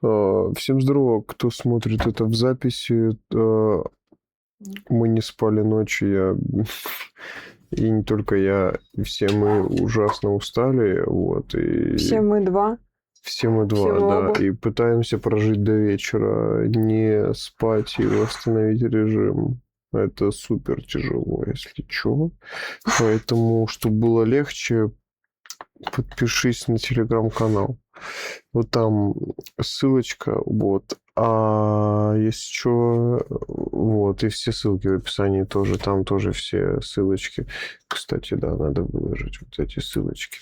Всем здорово, кто смотрит это в записи. Мы не спали ночью, и не только я, и все мы ужасно устали, вот, и... Все мы два. Все мы два, Все мы да, оба. и пытаемся прожить до вечера, не спать и восстановить режим. Это супер тяжело, если чё. Поэтому, чтобы было легче, подпишись на телеграм-канал. Вот там ссылочка, вот. А если что, вот, и все ссылки в описании тоже, там тоже все ссылочки. Кстати, да, надо выложить вот эти ссылочки.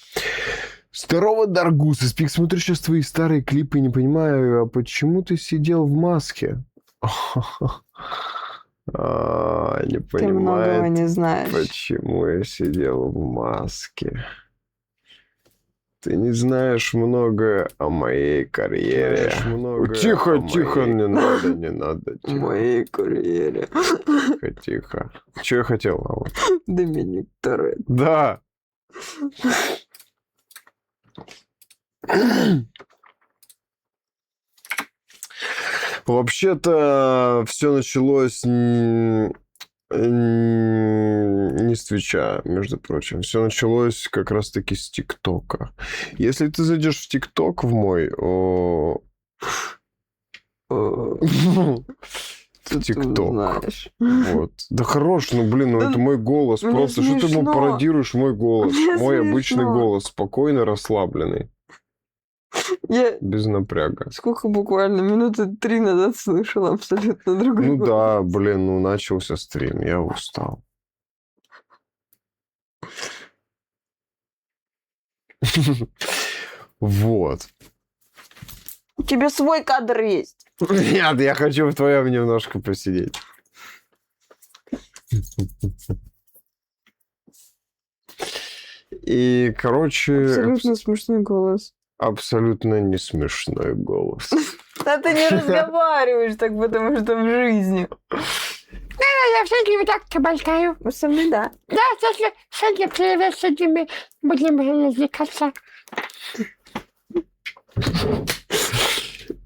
Здорово, Даргус! Спик, смотрю сейчас твои старые клипы и не понимаю, а почему ты сидел в маске? Не Ты многого понимает, не знаешь. почему я сидел в маске. Ты не знаешь многое о моей карьере. Тихо, тихо, не надо, не надо. В моей карьере. Тихо, тихо. Что я хотел, Алла? Доминик Торетто. Да. Вообще-то все началось не с Твича, между прочим. Все началось как раз-таки с ТикТока. Если ты зайдешь в ТикТок в мой... ТикТок. Знаешь. Вот. Да хорош, ну блин, ну это мой голос. Мне Просто что ты ему смешно. пародируешь мой голос? Мне Мой обычный смешно. голос, спокойный, расслабленный, Я без напряга. сколько буквально минуты 3 назад слышала абсолютно другой Ну голос. да, блин, ну начался стрим, я устал. Вот. У тебя свой кадр есть. Нет, я хочу в твоем немножко посидеть. И, короче... Абсолютно смешной голос. Абсолютно не смешной голос. Да ты не разговариваешь так, потому что в жизни. Я всякие вот так болтаю. Ну, со мной да. Да, если сегодня привет, сегодня мы будем развлекаться.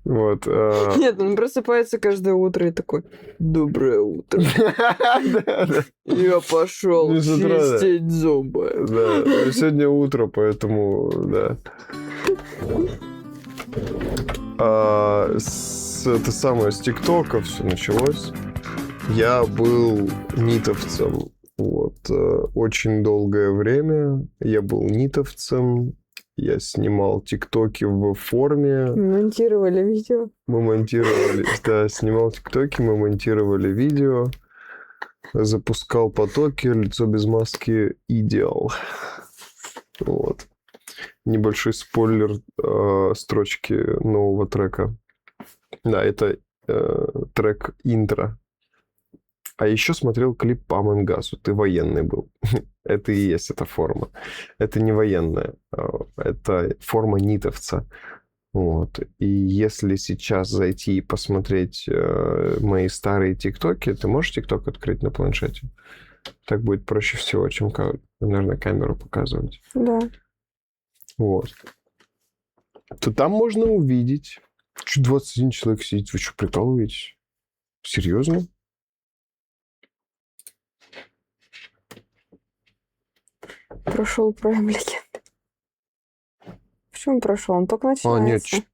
Вот. Нет, он просыпается каждое утро и такой: доброе утро. Я пошел Не с утра, да. чистить зубы. Да, сегодня утро, поэтому, да. Это самое, с ТикТока все началось. Я был нитовцем. Вот. Очень долгое время я был нитовцем. Я снимал ТикТоки в форме. Монтировали видео. Мы монтировали, да, снимал ТикТоки, мы монтировали видео. Запускал потоки, лицо без маски идеал. Вот. Небольшой спойлер строчки нового трека. Да, это трек интро. А еще смотрел клип по Амангасу. Ты военный был. Это и есть эта форма. Это не военная. Это форма нитовца. Вот. И если сейчас зайти и посмотреть мои старые ТикТоки, ты можешь ТикТок открыть на планшете? Так будет проще всего, чем, наверное, камеру показывать. Да. Вот. То там можно увидеть. Чуть 21 человек сидит. Вы что, прикалываетесь? Серьезно? Прошел Prime Legend. Почему прошел? Он только начинается. Нет,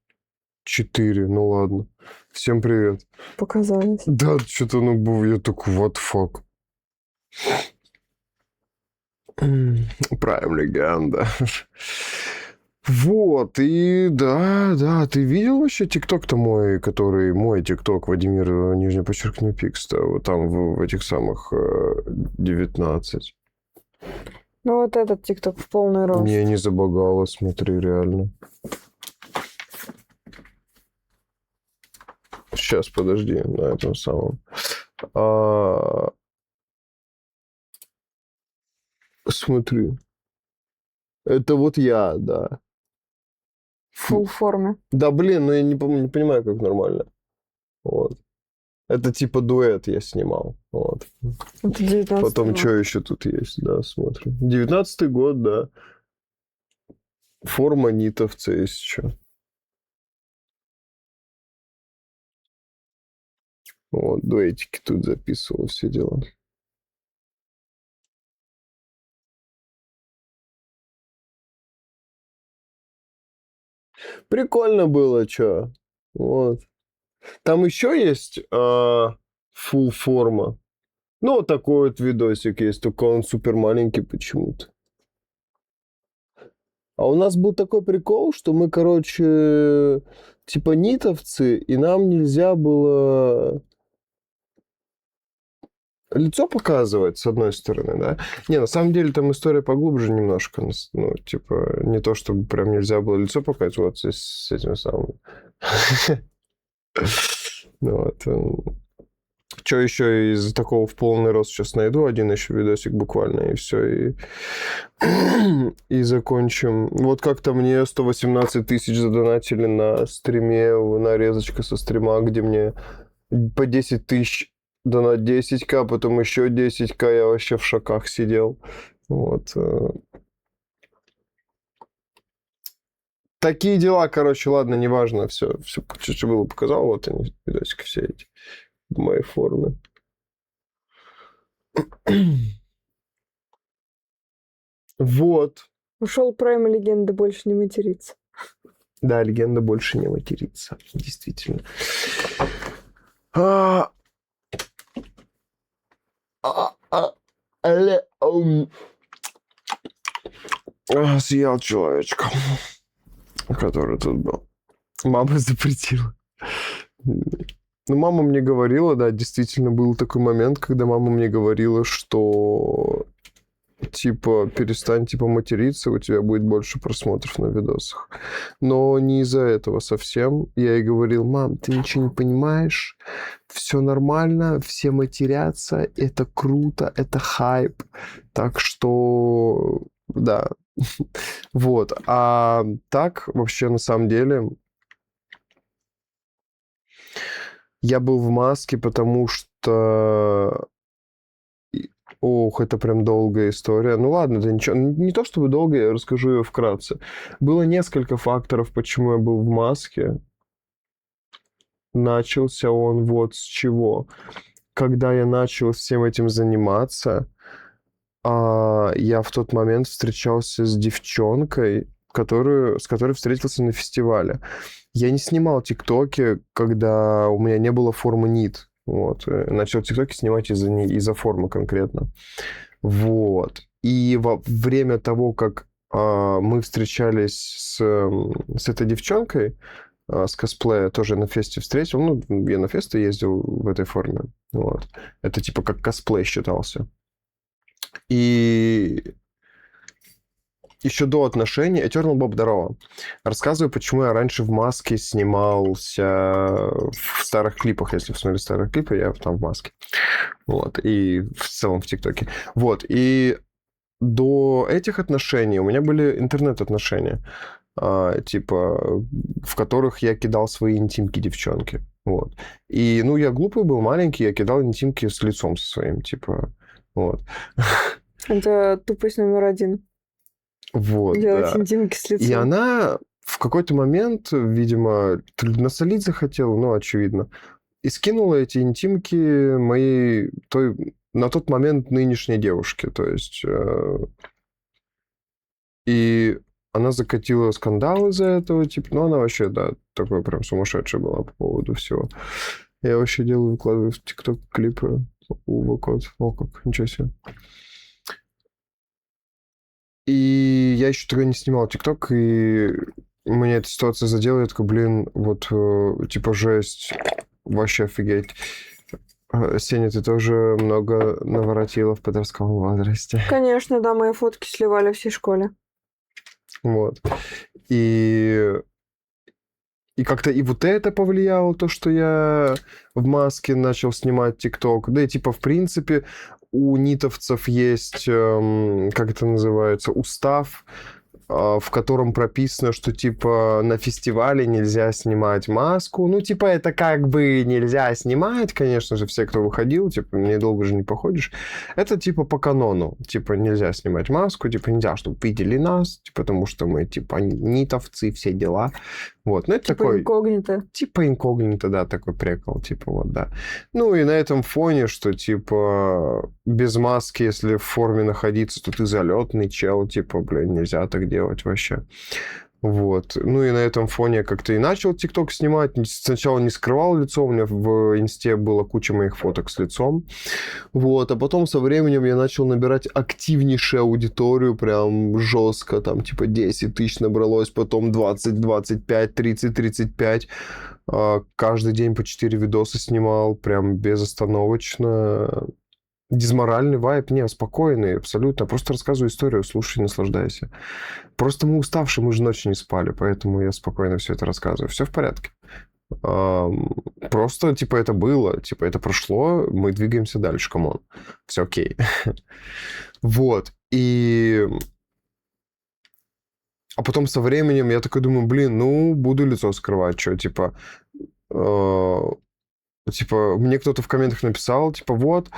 4. Ну ладно. Всем привет. Показалось. Да, что-то я такой, what fuck. Prime легенда. Вот, и да, ты видел вообще ТикТок-то мой, который мой ТикТок, Владимир, нижнее подчеркивание, Пикс-то, вот там в этих самых 19. Ну вот этот ТикТок в полный рост. Не забагало, смотри, реально. Сейчас, подожди, на этом самом. Смотри. Это вот я, да. В фулл форме. Да, блин, ну я не понимаю, как нормально. Вот. Это типа дуэт я снимал. Вот. Это 19 Потом, что еще тут есть? Да, смотрим. 19-й год, да. Форма нитовца есть еще. Вот, дуэтики тут записывал, все дела. Прикольно было, чё. Вот. Там еще есть full форма. Ну, вот такой вот видосик есть, только он супер маленький почему-то. А у нас был такой прикол, что мы, короче, типа нитовцы, и нам нельзя было лицо показывать, с одной стороны, да. Не, на самом деле там история поглубже немножко. Ну, типа, не то, чтобы прям нельзя было лицо показывать, вот с этим самым. Вот. Что еще из такого в полный рост сейчас найду? Один еще видосик буквально, и все. И закончим. Вот как-то мне 118 тысяч задонатили на стриме, нарезочка со стрима, где мне по 10 тысяч донат 10к, потом еще 10к, я вообще в шоках сидел. Вот. Такие дела, короче, ладно, неважно, все чуть-чуть было показал, вот они, видосики все эти в моей форме. Вот. Ушел Прайм, легенда больше не матерится. Да, легенда больше не матерится, действительно. Съел человечка, который тут был. Мама запретила. Ну, мама мне говорила, да, действительно был такой момент, когда мама мне говорила, что типа перестань типа материться, у тебя будет больше просмотров на видосах. Но не из-за этого совсем. Я ей говорил: мам, ты ничего не понимаешь, все нормально, все матерятся, это круто, это хайп. Так что, да. Вот. А так, вообще, на самом деле, я был в маске, потому что... Ох, это прям долгая история. Ну ладно, это ничего. Не то чтобы долгая, я расскажу ее вкратце. Было несколько факторов, почему я был в маске. Начался он вот с чего. Когда я начал всем этим заниматься, я в тот момент встречался с девчонкой, с которой встретился на фестивале. Я не снимал тиктоки, когда у меня не было формы НИТ. Вот. Начал тиктоки снимать из-за формы конкретно. Вот. И во время того, как мы встречались с этой девчонкой, с косплея, тоже на фесте встретил. Ну, я на фесты ездил в этой форме. Вот. Это типа как косплей считался. И еще до отношений... Eternal Bob, здорово. Рассказываю, почему я раньше в маске снимался в старых клипах. Если посмотреть старые клипы, я там в маске. Вот. И в целом в ТикТоке. Вот. И до этих отношений у меня были интернет-отношения. Типа, в которых я кидал свои интимки девчонки. Вот. И, ну, я глупый был, маленький, я кидал интимки с лицом со своим, типа... Вот. Это тупость номер один. Вот, Делать да. интимки с лицом. И она в какой-то момент, видимо, насолить захотела, ну, очевидно, и скинула эти интимки моей на тот момент нынешней девушке. То есть... И она закатила скандал из-за этого, типа, ну, она вообще, да, такой прям сумасшедшая была по поводу всего. Я вообще выкладываю в ТикТок клипы. Вот, о как, ничего себе. И я еще тогда не снимал ТикТок, и меня эта ситуация задела, я такой, блин, вот, типа, жесть, вообще офигеть. Сеня, ты тоже много наворотила в подростковом возрасте. Конечно, да, мои фотки сливали всей школе. Вот. И как-то и вот это повлияло, то, что я в маске начал снимать ТикТок. Да и типа, в принципе, у нитовцев есть, как это называется, устав, в котором прописано, что типа на фестивале нельзя снимать маску. Ну, типа, это как бы нельзя снимать, конечно же, все, кто выходил, типа, недолго же не походишь. Это типа по канону. Типа, нельзя снимать маску, типа, нельзя, чтобы видели нас, типа, потому что мы, типа, нитовцы, все дела. Вот, ну это Типа такой... инкогнито. Типа инкогнито, да, такой прикол, типа вот, да. Ну и на этом фоне, что типа без маски, если в форме находиться, то ты залетный чел, типа, блин, нельзя так делать вообще. Вот. Ну и на этом фоне я как-то и начал ТикТок снимать. Сначала не скрывал лицо, у меня в инсте была куча моих фоток с лицом. Вот. А потом со временем я начал набирать активнейшую аудиторию, прям жестко, там типа 10 тысяч набралось, потом 20, 25, 30, 35. Каждый день по 4 видоса снимал, прям безостановочно. Дизморальный вайб, не, спокойный, абсолютно. Просто рассказываю историю, слушай, наслаждайся. Просто мы уставшие, мы же ночью не спали, поэтому я спокойно все это рассказываю. Все в порядке. Просто, типа, это было, типа, это прошло, мы двигаемся дальше, камон. Все окей. Вот. А потом со временем я такой думаю, блин, ну, буду лицо скрывать, что, типа... Типа, мне кто-то в комментах написал, типа, вот,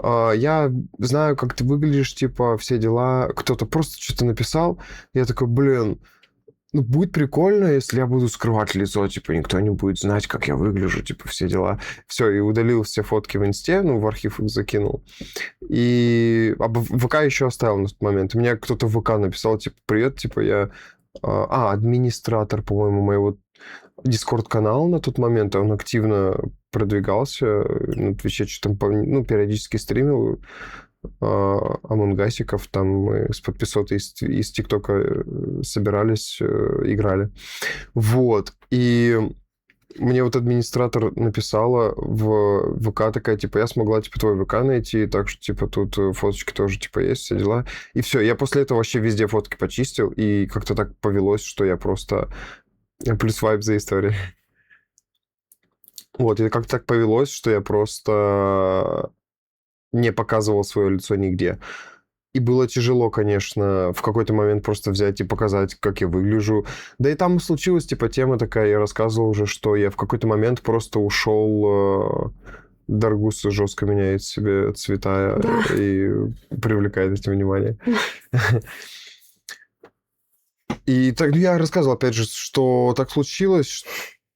я знаю, как ты выглядишь, типа, все дела. Кто-то просто что-то написал. Я такой, блин, ну, будет прикольно, если я буду скрывать лицо, типа, никто не будет знать, как я выгляжу, типа, все дела. Все, и удалил все фотки в инсте, ну, в архив их закинул. А в ВК еще оставил на тот момент. И мне кто-то в ВК написал, типа, привет, типа, я... администратор, по-моему, моего Дискорд-канала на тот момент, он активно продвигался на Твиче, что там, ну, периодически стримил амонгасиков, там мы с подписотой из ТикТока собирались, играли. Вот. И мне вот администратор написала в ВК такая, типа, я смогла, типа, твой ВК найти, так что, типа, тут фоточки тоже, типа, есть, все дела. И все, я после этого вообще везде фотки почистил, и как-то так повелось, что я просто... Плюс вайп за историей. Вот, и как-то так повелось, что я просто не показывал свое лицо нигде. И было тяжело, конечно, в какой-то момент просто взять и показать, как я выгляжу. Да и там случилась, типа, тема такая, я рассказывал уже, что я в какой-то момент просто ушел... Даргус жестко меняет себе цвета и привлекает этим внимание. И так я рассказывал, опять же, что так случилось,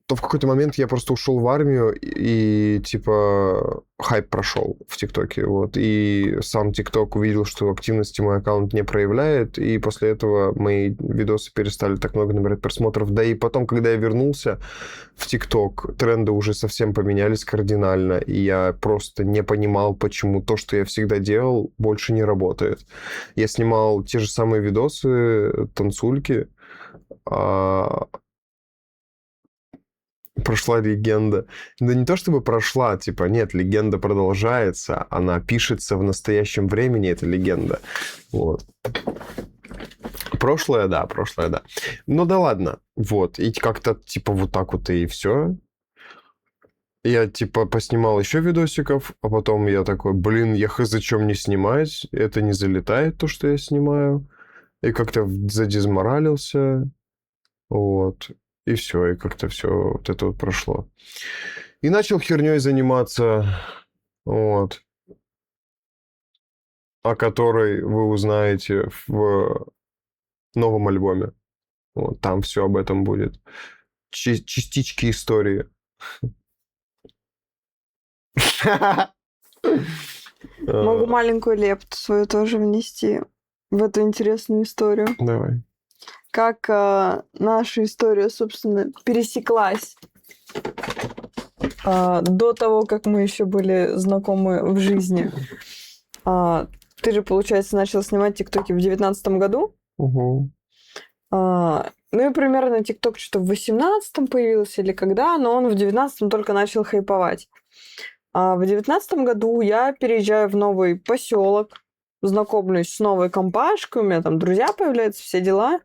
то в какой-то момент я просто ушел в армию, и типа хайп прошел в ТикТоке, вот. И сам ТикТок увидел, что активности мой аккаунт не проявляет, и после этого мои видосы перестали так много набирать просмотров. Да и потом, когда я вернулся в ТикТок, тренды уже совсем поменялись кардинально, и я просто не понимал, почему то, что я всегда делал, больше не работает. Я снимал те же самые видосы, танцульки, прошла легенда. Да не то чтобы прошла, типа, нет, легенда продолжается, она пишется в настоящем времени, эта легенда. Вот. Прошлое, да. Ну да ладно. Вот. И как-то, типа, вот так вот и все. Я, типа, поснимал еще видосиков, а потом я такой, блин, я хз зачем не снимать, это не залетает, то, что я снимаю. И как-то задизморалился. Вот. И все, и как-то все вот это вот прошло. И начал херней заниматься, вот, о которой вы узнаете в новом альбоме. Вот, там все об этом будет. Частички истории. Могу маленькую лепту свою тоже внести в эту интересную историю. Давай. Как наша история, собственно, пересеклась до того, как мы еще были знакомы в жизни. Ты же, получается, начал снимать ТикТоки в 2019 году. Угу. Ну и примерно ТикТок что-то в 2018 появился или когда, но он в 2019 только начал хайповать. В 2019 году я переезжаю в новый поселок, знакомлюсь с новой компашкой, у меня там друзья появляются, все дела.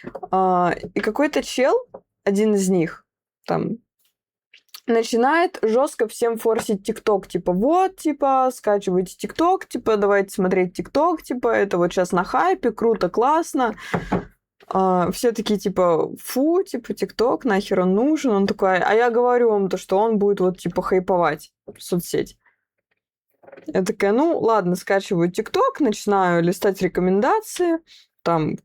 И какой-то чел, один из них, там, начинает жестко всем форсить ТикТок. Типа, вот, типа, скачивайте ТикТок, типа, давайте смотреть ТикТок, типа, это вот сейчас на хайпе, круто, классно. Все такие, типа, фу, типа, ТикТок, нахер он нужен? Он такой, а я говорю вам то, что он будет вот, типа, хайповать соцсеть. Я такая, ну, ладно, скачиваю ТикТок, начинаю листать рекомендации, там,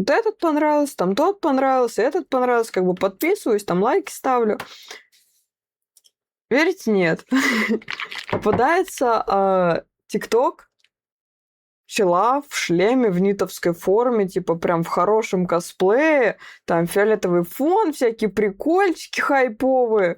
вот этот понравился, там тот понравился, этот понравился, как бы подписываюсь, там лайки ставлю. Верите, нет. Попадается ТикТок, чела в шлеме, в нитовской форме, типа прям в хорошем косплее, там фиолетовый фон, всякие прикольчики хайповые.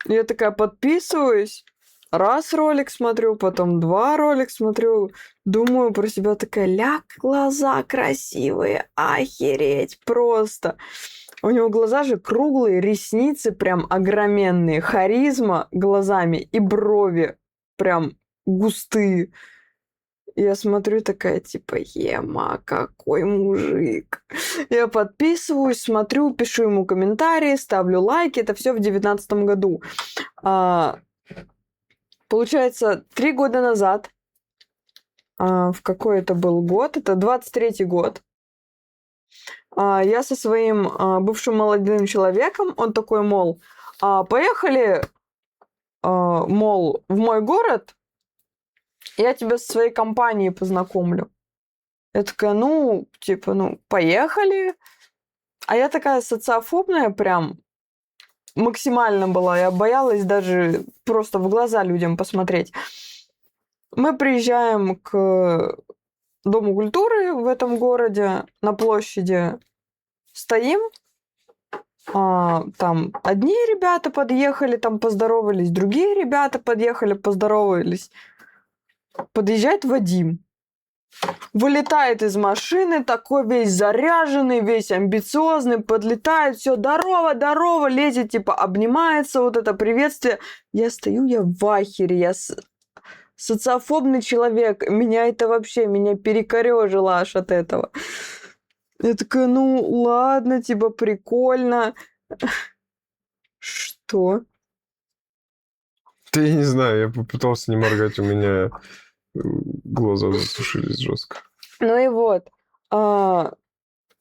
Я такая подписываюсь, раз ролик смотрю, потом 2 ролик смотрю, думаю про себя такая, ля, глаза красивые, охереть просто. У него глаза же круглые, ресницы прям огроменные, харизма глазами и брови прям густые. Я смотрю такая, типа, ема, какой мужик. Я подписываюсь, смотрю, пишу ему комментарии, ставлю лайки. Это все в 2019 году. Получается, 3 года назад, в какой это был год, это 23-й год, я со своим бывшим молодым человеком, он такой, мол, поехали, мол, в мой город, я тебя со своей компанией познакомлю. Я такая, ну, типа, ну, поехали. А я такая социофобная прям максимально была. Я боялась даже просто в глаза людям посмотреть. Мы приезжаем к Дому культуры в этом городе, на площади. Стоим, там одни ребята подъехали, там поздоровались, другие ребята подъехали, поздоровались. Подъезжает Вадим. Вылетает из машины, такой весь заряженный, весь амбициозный, подлетает, все, здорово, здорово, лезет, типа, обнимается, вот это приветствие. Я стою, я в ахере, я социофобный человек, меня это вообще, меня перекорежило аж от этого. Я такая, ну, ладно, типа, прикольно. Что? Да я не знаю, я попытался не моргать, у меня глаза засушились жестко. Ну и вот.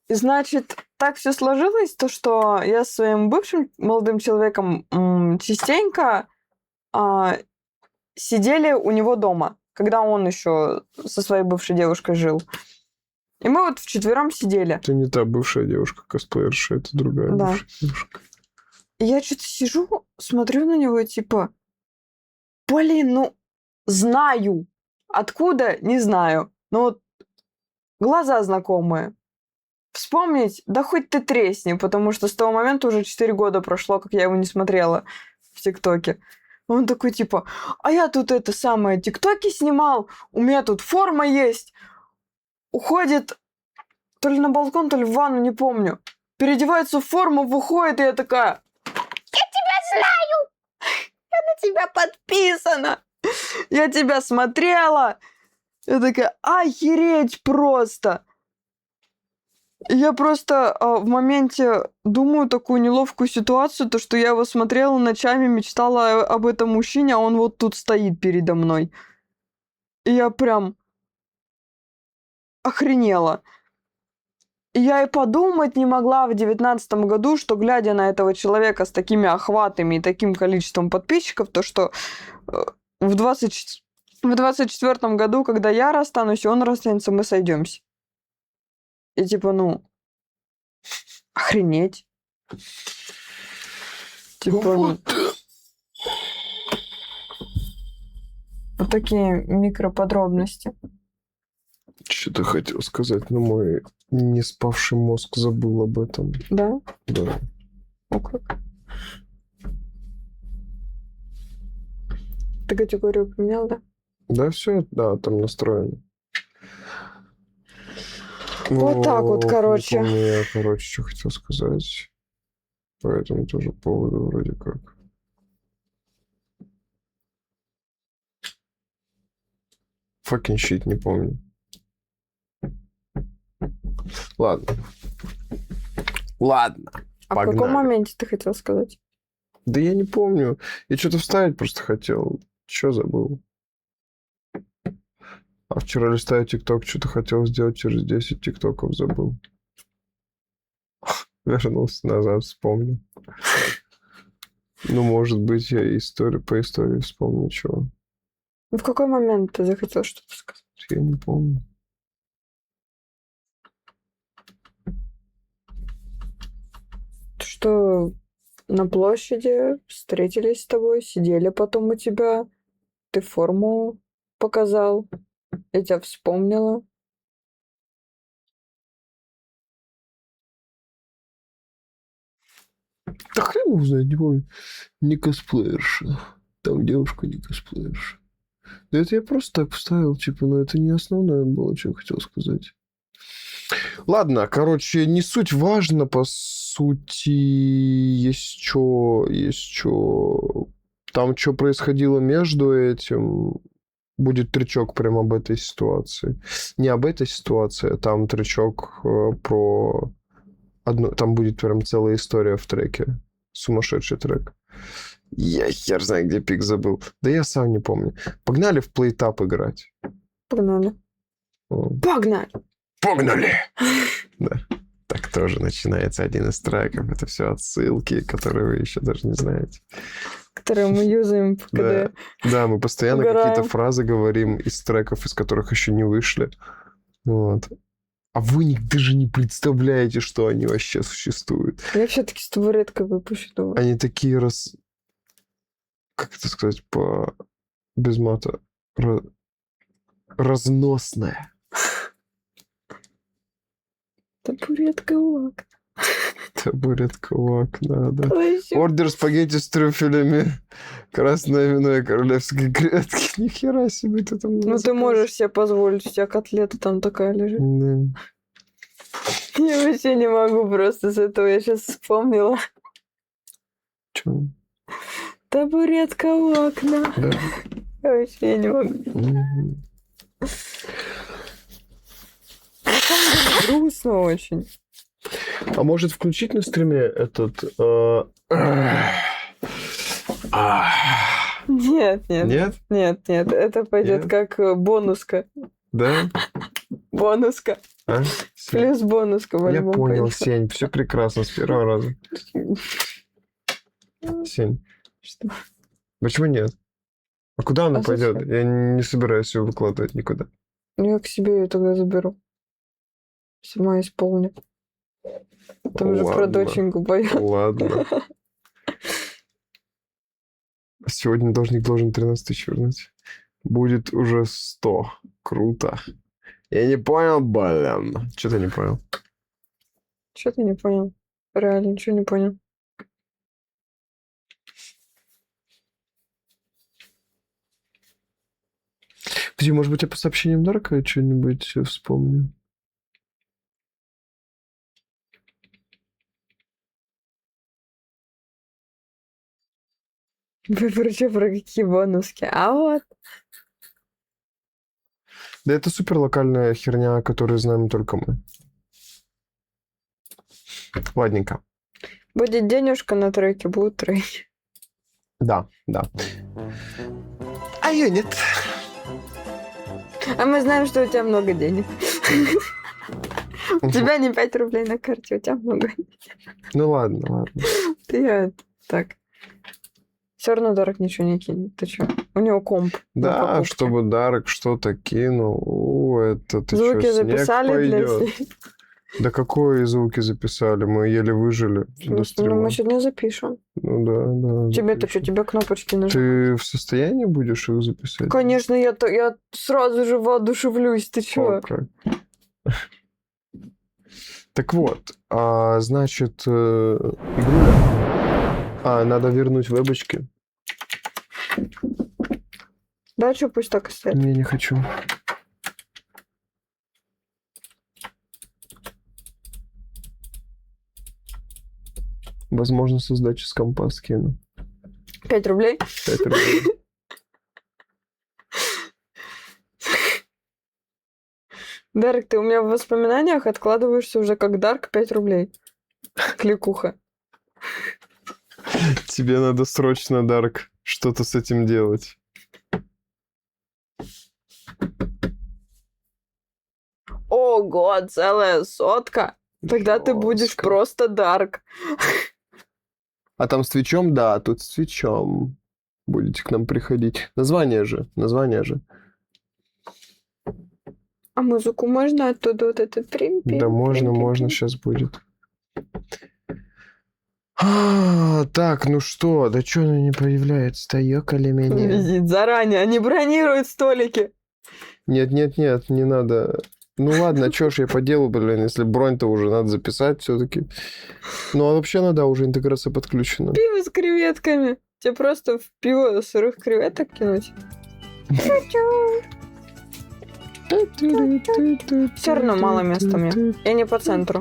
Значит, так все сложилось, то, что я с своим бывшим молодым человеком частенько сидели у него дома, когда он еще со своей бывшей девушкой жил. И мы вот вчетвером сидели. Это не та бывшая девушка косплеерша, это другая Да. бывшая девушка. И я что-то сижу, смотрю на него, типа, блин, ну, знаю. Откуда? Не знаю. Но вот глаза знакомые. Вспомнить, да хоть ты тресни, потому что с того момента уже 4 года прошло, как я его не смотрела в ТикТоке. Он такой, типа, а я тут это самое ТикТоки снимал, у меня тут форма есть. Уходит то ли на балкон, то ли в ванну, не помню. Переодевается в форму, выходит, и я такая, я тебя знаю, я на тебя подписана, я тебя смотрела. Я такая, охереть просто. Я просто в моменте думаю такую неловкую ситуацию, то, что я его смотрела ночами, мечтала об этом мужчине, а он вот тут стоит передо мной. И я прям охренела. И я и подумать не могла в 2019 году, что, глядя на этого человека с такими охватами и таким количеством подписчиков, то, что в 24 году, когда я расстанусь, и он расстанется, мы сойдемся. И типа, ну, охренеть. Типа, ну, вот такие микроподробности. Что-то хотел сказать, но мой не спавший мозг забыл об этом. Да? Да. О, как. Ты категорию поменял, да? Да, все, да, там настроено. Вот так вот, не короче. помню я, что хотел сказать. По этому тоже поводу вроде как. Fucking shit, не помню. Ладно. Ладно. А в Погнали. каком моменте ты хотел сказать? Да я не помню. Я что-то вставить просто хотел. Что забыл? А вчера листая ТикТок, что-то хотел сделать, через 10 ТикТоков забыл. Вернулся назад, вспомнил. Ну, может быть, я по истории вспомню чего. В какой момент ты захотел что-то сказать? Я не помню. что на площади встретились с тобой, сидели потом у тебя, ты форму показал, я тебя вспомнила. Да хрен его знает, не помню. Не косплеерша. Там девушка не косплеерша. Да это я просто так вставил, типа, но это не основное было, что я хотел сказать. Ладно, короче, не суть важно, по сути, есть что. Там что происходило между этим, будет тречок прям об этой ситуации. Не об этой ситуации, а там тречок про... Там будет прям целая история в треке. Сумасшедший трек. Я хер знаю, где пик забыл. Да я сам не помню. Погнали в плейтап играть. Погнали. О. Погнали! Погнали! Да. Так тоже начинается один из треков. Это все отсылки, которые вы еще даже не знаете. Которые мы юзаем, Да, когда... да, мы постоянно угораем. какие-то фразы говорим из треков, из которых еще не вышли. Вот. А вы даже не представляете, что они вообще существуют. Я все-таки с тобой редко выпущу, думаю. Они такие как это сказать без мата? Разносные. Табуретка у окна. Табуретка у окна, да. Вообще. Ордер спагетти с трюфелями. Красное вино и королевские креветки. Нихера себе ты там... Ну, ты можешь себе позволить, у тебя котлета там такая лежит. Да. Я вообще не могу просто с этого. Я сейчас вспомнила. Чё? Табуретка у окна. Да. Я вообще не могу. Мгм. На самом деле грустно очень. А может включить на стриме этот... Нет, нет. Нет? Нет, нет. Это пойдет Нет? как бонуска. Да? Бонуска. А? Плюс бонуска в Я альбом понял, пойдет. Сень. Все прекрасно с первого раза. Сень. Что? Почему нет? А куда она А пойдет? зачем? Я не собираюсь ее выкладывать никуда. Я к себе ее тогда заберу. Сама исполню. Там же про Ладно. доченьку поет. Ладно. Сегодня должник должен 13 тысяч вернуть. Будет уже 100. Круто. Я не понял, блин. Что ты не понял? Что ты не понял? Реально, ничего не понял. Подожди, может быть, я по сообщениям Дарка что-нибудь вспомню? Вы про какие бонуски? А вот. Да это супер локальная херня, которую знаем только мы. Ладненько. Будет денежка на треке, будут треки. Да, да. А ее нет. А мы знаем, что у тебя много денег. У тебя не 5 рублей на карте, у тебя много. Ну ладно, ладно. Ты так. Все равно Дарк ничего не кинет. Ты что? У него комп. на Да, покупки. чтобы Дарк что-то кинул. Это ты Звуки чё, снег записали для пойдет? всех. Да какие звуки записали? Мы еле выжили до Ну, стрима. мы сегодня запишем. Ну да. Тебе-то что, запишем. тебе кнопочки нажать? Ты в состоянии будешь их записать? Конечно, я сразу же воодушевлюсь. Ты О, чё? как. Так вот, значит, игруля. Надо вернуть вебочки. Да, что, пусть так и стоит. Я не хочу. Возможно, со сдачи с компа скину. 5 рублей. 5 рублей. Дарк, ты у меня в воспоминаниях откладываешься уже как Дарк 5 рублей. Кликуха. Тебе надо срочно, Дарк, что-то с этим делать. Ого, целая сотка. Тогда ты будешь Жёстко. просто Дарк. А там с Твичом? Да, тут с Твичом будете к нам приходить. Название же. А музыку можно оттуда вот этот прим? Да, можно, сейчас будет. Так, ну что? Да что она не появляется-то? Ёкали меня. Визит заранее, они бронируют столики. Нет, не надо. Ну ладно, чё ж я по делу, блин, если бронь-то уже надо записать все-таки. Ну а вообще надо, уже интеграция подключена. Пиво с креветками. Тебе просто в пиво сырых креветок кинуть. Все равно мало места мне. Я не по центру.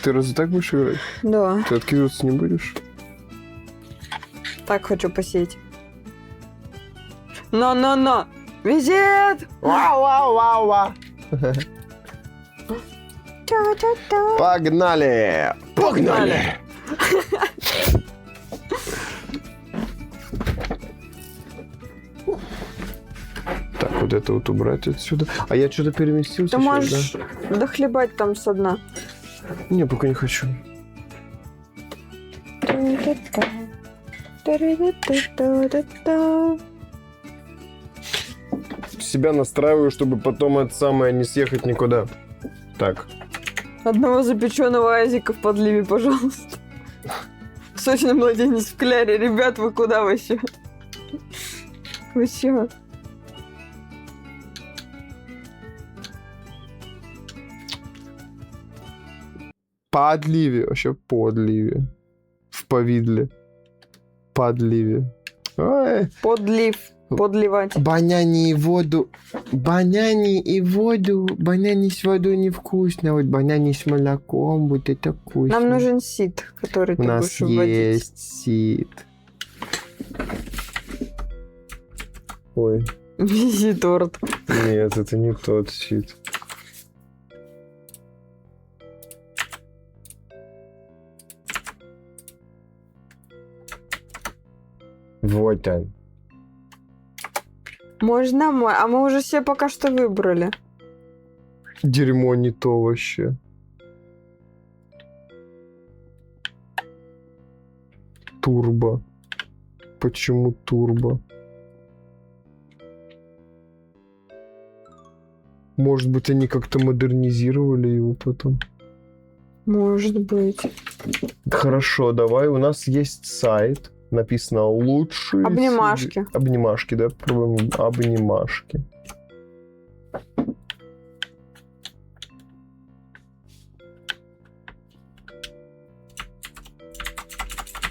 Ты разве так будешь играть? Да, Ты откидываться не будешь? так хочу посеять. Но! Визит! Вау! Погнали! Так, вот это вот убрать отсюда. А я что-то переместился Ты сейчас, можешь дохлебать там со дна. да? Не, пока не хочу. Себя настраиваю, чтобы потом это самое не съехать никуда. Так. Одного запеченного азика в подливе, пожалуйста. Сочный младенец в кляре. Ребят, вы куда вообще? Вы чё? По отливе, вообще по отливе. В повидле. По отливе. Ой. Подлив. Подливать. Баняне и воду. Баняне с водой невкусно. Вот баняне с молоком будет это вкусно. Нам нужен сит, который У ты нас будешь вводить. есть сит. Ой, Визиторт. нет, это не тот сит. Вот он. Можно мой? А мы уже все пока что выбрали. Дерьмо не то вообще. Турбо. Почему турбо? Может быть, они как-то модернизировали его потом? Может быть. Хорошо, давай. У нас есть сайт. Написано лучшие... Обнимашки. Обнимашки, да? Пробуем обнимашки.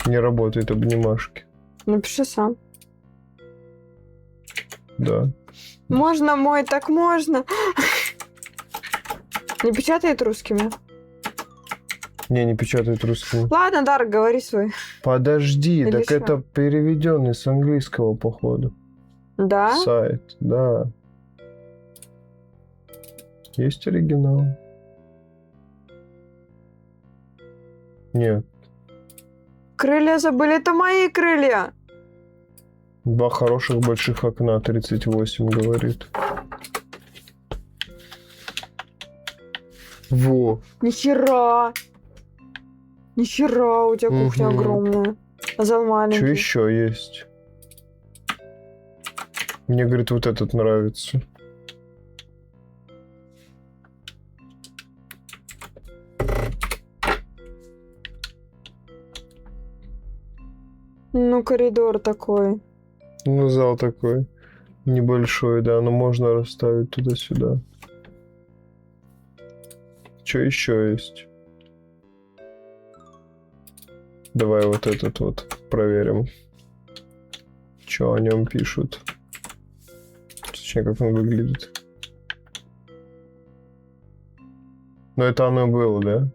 Не работает обнимашки. Напиши сам. Да. Можно мой, так можно. Не печатает русскими. Не печатает русскими. Ладно, Дар, говори свой. Подожди, Или так что? это переведенный с английского, походу. Да? Сайт, да. Есть оригинал? Нет. Крылья забыли, это мои крылья. 2 хороших больших окна, 38, говорит. Во. Нихера. Нихера, у тебя кухня Мгм. огромная. А зал маленький. Что еще есть? Мне, говорит, вот этот нравится. Ну, коридор такой. Ну, зал такой небольшой, да, но можно расставить туда-сюда. Что еще есть? Давай вот этот вот проверим. Что о нем пишут? Точнее, как он выглядит. Но это оно было, да?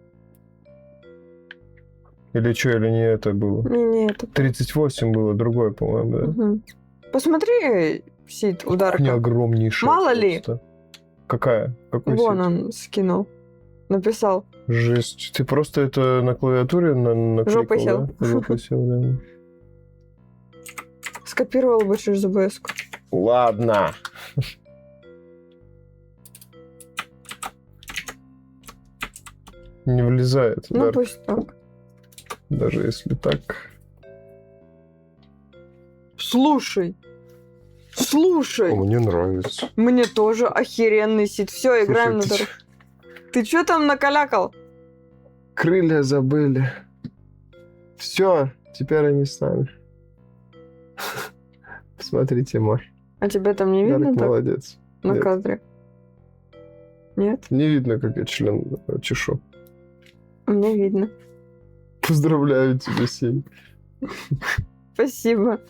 Или что, или не это было? Не, это... 38 было, другой, по-моему, да? Мгм. Посмотри, сит, ударка. Не огромнейшая. Мало ли. просто. Какая? Какой Вон сит? он скинул. Написал. Жесть. Ты просто это на клавиатуре накликал, Жопой сел. да? Жопой сел, да. Скопировал бы через ЗБС. Ладно. Не влезает, Ну, да, пусть так. даже если так. Слушай. Слушай. Мне нравится. Мне тоже охеренный сит. Все, играем на Слушай, дорогу. Ты что там накалякал? Крылья забыли. Все, теперь они с нами. Посмотрите, мой. А тебя там не видно Дарк так молодец. на Нет. кадре? Нет? Не видно, как я член чешу. Мне видно. Поздравляю тебя, Сень. Спасибо.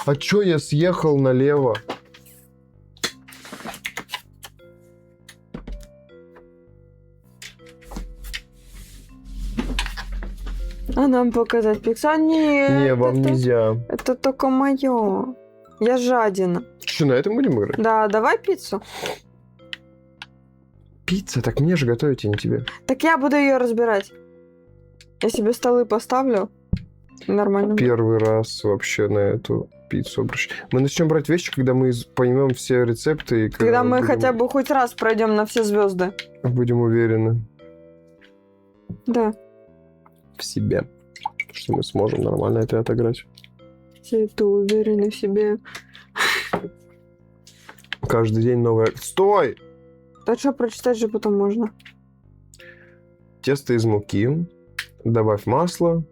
А чё я съехал налево? А нам показать пикса? Нет. Не, вам это- нельзя. Это только мое. Я жадина. Что, на этом будем играть? Да, давай пиццу. Пицца? Так мне же готовить, а не тебе. Так я буду ее разбирать. Я себе столы поставлю. Нормально. Первый раз вообще на эту пиццу обращаюсь. Мы начнем брать вещи, когда мы поймем все рецепты. И Когда мы будем- хотя бы хоть раз пройдем на все звезды. Будем уверены Да. в себе, что мы сможем нормально это отыграть. Все это уверены в себе. Каждый день новое... Стой! Да что, прочитать же потом можно. Тесто из муки. Добавь масло.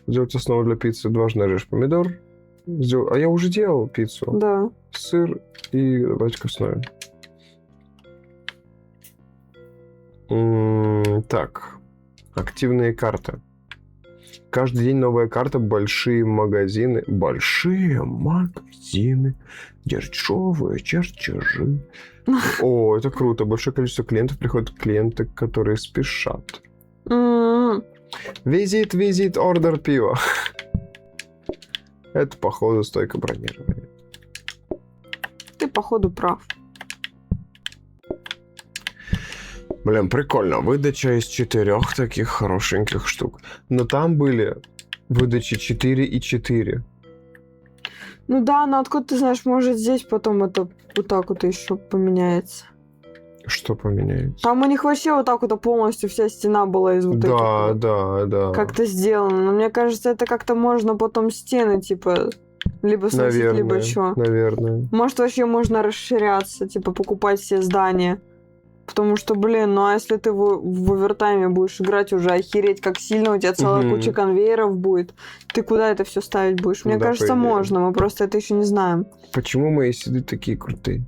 Сделать основу для пиццы. Дважды нарежь помидор. А я уже делал пиццу. Да. Сыр и добавить к основе. Так. Активные карты. Каждый день новая карта. Большие магазины. Большие магазины. Дешевые чертежи. О, это круто. Большое количество клиентов приходят клиенты, которые спешат. М. Визит, ордер пива. Это, походу, стойка бронирования. Ты, походу, прав. Блин, прикольно. Выдача из 4 таких хорошеньких штук. Но там были выдачи 4 и 4. Ну да, но откуда ты знаешь, может здесь потом это вот так вот еще поменяется. Что поменяется? Там у них вообще вот так вот полностью вся стена была из вот этих Да, вот. да. Как-то сделано. Но мне кажется, это как-то можно потом стены, типа, либо сносить, либо что. Наверное. Может, вообще можно расширяться, типа, покупать все здания. Потому что, блин, ну а если ты в овертайме будешь играть, уже охереть, как сильно у тебя целая Мгм. куча конвейеров будет. Ты куда это все ставить будешь? Мне Да, по кажется, идее. можно, мы просто это еще не знаем. Почему мои седы такие крутые?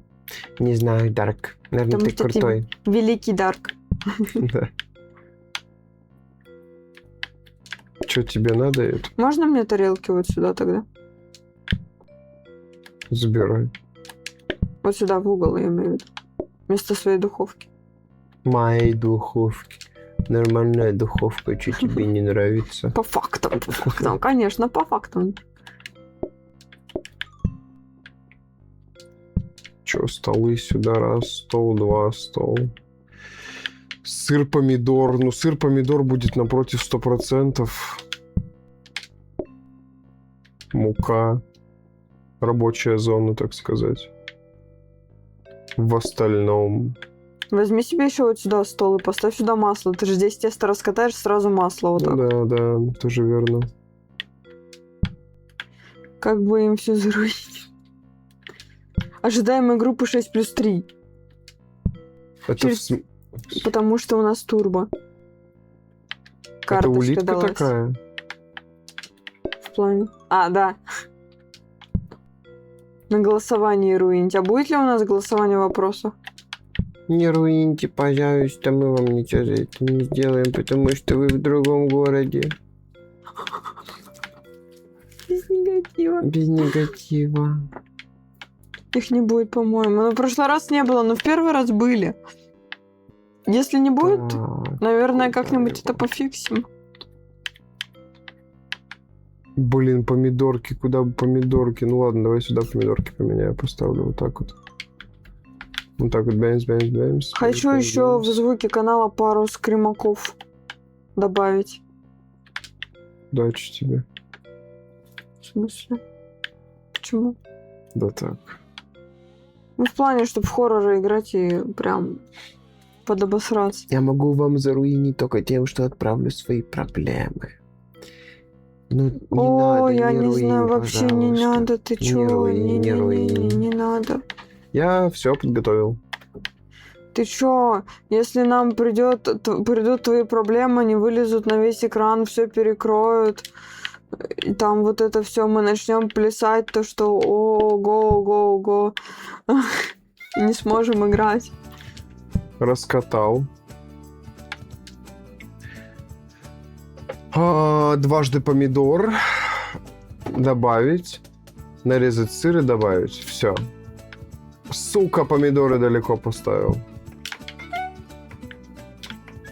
Не знаю, Дарк. Наверное, Потому ты что ты- крутой. Великий Дарк. Да. Что тебе надо это? Можно мне тарелки вот сюда тогда? Забирай. Вот сюда, в угол, я имею в виду. Вместо своей духовки. Моей духовки. Нормальная духовка, что тебе не нравится? По фактам, по фактам. Конечно, по фактам. Че, столы сюда, раз, стол, два, стол. Сыр, помидор. Ну, сыр, помидор будет напротив 100%. Мука. Рабочая зона, так сказать. В остальном... Возьми себе еще вот сюда стол и поставь сюда масло. Ты же здесь тесто раскатаешь, сразу масло вот так. Да, тоже верно. Как бы им все заруить. Ожидаемой группы 6+3. Это, Через- Потому что у нас турбо. это Карточка улитка далась. такая? В плане. А, да. На голосовании руинить. А будет ли у нас голосование вопросов? Не руините, пожалуйста, мы вам ничего за это не сделаем, потому что вы в другом городе. Без негатива. Без негатива. Их не будет, по-моему. Ну, в прошлый раз не было, но в первый раз были. Если не будет, Так, наверное, куда как-нибудь его? это пофиксим. Блин, помидорки, куда бы помидорки? Ну ладно, давай сюда помидорки поменяю, поставлю вот так вот. Вот так вот, бэмс. Хочу бэмс, еще в бэмс. звуке канала пару скримаков добавить. Удачи тебе. В смысле? Почему? Да так. Ну, в плане, чтобы в хорроры играть и прям подобосраться. Я могу вам заруинить только тем, что отправлю свои проблемы. Ну, не О, надо, я не руини, знаю, вообще не пожалуйста. надо, ты Не чё? руини, не руини. Не надо. Я все подготовил. Ты чё? Если нам придут твои проблемы, они вылезут на весь экран, все перекроют. И там вот это все мы начнем плясать, то что ого. Не сможем играть. Раскатал. Дважды помидор. Добавить. Нарезать сыр и добавить. Все. Сука, помидоры далеко поставил.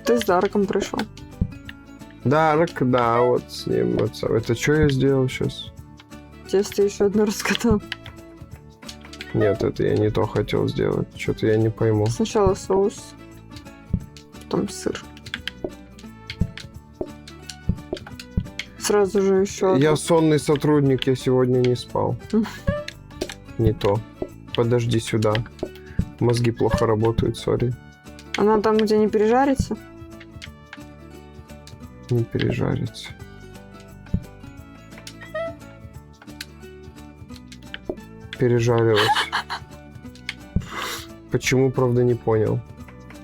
Ты с Дарком пришел. Дарк, да, вот с ним. Вот. Это что я сделал сейчас? Тесто еще одно раскатал. Нет, это я не то хотел сделать. Что-то я не пойму. Сначала соус, потом сыр. Сразу же еще. Я сонный сотрудник, я сегодня не спал. Не то. Подожди сюда. Мозги плохо работают, сори. Она там, где не пережарится? Не пережарится. Пережарилась. Почему, правда, не понял.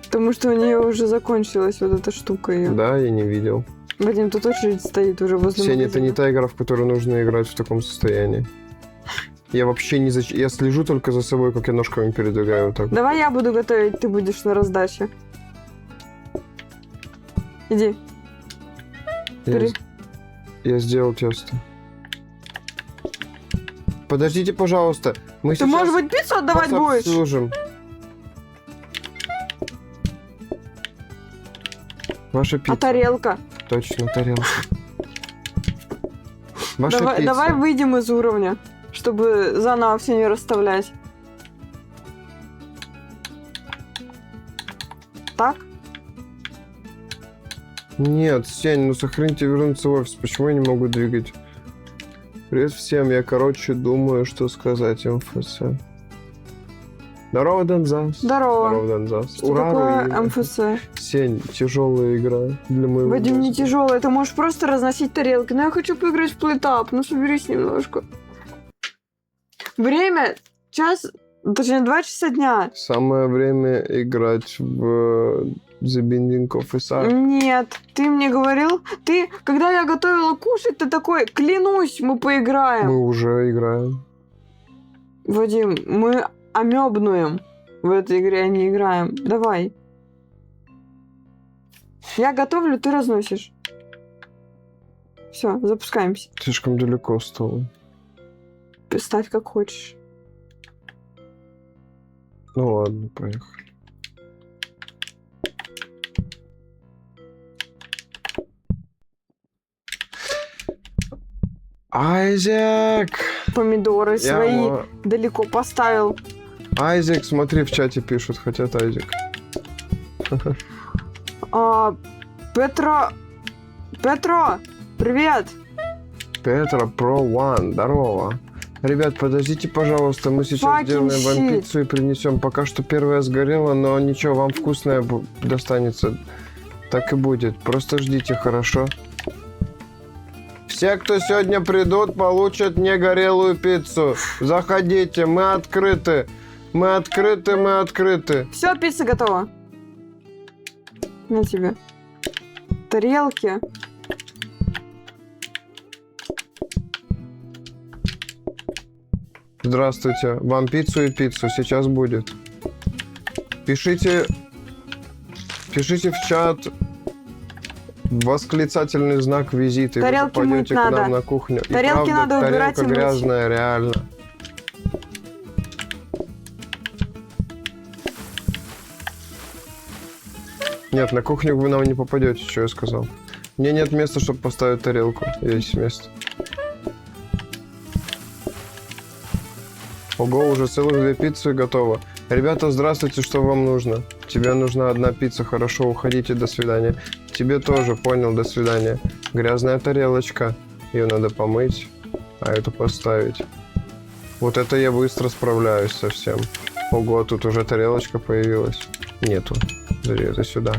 Потому что у нее уже закончилась вот эта штука ее. Да, я не видел. Вадим, тут очередь стоит уже возле Сеня, это магазина. не та игра, в которую нужно играть в таком состоянии. Я вообще не зач... Я слежу только за собой, как я ножками передвигаю вот так. Давай я буду готовить, ты будешь на раздаче. Иди. Я сделал тесто. Подождите, пожалуйста. Мы Ты, сейчас может быть, пиццу отдавать вас будешь? обслужим. Ваша пицца. А тарелка? Точно, тарелка. Ваша пицца. Давай выйдем из уровня, чтобы заново все не расставлять. Так? Нет, Сень, ну сохраните вернуться в офис. Почему я не могу двигать? Привет всем. Я, думаю, что сказать МФС. Здорово, Донзас. Здорово. Донзас. Что такое МФС? Сень, тяжелая игра для моего Вадим, не мозга. тяжелая, ты можешь просто разносить тарелки. Но я хочу поиграть в плейтап, ну соберись немножко. Время, точнее 2 часа дня. Самое время играть в The Binding of Isaac. Нет, ты мне говорил, когда я готовила кушать, ты такой, клянусь, мы поиграем. Мы уже играем. Вадим, мы амебнуем в этой игре, а не играем. Давай. Я готовлю, ты разносишь. Все, запускаемся. Слишком далеко стало. Ставь как хочешь. Ну ладно, поехали. Айзек! Помидоры свои мо- далеко поставил. Айзек, смотри, в чате пишут, хотят Айзек. Петро, привет. Петра Про One, здорово. Ребят, подождите, пожалуйста, мы сейчас Fucking сделаем вам shit. пиццу и принесем. Пока что первая сгорела, но ничего, вам вкусная достанется. Так и будет. Просто ждите, хорошо? Все, кто сегодня придут, получат негорелую пиццу. Заходите, мы открыты. Мы открыты. Все, пицца готова. На тебе. Тарелки. Здравствуйте. Вам пиццу и пиццу. Сейчас будет. Пишите в чат восклицательный знак визит, и вы Тарелки мыть попадете к нам надо. на кухню. И Тарелки правда, надо убирать тарелка и мыть. грязная, реально. Нет, на кухню вы нам не попадете, что я сказал. Мне нет места, чтобы поставить тарелку. Есть место. Ого, уже целых 2 пиццы готово. Ребята, здравствуйте, что вам нужно? Тебе нужна 1 пицца, хорошо, уходите, до свидания. Тебе тоже, понял, до свидания. Грязная тарелочка, ее надо помыть, а эту поставить. Вот это я быстро справляюсь со всем. Ого, тут уже тарелочка появилась. Нету. Смотри, это сюда.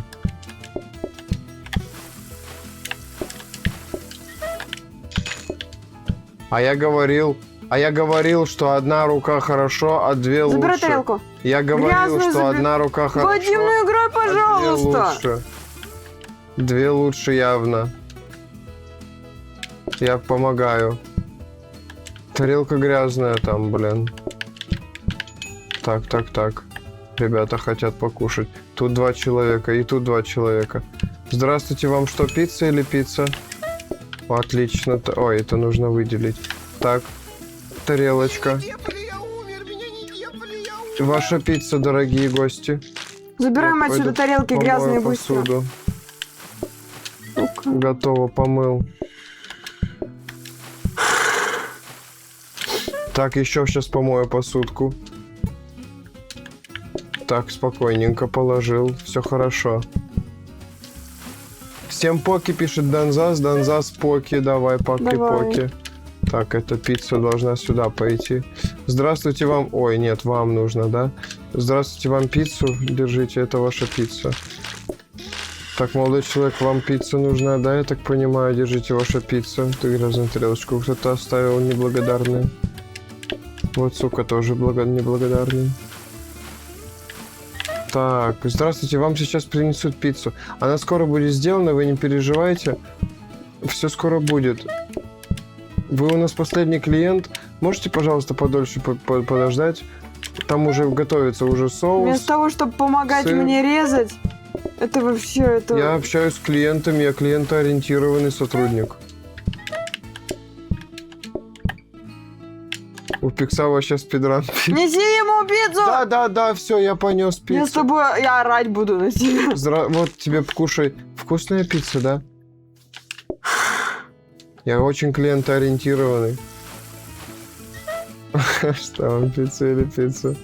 А я говорил, А я говорил, что одна рука хорошо, а две лучше. Забирай тарелку. Я говорил, Грязную что одна рука хорошо, Вадим, ну играй, а две пожалуйста. лучше. Две лучше явно. Я помогаю. Тарелка грязная там, блин. Так. Ребята хотят покушать. Тут 2 человека и тут 2 человека. Здравствуйте, вам что, пицца или пицца? Отлично. Ой, это нужно выделить. Так, тарелочка. Ваша пицца, дорогие гости. Забираем Я отсюда пойду тарелки помою грязные быстро. посуду. Готово, помыл. Так, еще сейчас помою посудку. Так, спокойненько положил. Все хорошо. Всем поки, пишет Донзас. Донзас поки. Давай, поки-поки. Так, эта пицца должна сюда пойти. Здравствуйте вам... Ой, нет, вам нужно, да? Здравствуйте, вам пиццу. Держите, это ваша пицца. Так, молодой человек, вам пицца нужна, да? Я так понимаю, держите ваша пицца. Ты грязную тарелочку кто-то оставил неблагодарный. Вот, сука, тоже неблагодарный. Так, здравствуйте, вам сейчас принесут пиццу. Она скоро будет сделана, вы не переживайте. Все скоро будет. Вы у нас последний клиент. Можете, пожалуйста, подольше подождать? Там уже готовится уже соус. Вместо того, чтобы помогать сыр. мне резать, это вообще... Это... Я общаюсь с клиентами, я клиентоориентированный сотрудник. У Пиксава сейчас спидран. Неси ему пиццу! Да, все, я понес пиццу. Я с тобой... Я орать буду на тебя. Вот тебе кушай. Вкусная пицца, да? Я очень клиентоориентированный. Что вам, пиццу или пиццу?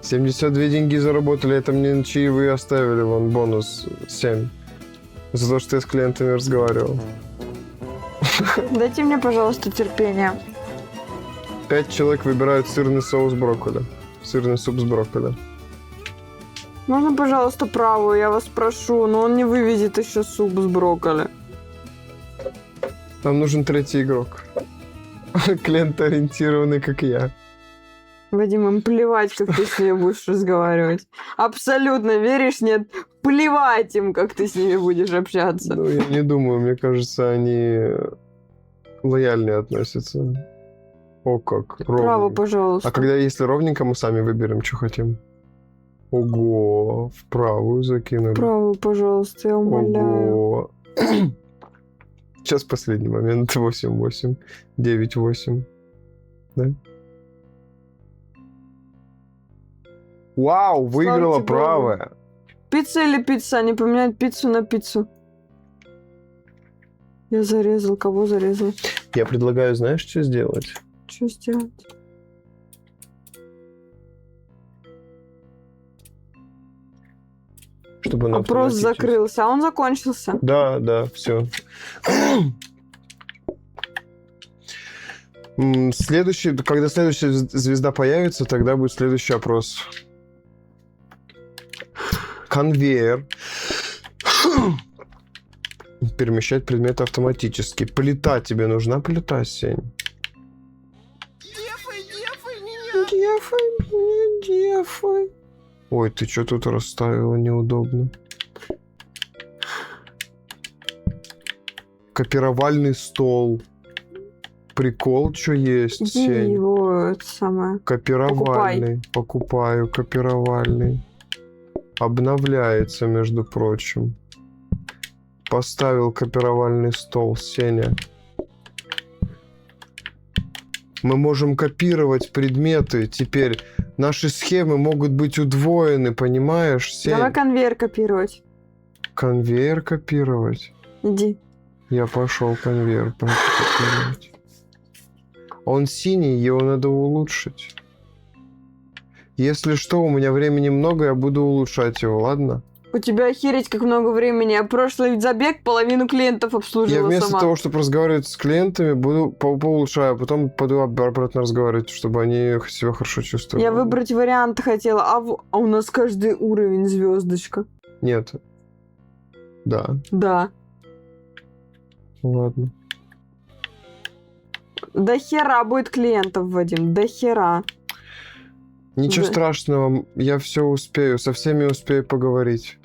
72 деньги заработали, это мне чаевые оставили, вон бонус 7. За то, что я с клиентами разговаривал. Дайте мне, пожалуйста, терпение. 5 человек выбирают сырный соус брокколи. Сырный суп с брокколи. Можно, пожалуйста, правую, я вас прошу, но он не вывезет еще суп с брокколи. Нам нужен 3-й игрок. Клиентоориентированный, как я. Вадим, им плевать, как ты с ними будешь разговаривать. Абсолютно, веришь, нет? Плевать им, как ты с ними будешь общаться. Ну, я не думаю, мне кажется, они лояльнее относятся. О, как, Право, ровненько. пожалуйста. А когда если ровненько, мы сами выберем, что хотим. Ого, в правую закинули. Право, пожалуйста, я умоляю. Ого. Сейчас последний момент. 8-8. 9-8. Да? Вау, выиграла Слава тебе, правая. Пицца или пицца? Они поменяют пиццу на пиццу. Я зарезал. Кого зарезал? Я предлагаю, знаешь, что сделать? Что сделать? Чтобы он Опрос автоматически- закрылся, а он закончился. Да, все. Следующий, когда следующая звезда появится, тогда будет следующий опрос. Конвейер. Перемещать предметы автоматически. Плита тебе нужна, плита, Сень? Дефай. Ой, ты что тут расставила неудобно? Копировальный стол. Прикол, что есть, Иди Сень? его, это самое. Копировальный. Покупаю копировальный. Обновляется, между прочим. Поставил копировальный стол, Сеня. Мы можем копировать предметы теперь. Наши схемы могут быть удвоены, понимаешь, Сень? Давай конвейер копировать. Конвейер копировать. Иди. Я пошел конвейер копировать. Он синий, его надо улучшить. Если что, у меня времени много, я буду улучшать его, ладно? У тебя охереть как много времени. Я прошлый забег половину клиентов обслужила Я вместо сама. того, чтобы разговаривать с клиентами, буду поулучшаю, а потом пойду обратно разговаривать, чтобы они себя хорошо чувствовали. Я выбрать вариант хотела, а у нас каждый уровень звездочка. Нет. Да. Да. Ладно. До хера будет клиентов, Вадим, до хера. Ничего Да. страшного, я все успею, со всеми успею поговорить.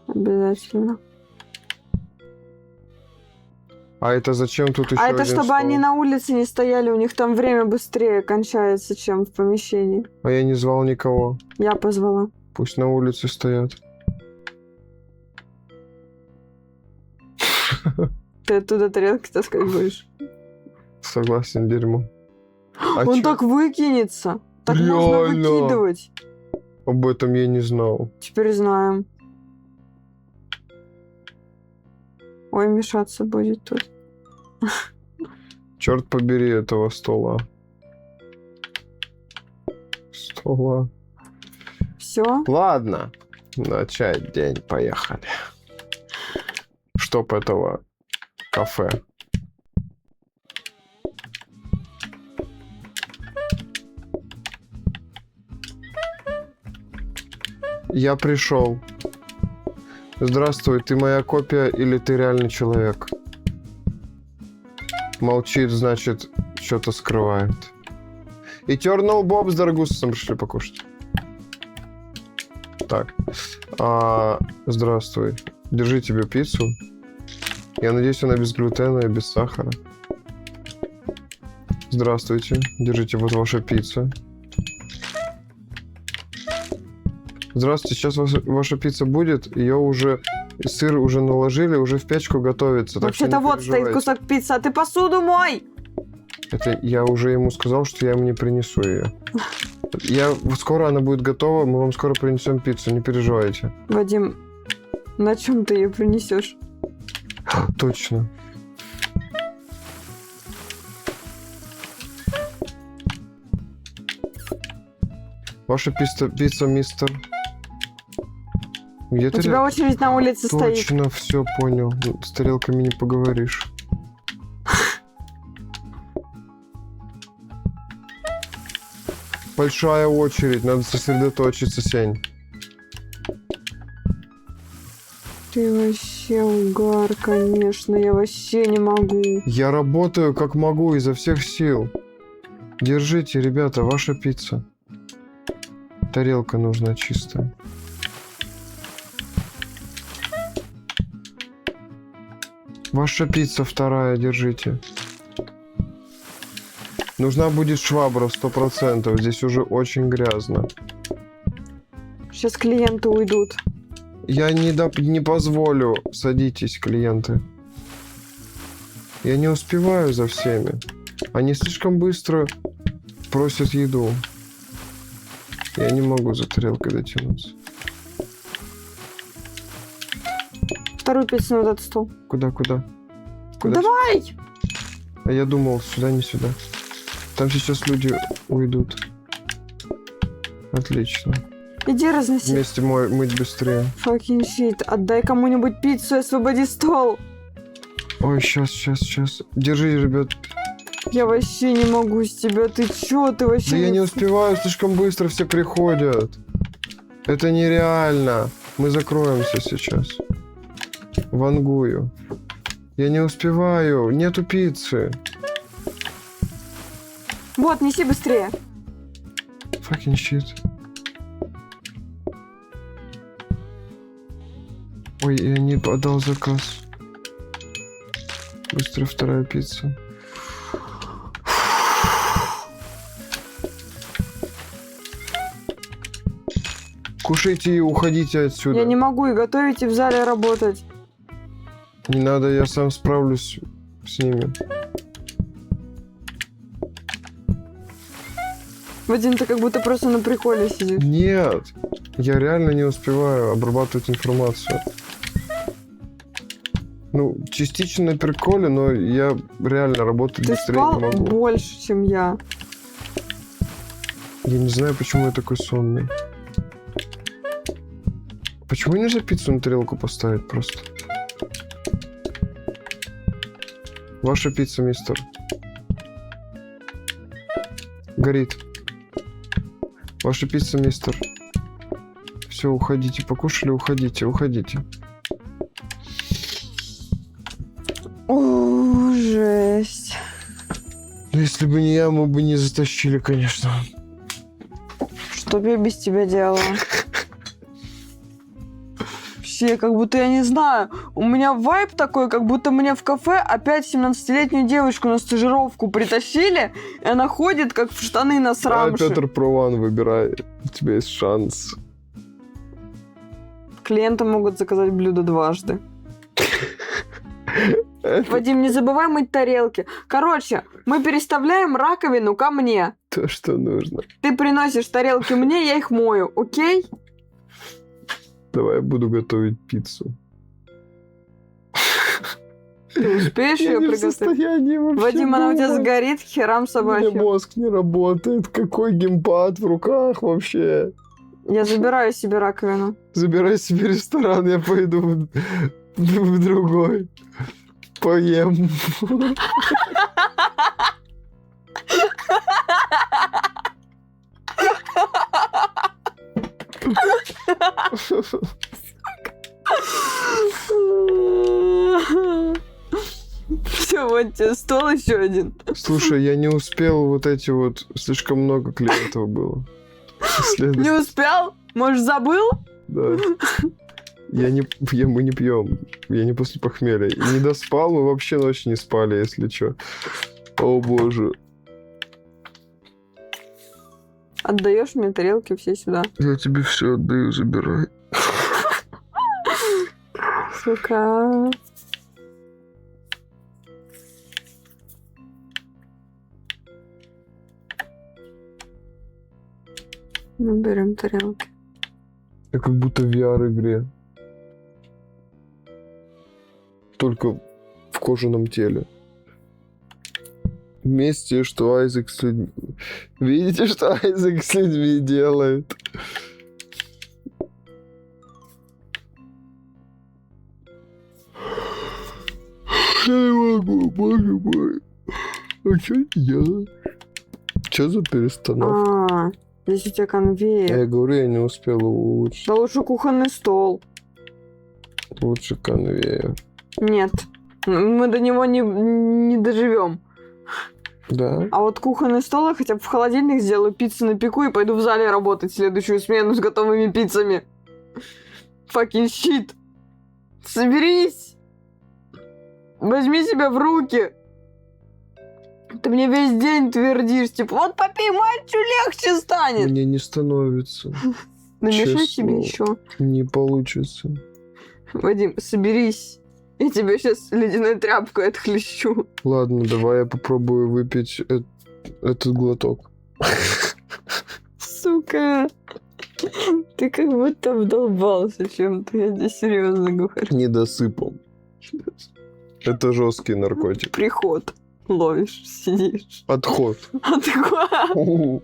Обязательно. А это зачем тут еще А это один чтобы стол? они на улице не стояли, у них там время быстрее кончается, чем в помещении. А я не звал никого. Я позвала. Пусть на улице стоят. Ты оттуда тарелки таскать будешь. Согласен, дерьмо. А Он чё? так выкинется. Так можно Реально? выкидывать. Об этом я не знал. Теперь знаем. Ой, мешаться будет тут. Черт побери этого стола. Стола. Все. Ладно. Начать день. Поехали. Чтоб этого кафе. Я пришел. Здравствуй, ты моя копия или ты реальный человек? Молчит, значит, что-то скрывает. Eternal Bob с Даргусом пришли покушать. Так. Здравствуй. Держи тебе пиццу. Я надеюсь, она без глютена и без сахара. Здравствуйте. Держите, вот ваша пицца. Здравствуйте, сейчас ваша пицца будет. Ее уже... Сыр уже наложили, уже в печку готовится. так что Вообще-то не вот стоит переживайте. кусок пиццы, а ты посуду мой! Это я уже ему сказал, что я ему не принесу ее. Скоро она будет готова, мы вам скоро принесем пиццу, не переживайте. Вадим, на чем ты ее принесешь? Точно. Ваша пицца, мистер. Где У ты? тебя очередь на улице стоит. Точно, все понял. С тарелками не поговоришь. Большая очередь, надо сосредоточиться, Сень. Ты вообще угар, конечно, я вообще не могу. Я работаю как могу изо всех сил. Держите, ребята, ваша пицца. Тарелка нужна чистая. Ваша пицца вторая, держите. Нужна будет швабра 100%. Здесь уже очень грязно. Сейчас клиенты уйдут. Я не позволю. Садитесь, клиенты. Я не успеваю за всеми. Они слишком быстро просят еду. Я не могу за тарелкой дотянуться. Вторую пиццу на вот этот стол. Куда? Давай! А я думал, сюда, не сюда. Там сейчас люди уйдут. Отлично. Иди разноси. Вместе мыть быстрее. Fucking shit. Отдай кому-нибудь пиццу и освободи стол. Ой, сейчас. Держи, ребят. Я вообще не могу с тебя. Ты чё? Ты вообще... Да я не успеваю, слишком быстро все приходят. Это нереально. Мы закроемся сейчас. Вангую. Я не успеваю. Нету пиццы. Вот, неси быстрее. Fucking shit. Ой, я не подал заказ. Быстро вторая пицца. Кушайте и уходите отсюда. Я не могу и готовить, и в зале работать. Не надо, я сам справлюсь с ними. Вадим, ты как будто просто на приколе сидишь. Нет, я реально не успеваю обрабатывать информацию. Ну, частично на приколе, но я реально работать Ты быстрее спал не могу. больше, чем я. Я не знаю, почему я такой сонный. Почему нельзя пиццу на тарелку поставить просто? Ваша пицца, мистер. Горит. Ваша пицца, мистер. Все, уходите. Покушали, уходите. О, жесть. Ну, если бы не я, мы бы не затащили, конечно. Что бы я без тебя делала? Вообще, как будто я не знаю. У меня вайб такой, как будто мне в кафе опять 17-летнюю девочку на стажировку притащили, и она ходит, как в штаны на срамше. Петр Прован, выбирай. У тебя есть шанс. Клиенты могут заказать блюдо дважды. Вадим, не забывай мыть тарелки. Короче, мы переставляем раковину ко мне. То, что нужно. Ты приносишь тарелки мне, я их мою, окей? Давай я буду готовить пиццу. Ты успеешь Я ее не в приготовить? состоянии вообще Вадим, она у тебя думать. сгорит, херам У меня собачьим. мозг не работает. Какой геймпад в руках вообще? Я забираю себе раковину. Забирай себе ресторан, я пойду в другой. Поем. Все, вот тебе стол еще один. Слушай, я не успел вот эти вот... Слишком много клиентов было. Не успел? Может, забыл? Да. Мы не пьем. Я не после похмелья. И не доспал, мы вообще ночь не спали, если что. О боже. Отдаешь мне тарелки все сюда. Я тебе все отдаю, забирай. Сука. Мы берем тарелки. Я как будто в VR-игре. Только в кожаном теле. Вместе, что Айзек с людьми... Видите, что Айзек с людьми делает? Я не могу, боже мой. А что делать? Что за перестановка? Здесь у тебя конвейер. Я говорю, я не успел улучшить. Да лучше кухонный стол. Лучше конвейер. Нет. Мы до него не доживем. Да? А вот кухонный стол я хотя бы в холодильник сделаю, пиццу напеку и пойду в зале работать следующую смену с готовыми пиццами. Fucking shit. Соберись. Возьми себя в руки. Ты мне весь день твердишь, типа, вот попей матчу, легче станет. Мне не становится. Намешай честно. тебе еще. Не получится. Вадим, соберись. Я тебе сейчас ледяной тряпкой отхлещу. Ладно, давай я попробую выпить этот глоток. Сука. Ты как будто вдолбался чем-то. Я тебе серьезно говорю. Недосыпал. Это жесткий наркотик. Приход. Ловишь, сидишь. Отход. А ты куда?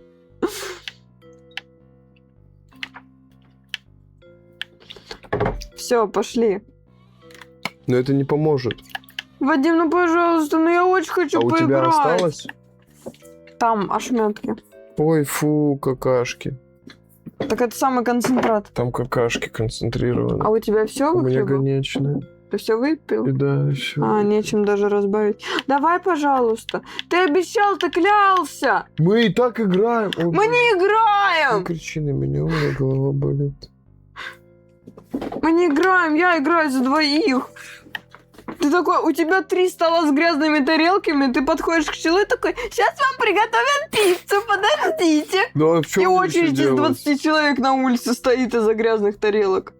Все, пошли. Но это не поможет. Вадим, ну пожалуйста, ну я очень хочу А у поиграть. тебя осталось? Там ошметки. Ой, фу, какашки. Так это самый концентрат. Там какашки концентрированы. А у тебя все У меня выпил? конечные. Ты все выпил? И да, еще. А, нечем даже разбавить. Давай, пожалуйста. Ты обещал, ты клялся. Мы и так играем. О, Мы не Не играем. кричи на меня, у меня голова болит. Мы не играем, я играю за двоих. Ты такой, у тебя 3 стола с грязными тарелками, ты подходишь к челу и такой, сейчас вам приготовят пиццу, подождите. Ну, а в чем И мне очередь ещё из делать? 20 человек на улице стоит из-за грязных тарелок.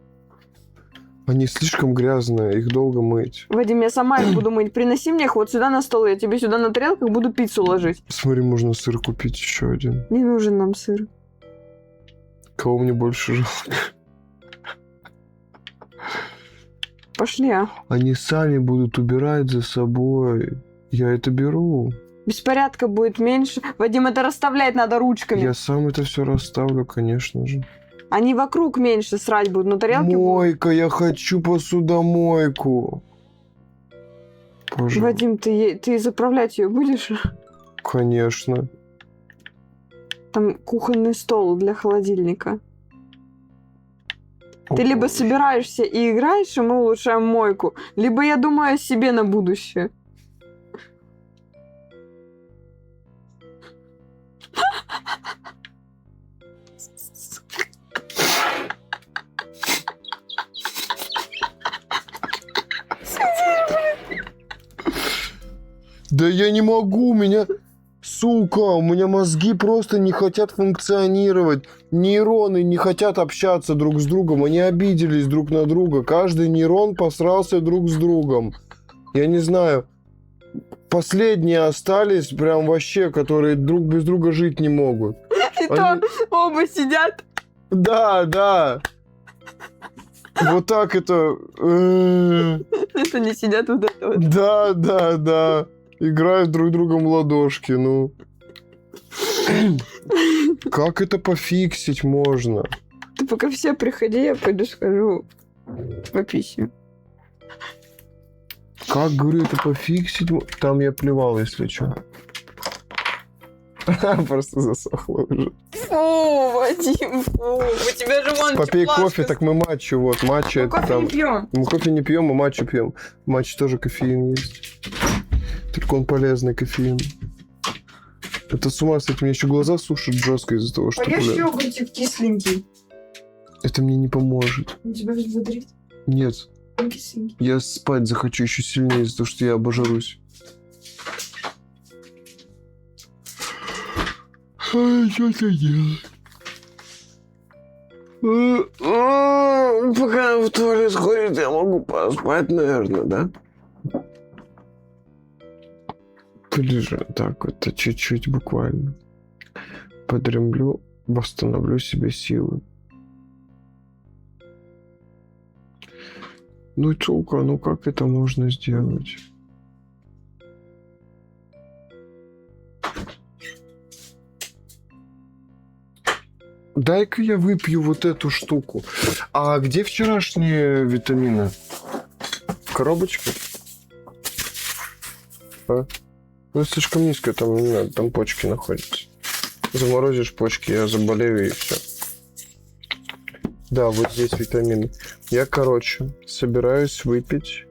Они слишком грязные, их долго мыть. Вадим, я сама их буду мыть. Приноси мне их вот сюда на стол, я тебе сюда на тарелках буду пиццу ложить. Смотри, можно сыр купить еще один. Не нужен нам сыр. Кого мне больше жалко? Пошли, а. Они сами будут убирать за собой. Я это беру. Беспорядка будет меньше. Вадим, это расставлять надо ручками. Я сам это все расставлю, конечно же. Они вокруг меньше срать будут, но тарелки будут. Мойка, я хочу посудомойку. Пожалуйста. Вадим, ты заправлять ее будешь? Конечно. Там кухонный стол для холодильника. Ты либо собираешься и играешь, и мы улучшаем мойку, либо я думаю о себе на будущее. Да я не могу, у меня... Сука, у меня мозги просто не хотят функционировать. Нейроны не хотят общаться друг с другом. Они обиделись друг на друга. Каждый нейрон посрался друг с другом. Я не знаю. Последние остались прям вообще, которые друг без друга жить не могут. И то оба сидят. Да, да. Вот так это... Это не сидят вот это вот. Да, да, да. Играют друг другом в ладошки, ну. Как это пофиксить можно? Ты пока все приходи, я пойду схожу по пище. Как, говорю, это пофиксить? Там я плевал, если что. Просто засохло уже. Фу, Вадим, фу. У тебя же вон Попей теплашка. кофе, так мы матчу, вот. Матча Мы это кофе там... не пьем. Мы кофе не пьем, мы матчу пьем. В матче тоже кофеин есть. Только он полезный кофеин. Это с ума, кстати, мне еще глаза сушат жестко из-за того, что... Поешь бля, йогуртик кисленький. это мне не поможет. Он тебя взбодрит. Нет, Он кисленький. я спать захочу еще сильнее из-за того, что я обожрусь. Что-то делать? Пока в туалет сходит, я могу поспать, наверное, да? Полежу так вот, чуть-чуть буквально. Подремлю, восстановлю себе силы. Ну, сука, ну как это можно сделать? Дай-ка я выпью вот эту штуку. А где вчерашние витамины? Коробочка? А? Ну, слишком низко, там не надо, там почки находятся. Заморозишь почки, я заболею и все. Да, вот здесь витамины. Я, короче, собираюсь выпить.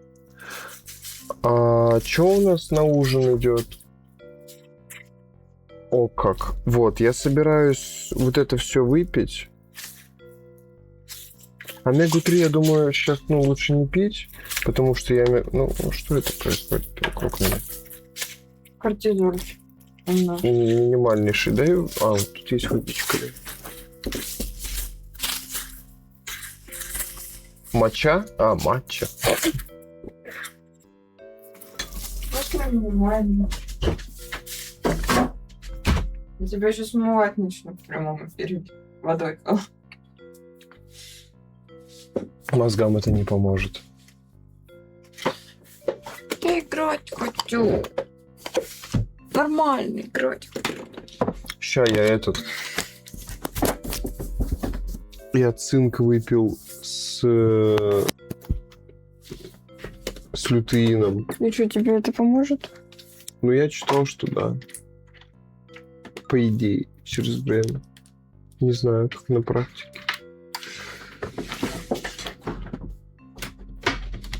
А что у нас на ужин идет? О, как. Вот, я собираюсь вот это все выпить. Омегу-3, я думаю, сейчас, лучше не пить, потому что я... что это происходит вокруг меня? Кортизоль. Да. Минимальнейший даю. А, вот тут есть выпечка. Матча? А, матча. Нормально. Я тебя еще смывать начну в прямом эфире водой. Мозгам это не поможет. Я играть хочу. Нормально играть хочу. Ща я Я цинк выпил с лютеином. И что, тебе это поможет? Ну, я читал, что да. По идее, через время. Не знаю, как на практике.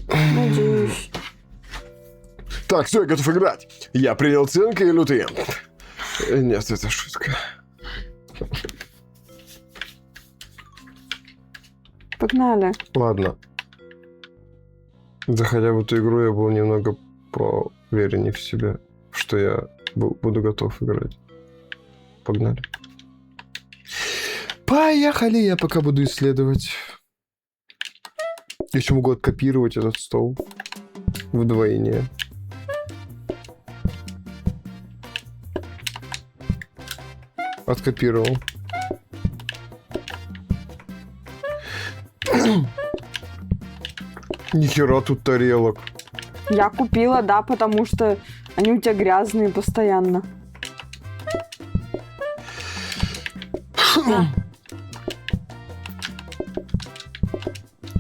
Надеюсь. Так, все, я готов играть. Я принял цинк и лютеин. Нет, это шутка. Погнали. Ладно. Заходя в эту игру, я был немного поувереннее в себе, что я буду готов играть. Погнали. Поехали, я пока буду исследовать. Еще могу откопировать этот стол вдвойне. Откопировал. Нихера тут тарелок. Я купила, да, потому что они у тебя грязные постоянно.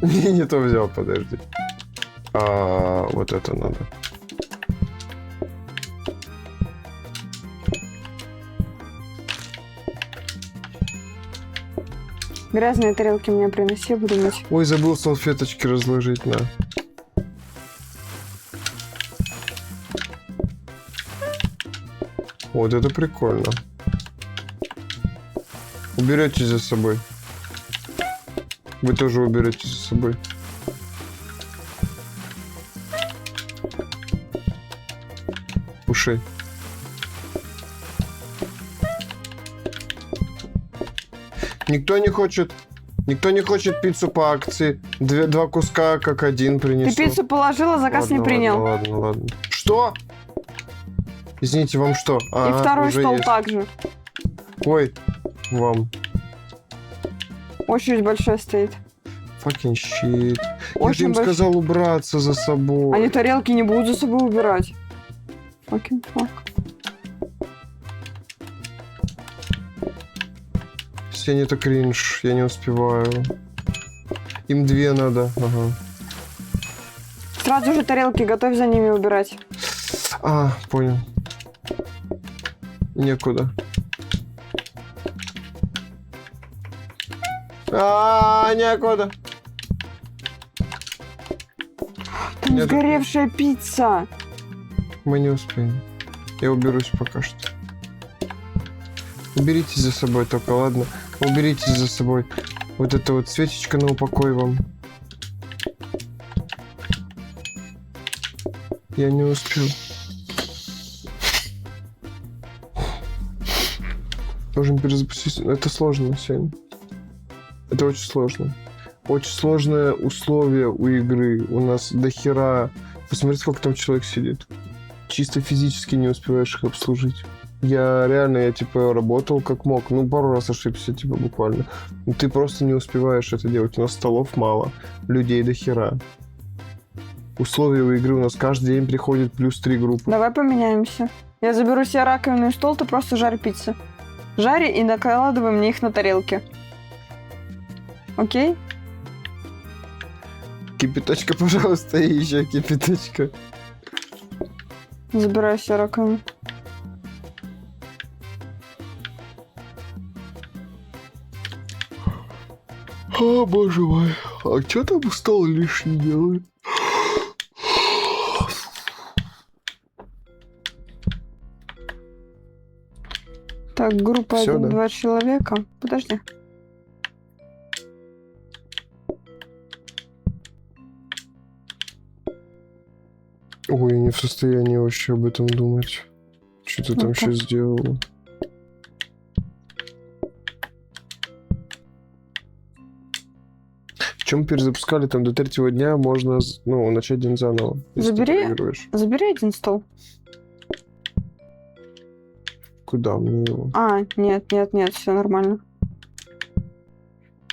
Не то взял, подожди. Вот это надо. Грязные тарелки мне приноси, буду мыть. Ой, забыл салфеточки разложить, на. Вот это прикольно. Уберете за собой. Вы тоже уберете за собой. Кушай. Никто не хочет пиццу по акции. Два куска как один принесу. Ты пиццу положила, заказ не принял. Ладно. Что? Извините, вам что? И второй уже стол есть. также. Ой, вам. Очередь большая стоит. Fucking shit. Я же Очень им большая. сказал убраться за собой. Они тарелки не будут за собой убирать. Fucking fuck. Сень, это кринж, я не успеваю. Им 2 надо. Ага. Сразу же тарелки готовь за ними убирать. Понял. Некуда. Некуда. Там Нет. сгоревшая пицца. Мы не успеем. Я уберусь пока что. Уберите за собой только, ладно? Уберите за собой. Вот это вот свечечка на упокой вам. Я не успел. Можем перезапустить. Это сложно, Сень. Это очень сложно. Очень сложное условие у игры. У нас дохера... Посмотри, сколько там человек сидит. Чисто физически не успеваешь их обслужить. Я типа, работал как мог. Ну, пару раз ошибся, типа, буквально. Но ты просто не успеваешь это делать. У нас столов мало. Людей дохера. Условия у игры у нас каждый день приходит плюс 3 группы. Давай поменяемся. Я заберу себе раковину и стол, ты просто жарь пиццу. Жари и накладывай мне их на тарелки. Окей? Кипяточка, пожалуйста, и еще кипяточка. Забираю себе раковину. Боже мой. А что там стол лишний делает? Так, группа Всё, 1-2 да? человека. Подожди. Ой, я не в состоянии вообще об этом думать. Что ты там Ну-ка. сейчас сделала? Чем перезапускали там до 3-го дня, можно начать день заново. Если ты Забери. проигрываешь. Забери один стол. Куда мне его? Нет, все нормально.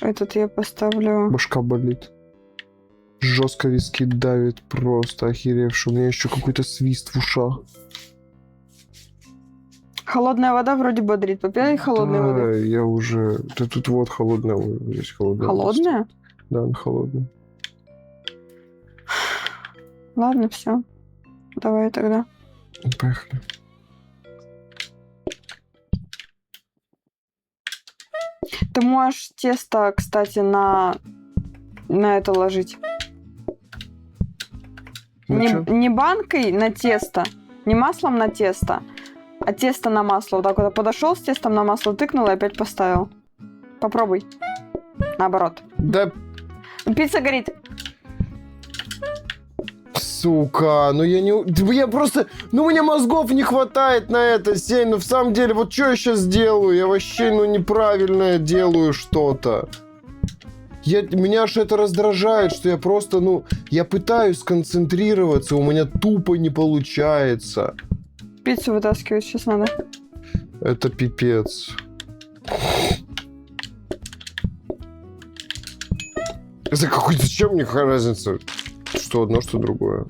Этот я поставлю. Башка болит. Жестко виски давит, просто охеревший. У меня еще какой-то свист в ушах. Холодная вода вроде бодрит. Попей холодной Да, воды. я уже... Да тут вот холодная. Здесь холодная. Холодная? Да, она холодная. Ладно, все. Давай тогда. Поехали. Ты можешь тесто, кстати, на это ложить. Ну чё? Не банкой на тесто, не маслом на тесто, а тесто на масло. Вот так вот подошел с тестом на масло, тыкнул и опять поставил. Попробуй. Наоборот. Да, Пицца горит. сука, ну я не... Да я просто... Ну, мне мозгов не хватает на это, Сень. Ну, в самом деле, вот что я сейчас делаю? Я вообще, неправильно делаю что-то. Меня аж это раздражает, что я просто, я пытаюсь сконцентрироваться, у меня тупо не получается. Пиццу вытаскивать сейчас надо. Это пипец. Зачем мне какая разница? Что одно, что другое.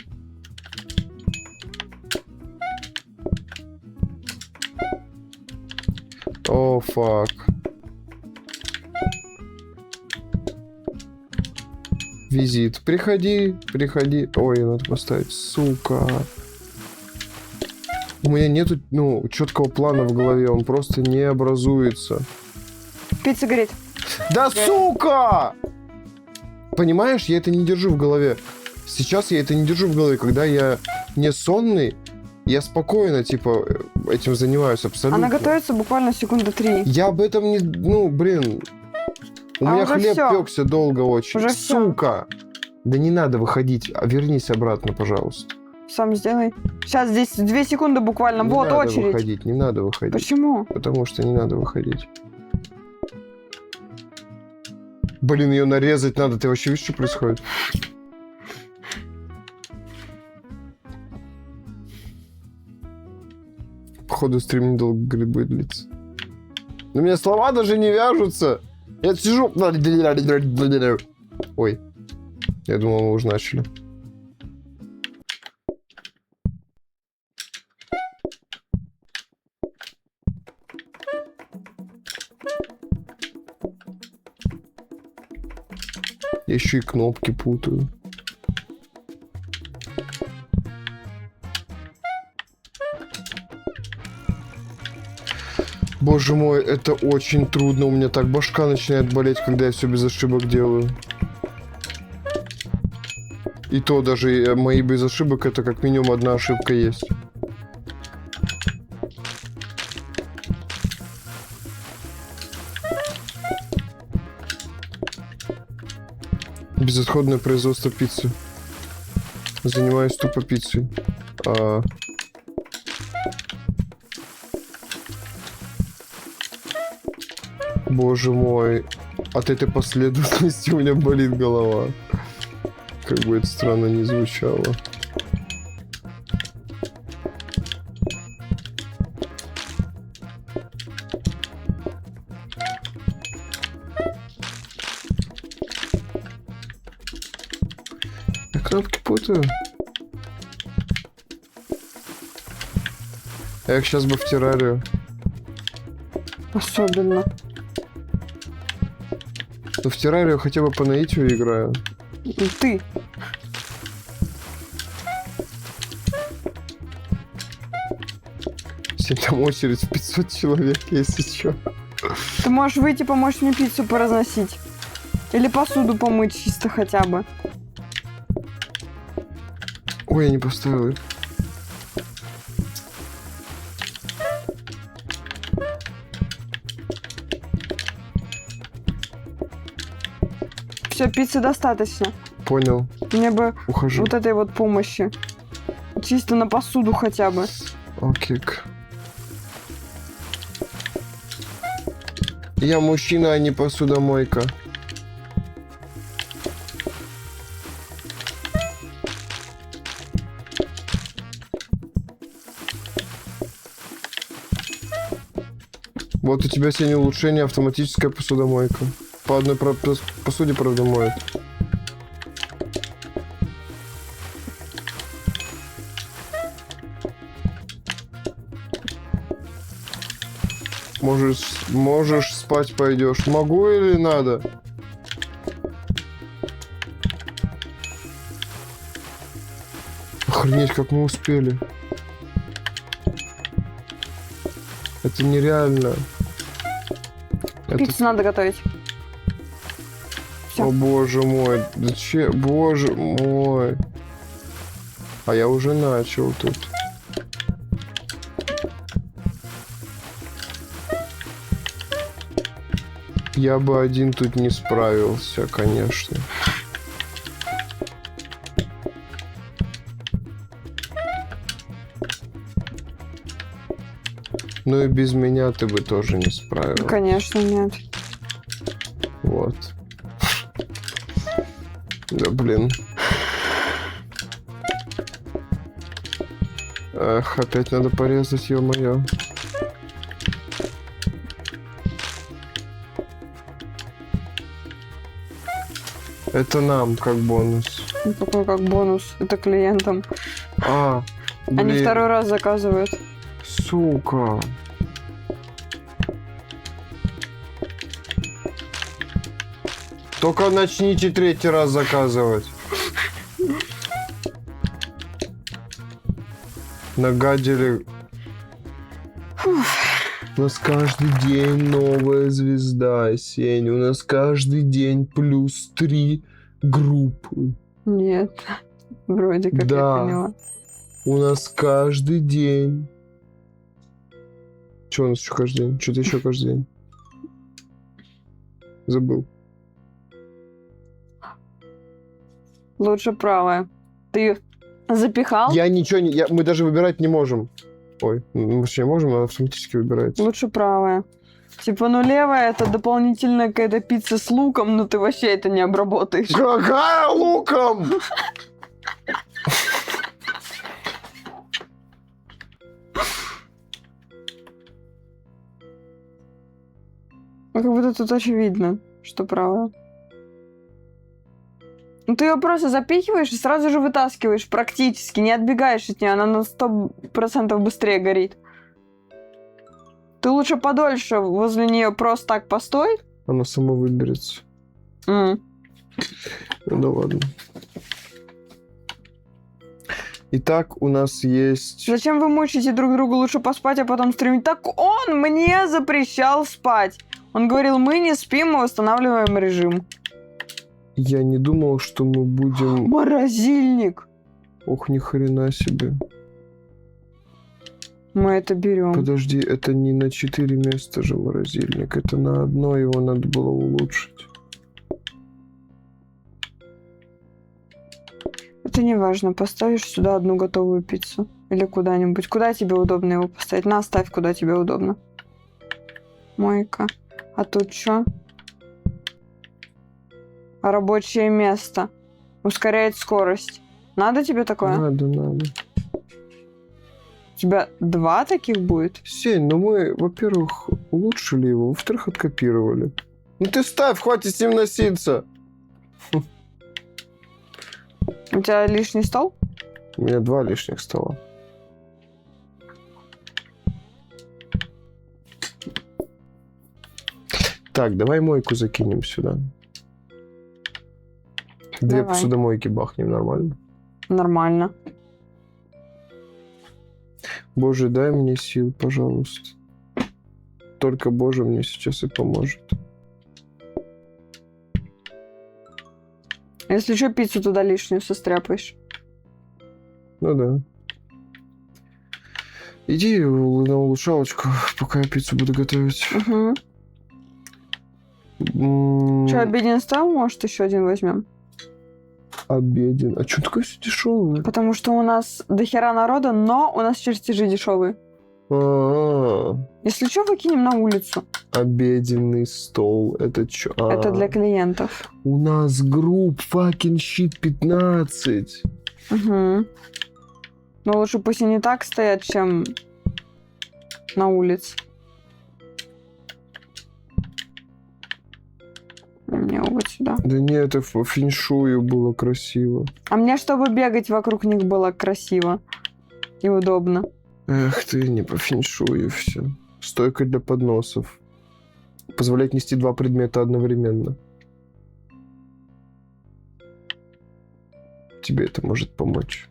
О, фак. Визит. Приходи. Ой, надо поставить. Сука. У меня нету, четкого плана в голове. Он просто не образуется. Пицца горит. Да сука! Понимаешь, я это не держу в голове. Сейчас я это не держу в голове. Когда я не сонный, я спокойно, этим занимаюсь абсолютно. Она готовится буквально секунды 3. Я об этом не... блин. У меня уже хлеб всё. пекся долго очень. Уже всё. Сука! Да не надо выходить. Вернись обратно, пожалуйста. сам сделай. Сейчас здесь 2 секунды буквально. Не Вот надо очередь. выходить, не надо выходить. Почему? Потому что не надо выходить. Блин, ее нарезать надо. Ты вообще видишь, что происходит? Походу, стрим недолго, говорит, будет длиться. У меня слова даже не вяжутся. Я сижу... Ой. Я думал, мы уже начали. Я еще и кнопки путаю. Боже мой, это очень трудно. У меня так башка начинает болеть, когда я все без ошибок делаю. И то даже мои без ошибок, это как минимум одна ошибка есть. Безотходное производство пиццы. Занимаюсь тупо пиццей. Боже мой. От этой последовательности у меня болит голова. Как бы это странно ни звучало. Я кнопки путаю. Я их сейчас бы в террарию. Особенно. Но в террарию хотя бы по наитию играю. Ты. Если там очередь в 500 человек, если что. Ты можешь выйти, помочь мне пиццу поразносить. Или посуду помыть чисто хотя бы. Ой, я не поставил их. Все, пиццы достаточно. Понял. Мне бы Ухожу. вот этой вот помощи. Чисто на посуду хотя бы. Окей. Я мужчина, а не посудомойка. Вот у тебя сегодня улучшение, автоматическая посудомойка. По одной посуде, правда, моет. Можешь спать пойдешь. Могу или надо? Охренеть, как мы успели. Это нереально. Пиццу надо готовить. Всё. О боже мой. Да че? Боже мой. А я уже начал тут. Я бы один тут не справился, конечно. Ну и без меня ты бы тоже не справился. Конечно, нет. Вот. Да блин. Эх, опять надо порезать, ё-моё. Это нам как бонус. Ну, такой как бонус. Это клиентам. Блин. Они второй раз заказывают. Сука. Только начните 3-й раз заказывать. Нагадили. У нас каждый день новая звезда, Сень. У нас каждый день +3 группы. Нет. Вроде как Да. я поняла. У нас каждый день. Что у нас еще каждый день? Что-то еще каждый день. Забыл. Лучше правая. Ты Запихал? Я ничего не... мы даже выбирать не можем. Ой, мы вообще можем, она автоматически выбирается. Лучше правая. Типа, ну левая это дополнительная какая-то пицца с луком, но ты вообще это не обработаешь. Какая луком? Ну, как будто тут очевидно, что правая. Ну, ты ее просто запихиваешь и сразу же вытаскиваешь практически, не отбегаешь от нее, она на 100% быстрее горит. Ты лучше подольше возле нее просто так постой. Она сама выберется. Ну да ладно. Итак, у нас есть... Зачем вы мучаете друг друга? Лучше поспать, а потом стримить. Так он мне запрещал спать. Он говорил, мы не спим, мы восстанавливаем режим. Я не думал, что мы будем... Морозильник. Ох, ни хрена себе. Мы это берем. Подожди, это не на 4 места же морозильник. Это на одно, его надо было улучшить. Это не важно. Поставишь сюда одну готовую пиццу. Или куда-нибудь. Куда тебе удобно его поставить? На, ставь, куда тебе удобно. Мойка. А тут что? Рабочее место. Ускоряет скорость. Надо тебе такое? Надо. У тебя 2 таких будет? Сень, ну мы, во-первых, улучшили его, во-вторых, откопировали. Ну ты ставь, хватит с ним носиться. У тебя лишний стол? У меня 2 лишних стола. Так, давай мойку закинем сюда. 2 Давай. посудомойки бахнем, нормально? Нормально. Боже, дай мне сил, пожалуйста. Только Боже мне сейчас и поможет. Если что, пиццу туда лишнюю состряпаешь. Ну да. Иди на улучшалочку, пока я пиццу буду готовить. Угу. Что, обеден стал? Может, еще один возьмем? Обеден. А что такое все дешевое? Потому что у нас дохера народа, но у нас чертежи дешевые. Если что, выкинем на улицу. Обеденный стол. Это что? Это для клиентов. У нас групп fucking shit 15. Угу. Но лучше пусть они так стоят, чем на улице. Мне вот сюда. Да нет, это по феншую было красиво. А мне, чтобы бегать вокруг них, было красиво и удобно. Эх ты, не по феншую все. Стойка для подносов. Позволяет нести 2 предмета одновременно. Тебе это может помочь.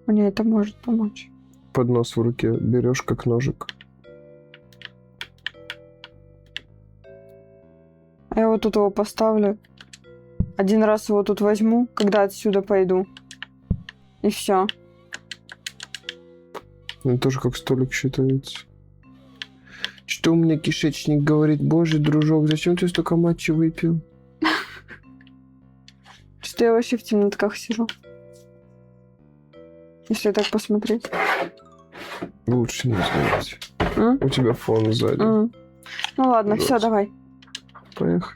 Мне это может помочь. Поднос в руке берешь как ножик. А я вот тут его поставлю. Один раз его тут возьму, когда отсюда пойду. И все. Он тоже как столик считается. Что у меня кишечник говорит? Боже, дружок, зачем ты столько матча выпил? Что я вообще в темнотках сижу. Если так посмотреть. Лучше не знать. М? У тебя фон сзади. Ну ладно, все, Вот. давай. Поехали.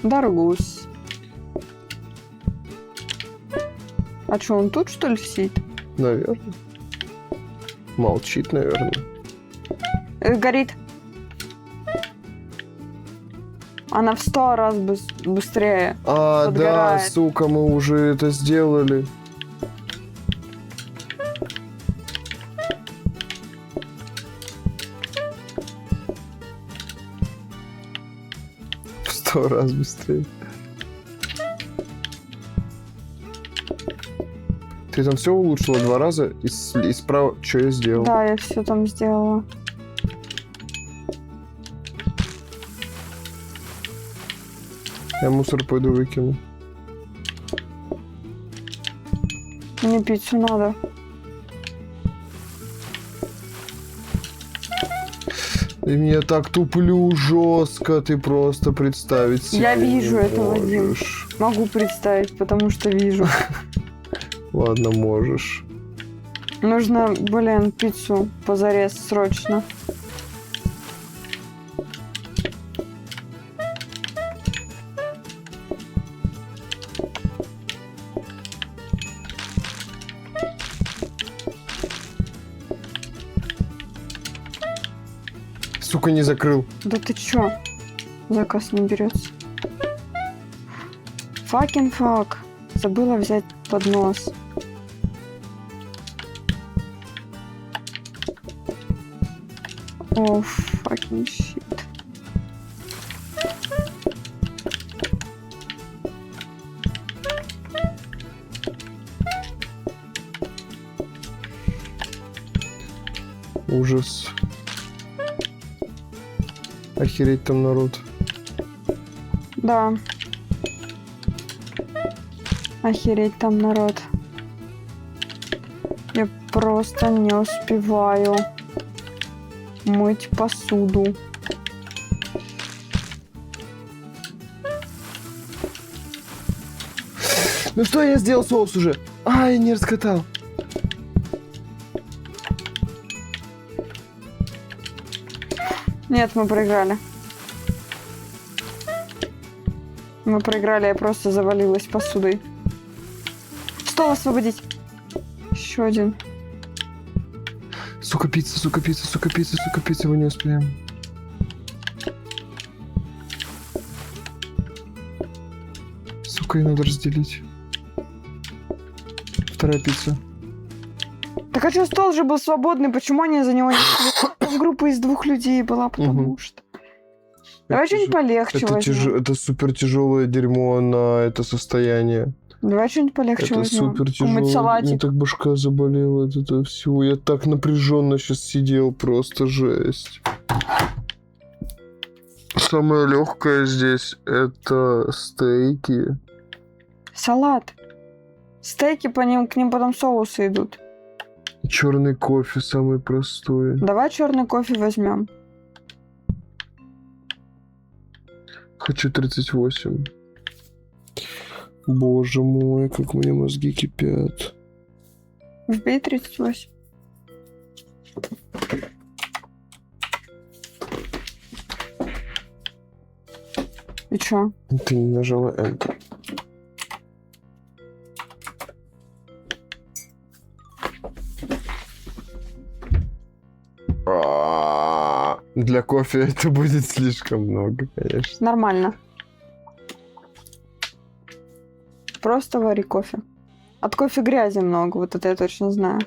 Даргус. А что, он тут, что ли, сидит? Наверное. Молчит, наверное. Горит. Она в 100 раз быстрее. А, да, Подгорает. сука, мы уже это сделали. В 100 раз быстрее. Ты там все улучшила 2 раза и справа... Что я сделал? Да, я все там сделала. Я мусор пойду выкину. Мне пиццу надо. Ты меня так туплю жестко, ты просто представить себе Я вижу не это, Вадим. можешь. Могу представить, потому что вижу. Ладно, можешь. Нужно, блин, пиццу позарез срочно. Сука, не закрыл. Да ты чё? Заказ не берется. Факин фак. Забыла взять поднос. О, факин щит. Ужас. Охереть там народ. Да. Охереть там народ. Я просто не успеваю мыть посуду. Ну что я сделал соус уже? А, я не раскатал. Нет, мы проиграли. Мы проиграли, я просто завалилась посудой. Стол освободить. Еще один. Сука, пицца, сука, пицца, сука, пицца, сука, пицца, мы не успеем. Сука, ее надо разделить. Вторая пицца. Так а что, стол же был свободный, почему они за него не шли? Там группа из 2 людей была, потому Мгм. что. Давай что-нибудь полегче возьмем. Это супер тяжелое дерьмо на это состояние. Давай что-нибудь полегче Это возьмем. супер Какой-нибудь тяжело. Мне салатик. так башка заболела от этого всего. Я так напряженно сейчас сидел, просто жесть. Самое легкое здесь это стейки. Салат. Стейки, к ним потом соусы идут. Черный кофе самый простой. Давай черный кофе возьмем. Хочу 38. Боже мой, как у меня мозги кипят. Вбей 38. И чё? Ты не нажала Enter. Для кофе это будет слишком много, конечно. Нормально. Просто вари кофе. От кофе грязи много, вот это я точно знаю.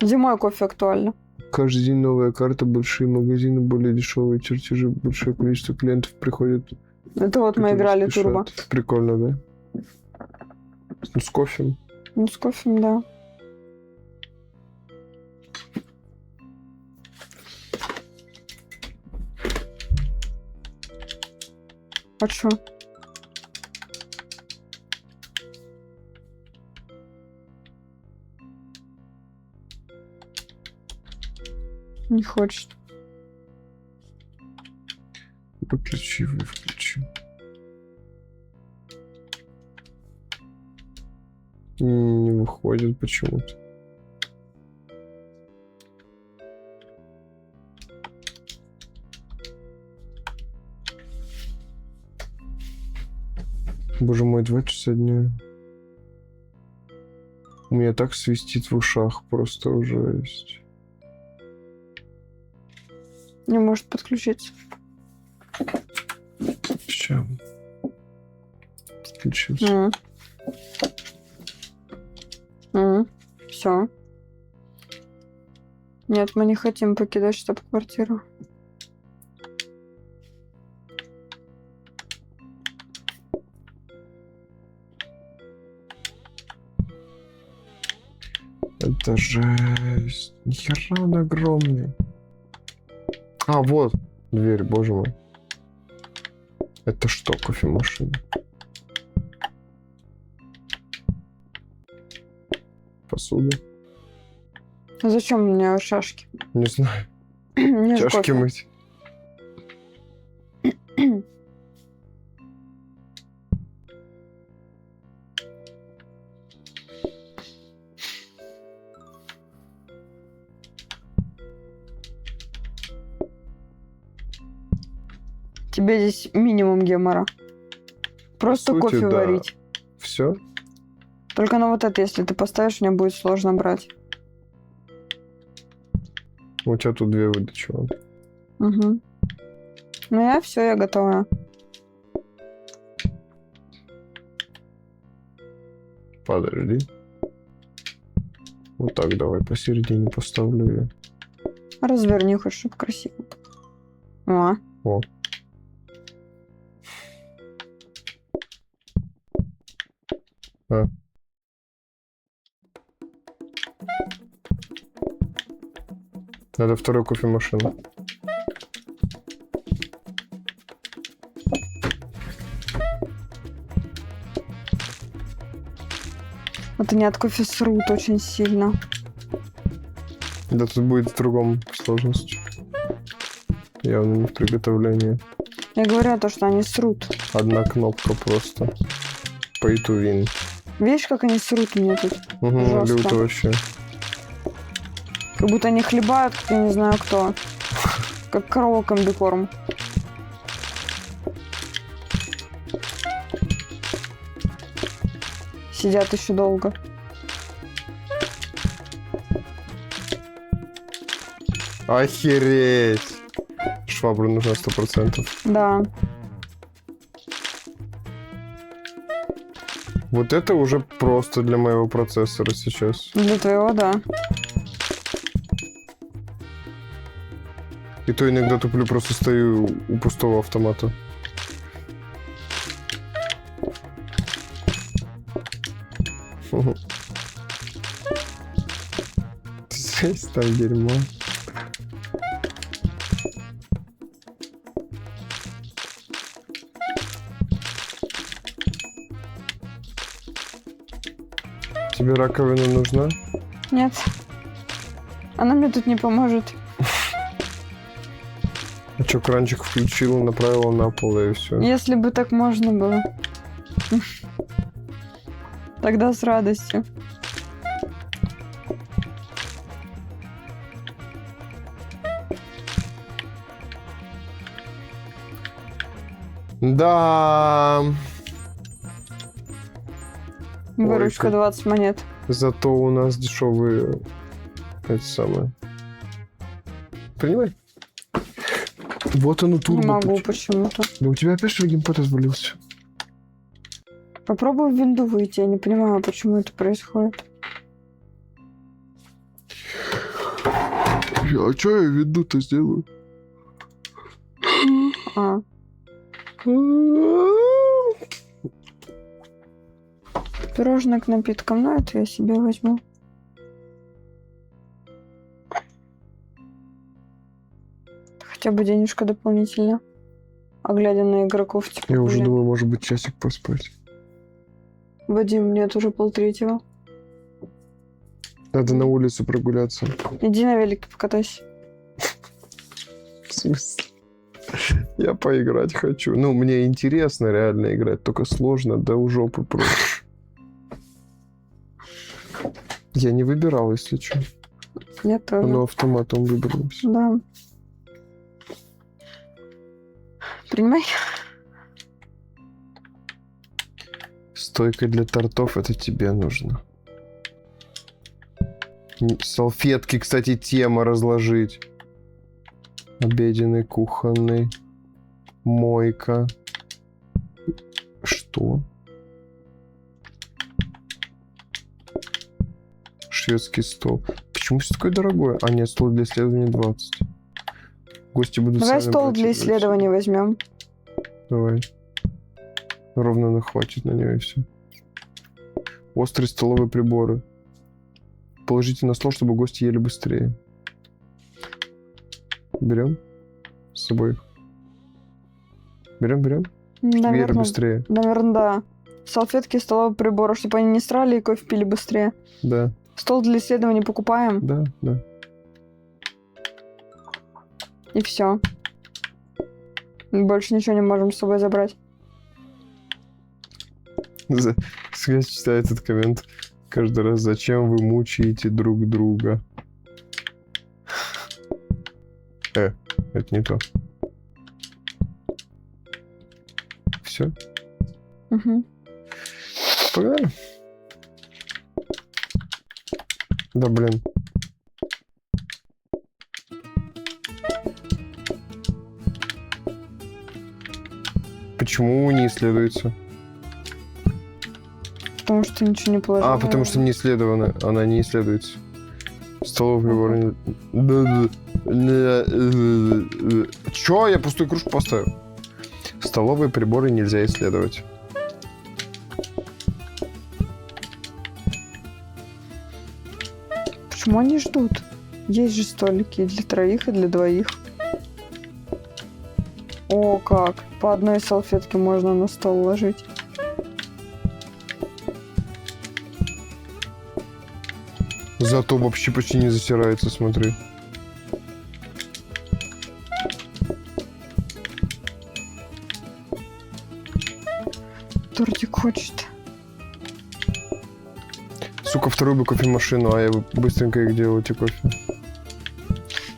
Зимой кофе актуально. Каждый день новая карта, большие магазины, более дешевые чертежи, большое количество клиентов приходит. Это вот мы которые играли спешат. турбо. Прикольно, да? Ну, с кофе. Ну, с кофе, да. А чё? Не хочет. Выключи, включи. Не выходит почему-то. Боже мой, 2 часа дня. У меня так свистит в ушах, просто ужасть. Не может подключиться. Сейчас. Подключился. Все. Нет, мы не хотим покидать штаб-квартиру. Это жесть. Нихера он огромный. А, вот. Дверь, боже мой. Это что, кофемашина? Посуда. Зачем мне шашки? Не знаю. Мне же Чашки кофе. мыть. Тебе здесь минимум гемора. Просто сути, кофе да. варить. Все? Только на вот это, если ты поставишь, мне будет сложно брать. У тебя тут 2 выдачи. вон. Угу. Ну я готова. Подожди. Вот так давай посередине поставлю ее. Разверни хоть, чтобы красиво. О. О. А. Надо вторую кофемашину. Вот они от кофе срут очень сильно. Да тут будет в другом сложности. Явно не в приготовлении. Я говорю то, что они срут. Одна кнопка просто. Pay to win. Видишь, как они срут мне тут? Угу, Жестко. люто вообще. Как будто они хлебают, как я не знаю кто. Как корова комбикорм. Сидят еще долго. Охереть! Швабру нужно 100%. Да. Вот это уже просто для моего процессора сейчас. Для твоего, да. И то иногда туплю, просто стою у пустого автомата. Здесь там дерьмо. Тебе раковина нужна? Нет. Она мне тут не поможет. А чё, кранчик включила, направила на пол и все. Если бы так можно было. Тогда с радостью. Да. Выручка как- 20 монет. Зато у нас дешевые эти самые. Принимай. Вот оно турбо. Не могу почему-то. Да у тебя опять что ли геймпад развалился? Попробуй в винду выйти. Я не понимаю, почему это происходит. А что я винду-то сделаю? А. Пирожное к напиткам. Ну, это я себе возьму. Хотя бы денежка дополнительно. А глядя на игроков, типа, Я уже блин. думаю, может быть, часик поспать. Вадим, нет, уже 2:30. Надо на улицу прогуляться. Иди на велике покатайся. В смысле? Я поиграть хочу. Ну, мне интересно реально играть, только сложно, да у жопы просто. Я не выбирал, если что. Я тоже. Оно автоматом выбралось. Да. Принимай. Стойка для тортов, это тебе нужно. Салфетки, кстати, тема разложить. Обеденный, кухонный. Мойка. Что? Шведский стол. Почему все такое дорогое? А нет, стол для исследования 20. Гости будут Давай сами стол для брать. исследований возьмем. Давай. Ровно нахватит на нее и все. Острые столовые приборы. Положите на стол, чтобы гости ели быстрее. Берем с собой. Берем. Ели Наверное, быстрее. да. Салфетки, столовые приборы, чтобы они не срали и кофе пили быстрее. Да. Стол для исследований покупаем, Да, да. и все. Больше ничего не можем с собой забрать. Я читаю этот коммент каждый раз. Зачем вы мучаете друг друга? Это не то. Все? Угу. Погнали. Да, блин. Почему не исследуется? Потому что ничего не положил. А, потому что не исследована. Она не исследуется. Столовый прибор не... Чё? Я пустую кружку поставил. Столовые приборы нельзя исследовать. Почему они ждут? Есть же столики и для троих, и для двоих. О, как! По одной салфетке можно на стол ложить. Зато вообще почти не засирается, смотри. Тортик хочет. Сука, вторую бы кофемашину, а я бы быстренько их делал, эти кофе.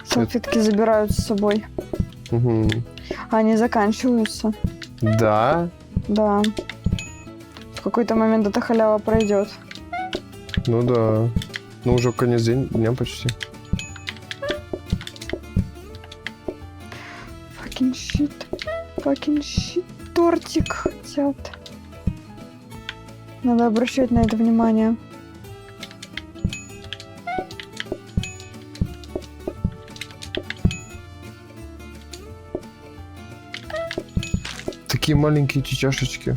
Салфетки забирают с собой. Угу. Они заканчиваются. Да? Да. В какой-то момент эта халява пройдет. Ну да. Ну уже конец дня почти. Fucking shit. Fucking shit. Тортик хотят. Надо обращать на это внимание. Такие маленькие эти чашечки.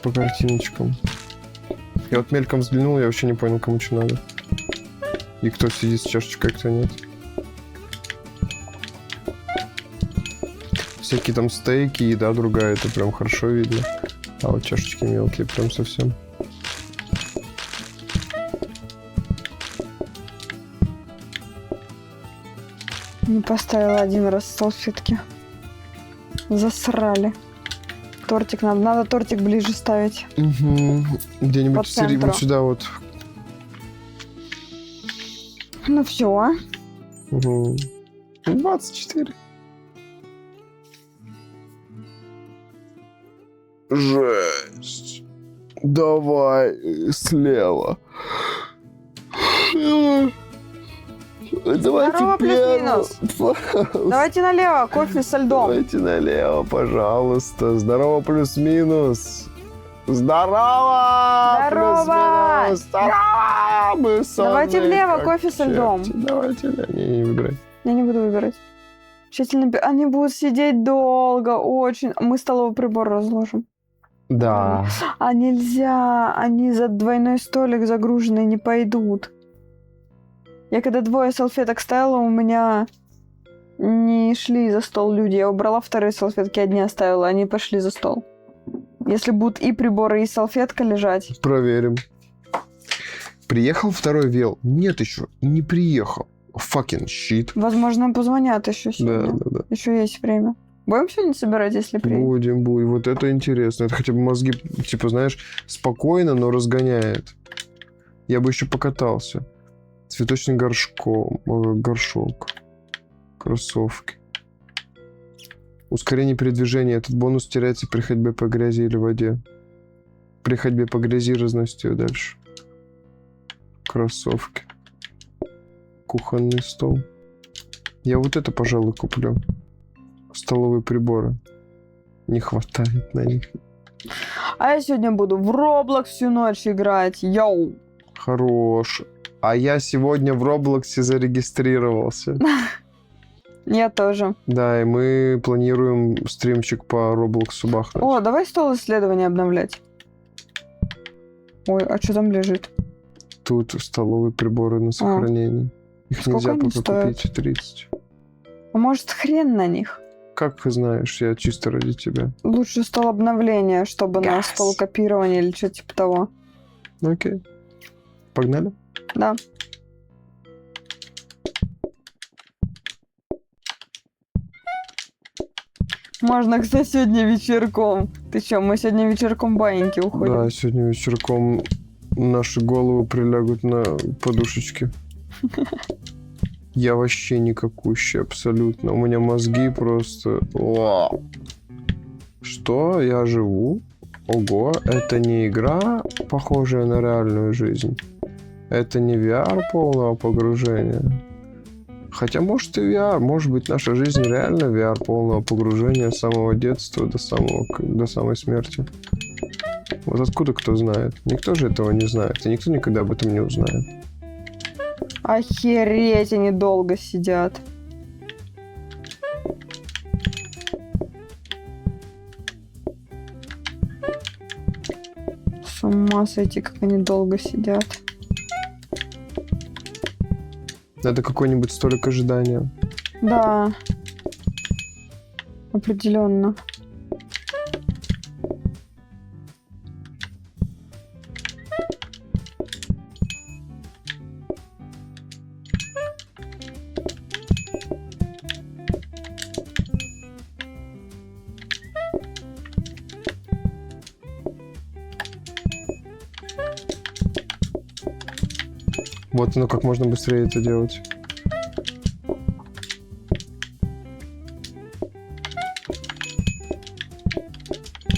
По картиночкам. Я вот мельком взглянул, я вообще не понял, кому что надо. И кто сидит с чашечкой, а кто нет. Всякие там стейки, еда другая, это прям хорошо видно. А вот чашечки мелкие, прям совсем. Не поставила один раз салфетки. Засрали. Тортик надо. Надо тортик ближе ставить. Угу. Где-нибудь По центру. вот сюда вот. Ну все. Угу. 24. Жесть. Давай слева. Давайте Здорово, плюс-минус. Пожалуйста. Давайте налево, кофе со льдом. Давайте налево, пожалуйста. Здорово, плюс-минус. Здорово! Здорово! Плюс-минус. Здорово! Мы с Давайте вами влево, как кофе со льдом. черти. Давайте влево. Не выбирай. Я не буду выбирать. Тщательно... Они будут сидеть долго, очень. Мы столовый прибор разложим. Да. А нельзя. Они за двойной столик загруженные не пойдут. Я когда 2 салфеток ставила, у меня не шли за стол люди. Я убрала 2 салфетки, одни оставила, они пошли за стол. Если будут и приборы, и салфетка лежать. Проверим. Приехал второй вел? Нет еще, не приехал. Fucking shit. Возможно, позвонят еще Да, сегодня. да, да. Еще есть время. Будем сегодня собирать, если приедем? Будем. Вот это интересно. Это хотя бы мозги, типа, знаешь, спокойно, но разгоняет. Я бы еще покатался. Цветочный горшок. Кроссовки. Ускорение передвижения. Этот бонус теряется при ходьбе по грязи или воде. При ходьбе по грязи разносит ее дальше. Кроссовки. Кухонный стол. Я вот это, пожалуй, куплю. Столовые приборы. Не хватает на них. А я сегодня буду в Roblox всю ночь играть. Йоу! Хорош. А я сегодня в Роблоксе зарегистрировался. Я тоже. Да, и мы планируем стримчик по Роблоксу бахнуть. О, давай стол исследования обновлять. Ой, а что там лежит? Тут столовые приборы на сохранение. Их Сколько нельзя они пока стоят? купить. 30. А может, хрен на них? Как знаешь, я чисто ради тебя. Лучше стол обновления, чтобы на Газ. стол копирования или что-то типа того. Окей. Погнали? Да. Можно, кстати, сегодня вечерком. Ты чё, мы сегодня вечерком баиньки уходим? Да, сегодня вечерком наши головы прилягут на подушечки. Я вообще никакущий, абсолютно. У меня мозги просто... Вау. Что? Я живу? Ого, это не игра, похожая на реальную жизнь. Это не VR полного погружения. Хотя, может, и VR. Может быть, наша жизнь реально VR полного погружения с самого детства до самой смерти. Вот откуда кто знает? Никто же этого не знает. И никто никогда об этом не узнает. Охереть, они долго сидят. С ума сойти, как они долго сидят. Это какой-нибудь столик ожидания. Да. Определенно. Вот оно, как можно быстрее это делать.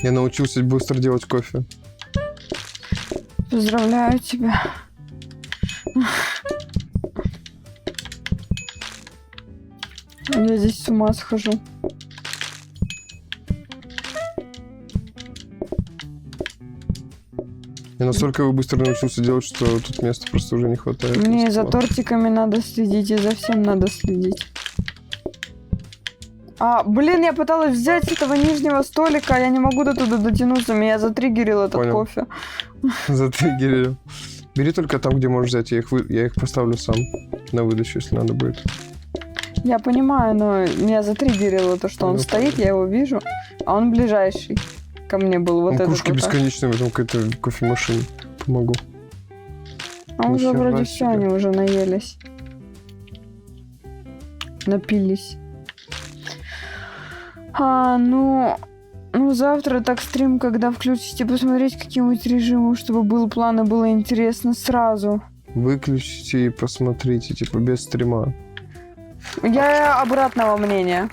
Я научился быстро делать кофе. Поздравляю тебя. Я здесь с ума схожу. Я настолько его быстро научился делать, что тут места просто уже не хватает. Мне за тортиками надо следить, и за всем надо следить. Блин, я пыталась взять с этого нижнего столика, а я не могу до туда дотянуться. Меня затриггерил этот Понял. кофе. Затриггерил. Бери только там, где можешь взять. Я их поставлю сам на выдачу, если надо будет. Я понимаю, но меня затриггерило то, что он Ну, стоит, понятно. я его вижу, а он ближайший ко мне был. Вот Он этот кружки вот. бесконечные в этом какой-то кофемашине. Помогу. А уже Нихера вроде себе. все, они уже наелись. Напились. Ну, завтра так стрим, когда включите, посмотреть какие-нибудь режимы, чтобы был план и было интересно сразу. Выключите и посмотрите, типа, без стрима. Я обратного мнения.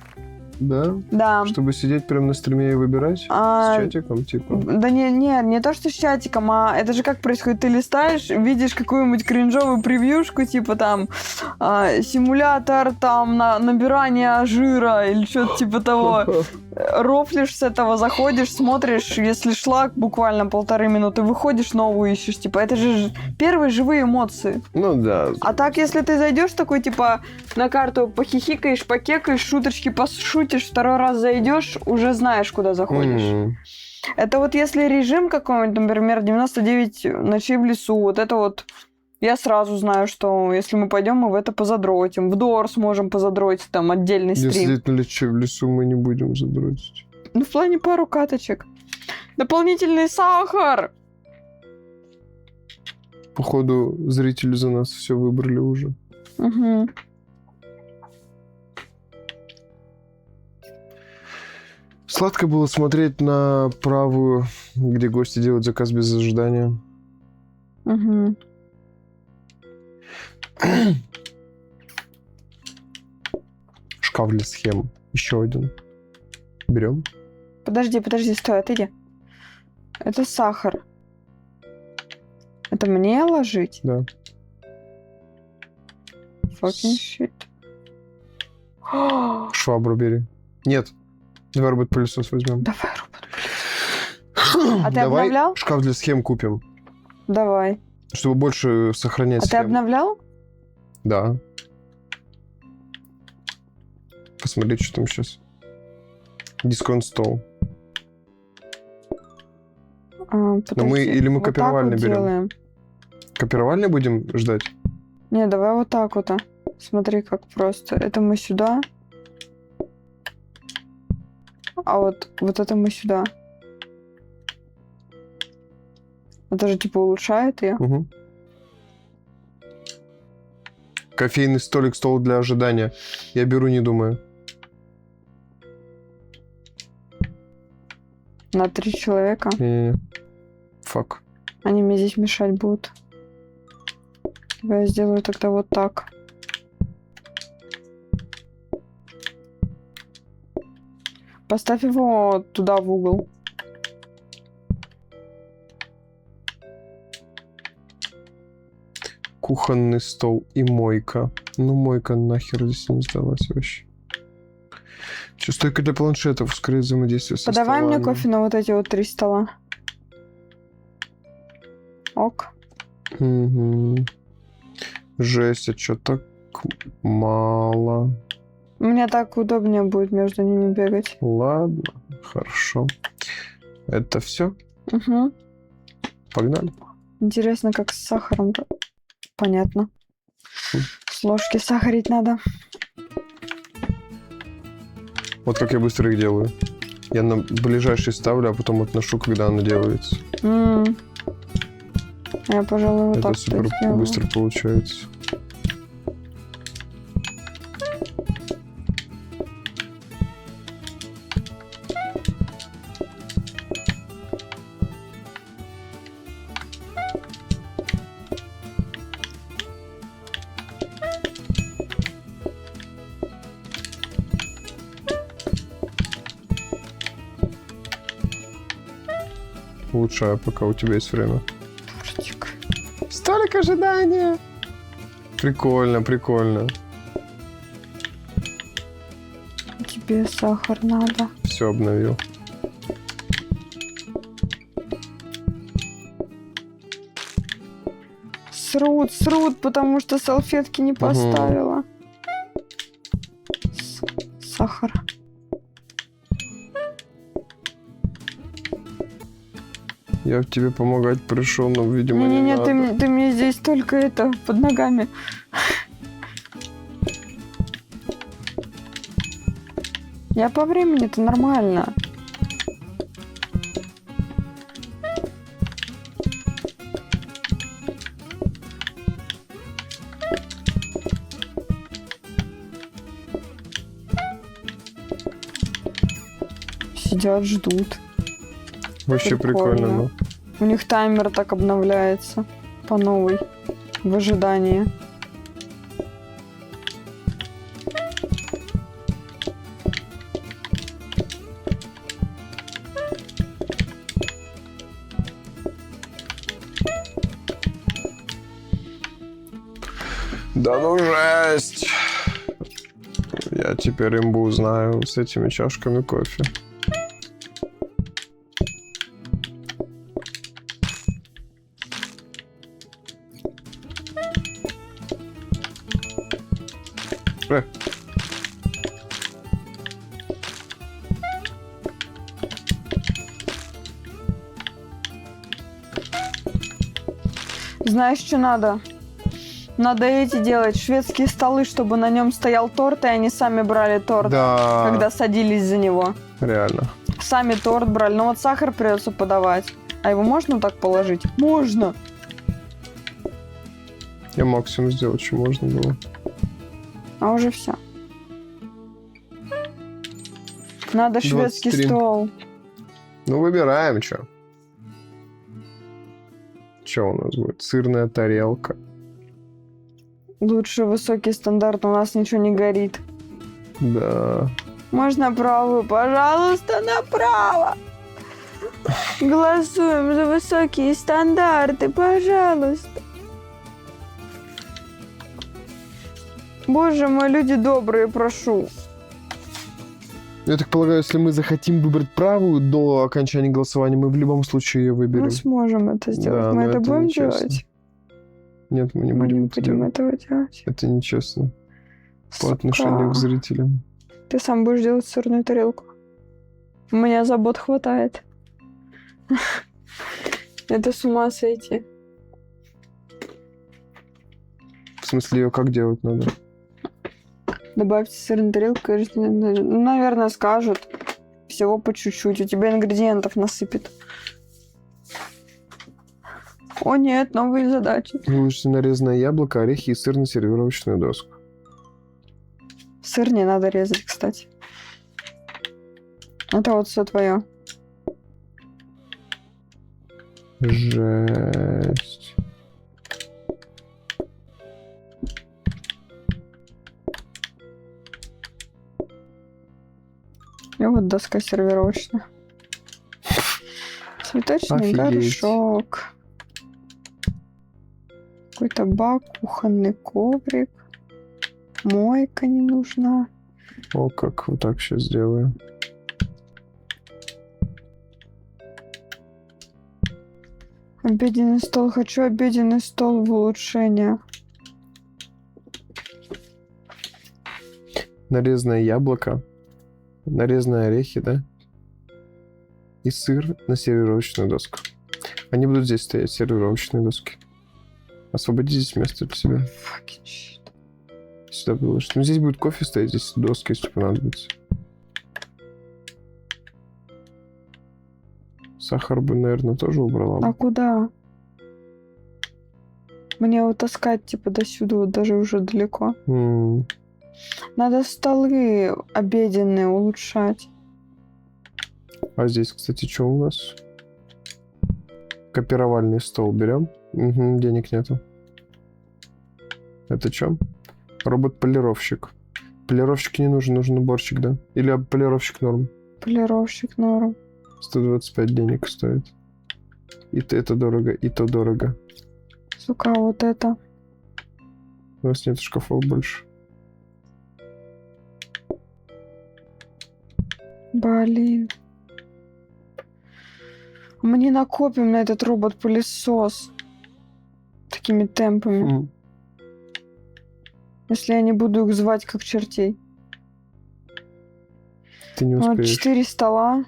Да? Да. Чтобы сидеть прямо на стриме и выбирать? С чатиком, типа? Да не то, что с чатиком, а это же как происходит? Ты листаешь, видишь какую-нибудь кринжовую превьюшку, типа там симулятор там набирания жира или что-то типа того. Рофлишь с этого, заходишь, смотришь, если шлак буквально 1,5 минуты, выходишь, новую ищешь. Типа, это же первые живые эмоции. Ну да. А так, если ты зайдешь такой, типа, на карту похихикаешь, покекаешь, шуточки пошутишь, второй раз зайдешь, уже знаешь, куда заходишь. Это вот если режим какой-нибудь, например, 99 ночей в лесу, вот это вот я сразу знаю, что если мы пойдем, мы в это позадротим. В Дор сможем позадротить, там отдельный Если стрим. сидеть в лесу, мы не будем задротить. Ну, в плане пару каточек. Дополнительный сахар! Походу, зрители за нас все выбрали уже. Угу. Сладко было смотреть на правую, где гости делают заказ без ожидания. Угу. Шкаф для схем. Еще один. Берем. Подожди, стой, отойди. Это сахар. Это мне ложить? Да. Fucking shit. Швабру бери. Нет. Давай робот-пылесос возьмем. Давай робот. А ты Давай обновлял? шкаф для схем купим. Давай. Чтобы больше сохранять А ты схем. обновлял? Да. Посмотреть, что там сейчас. Дисконт стол. Подожди. или мы Вот так копировальный вот берем? делаем. Копировальный будем ждать? Не, давай вот так вот. Смотри, как просто. Это мы сюда. А вот это мы сюда. Это же типа улучшает ее. Угу. Кофейный столик, стол для ожидания. Я беру, не думаю. На 3 человека. Не-не-не. Фак. Они мне здесь мешать будут. Я сделаю тогда вот так. Поставь его туда, в угол. Кухонный стол и мойка. Ну, мойка нахер здесь не сдалась вообще. Че, стойка для планшетов, ускоряет взаимодействие со Подавай мне столами. кофе на вот эти вот 3 стола. Ок. Мгм. Жесть, а чё так мало? Мне так удобнее будет между ними бегать. Ладно, хорошо. Это все? Угу. Погнали. Интересно, как с сахаром-то. Понятно. С ложки сахарить надо. Вот как я быстро их делаю. Я на ближайший ставлю, а потом отношу, когда она делается. Я, пожалуй, вот Это так супер сделаю. быстро получается. Улучшаю, пока у тебя есть время. Тортик. Столик ожидания. Прикольно, прикольно. Тебе сахар надо. Все обновил. Срут, потому что салфетки не поставила. Сахар. Я тебе помогать пришел, но, видимо, не Не-не-не, надо. ты мне здесь только это, под ногами. Я по времени-то нормально. Сидят, ждут. Вообще прикольно, Прикольно. ну. У них таймер так обновляется по новой в ожидании. Да ну жесть! Я теперь имбу знаю с этими чашками кофе. Знаешь, что надо? Надо эти делать, шведские столы, чтобы на нем стоял торт, и они сами брали торт, Да, когда садились за него. реально. Сами торт брали. Но вот сахар придется подавать. А его можно так положить? Можно. Я максимум сделать, что можно было. А уже все. Надо шведский 23. стол. Ну, выбираем, что. Что у нас будет? Сырная тарелка. Лучше высокий стандарт, у нас ничего не горит. Да. Можно правую? Пожалуйста, направо. Голосуем за высокие стандарты, пожалуйста. Боже мой, люди добрые, прошу. Я так полагаю, если мы захотим выбрать правую до окончания голосования, мы в любом случае ее выберем. Мы сможем это сделать. Да, Мы но это это будем нечестно. делать? Нет, мы не Мы будем не это будем делать. этого делать. Это нечестно по Сука. отношению к зрителям. Ты сам будешь делать сырную тарелку. У меня забот хватает. Это с ума сойти. В смысле, ее как делать надо? Добавьте сырную тарелку, кажется, наверное, скажут. Всего по чуть-чуть. У тебя ингредиентов насыпет. О нет, новые задачи. Выложите нарезанное яблоко, орехи и сыр на сервировочную доску. Сыр не надо резать, кстати. Это вот все твое. Жесть. И вот доска сервировочная. Цветочный Офигеть. горшок. Какой-то бак, кухонный коврик. Мойка не нужна. О, как вот так сейчас сделаю. Обеденный стол. Хочу обеденный стол в улучшение. Нарезанное яблоко, нарезанные орехи, да? И сыр на сервировочную доску. Они будут здесь стоять, сервировочные доски. Освободите здесь место для себя. Fucking shit. Сюда выложить. Ну, здесь будет кофе стоять, здесь доски, если понадобится. Сахар бы, наверное, тоже убрала. А куда? Мне вот таскать, типа, до сюда, вот даже уже далеко. Надо столы обеденные улучшать. А здесь, кстати, что у нас? Копировальный стол берем. Угу, денег нету. Это что? Робот-полировщик. Полировщик не нужен, нужен уборщик, да? Или полировщик норм? Полировщик норм. 125 денег стоит. И это дорого, и то дорого. Сука, вот это. У нас нет шкафов больше. Блин. Мы не накопим на этот робот-пылесос. Такими темпами. Если я не буду их звать как чертей. Ты не Вот успеешь. 4 стола.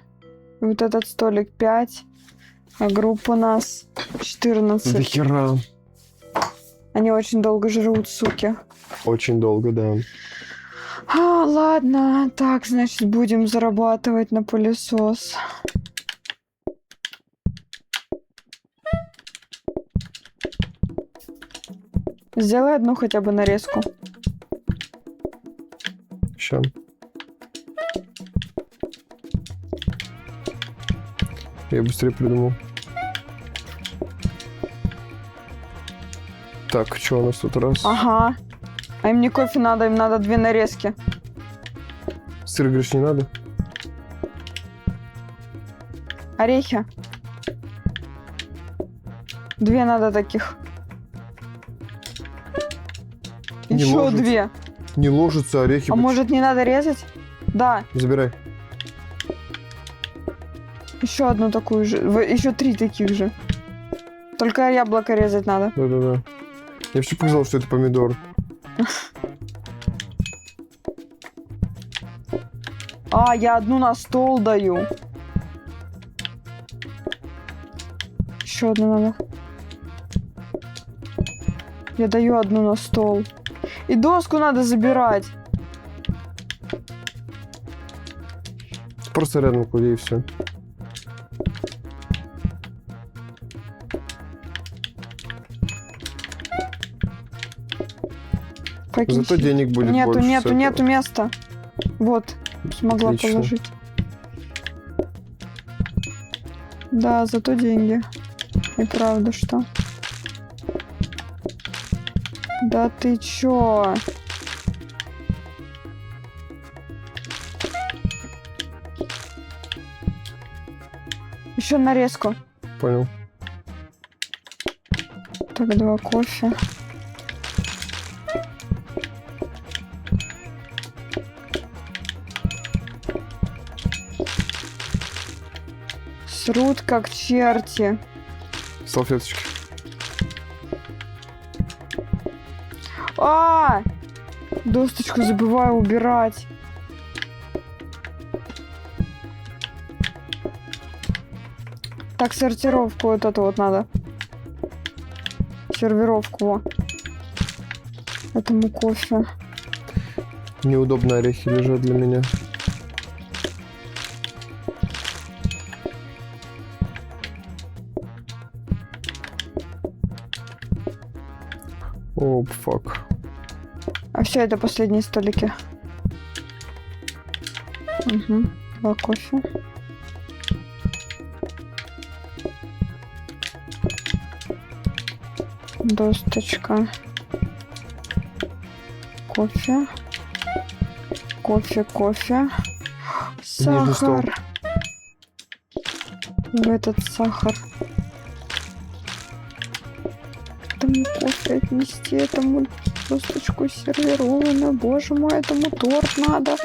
И вот этот столик 5. А группа нас 14. До хера. Они очень долго жрут, суки. Очень долго, да. Ладно. Так, значит, будем зарабатывать на пылесос. Сделай одну хотя бы нарезку. Ща. Я быстрее придумал. Так, что у нас тут раз? Ага. А им не кофе надо, им надо 2 нарезки. Сыр, говоришь, не надо? Орехи. 2 надо таких. Не Еще ложится. 2. Не ложатся орехи. А может не надо резать? Да. Забирай. Еще одну такую же. Еще 3 таких же. Только яблоко резать надо. Да-да-да. Я вообще показал, что это помидор. Я одну на стол даю. Еще одну надо. Я даю одну на стол. И доску надо забирать. Просто рядом клади и все. Зато денег будет Нету, больше. с нету, этого. нету места. Вот, смогла Отлично. положить. Да, зато деньги. И правда, что? Да ты чё? Еще нарезку. Понял. Так, 2 кофе. Срут как черти. Салфеточки. Досточку забываю убирать. Так, сортировку вот эту вот надо. Сервировку. Во. Этому кофе. Неудобно орехи лежат для меня. Оп, фак. А все, это последние столики. Угу. 2 кофе. Досточка. Кофе. Кофе. Нижний стол. Сахар. В этот сахар. Этому кофе отнести, этому досточку сервировано. Боже мой, этому торт надо.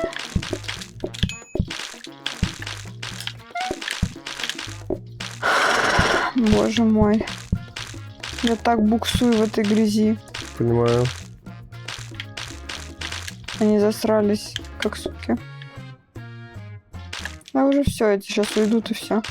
Боже мой. Я так буксую в этой грязи. Понимаю. Они засрались, как суки. А уже все, эти сейчас уйдут и все.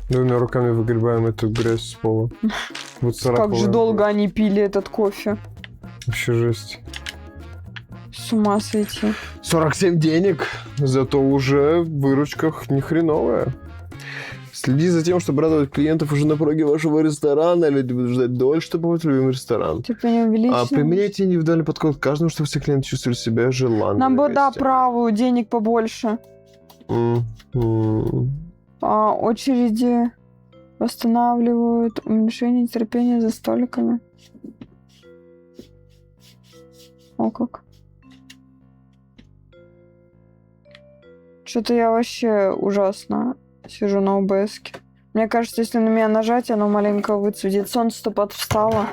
Двумя руками выгребаем эту грязь с пола. Вот Как же долго они пили этот кофе. Вообще жесть. С ума сойти. 47 денег, зато уже в выручках ни хреновая. Следи за тем, чтобы радовать клиентов уже на пороге вашего ресторана. Люди будут ждать дольше, чтобы попасть в любимый ресторан. Типа не увеличено. Применяйте индивидуальный подход к каждому, чтобы все клиенты чувствовали себя желанными. Нам бы, да, гостями. правую, денег побольше. Очереди восстанавливают, уменьшение терпения за столиками. О, как. Что-то я вообще ужасно сижу на ОБСке. Мне кажется, если на меня нажать, оно маленько выцветит. Солнце-то подвстало.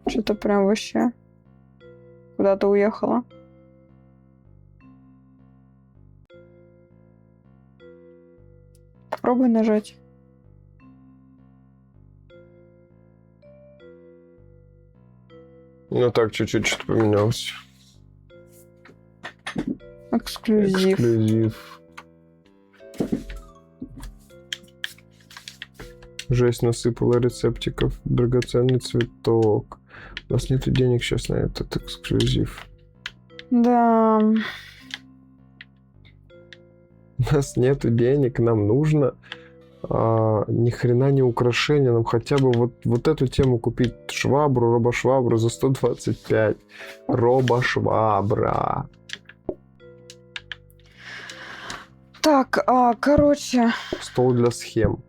Что-то прям вообще куда-то уехало. Попробуй нажать. Ну так, чуть-чуть что-то поменялось. Эксклюзив. Эксклюзив. Жесть насыпала рецептиков. Драгоценный цветок. У нас нету денег сейчас на этот эксклюзив. Да. У нас нету денег, нам нужно ни хрена не украшения, нам хотя бы вот эту тему купить. Швабру, робошвабру за 125. Робошвабра. Так, короче. Стол для схем.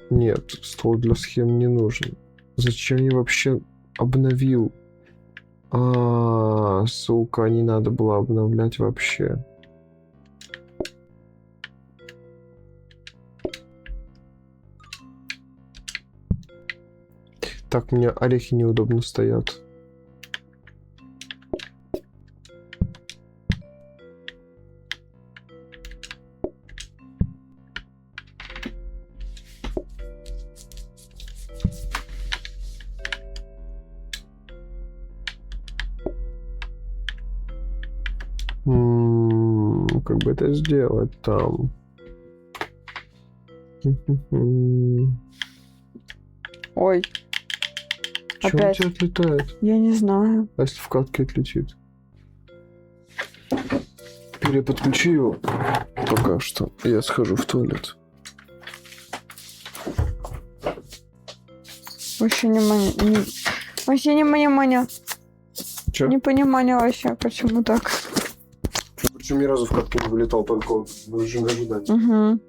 Нет, стол для схем не нужен. Зачем я вообще обновил? Сука, не надо было обновлять вообще. Так, мне орехи неудобно стоят. Как бы это сделать там? Ой. Чё у Опять. тебя отлетает? Я не знаю. А если в катке отлетит? Переподключи его пока что. Я схожу в туалет. Вообще не вообще не понимание. Чё? Не понимание вообще, почему так. Причем ни разу в катке не вылетал, только вот в режиме ожидания. Угу.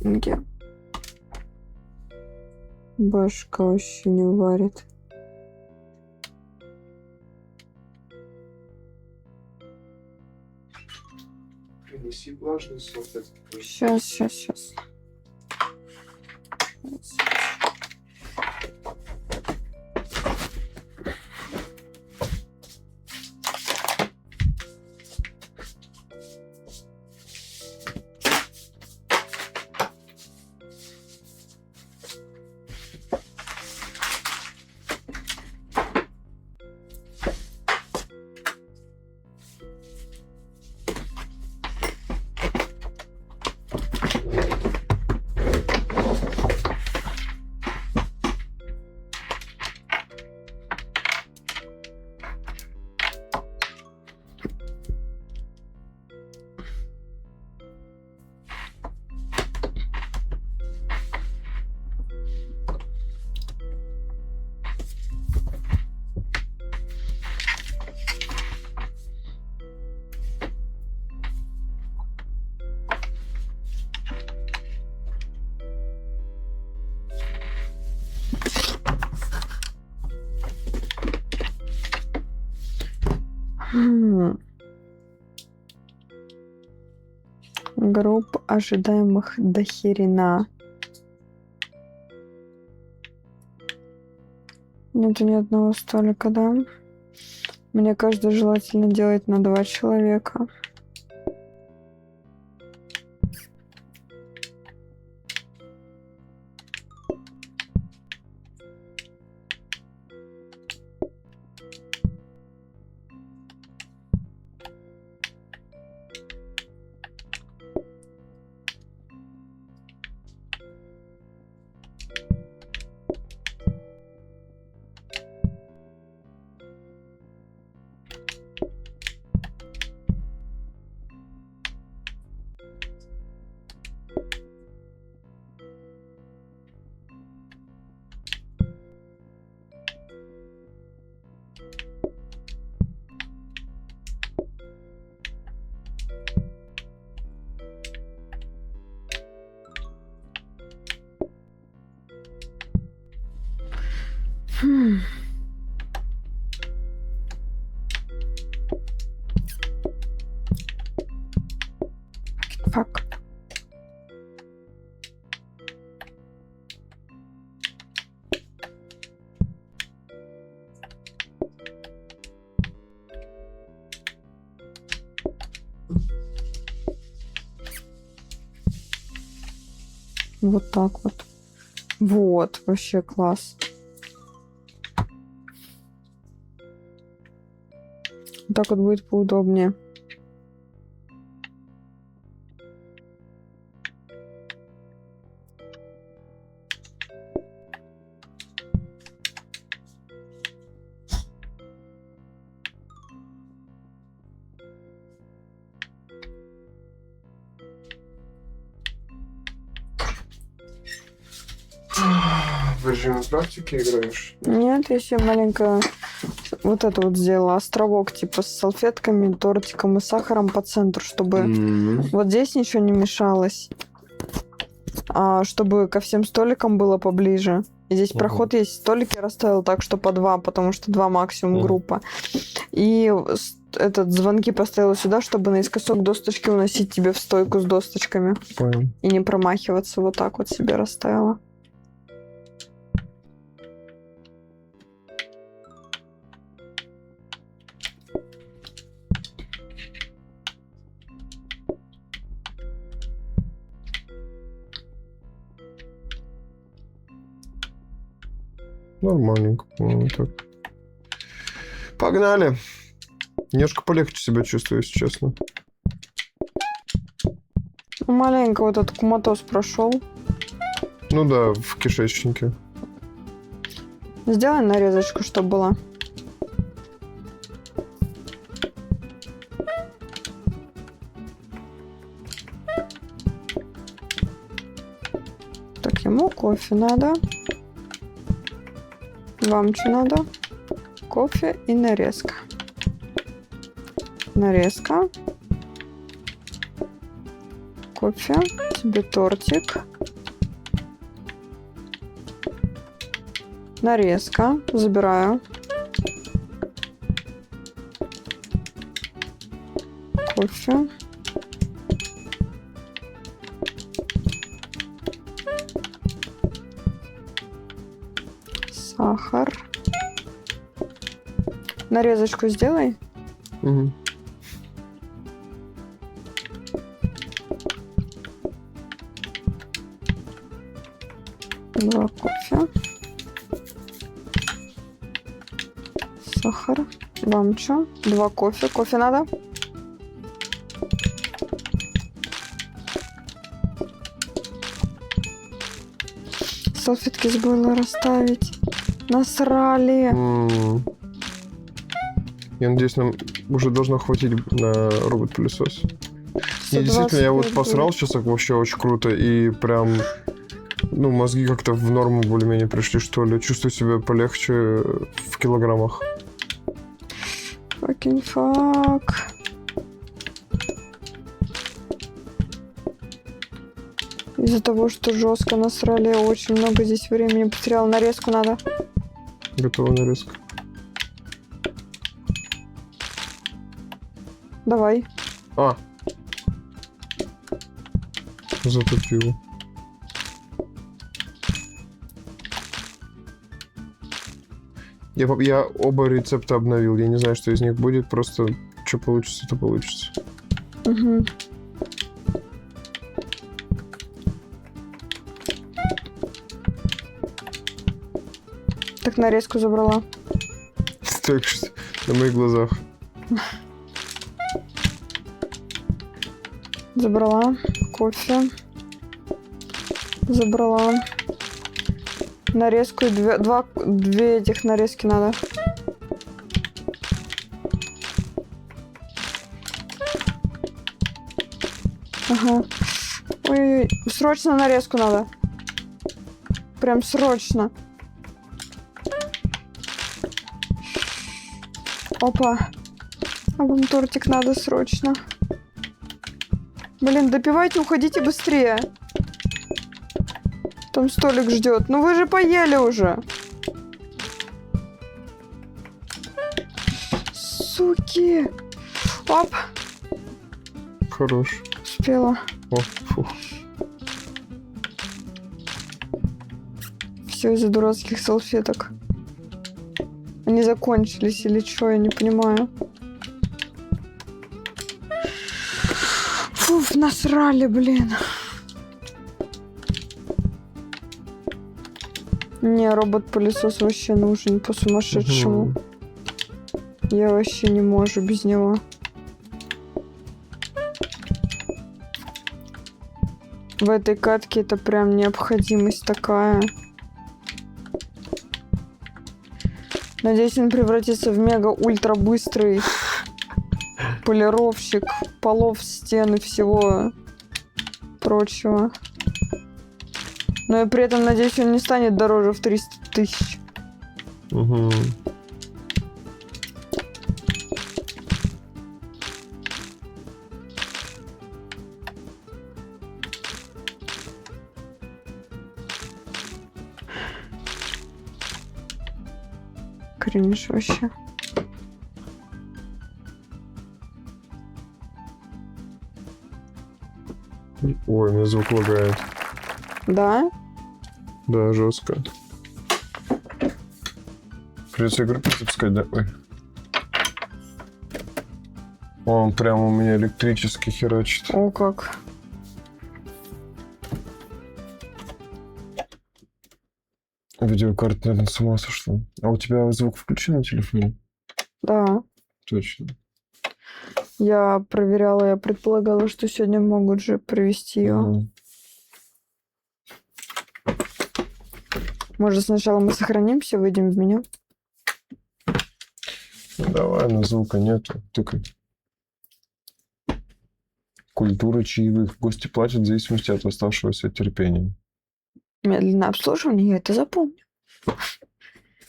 деньги. Башка вообще не варит. Принеси влажные салфетки. Сейчас. Групп ожидаемых дохерена. Нету ни одного столика, да? Мне кажется, желательно делать на 2 человека. Фак. Вот так вот. Вот, вообще класс. Так вот будет поудобнее. В режиме практики играешь? Нет, я себе маленько вот это вот сделала. Островок типа с салфетками, тортиком и сахаром по центру, чтобы вот здесь ничего не мешалось. А чтобы ко всем столикам было поближе. И здесь проход есть. Столики расставил так, что по 2, потому что 2 максимум группа. И этот звонки поставила сюда, чтобы наискосок досточки уносить тебе в стойку с досточками. Понял. И не промахиваться. Вот так вот себе расставила. Нормальненько, по-моему, так. Погнали. Немножко полегче себя чувствую, если честно. Маленько вот этот куматоз прошел. Ну да, в кишечнике. Сделай нарезочку, чтобы была. Так, ему кофе надо. Вам что надо? Кофе и нарезка. Нарезка. Кофе. Тебе тортик. Нарезка. Забираю. Кофе. Сахар. Нарезочку сделай. Мгм. Два кофе. Сахар. Вам что? Два кофе. Кофе надо? Салфетки забыла расставить. Насрали. Я надеюсь, нам уже должно хватить на робот-пылесос. Не, действительно, я вот 125 посрал будет. сейчас, так вообще очень круто, и прям, ну, мозги как-то в норму более-менее пришли, что ли. Чувствую себя полегче в килограммах. Fucking fuck. Из-за того, что жестко насрали, я очень много здесь времени потеряла. Нарезку надо. Готова нарезка. Давай. А! Затупил. Я оба рецепта обновил. Я не знаю, что из них будет. Просто что получится, то получится. Угу. Так, нарезку забрала. Так что на моих глазах. Забрала. Кофе. Забрала. Нарезку. Две этих нарезки надо. Ага. Ой-ой-ой. Срочно нарезку надо. Прям срочно. Опа. А вам тортик надо срочно. Блин, допивайте, уходите быстрее. Там столик ждет. Ну вы же поели уже. Суки. Оп. Хорош. Успела. О, фух. Все из-за дурацких салфеток. Они закончились или что, я не понимаю. Фуф, насрали, блин. Не, робот-пылесос вообще нужен по-сумасшедшему. Мгм. Я вообще не могу без него. В этой катке это прям необходимость такая. Надеюсь, он превратится в мега-ультра быстрый полировщик полов, стен и всего прочего. Но и при этом, надеюсь, он не станет дороже в 300 тысяч. Угу. Кринж вообще. Ой, у меня звук лагает. Да? Да, жестко. Придется игру запускать, да? Ой. Он прям у меня электрически херачит. О, как. Видеокарта, наверное, с ума сошла. А у тебя звук включен на телефоне? Да. Точно. Я проверяла, я предполагала, что сегодня могут же провести ее. Мгм. Может, сначала мы сохранимся, выйдем в меню? Ну, давай, но звука нету. Только культура чаевых. Гости платят в зависимости от оставшегося терпения. Медленное обслуживание, я это запомню.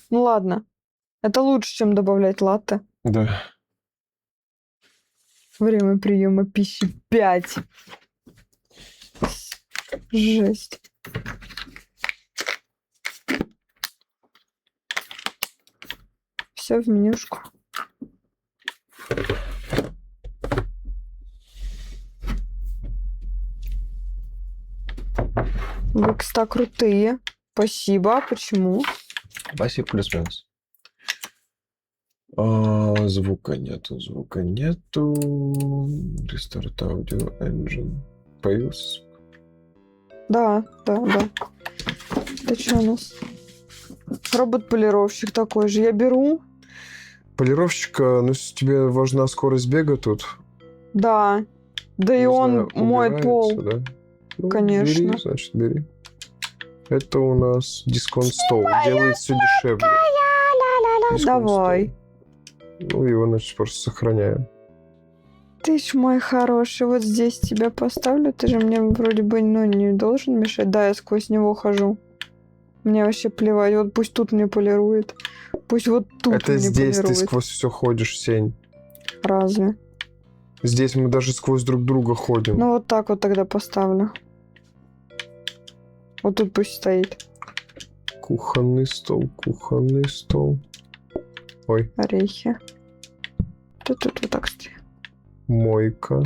Ну ладно. Это лучше, чем добавлять латте. Да. Время приема пищи 5. Жесть. Все в менюшку. Вы, кстати, крутые. Спасибо. Почему? Спасибо, плюс-минус. Звука нету. Restart Audio Engine. Появился? Да. Это что у нас? Робот-полировщик такой же. Я беру. Полировщика, ну, если тебе важна скорость бега тут. Да. Да и не он знаю, моет пол. убирается, да? Ну, Конечно. Бери, значит, бери. Это у нас дисконт стол. Делает все дешевле. Дисконт Давай. стол. Ну, его, значит, просто сохраняем. Ты ж мой хороший. Вот здесь тебя поставлю. Ты же мне вроде бы, ну, не должен мешать. Да, я сквозь него хожу. Мне вообще плевать. Вот пусть тут мне полирует. Пусть вот тут Это мне здесь полирует. ты сквозь все ходишь, Сень. Разве? Здесь мы даже сквозь друг друга ходим. Ну, вот так вот тогда поставлю. Вот тут пусть стоит. Кухонный стол. Ой, Орехи. Тут вот так стоит. мойка.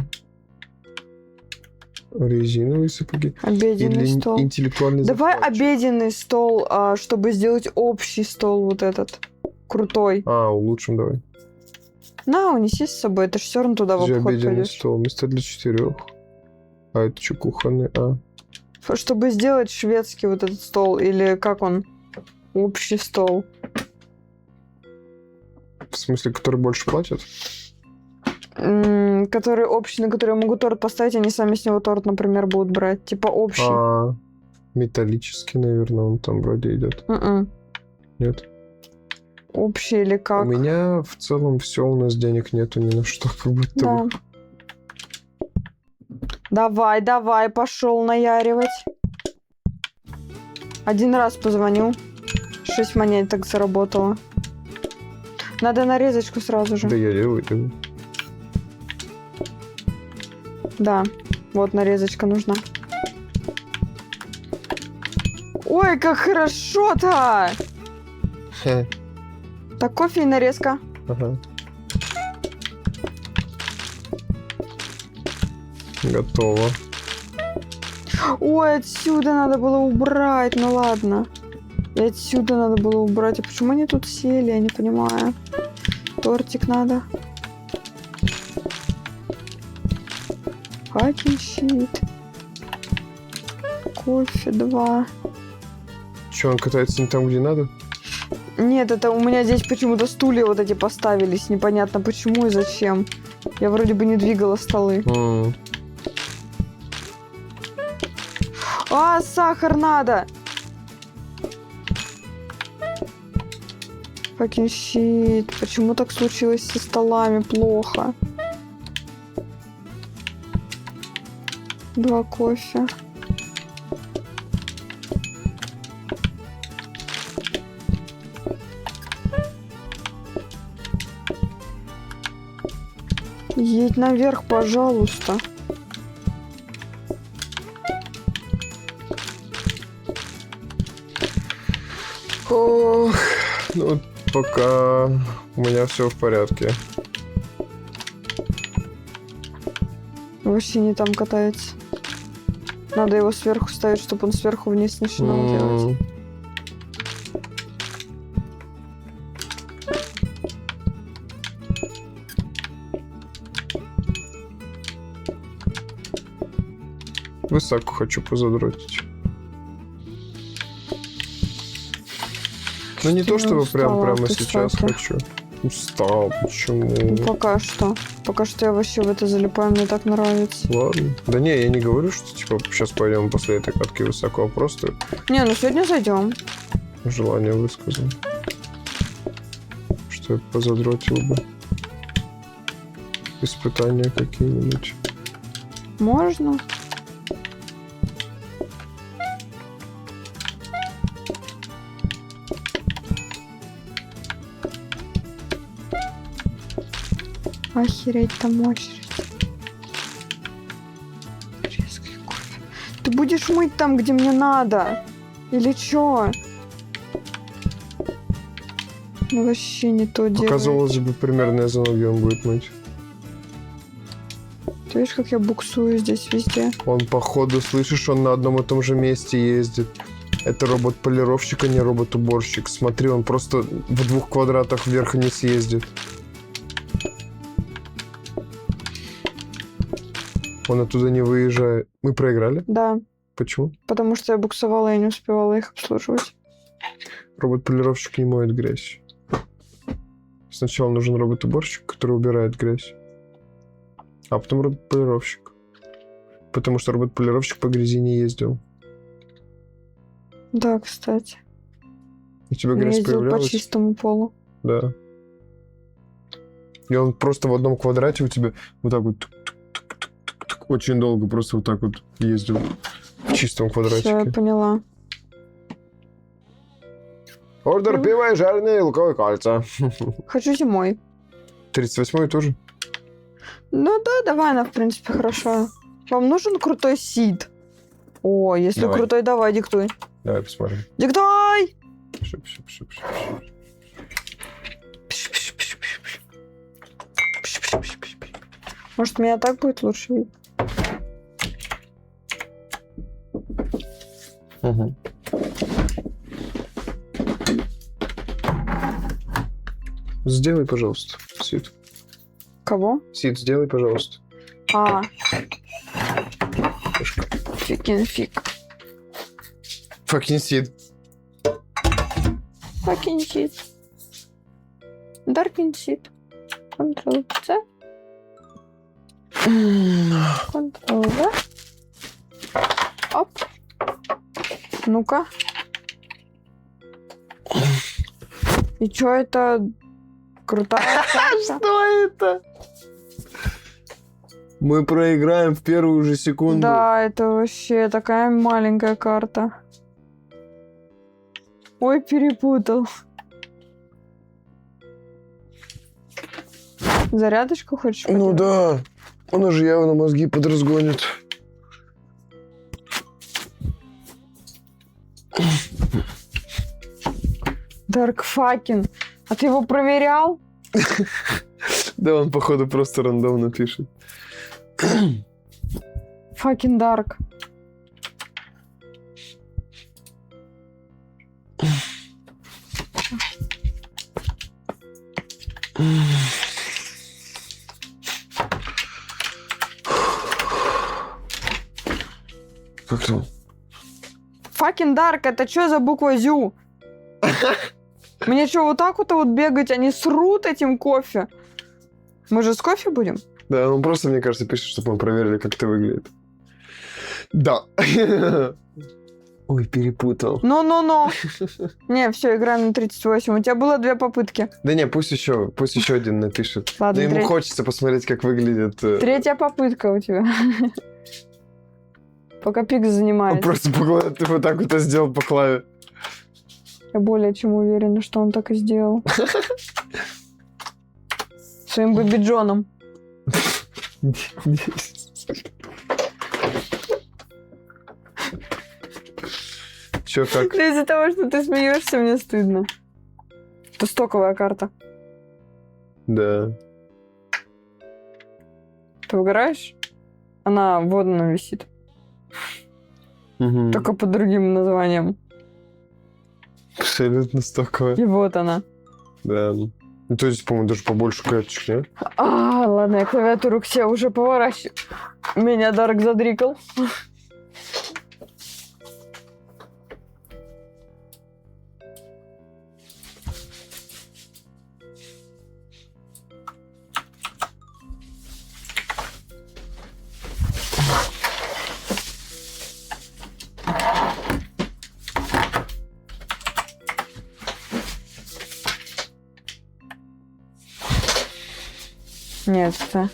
Резиновые сапоги. Обеденный Или стол. интеллектуальный Давай закладчик. обеденный стол, чтобы сделать общий стол вот этот. Крутой. Улучшим давай. На, унеси с собой. Это ж все равно туда в Где обход обеденный пойдешь. стол? Место для 4. А это что, кухонный? Чтобы сделать шведский вот этот стол. Или как он? Общий стол. В смысле, который больше платят? Который общий, на который я могу торт поставить, они сами с него торт, например, будут брать. Типа общий. Металлический, наверное, он там вроде идет. Нет? Общий или как? У меня в целом все, у нас денег нету ни на что, как будто Да. бы. Давай, пошел наяривать. Один раз позвонил. 6 монеток заработала. Надо нарезочку сразу же. Да я делаю. Да, вот нарезочка нужна. Ой, как хорошо-то! Хе. Так, кофе и нарезка. Ага. Готово. Ой, отсюда надо было убрать, ну ладно. И отсюда надо было убрать. А почему они тут сели, я не понимаю. Тортик надо. Fucking shit. Кофе 2. Че, он катается не там, где надо? Нет, это у меня здесь почему-то стулья вот эти поставились. Непонятно почему и зачем. Я вроде бы не двигала столы. Сахар надо! Fucking shit. Почему так случилось со столами? Плохо. 2 кофе. Едь наверх, пожалуйста. Ох, ну пока у меня все в порядке. Вообще не там катается. Надо его сверху ставить, чтобы он сверху вниз начинал делать. Высоко хочу позадротить. Ну не то, чтобы прямо ты, сейчас кстати. хочу. Устал, почему? Ну, пока что. Пока что я вообще в это залипаю, мне так нравится. Ладно. Да не, я не говорю, что типа сейчас пойдем после этой катки высоко, а просто Не, ну сегодня зайдем. желание высказал. Что я позадротил бы. Испытания какие-нибудь. Можно? Охереть, там очередь. Резкий кофе. Ты Ты будешь мыть там, где мне надо? Или чё? Ну, вообще не то дело. Показывалось бы примерно зону, где он будет мыть. Ты видишь, как я буксую здесь везде? Он, походу, слышишь, он на одном и том же месте ездит. Это робот-полировщик, а не робот-уборщик. Смотри, он просто в 2 квадратах вверх и вниз ездит. Он оттуда не выезжает. Мы проиграли? Да, Почему? потому что я буксовала и не успевала их обслуживать. Робот-полировщик не моет грязь. Сначала нужен робот-уборщик, который убирает грязь. А потом робот-полировщик. Потому что робот-полировщик по грязи не ездил. Да, кстати. У тебя Я грязь ездила по появлялась? чистому полу. Да. И он просто в одном квадрате у тебя вот так вот тук-тук-тук-тук-тук, очень долго просто вот так вот ездил в чистом Все, я квадратике. поняла. Ордер Ну. пива и жареные луковые кольца. Хочу зимой. 38-й тоже? Ну да, давай, она, в принципе, хорошо. Вам нужен крутой сид? О, если Давай. крутой, давай, диктуй. Давай посмотрим. Диктуй! Шип-шип-шип-шип. Может, меня так будет лучше видеть? Угу. Сделай, пожалуйста, Сид. Кого? Сид, сделай, пожалуйста. А, Мышка. фикин фиг. Fucking Сид. Факин сид. Даркин сид. Ctrl-C. Ctrl-V. Оп. Ну-ка. И чё это? Крутая карта. Что это? Мы проиграем в первую же секунду. Да, это вообще такая маленькая карта. Ой, перепутал. Зарядочку хочешь? Ну поделать? да. Она же явно мозги подразгонит. Dark fucking. А ты его проверял? Да, он, походу, просто рандомно пишет. Fucking dark. Как там? Fucking dark, это что за буква ЗЮ? Мне что, вот так вот бегать? Они срут этим кофе. Мы же с кофе будем? Да, он просто, мне кажется, пишет, чтобы мы проверили, как это выглядит. Да. Ой, перепутал. Ну-ну-ну. Не, все, играем на 38. У тебя было 2 попытки. Да не, пусть еще один напишет. Ладно, Да ему треть- хочется посмотреть, как выглядит. 3-я попытка у тебя. Пока Пикс Он занимается. просто ты вот так вот сделал по клаве. Я более чем уверена, что он так и сделал. Своим Бэби Джоном. Чё, как? Да из-за того, что ты смеешься, мне стыдно. Это стоковая карта. Да. Ты угораешь? Она в водном висит. Мгм. Только под другим названием. Абсолютно стоковая. И вот она. Да. Ну, то есть, по-моему, даже побольше карточек, нет? А, ладно, я клавиатуру к себе уже поворачиваю. Меня Дарк задрикал. Нет, это...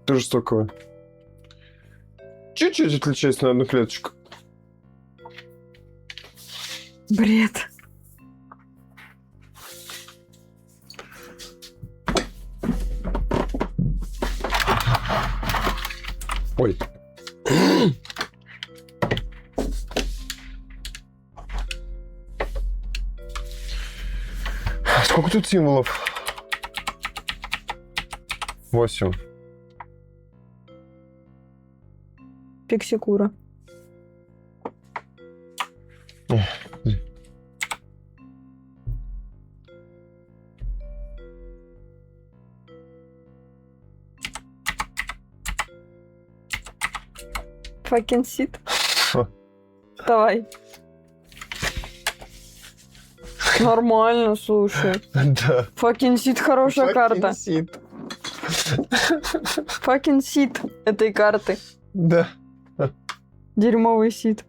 Тоже стоковая. Чуть-чуть отличается на одну клеточку. Бред. Ой. Сколько тут символов? 8. Пиксикура. Fucking shit. Давай. Нормально, слушай. Да. Fucking shit, хорошая карта. Сит. Fucking shit этой карты. Да. Дерьмовый сит.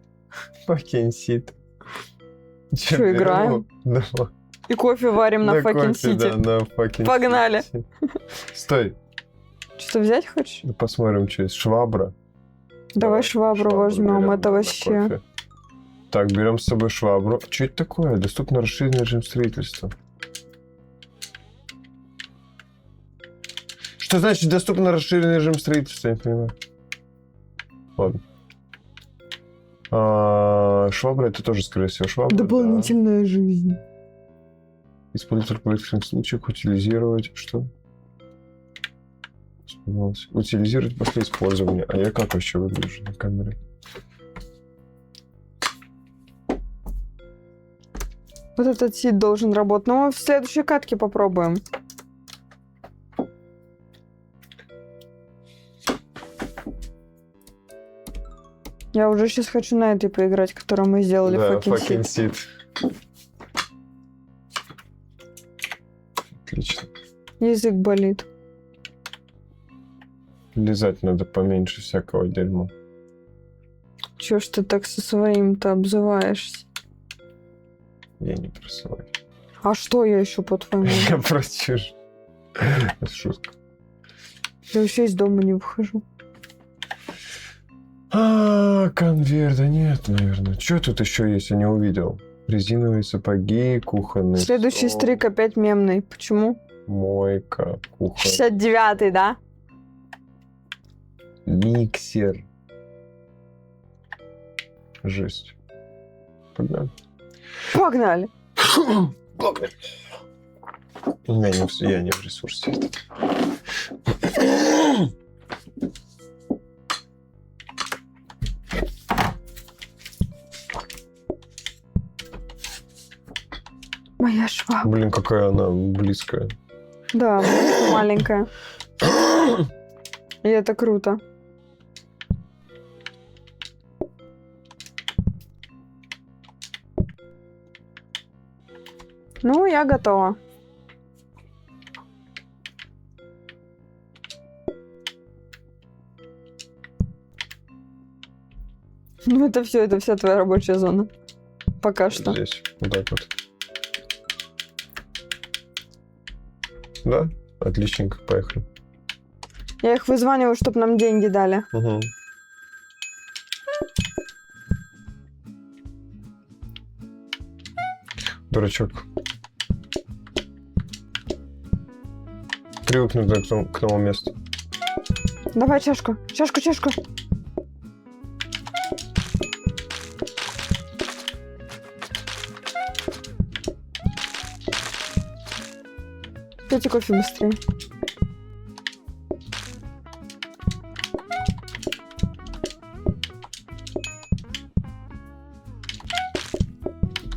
Fucking сит. Чё, играем? Да. И кофе варим на fucking кофе, сити. да, на fucking Погнали. сити. Стой. Что-то взять хочешь? Посмотрим, что есть. Швабра. Давай швабру возьмем, берем это на вообще. кофе. Так, берем с собой швабру. Что это такое? Доступно расширенный режим строительства. Что значит доступно расширенный режим строительства? Я не понимаю. Ладно. Швабра это тоже, скорее всего, швабра. Дополнительная жизнь. Да. Использовать только в экстренных случаях, утилизировать. Что? Утилизировать после использования. А я как вообще выгляжу на камере? Вот этот сит должен работать. Ну, мы в следующей катке попробуем. Я уже сейчас хочу на этой поиграть, которую мы сделали. Да, fucking fucking shit. shit. Отлично. Язык болит. Лизать надо поменьше всякого дерьма. Чё ж ты так со своим-то обзываешься? Я не просылаю. А что я еще по-твоему? Я просто это шутка. Я вообще из дома не выхожу. Конверта нет, наверное. Что тут еще есть, я не увидел. Резиновые сапоги, кухонный Следующий стол, стрик опять мемный. Почему? мойка, кухня, 69-й, да? миксер. Жесть. Погнали. Погнали! Погнали. Я не в ресурсе. Моя швабра. Блин, какая она близкая. Да, маленькая. И это круто. Ну, я готова. Ну, это все, это вся твоя рабочая зона. Пока что. Здесь, вот так вот. Да? Отличненько, поехали. Я их вызваниваю, чтобы нам деньги дали. Угу. Дурачок. Привыкнуть к новому месту. Давай чашку. Чашку, чашку. Пейте кофе быстрее.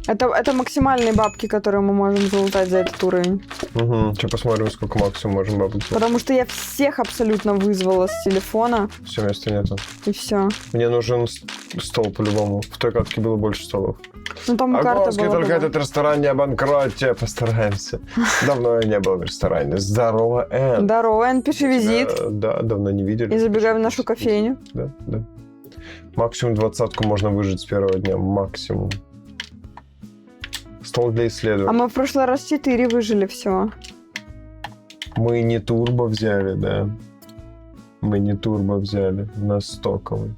Это максимальные бабки, которые мы можем залутать за этот уровень. Угу. Сейчас посмотрим, сколько максимум можем бабок. Потому что я всех абсолютно вызвала с телефона, Все, места нету. и все. Мне нужен стол по-любому. В той катке было больше столов. Ну там карта Арковский, была. только была. этот ресторан не обанкротьте. Постараемся. Давно я не был в ресторане. Здорово, Энн. Здорово, Эн, пиши визит. Да, давно не видели. И забегай в нашу кофейню. Да, да. Максимум 20-ку можно выжить с первого дня. Максимум. Стол для А исследований. мы в прошлый раз 4 выжили всего. Мы не турбо взяли, да. Мы не турбо взяли. На стоковый.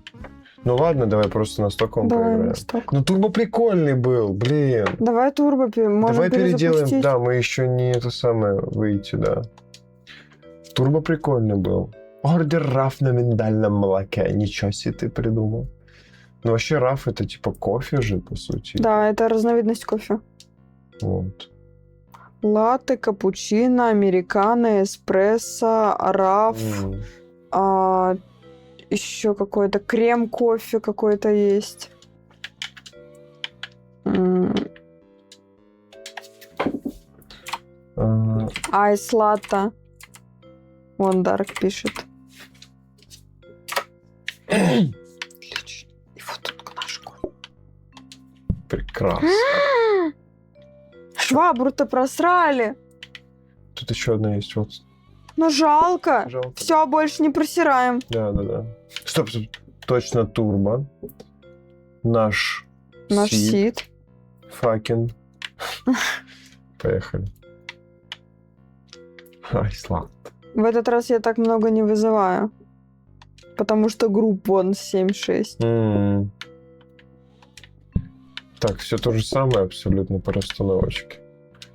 Ну ладно, давай просто на стоковом Давай, поиграем. настолько. Ну турбо прикольный был, блин. Давай турбо, можем Давай переделаем. перезапустить. Да, мы еще не это самое выйти, да. Турбо прикольный был. Ордер раф на миндальном молоке. Ничего себе ты придумал. Ну вообще раф это типа кофе же, по сути. Да, это разновидность кофе. Вот. Латте, капучино, американо, эспрессо, раф. Еще какой-то крем кофе какой-то есть. Айс латте. Вон Дарк пишет. Отлично. И вот тут наш кофе. Прекрасно. Швабру-то просрали. Тут еще одна есть, вот. Но жалко. Жалко. Все, больше не просираем. Да. Стоп. Точно турбо. Наш Сид. Факин. Поехали. Айсланд. В этот раз я так много не вызываю. Потому что групп вон 7-6. Так, все то же самое абсолютно по расстановочке.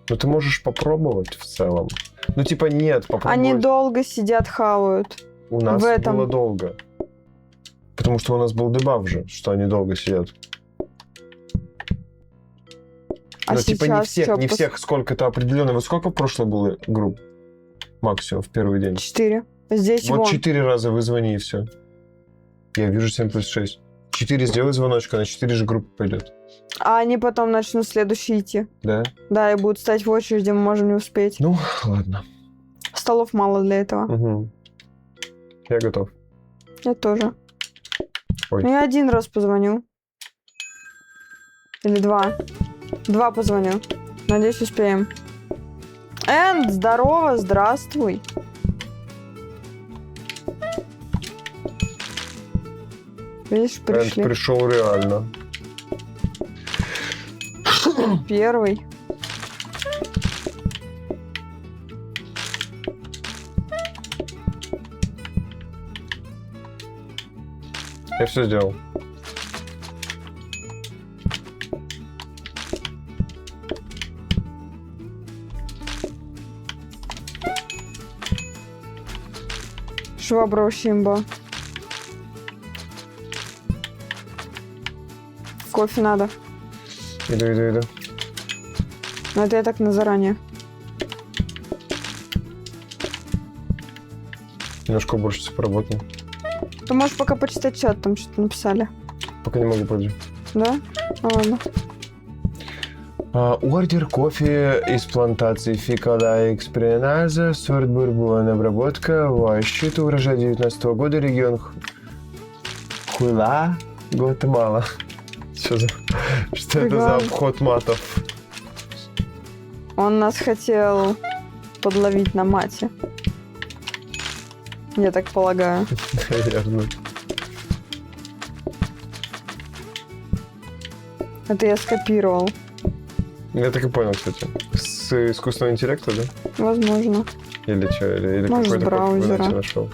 Но ты можешь попробовать в целом. Ну, типа, нет, попробовать. Они долго сидят, хавают. У нас в этом. было долго. Потому что у нас был дебаф же, что они долго сидят. А Но сейчас типа не всех, чё, не всех сколько-то определенно. Вот сколько в прошлом было групп? Максимум в первый день. 4. Здесь Вот вон. 4 раза вызвони и все. Я вижу 7+6. 4 сделай звоночка, на 4 же группы пойдет. А они потом начнут следующие идти. Да? Да, и будут стоять в очереди, мы можем не успеть. Ну, ладно. Столов мало для этого. Угу. Я готов. Я тоже. Ой. Ну, я 1 раз позвоню. Или 2. 2 позвоню. Надеюсь, успеем. Энд, здорово, здравствуй. Видишь, пришли. Пришел реально. Первый. Я все сделал. Швабра имба. Кофе надо. Иду. Но это я так на заранее. Немножко уборщица поработал. Ты можешь пока почитать чат, там что-то написали. Пока не могу, подожди. Да? Ну ладно. Ордер кофе из плантации Фикала Экспреназа, сорт бурбон, обработка, ващит, урожай 19 года, регион Хула, Гватемала. Что это за обход матов? Он нас хотел подловить на мате. Я так полагаю. Наверное. Это я скопировал. Я так и понял, кстати. С искусственного интеллекта, да? Возможно. Или что? Или Может, какой-то с браузера. кофе нашел?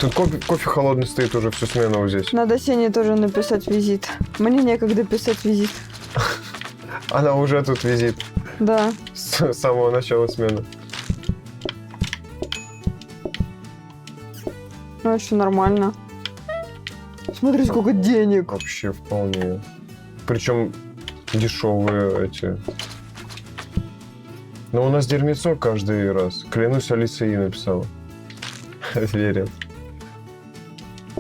Тут кофе холодный стоит уже всю смену вот здесь. Надо Сене тоже написать визит. Мне некогда писать визит. Она уже тут визит. Да. С самого начала смены. Ну, вообще нормально. Смотри, сколько денег. Вообще вполне. Причем дешевые эти. Но у нас дерьмецо каждый раз. Клянусь, Алиса И написала. Верю.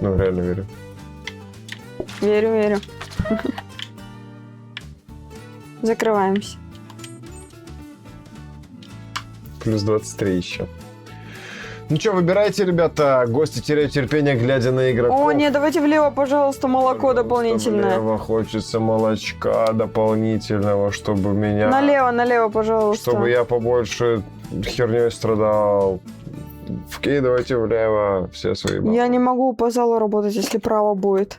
Ну, реально верю. Верю. Закрываемся. Плюс 23 еще. Ну что, выбирайте, ребята. Гости теряют терпение, глядя на игроков. О, нет, давайте влево, пожалуйста, молоко дополнительное. Влево хочется молочка дополнительного, чтобы меня... Налево, пожалуйста. Чтобы я побольше херней страдал. Вкидывайте влево все свои баллы. Я не могу по залу работать, если право будет.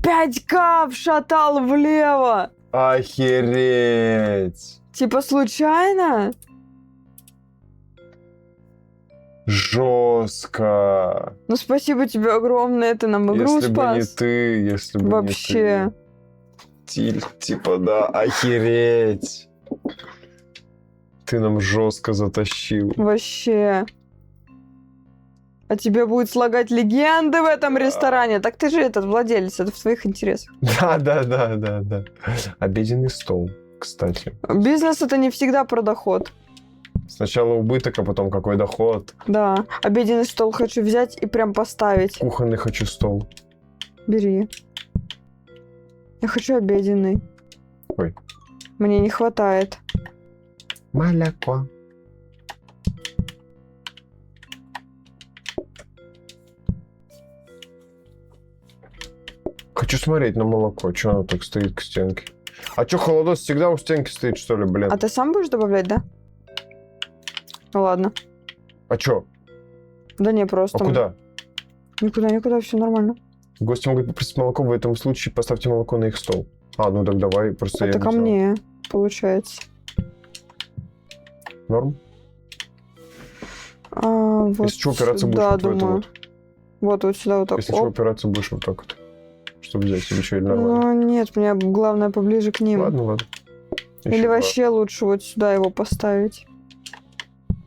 «5К вшатал влево!» Охереть! Типа случайно? Жестко. Ну, спасибо тебе огромное, ты нам игру Если бы не спас. ты, если бы Вообще. не ты. стиль. Типа, да, охереть. Ты нам жестко затащил. Вообще. А тебе будет слагать легенды в этом ресторане. Так ты же этот владелец, это в твоих интересах. Да. Обеденный стол, кстати. Бизнес это не всегда про доход. Сначала убыток, а потом какой доход. Да. Обеденный стол хочу взять и прям поставить. Кухонный хочу стол. Бери. Я хочу обеденный. Ой. Мне не хватает. Молоко. Хочу смотреть на молоко. Че оно так стоит к стенке? А че, холодос всегда у стенки стоит, что ли, блин? А ты сам будешь добавлять, да? Ну ладно. А че? Да не, просто. А куда? Никуда, все нормально. Гости могут попросить молоко, в этом случае поставьте молоко на их стол. А, ну так давай, просто Это я ко не знал. мне, получается. Норм? Вот Если что, упираться будешь да, вот в это думаю. вот. Вот сюда вот так. Если что, Оп. упираться будешь вот так вот. Чтобы взять себе что или нормально. Ну, нет, мне главное поближе к ним. Ладно. Или Ещё вообще лучше вот сюда его поставить.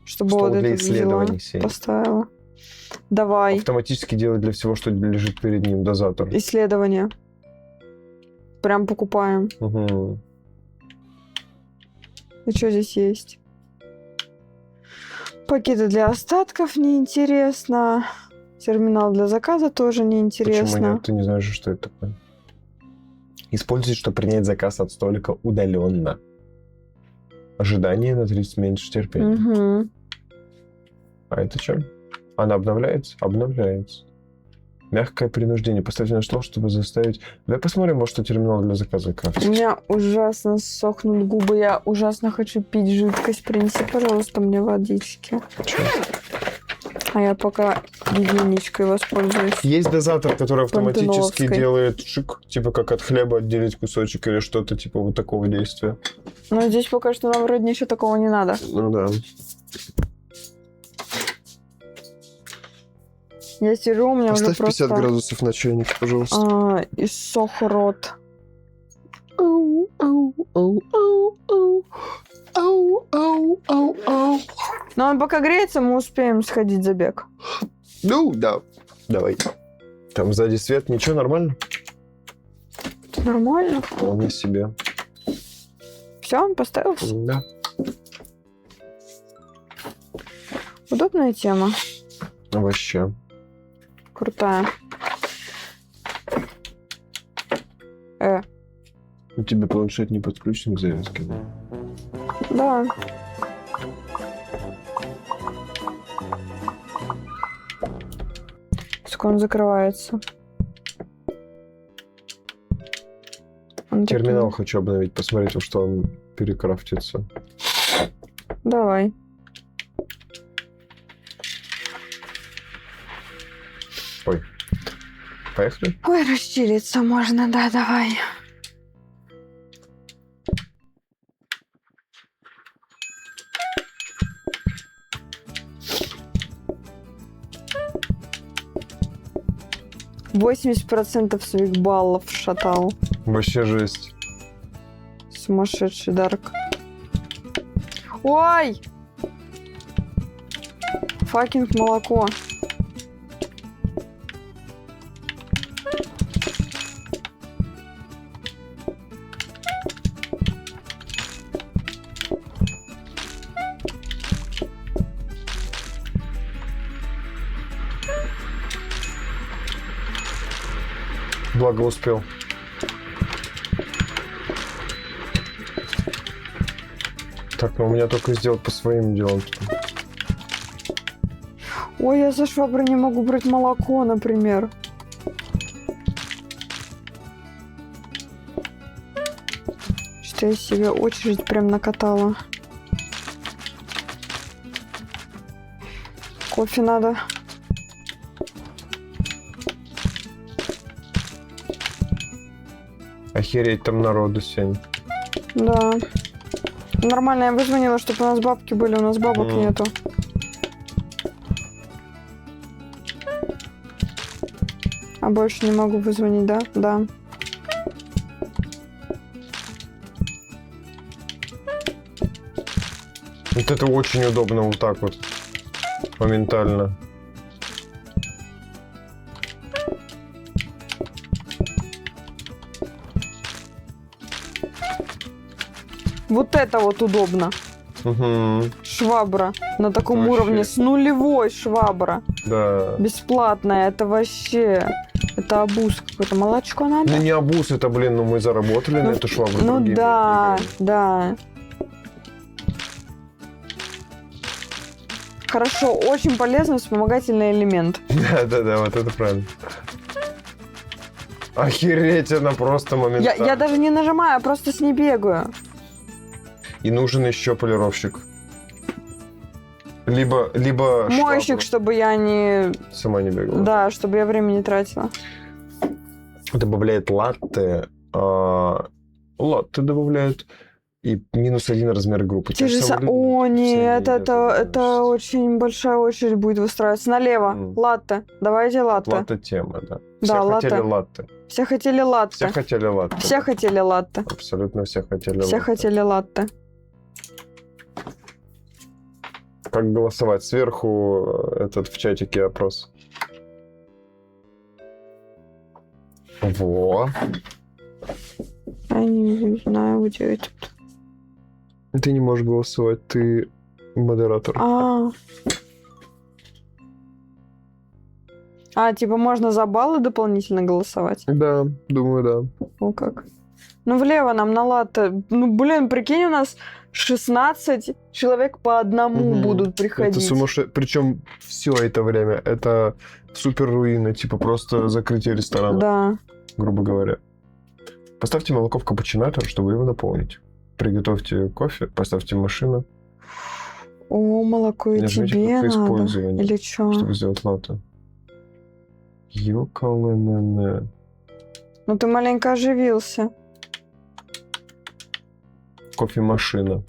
Чтобы Стол вот для это взяла, исследований сей. поставила. Давай. Автоматически делать для всего, что лежит перед ним, дозатор. Исследование. Прям покупаем. Угу. И что здесь есть? Пакеты для остатков неинтересно. Терминал для заказа тоже Почему неинтересно. нет? Ты не знаешь, что это такое. Используйте, чтобы принять заказ от столика удаленно. Ожидание на 30 меньше терпения. Угу. А это что? Она обновляется? Обновляется. Мягкое принуждение. Поставьте на стол, чтобы заставить... Давай посмотрим, может, что терминал для заказа У крафтит. меня ужасно сохнут губы. Я ужасно хочу пить жидкость. Принеси, пожалуйста, мне водички. Чё? А я пока гигиеничкой воспользуюсь. Есть дозатор, который автоматически Пантеновской. делает шик, типа как от хлеба отделить кусочек или что-то типа вот такого действия. Но здесь пока что нам вроде ничего такого не надо. Ну да. Я сижу, у меня уже Поставь 50 просто градусов на чайнике, пожалуйста. иссох рот. Но он пока греется, мы успеем сходить за бег. Ну, да. Давай. Там сзади свет, ничего, нормально? Нормально. Вполне себе. Все, он поставился. Да. Удобная тема. Вообще. Крутая. У тебя планшет не подключен к завязке, да? Да. Сколько он закрывается. Он Терминал такой- хочу обновить, посмотреть, во что он перекрафтится. Давай. Поехали? Ой, расчилиться можно, да, давай. %80 своих баллов шатал. Вообще жесть. Сумасшедший Дарк. Ой! Факинг молоко. Благо успел. Так, ну у меня только сделать по своим делам. Ой, я за шваброй не могу брать молоко, например. Что я себе очередь прям накатала. Кофе надо. Охереть там народу сегодня. Да. Нормально, я вызвонила, чтобы у нас бабки были. У нас бабок нету. А больше не могу вызвонить, да? Да. Вот это очень удобно вот так вот. Моментально. Вот это вот удобно. Угу. Швабра на таком Вообще. уровне, с нулевой швабра. Да. Бесплатная, это вообще... Это обуз какой-то. Молочко надо? Ну не обуз, это, блин, ну мы заработали на эту швабру. Ну другими да, играми. да. Хорошо, очень полезный вспомогательный элемент. Да, вот это правильно. Охереть, она просто моментально. Я даже не нажимаю, я просто с ней бегаю. И нужен еще полировщик. Либо Мойщик, швабру. чтобы я не... Сама не бегала. Да, чтобы я время не тратила. Добавляет латте. Латте добавляет. И -1 размер группы. Те же О, нет, это очень большая очередь будет выстраиваться. Налево. Латте. Давайте латте. Латте тема, да. Да, Все хотели латте. латте. Все хотели латте. Все хотели латте. Все хотели латте. Абсолютно все хотели Все латте. хотели латте. Как голосовать? Сверху этот в чатике опрос. Во. Я не знаю, где это. Ты не можешь голосовать, ты модератор. Типа можно за баллы дополнительно голосовать? Да, думаю, да. О, как. Ну, влево нам на латте. Ну, блин, прикинь, у нас 16 человек по одному Мгм. будут приходить. Это сумасшедшее. Причем все это время это супер руины, типа просто закрытие ресторана, Да. грубо говоря. Поставьте молоко в капучинатор, чтобы его наполнить. Приготовьте кофе, поставьте машину, О, молоко и нажмите тебе кнопку надо. использования, Или что? чтобы сделать латте. Ёкалэнэне. Ну, ты маленько оживился. Кофемашина.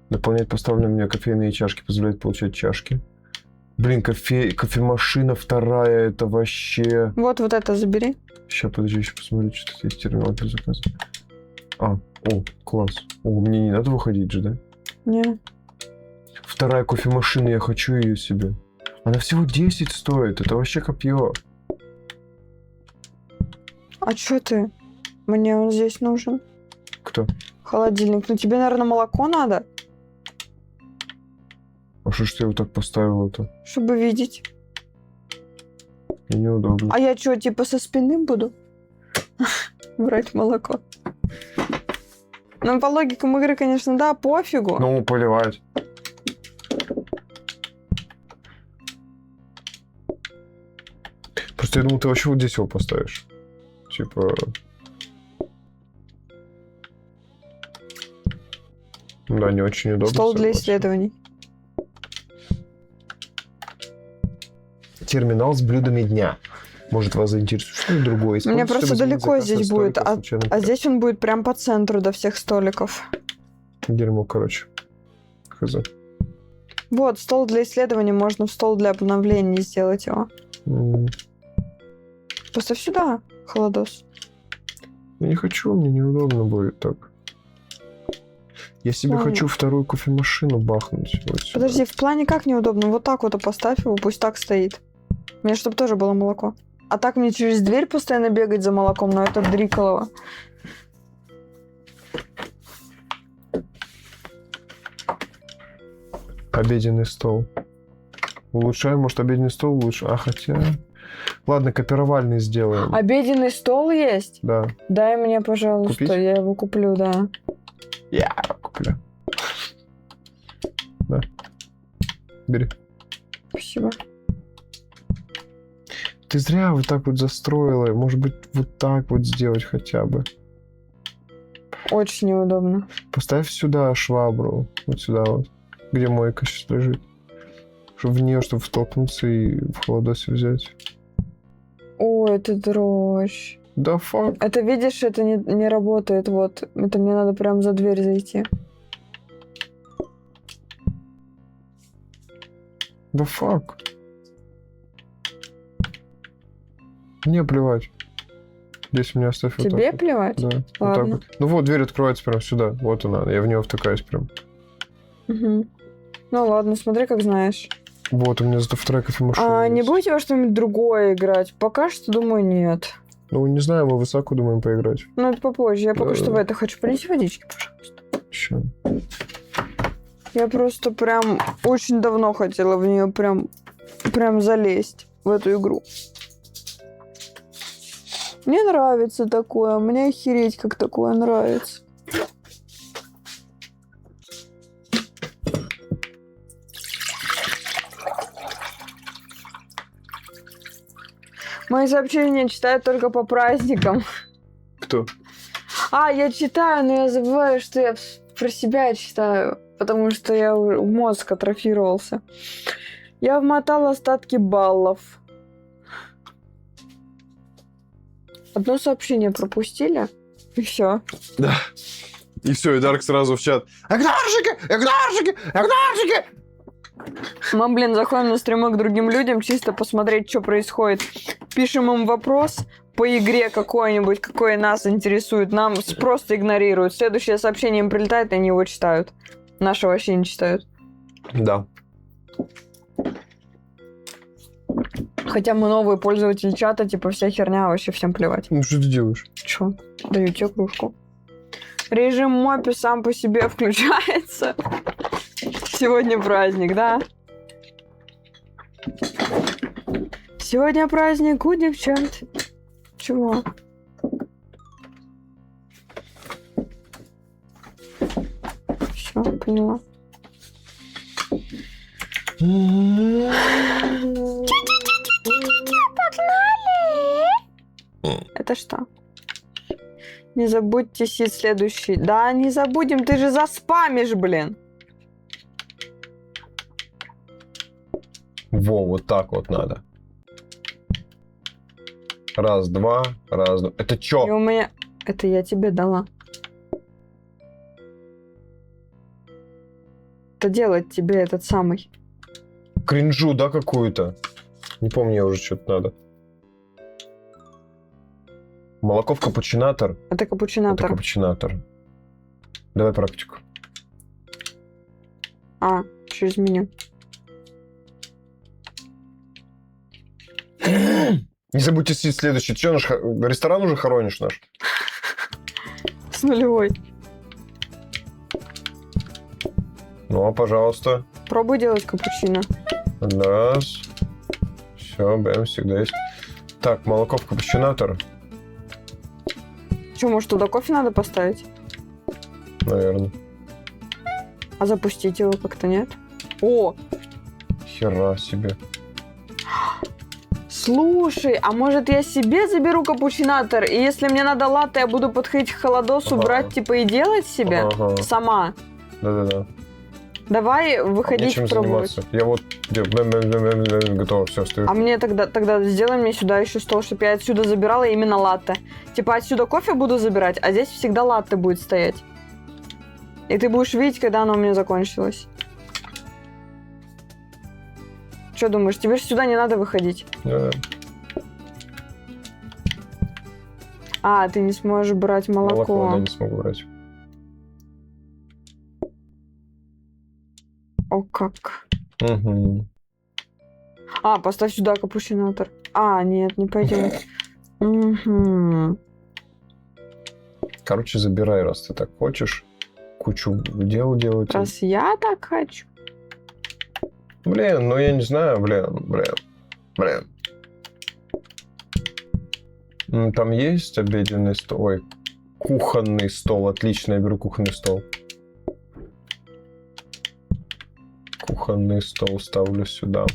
Наполнять поставленные у меня кофейные чашки позволяет получать чашки. Блин, кофемашина вторая, это вообще... Вот это забери. Сейчас, подожди, еще посмотрю, что тут есть терминал для заказа. О, класс. Мне не надо выходить же, да? Не. Вторая кофемашина, я хочу ее себе. Она всего 10 стоит, это вообще копье. А чё ты? Мне он здесь нужен. Кто? Холодильник. Ну, тебе, наверное, молоко надо, А что ж ты его так поставила-то? чтобы видеть. Мне неудобно. А я что, типа со спины буду брать молоко? Ну, по логикам игры, конечно, да, пофигу. Ну, поливать. Просто я думал, ты вообще вот здесь его поставишь. Типа... Да, не очень удобно. Стол для согласен. исследований. Терминал с блюдами дня. Может, вас заинтересует что-то другое. Мне Используйте, просто чтобы изменить далеко заказ здесь со будет, столика случайно А здесь он будет прям по центру до всех столиков. Дерьмо, короче. Хз. Вот, стол для исследований, можно в стол для обновлений сделать его. Поставь сюда, холодос. Я не хочу, мне неудобно будет так. Я себе Ладно. хочу вторую кофемашину бахнуть. Вот сюда. Подожди, в плане как неудобно? Вот так вот поставь его, пусть так стоит. Мне чтобы тоже было молоко. А так мне через дверь постоянно бегать за молоком, но это дриколово. Обеденный стол. Улучшаем, может, обеденный стол лучше. Хотя... Ладно, копировальный сделаем. Обеденный стол есть? Да. Дай мне, пожалуйста, Купить? я его куплю, да. Я куплю. Да. Бери. Спасибо. Ты зря вот так вот застроила. Может быть, вот так вот сделать хотя бы. Очень неудобно. Поставь сюда швабру. Вот сюда вот. Где мойка сейчас лежит. Чтобы в нее, чтобы втолкнуться и в холодосе взять. О, это дрожь. Да фак. Это, видишь, это не работает. Вот. Это мне надо прям за дверь зайти. Да фак. Мне плевать. Здесь мне оставь вот Тебе так вот. плевать? Да, вот так Ладно. вот. Ну вот, дверь открывается прям сюда. Вот она. Я в нее втыкаюсь прям. Мгм. Ну ладно, смотри, как знаешь. Вот, у меня зато в треках и машина Не есть. будете во что-нибудь другое играть? Пока что, думаю, нет. Ну, не знаю, мы высоко думаем поиграть. Ну, это попозже. Я пока что в Да-да-да. это хочу. Принеси водички, пожалуйста. Еще. Я просто прям очень давно хотела в нее прям залезть, в эту игру. Мне нравится такое. Мне охереть, как такое нравится. Мои сообщения читают только по праздникам. Кто? Я читаю, но я забываю, что я про себя читаю, потому что я мозг атрофировался. Я вмотал остатки баллов. Одно сообщение пропустили, и все. Да. И все, и Дарк сразу в чат. Экнарщики! Экнарщики! Экнарщики! Мы, блин, заходим на стримы к другим людям, чисто посмотреть, что происходит. Пишем им вопрос по игре какой-нибудь, какой нас интересует. Нам просто игнорируют. Следующее сообщение им прилетает, и они его читают. Наши вообще не читают. Да. Хотя мы новые пользователи чата, типа вся херня, вообще всем плевать. Ну, что ты делаешь? Чё? Даю тебе кружку. Режим мопи сам по себе включается. Сегодня праздник, да? Сегодня праздник у девчат. Чего? Все, поняла. Это что? Не забудьте сид следующий. Да, не забудем, ты же заспамишь, блин. Во, вот так вот надо. Раз, два, раз, два. Это И чё? у меня... Это я тебе дала. Это делать тебе этот самый. Кринжу, да, какую-то? Не помню, я уже что-то надо. Молоко в капучинатор. Это Это капучинатор. капучинатор. Давай практику. Через меню. Не забудьте съесть следующий. Чё, наш ресторан уже хоронишь наш? С нулевой. Ну, пожалуйста. Пробуй делать капучино. Раз. Все, бэм, всегда есть. Так, молоко в капучинатор. Че, может, туда кофе надо поставить? Наверное. А запустить его как-то нет? О! Хера себе. Слушай, а может я себе заберу капучинатор, и если мне надо латте, я буду подходить к холодосу, Ага. брать, типа, и делать себе Ага. сама? Да-да-да. Давай выходить Нечем пробовать. заниматься. Я вот готово, все, стою. А мне тогда сделай мне сюда еще стол, чтобы я отсюда забирала именно латте. Типа отсюда кофе буду забирать, а здесь всегда латте будет стоять. И ты будешь видеть, когда оно у меня закончилось. Что думаешь, тебе же сюда не надо выходить? Да. Ты не сможешь брать молоко. Молоко я не смогу брать. О, как. Угу. Поставь сюда капучинатор. Нет, не пойдет. Угу. Короче, забирай, раз ты так хочешь. Кучу дел делать. Раз я так хочу. Блин, ну я не знаю, блин. Там есть обеденный стол. Ой, кухонный стол. Отлично, я беру кухонный стол. Кухонный стол ставлю сюда.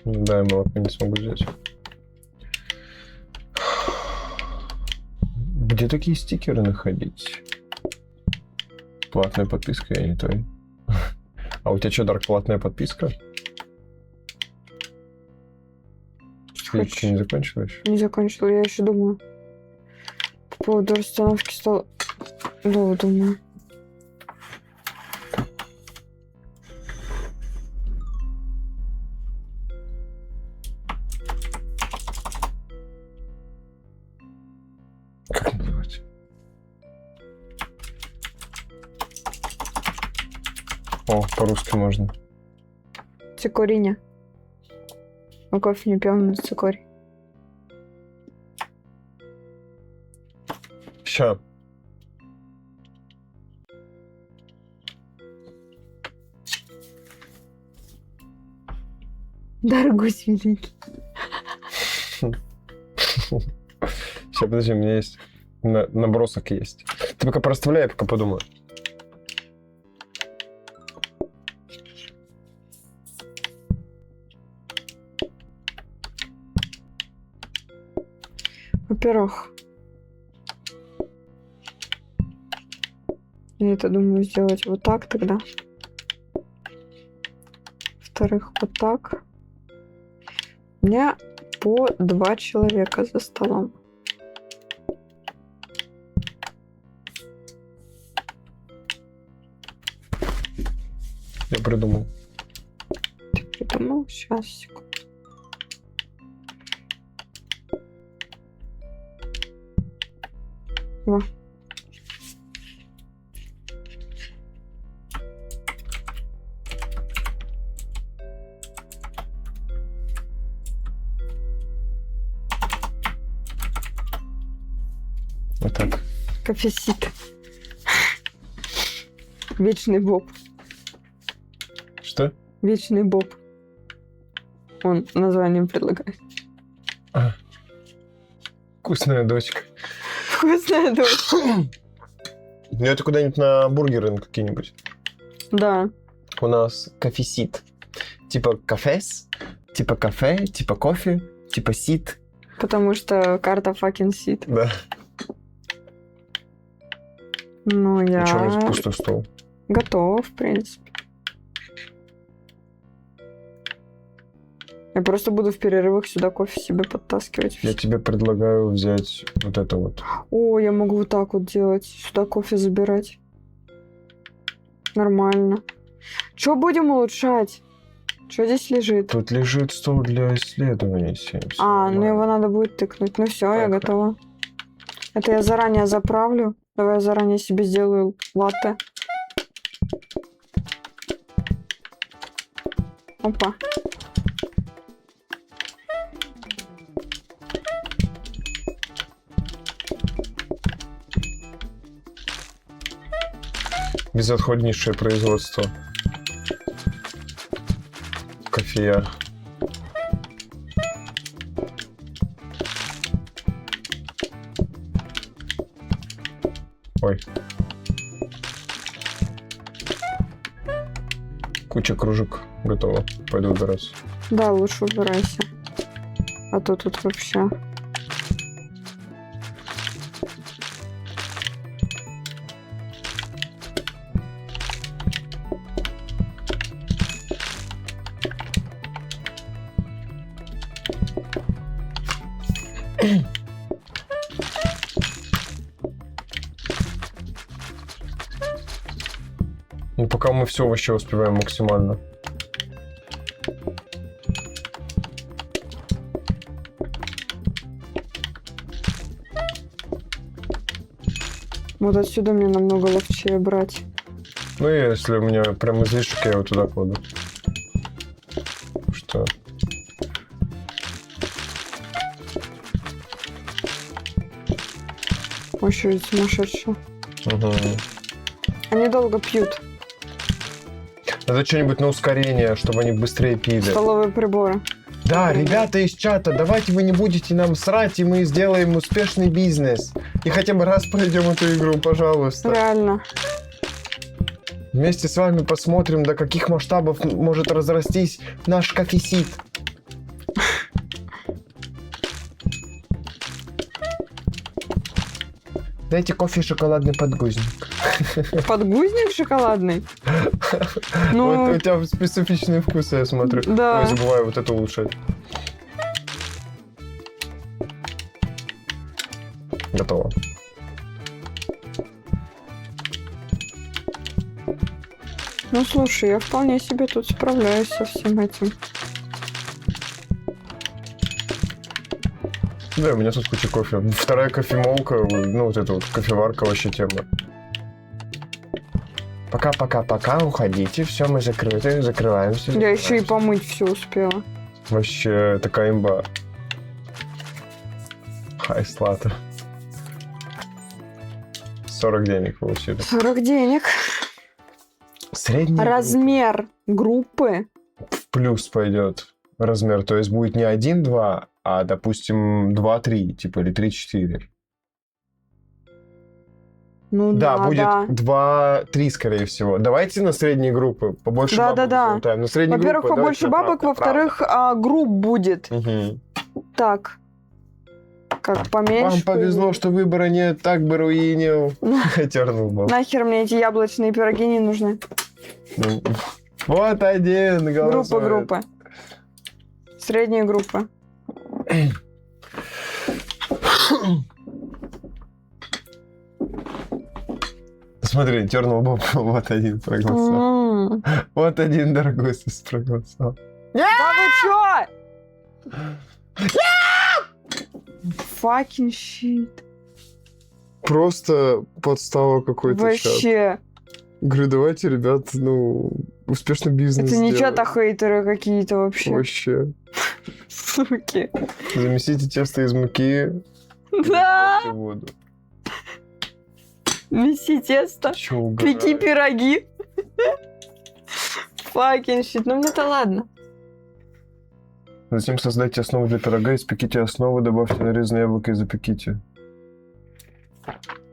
Да, я молоко не смогу взять. Где такие стикеры находить? Платная подписка, я не той. А у тебя что, Дарк, платная подписка? Ты еще не закончила еще? Не закончила, я еще думаю. По поводу расстановки стола. Да, думаю. Как называть? О, по-русски можно. Цикориня. Мы кофе не пьем на цикорий. Ща. Даргусь великий. Сейчас, подожди, у меня есть набросок есть. Ты пока проставляй, я пока подумаю. Во-первых, я это думаю сделать вот так тогда. Во-вторых, вот так. У меня по 2 человека за столом. Я придумал. Ты придумал? Сейчас, секунду. Во. Вот так. Кофесит. Вечный Боб. Что? Вечный Боб. Он названием предлагает. Вкусная дочка. Вкусная дочь. Ну, это куда-нибудь на бургеры на какие-нибудь. Да. У нас кофесит. Типа кафес, типа кафе, типа кофе, типа сит. Потому что карта fucking сит. Да. Ну, я Еще у нас пустой стол. готова, в принципе. Я просто буду в перерывах сюда кофе себе подтаскивать. Я тебе предлагаю взять вот это вот. О, я могу вот так вот делать. Сюда кофе забирать. Нормально. Что будем улучшать? Что здесь лежит? Тут лежит стол для исследований. 70. Ну его надо будет тыкнуть. Ну все, я Так. готова. Это я заранее заправлю. Давай я заранее себе сделаю латте. Опа. Безотходнейшее производство. Кофея. Ой. Куча кружек готова. Пойду убираться. Да, лучше убирайся. А то тут вообще... Ну, пока мы все вообще успеваем максимально. Вот отсюда мне намного ловчее брать. Ну, и если у меня прям излишек, я его туда кладу. Что? Очередь сумасшедшая. Угу. Они долго пьют. Надо что-нибудь на ускорение, чтобы они быстрее пили. Столовые приборы. Да, Например. ребята из чата, давайте вы не будете нам срать, и мы сделаем успешный бизнес. И хотя бы раз пройдем эту игру, пожалуйста. Реально. Вместе с вами посмотрим, до каких масштабов может разрастись наш кофесит. Дайте кофе и шоколадный подгузник. Подгузник шоколадный? Вот Ну, у тебя специфичные вкусы, я смотрю. да. Ой, забываю вот это улучшать. Готово. Ну, слушай, я вполне себе тут справляюсь со всем этим. Да, у меня тут куча кофе. Вторая кофемолка, ну вот эта вот кофеварка вообще тема. Пока-пока-пока, уходите. Все, мы закрыты, закрываемся. Я еще и помыть все успела. Вообще такая имба. Хай, слата. 40 денег получили. 40 денег. Средний Размер группы. в плюс пойдет размер. То есть будет не 1-2, а, допустим, 2-3, типа, или 3-4. Ну Да, да, будет да. 2-3, скорее всего. Давайте на средние группы. Побольше Да, бабок да, да. залутаем. На средние Во-первых, группы побольше давайте бабок, направо, во-вторых, групп будет. направо. Так. Как Вам поменьше. повезло, что выбора нет, так бы руинил. Тернул баб. Нахер мне эти яблочные пироги не нужны. Вот один голосует. Группы. Средние группы. Смотри, тернул баб, вот один проголосовал. Вот один дорогой проголосовал. Да вы чё? Fucking shit. Просто подстава какой-то чат. Вообще. Говорю, давайте, ребят, успешный бизнес Это не сделаем. чат, а хейтеры какие-то вообще. Вообще. Суки. Замесите тесто из муки, Да. добавьте воду. Меси тесто. Чё угораю? Пеки пироги. Fucking shit. Ну мне-то ладно. Затем создайте основу для пирога, испеките основу, добавьте нарезанное яблоко и запеките.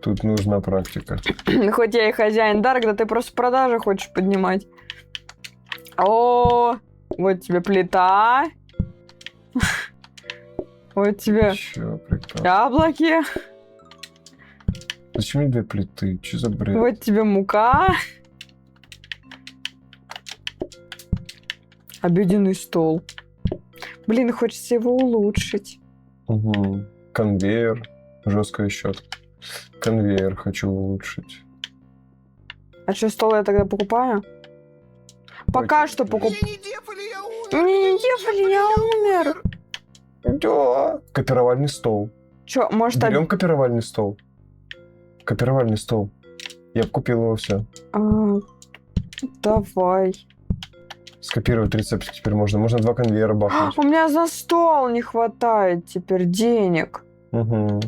Тут нужна практика. Хоть я и хозяин Дарк, ты просто продажи хочешь поднимать. О, вот тебе плита. Вот тебе Чё, прекрасно. яблоки. Зачем мне две плиты? Чё за бред? Вот тебе мука. Обеденный стол. Блин, хочется его улучшить. Угу. Конвейер. Жесткая щетка. Конвейер хочу улучшить. А что, стол я тогда покупаю? Пока что покупаю. Мне не дефали, я умер. Да. Копировальный стол. Чё, может, Берем копировальный стол. Копировальный стол. Я бы купил его все. Давай. Скопировать рецепт теперь можно. Можно 2 конвейера бахнуть. У меня за стол не хватает теперь денег. Угу.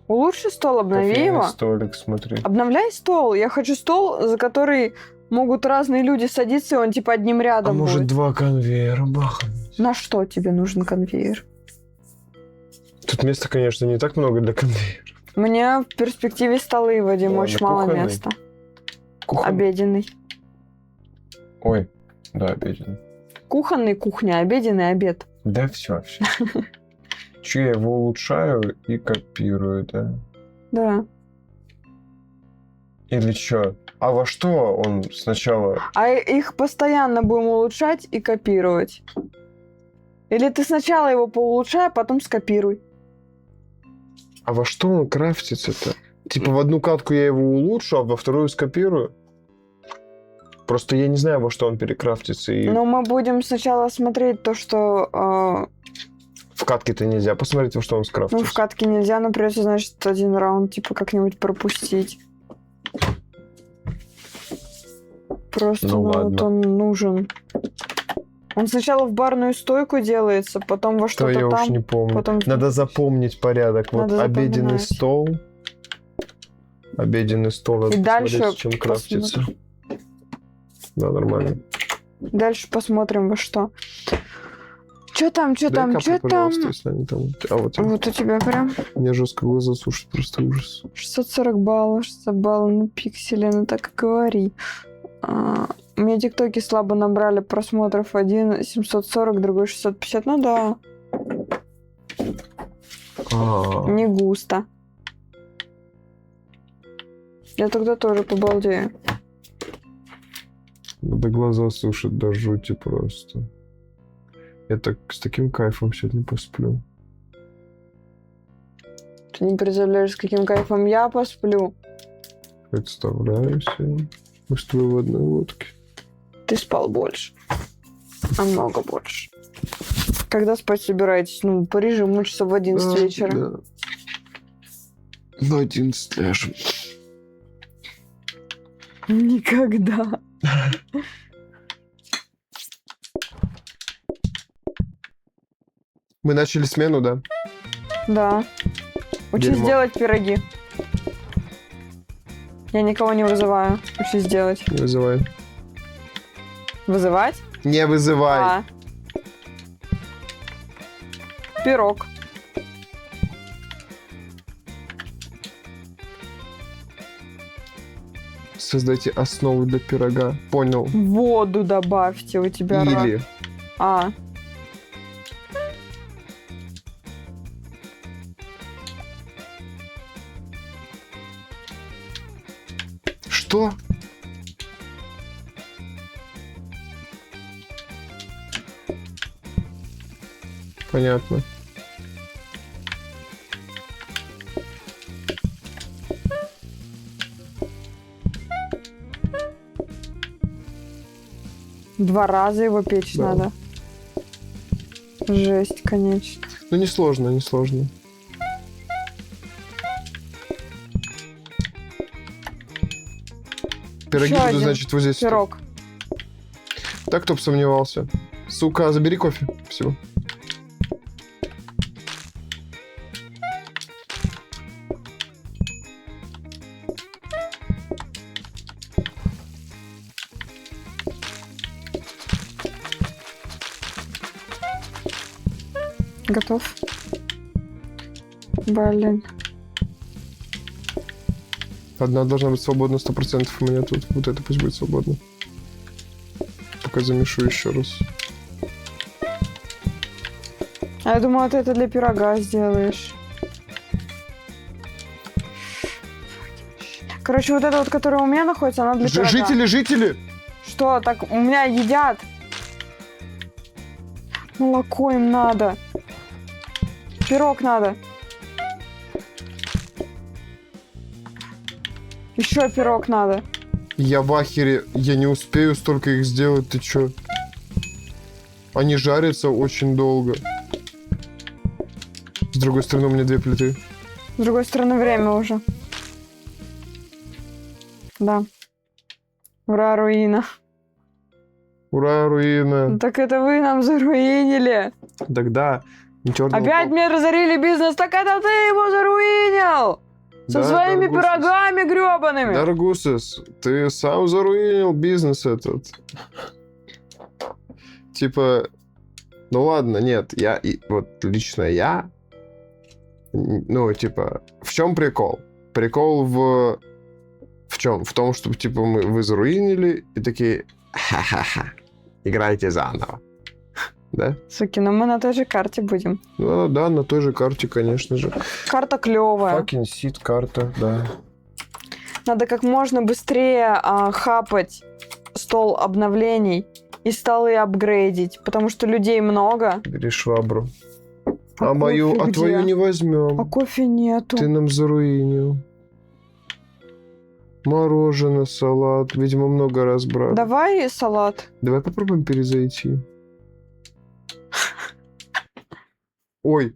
Улучши стол, обнови Кофейный его. столик, смотри. Обновляй стол. Я хочу стол, за который могут разные люди садиться, и он типа одним А рядом может будет. 2 конвейера бахнуть? На что тебе нужен конвейер? Тут места, конечно, не так много для конвейера. Мне в перспективе столы, Вадим, Ладно, очень мало кухонный. места. Кухонный. Обеденный. Ой, да, обеденный. Кухонный, кухня, обеденный, обед. Да все. Че, я его улучшаю и копирую, да? Да. Или что? А во что он сначала... А их постоянно будем улучшать и копировать. Или ты сначала его поулучшай, а потом скопируй. А во что он крафтится-то? Типа в одну катку я его улучшу, а во вторую скопирую? Просто я не знаю, во что он перекрафтится. И Но мы будем сначала смотреть то, что... в катке-то нельзя посмотреть, во что он скрафтится. ну, в катке нельзя, но придется, значит, один раунд, типа, как-нибудь пропустить. Просто, Ну, вот ладно. он нужен. Он сначала в барную стойку делается, потом во Что что-то я там. уж не помню. потом- Надо запомнить порядок. Вот Надо обеденный запоминать. стол. Обеденный стол. Надо И дальше посмотреть, чем крафтится. посмотрим. Да, нормально. Дальше посмотрим во что. Чё там, чё Дай там, капли, чё там? пожалуйста, если они там... А вот, Вот у тебя прям мне жестко глаза сушат, просто ужас. 640 баллов, 600 баллов на пикселе, ну так и говори. У меня тиктоки слабо набрали просмотров. Один 740, другой 650. Ну да, не густо. Я тогда тоже побалдею. Да глаза сушат до жути просто. Я так с таким кайфом сегодня посплю. Ты не представляешь, с каким кайфом я посплю. Представляю себе. Мы с тобой в одной лодке. Ты спал больше. Намного больше. Когда спать собираетесь? Ну, по режиму часов в 11 вечера. Да. В 11 ляжем. Никогда. Мы начали смену, да? Да. Учись Дерьмо. делать пироги. Я никого не вызываю. Учись делать. Не вызывай. Вызывать? Не вызывай. А. Пирог. Создайте основу для пирога. Понял. Воду добавьте, у тебя рак. Или А. что? Понятно. Два раза его печь Да. надо. Жесть, конечно. Ну, несложно, несложно. Пироги Ещё будут, один значит, вот здесь. Пирог. Так, кто бы сомневался. Сука, забери кофе. Все. Готов. Блин. Одна должна быть свободна 100%. У меня тут. Вот это пусть будет свободно. Пока замешу еще раз. А я думала, ты это для пирога сделаешь. Короче, вот эта вот, которая у меня находится, она для пирога. Жители! Что, так у меня едят? Молоко им надо. Пирог надо. Еще пирог надо. Я в ахере. Я не успею столько их сделать. Ты чё? Они жарятся очень долго. С другой стороны, у меня 2 плиты. С другой стороны, время уже. Да. Ура, руина. Ура, руина. Так это вы нам заруинили. Тогда черного Опять мне разорили бизнес, так это ты его заруинил! Со своими пирогами гребаными. Даргусес, ты сам заруинил бизнес этот. Типа, ну ладно, нет, вот лично я, ну, типа, в чем прикол? Прикол в чем? В том, что, типа, вы заруинили и такие, ха-ха-ха, играйте заново. Да? Суки, ну мы на той же карте будем. Ну да, на той же карте, конечно же. Карта клевая. Fucking seed карта, да. Надо как можно быстрее хапать стол обновлений и столы апгрейдить, потому что людей много. Бери швабру. А мою, кофе твою где? не возьмем. А кофе нету. Ты нам заруинил. Мороженое, салат. Видимо, много раз брал. Давай салат. Давай попробуем перезайти. Ой.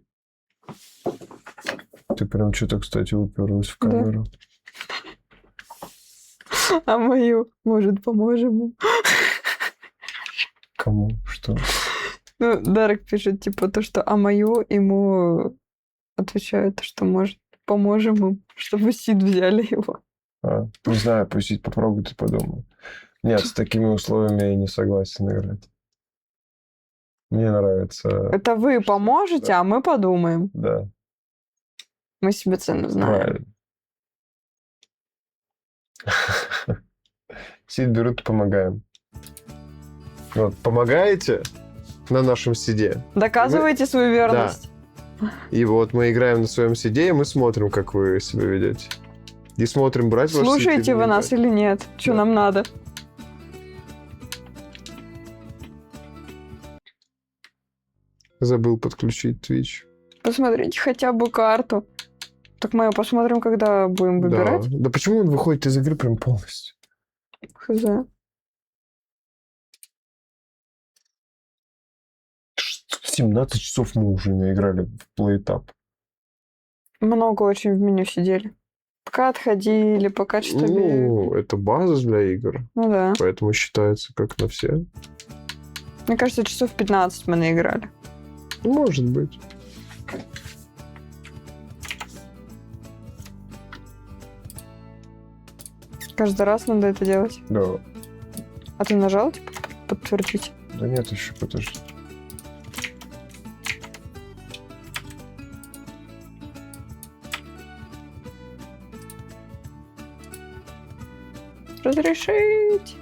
Ты прям что-то, кстати, уперлась в Да. камеру. А мою, может, поможем? Кому? Что? Ну, Дарек пишет, типа, то, что а мою ему отвечают, что, может, поможем им, чтобы Сид взяли его. Не знаю, пусть попробуй, ты подумай. Нет, с такими условиями я не согласен играть. Мне нравится... Это вы поможете, а мы подумаем. Да, Мы себе цену знаем. правильно. Сид берут и помогаем. Вот, помогаете на нашем сиде. Доказывайте свою верность. И вот мы играем на своем сиде, и мы смотрим, как вы себя ведете. И смотрим, брать ваш сид Слушаете или вы не нас брать. или нет? Что Да. нам надо? Забыл подключить Twitch. Посмотрите хотя бы карту. Так мы посмотрим, когда будем выбирать. Да. Да почему он выходит из игры прям полностью? Хз. 17 часов мы уже наиграли в PlayTap. Много очень в меню сидели. Пока отходили, пока что-то бегали. Ну, это база для игр, Ну да. поэтому считается как на все. Мне кажется, часов 15 мы наиграли. Может быть. Каждый раз надо это делать. Да. А ты нажал, типа, подтвердить? Да нет, еще подожди. Разрешить.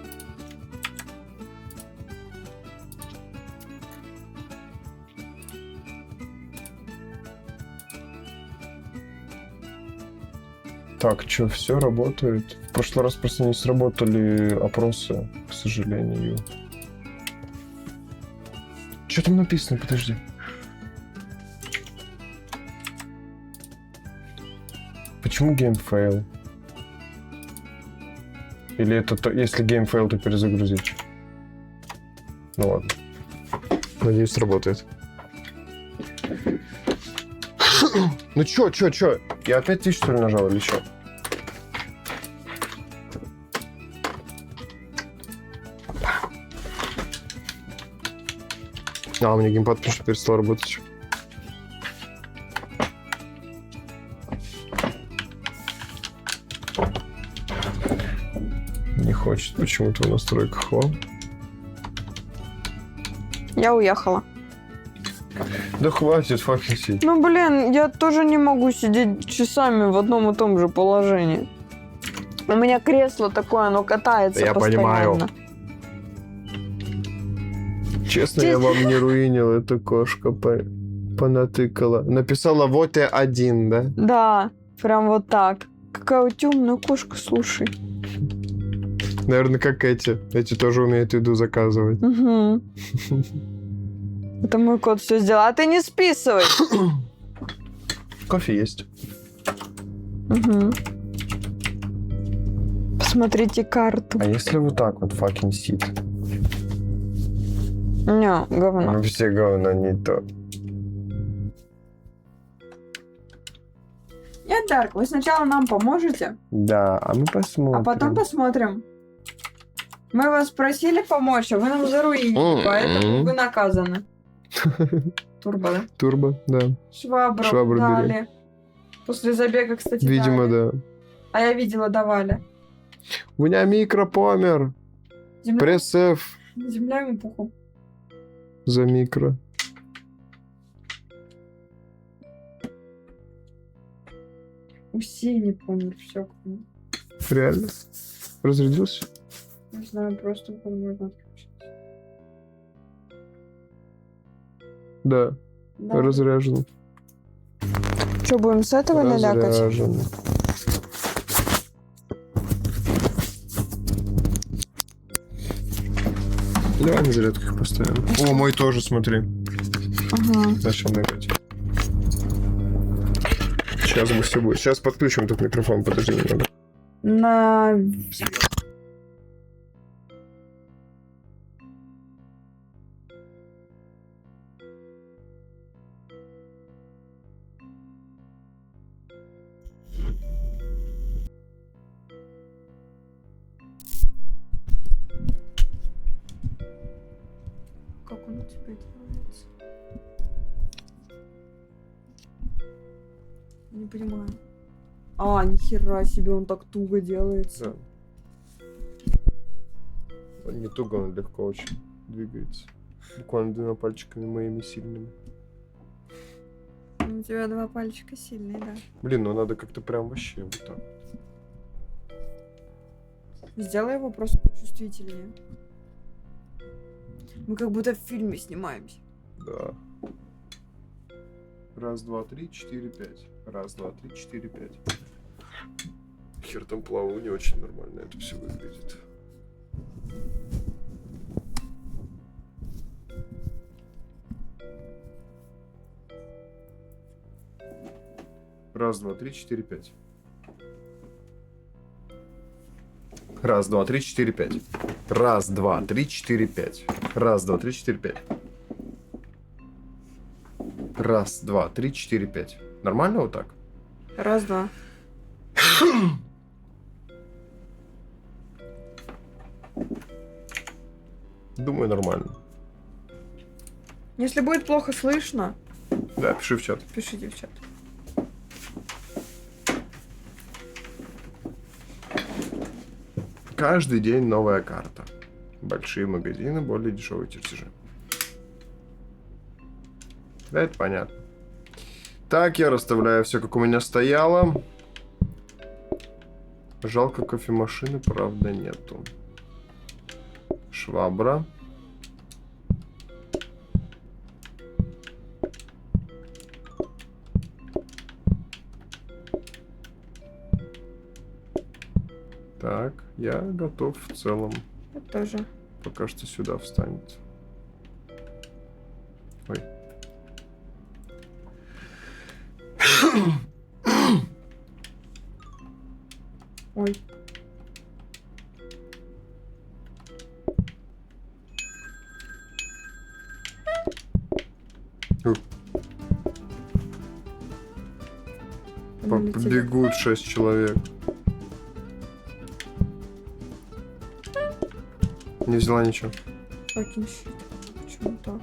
Так, что, все работает? В прошлый раз просто не сработали опросы, к сожалению. Что там написано? Подожди. Почему game fail? Или это если game fail, то перезагрузить? Ну ладно. Надеюсь, работает. Ну чё? Я опять тысячу, что ли, нажал или чё? А, у меня геймпад просто перестал работать. Не хочет почему-то в настройках. О. Я уехала. Да хватит, fucking сидеть. Ну, блин, я тоже не могу сидеть часами в одном и том же положении. У меня кресло такое, оно катается Я постоянно. понимаю. Честно, я вам не руинил, эта кошка понатыкала. Написала вот и один, да? Да, прям вот так. Какая темная кошка, слушай. Наверное, как эти. Эти тоже умеют еду заказывать. Угу. Это мой кот все сделал. А ты не списывай. Кофе есть. Угу. Посмотрите карту. А если вот так вот fucking sit? Не, говно. Ну, все говно не то. Нет, Дарк, вы сначала нам поможете, Да, а мы посмотрим. а потом посмотрим. Мы вас просили помочь, а вы нам заруинили, поэтому вы наказаны. Турбо, да? Турбо, да. Швабру бери. дали. После забега, кстати, Видимо, дали. да. А я видела, давали. У меня микро помер. Земля, Пресс F земля ему пухом. за микро. Уси не помню, все. Реально? Разрядился? Не знаю, просто можно отключить. Да, Да. разряжен. Что, будем с этого налякать? Разряжен. Давай на зарядку их поставим. О, мой тоже, смотри. Ага. Начал нагать. Сейчас мы все будет. Сейчас подключим этот микрофон, подожди немного. На... Как он у тебя делается? Не понимаю. А, нихера себе, он так туго делается. Да. Он не туго, он легко очень двигается. Буквально двумя пальчиками моими сильными. У тебя два пальчика сильные, да. Блин, ну надо как-то прям вообще вот так. Сделай его просто почувствительнее. Мы как будто в фильме снимаемся. Да. Раз, два, три, четыре, пять. Раз, два, три, четыре, пять. Хер там плаву, не очень нормально это все выглядит. Раз, два, три, четыре, пять. Раз, два, три, четыре, пять. Раз, два, три, четыре, пять. Раз, два, три, четыре, пять. Раз, два, три, четыре, пять. Нормально вот так? Раз, два. Думаю, нормально. Если будет плохо слышно, Да, пиши в чат. пишите в чат. Каждый день новая карта. Большие магазины, более дешевые чертежи. Да, это понятно. Так, я расставляю все, как у меня стояло. Жалко, кофемашины, правда, нету. Швабра. Так, я готов в целом. Я тоже. Пока что сюда встанет. Ой. Ой. Вылетели. Бегут 6 человек. Не взяла ничего. Fucking shit. Почему так?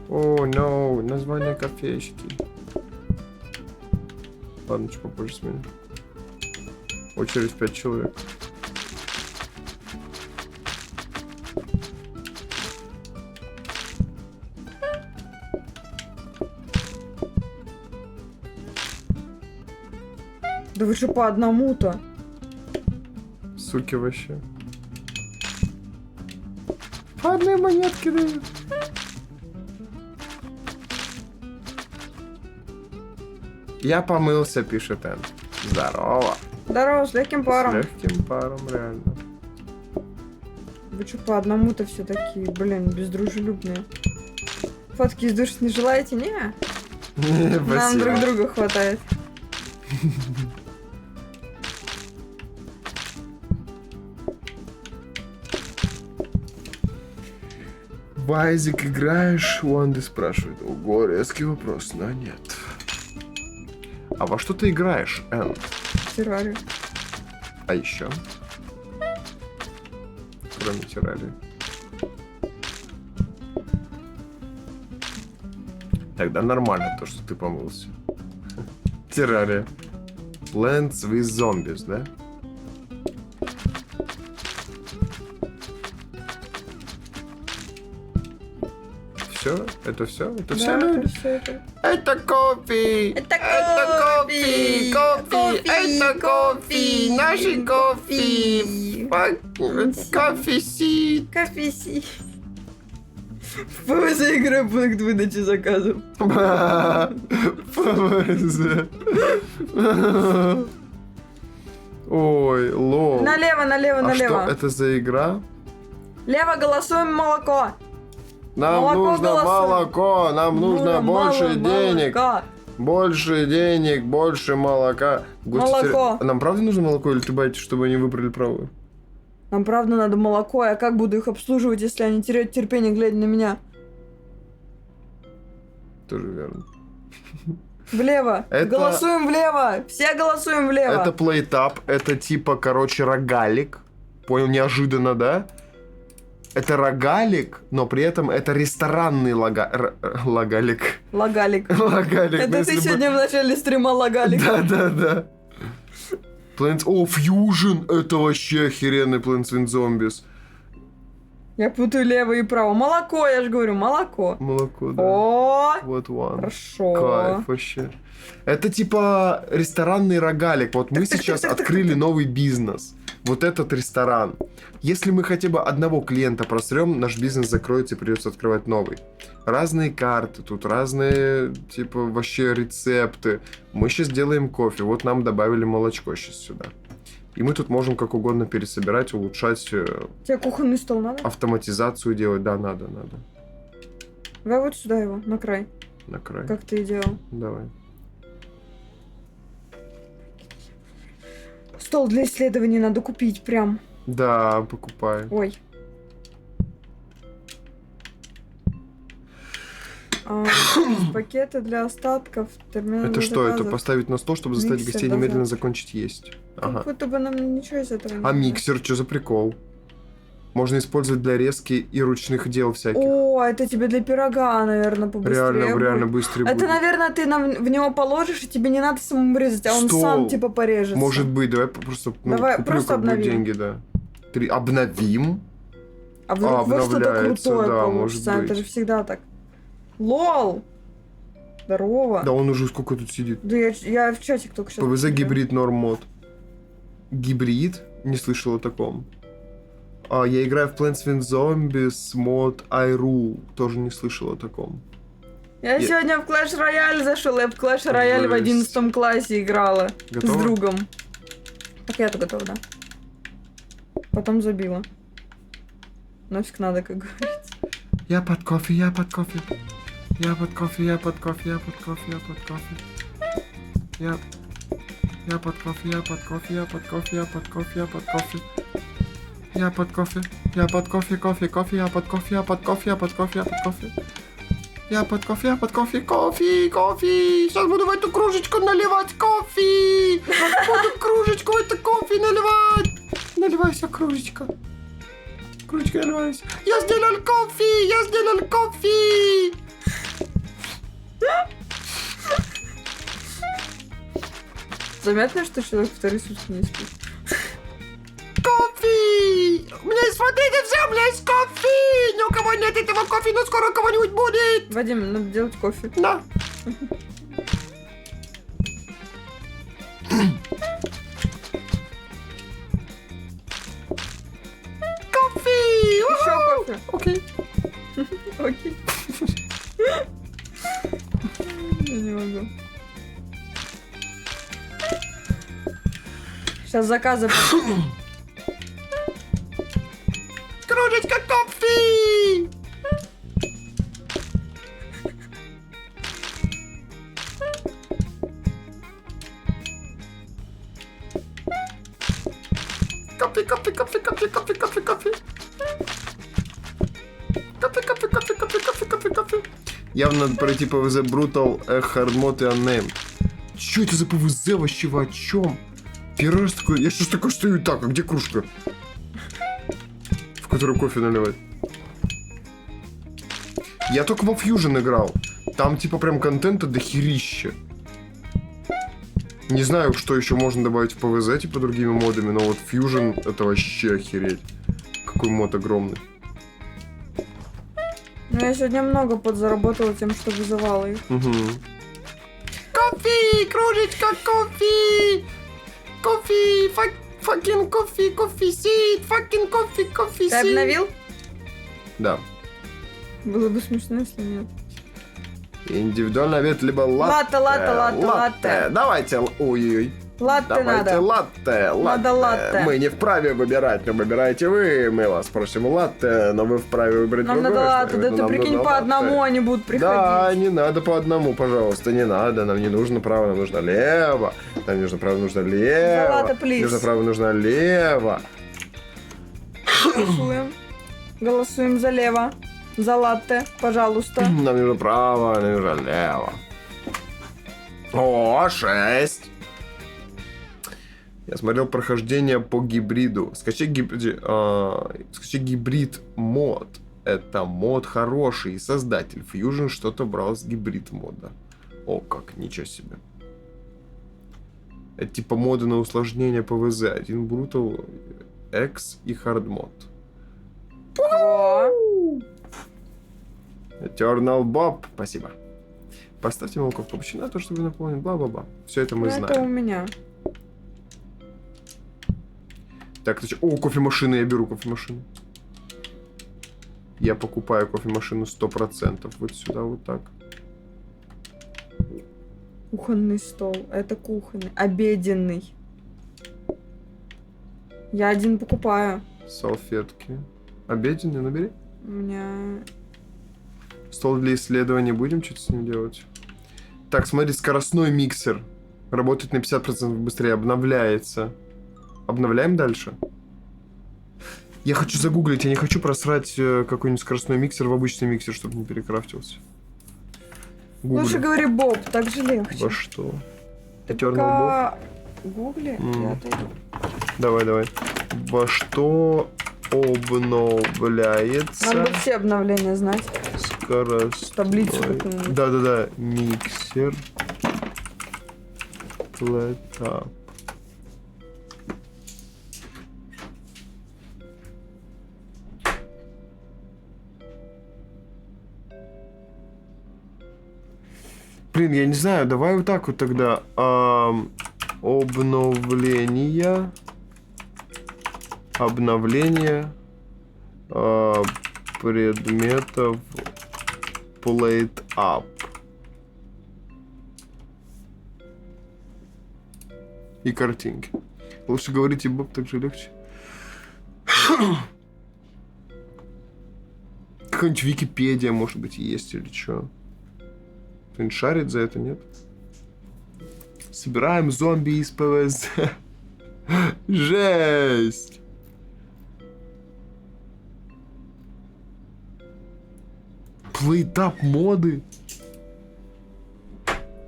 О, no, название кофеечки. Ладно, чуть попозже сменю. Очередь в 5 человек. Да вы что по одному-то? Суки вообще. По одной монетке дают. Я помылся, пишет Эн. Здорово. Здорово, с легким паром. С легким паром, реально. Вы что по одному-то все такие, блин, бездружелюбные? Фотки из душ не желаете? Не? Нам друг Спасибо. друга хватает. Вайзик играешь? Уанды спрашивает. Ого, резкий вопрос, но нет. А во что ты играешь, Эн? Террарию. А еще? Кроме террарии. Тогда нормально то, что ты помылся. Террария. Plants with Zombies, да? Все? Это все? Это все, люди? Это кофе! Это кофе! Кофе! Это кофе! Наши кофе! Кофе сит! Кофеси. ПВЗ играю пункт выдачи заказов. ПВЗ. Ой, лол. Налево, налево, А налево. что это за игра? Лево голосуем молоко. Нам Молоко нужно голосуем. молоко, нам нужно больше Мало денег. молока. Больше денег, больше молока. Молоко. Нам правда нужно молоко, или ты боишься, чтобы они выбрали правую? Нам правда надо молоко, я как буду их обслуживать, если они теряют терпение, глядя на меня? Тоже верно. Влево. Это- Голосуем влево. Все голосуем влево. Это плейтап, это типа, короче, рогалик. Понял, неожиданно, да? Это рогалик, но при этом это ресторанный лагалик. Лагалик. Лагалик. Это ну, ты если бы- сегодня в начале стрима лагалик. Да. Plants... О, Fusion! Это вообще охеренный Plants vs Zombies. Я путаю лево и право. Молоко, я же говорю, молоко. Молоко, да. О, Вот one. хорошо. Кайф вообще. Это типа ресторанный рогалик. Вот мы сейчас открыли новый бизнес. Вот этот ресторан. Если мы хотя бы одного клиента просрем, наш бизнес закроется и придется открывать новый. Разные карты, тут разные, типа, вообще рецепты. Мы сейчас делаем кофе, вот нам добавили молочко сейчас сюда. И мы тут можем как угодно пересобирать, улучшать, Тебе кухонный стол надо? автоматизацию делать. Да, надо. Давай вот сюда его, на край. На край. Как ты и делал. Давай. Стол для исследований надо купить прям. Да, покупай. Ой. Пакеты для остатков. терминал Это для что? Это заказов. поставить на стол, чтобы заставить Миксер, гостей да, немедленно да. закончить есть. Ага. Как будто бы нам ничего из этого не А надо. миксер, что за прикол? Можно использовать для резки и ручных дел всяких. О, это тебе для пирога, наверное, побыстрее. Реально будет. быстрее Это, будет. наверное, ты в него положишь, и тебе не надо самому резать, а он Стол. сам типа порежется. Может быть, давай просто, Давай, куплю просто как бы обновим. деньги, да. Обновим? А вдруг вот что-то обновляется, крутое да, получится. может Это быть. же всегда так. Лол! Здорово. Да он уже сколько тут сидит. Да я в чатик только сейчас. ПВЗ гибрид норм мод. Гибрид? Не слышал о таком. Я играю в Plants vs Zombies мод I Rule. Тоже не слышал о таком. Я сегодня в Clash Royale зашел. Я в Clash Royale в Жесть. 11 классе играла. Готова? С другом. Так я-то готова, да. Потом забила. Нафиг надо, как говорится. Я под кофе, я под кофе. Я под кофе, я под кофе, я под кофе, я под кофе. Я под кофе, я под кофе, я под кофе, я под кофе, я под кофе. Я под кофе, я под кофе, кофе, я под кофе, я под кофе, я под кофе, я под кофе. Я под кофе, я под кофе, кофе. Сейчас буду в эту кружечку наливать кофе. Буду кружечку в эту кофе наливать. Наливайся, кружечка. Кружечка наливайся. Я сделал кофе, я сделал кофе. Заметно, что человек вторые сутки не спит. Кофе! У меня есть, смотрите, все, у меня есть кофе! Ни у кого нет этого кофе, но скоро у кого-нибудь будет! Вадим, надо делать кофе. Да. Кофе! Еще кофе. Окей. Окей. Я не могу. Сейчас заказы. Кружечка кофе! Кофе, кофе, кофе, кофе, кофе, кофе, кофе. Кофе, кофе, кофе, кофе, кофе, кофе, кофе. Явно надо пройти ПВЗ Brutal, Hard Mode и Unnamed. Чё это за ПВЗ вообще, вы о чем? Первый раз такой, я сейчас такой стою, так, а где кружка? В которую кофе наливать. Я только во Fusion играл. Там типа прям контента дохерища. Не знаю, что еще можно добавить в ПВЗ, типа другими модами, но вот Fusion это вообще охереть. Какой мод огромный. Ну, я сегодня много подзаработала тем, что вызывала их. Угу. Кофе, кружечка, кофе! Кофе, fucking кофе, кофе сид, fucking кофе, кофе Ты сид. обновил? Да. Было бы смешно, если нет. Индивидуальный обед, либо латте. Латте. Давайте, ой-ой-ой. Латте Давайте надо. латте. Надо латте. Мы не вправе выбирать, но выбираете вы. Мы вас просим латте, но вы вправе выбрать Нам другое. надо латте. Да что ты нам прикинь, нужно по латте. одному они будут приходить. Да, не надо по одному, пожалуйста, не надо. Нам не нужно право, нам нужно лево. Нам не нужно право, нужно лево. За латте, please. Нужно право, нужно лево. Голосуем. Голосуем за лево. За латте, пожалуйста. Нам нужно право, нам нужно лево. О, 6. Я смотрел прохождение по гибриду. Скачай гибрид мод. Это мод хороший. Создатель Fusion что-то брал с гибрид мода. О, как, ничего себе. Это типа моды на усложнение ПВЗ. Один Brutal, X и Hard мод. О, Eternal Bob, спасибо. Поставьте молоко в капучино, то, чтобы наполнить, бла-бла-бла. Все это мы ну знаем. это у меня. Так, о, кофемашина, я беру кофемашину. Я покупаю кофемашину 100%. Вот сюда, вот так. Кухонный стол. Это кухонный. Обеденный. Я один покупаю. Салфетки. Обеденный набери. У меня... Стол для исследований. Будем что-то с ним делать? Так, смотри, скоростной миксер. Работает на 50% быстрее. Обновляется. Обновляем дальше? Я хочу загуглить. Я не хочу просрать какой-нибудь скоростной миксер в обычный миксер, чтобы не перекрафтился. Гугли. Лучше говори Боб, так же легче. Во что? Ты Eternal пока... Гугли, я отойду. Давай. Во что обновляется Надо все обновления знать. скоростной... Таблицу какую-нибудь. Да. Миксер. Плета. Блин, я не знаю, давай вот так вот тогда. Обновление. Предметов Plate Up. И картинки. Лучше говорите, Боб, так же легче. Какая-нибудь Википедия, может быть, есть или что? Кто-нибудь шарит за это, нет? Собираем зомби из ПВЗ. Жесть! Плейтап моды?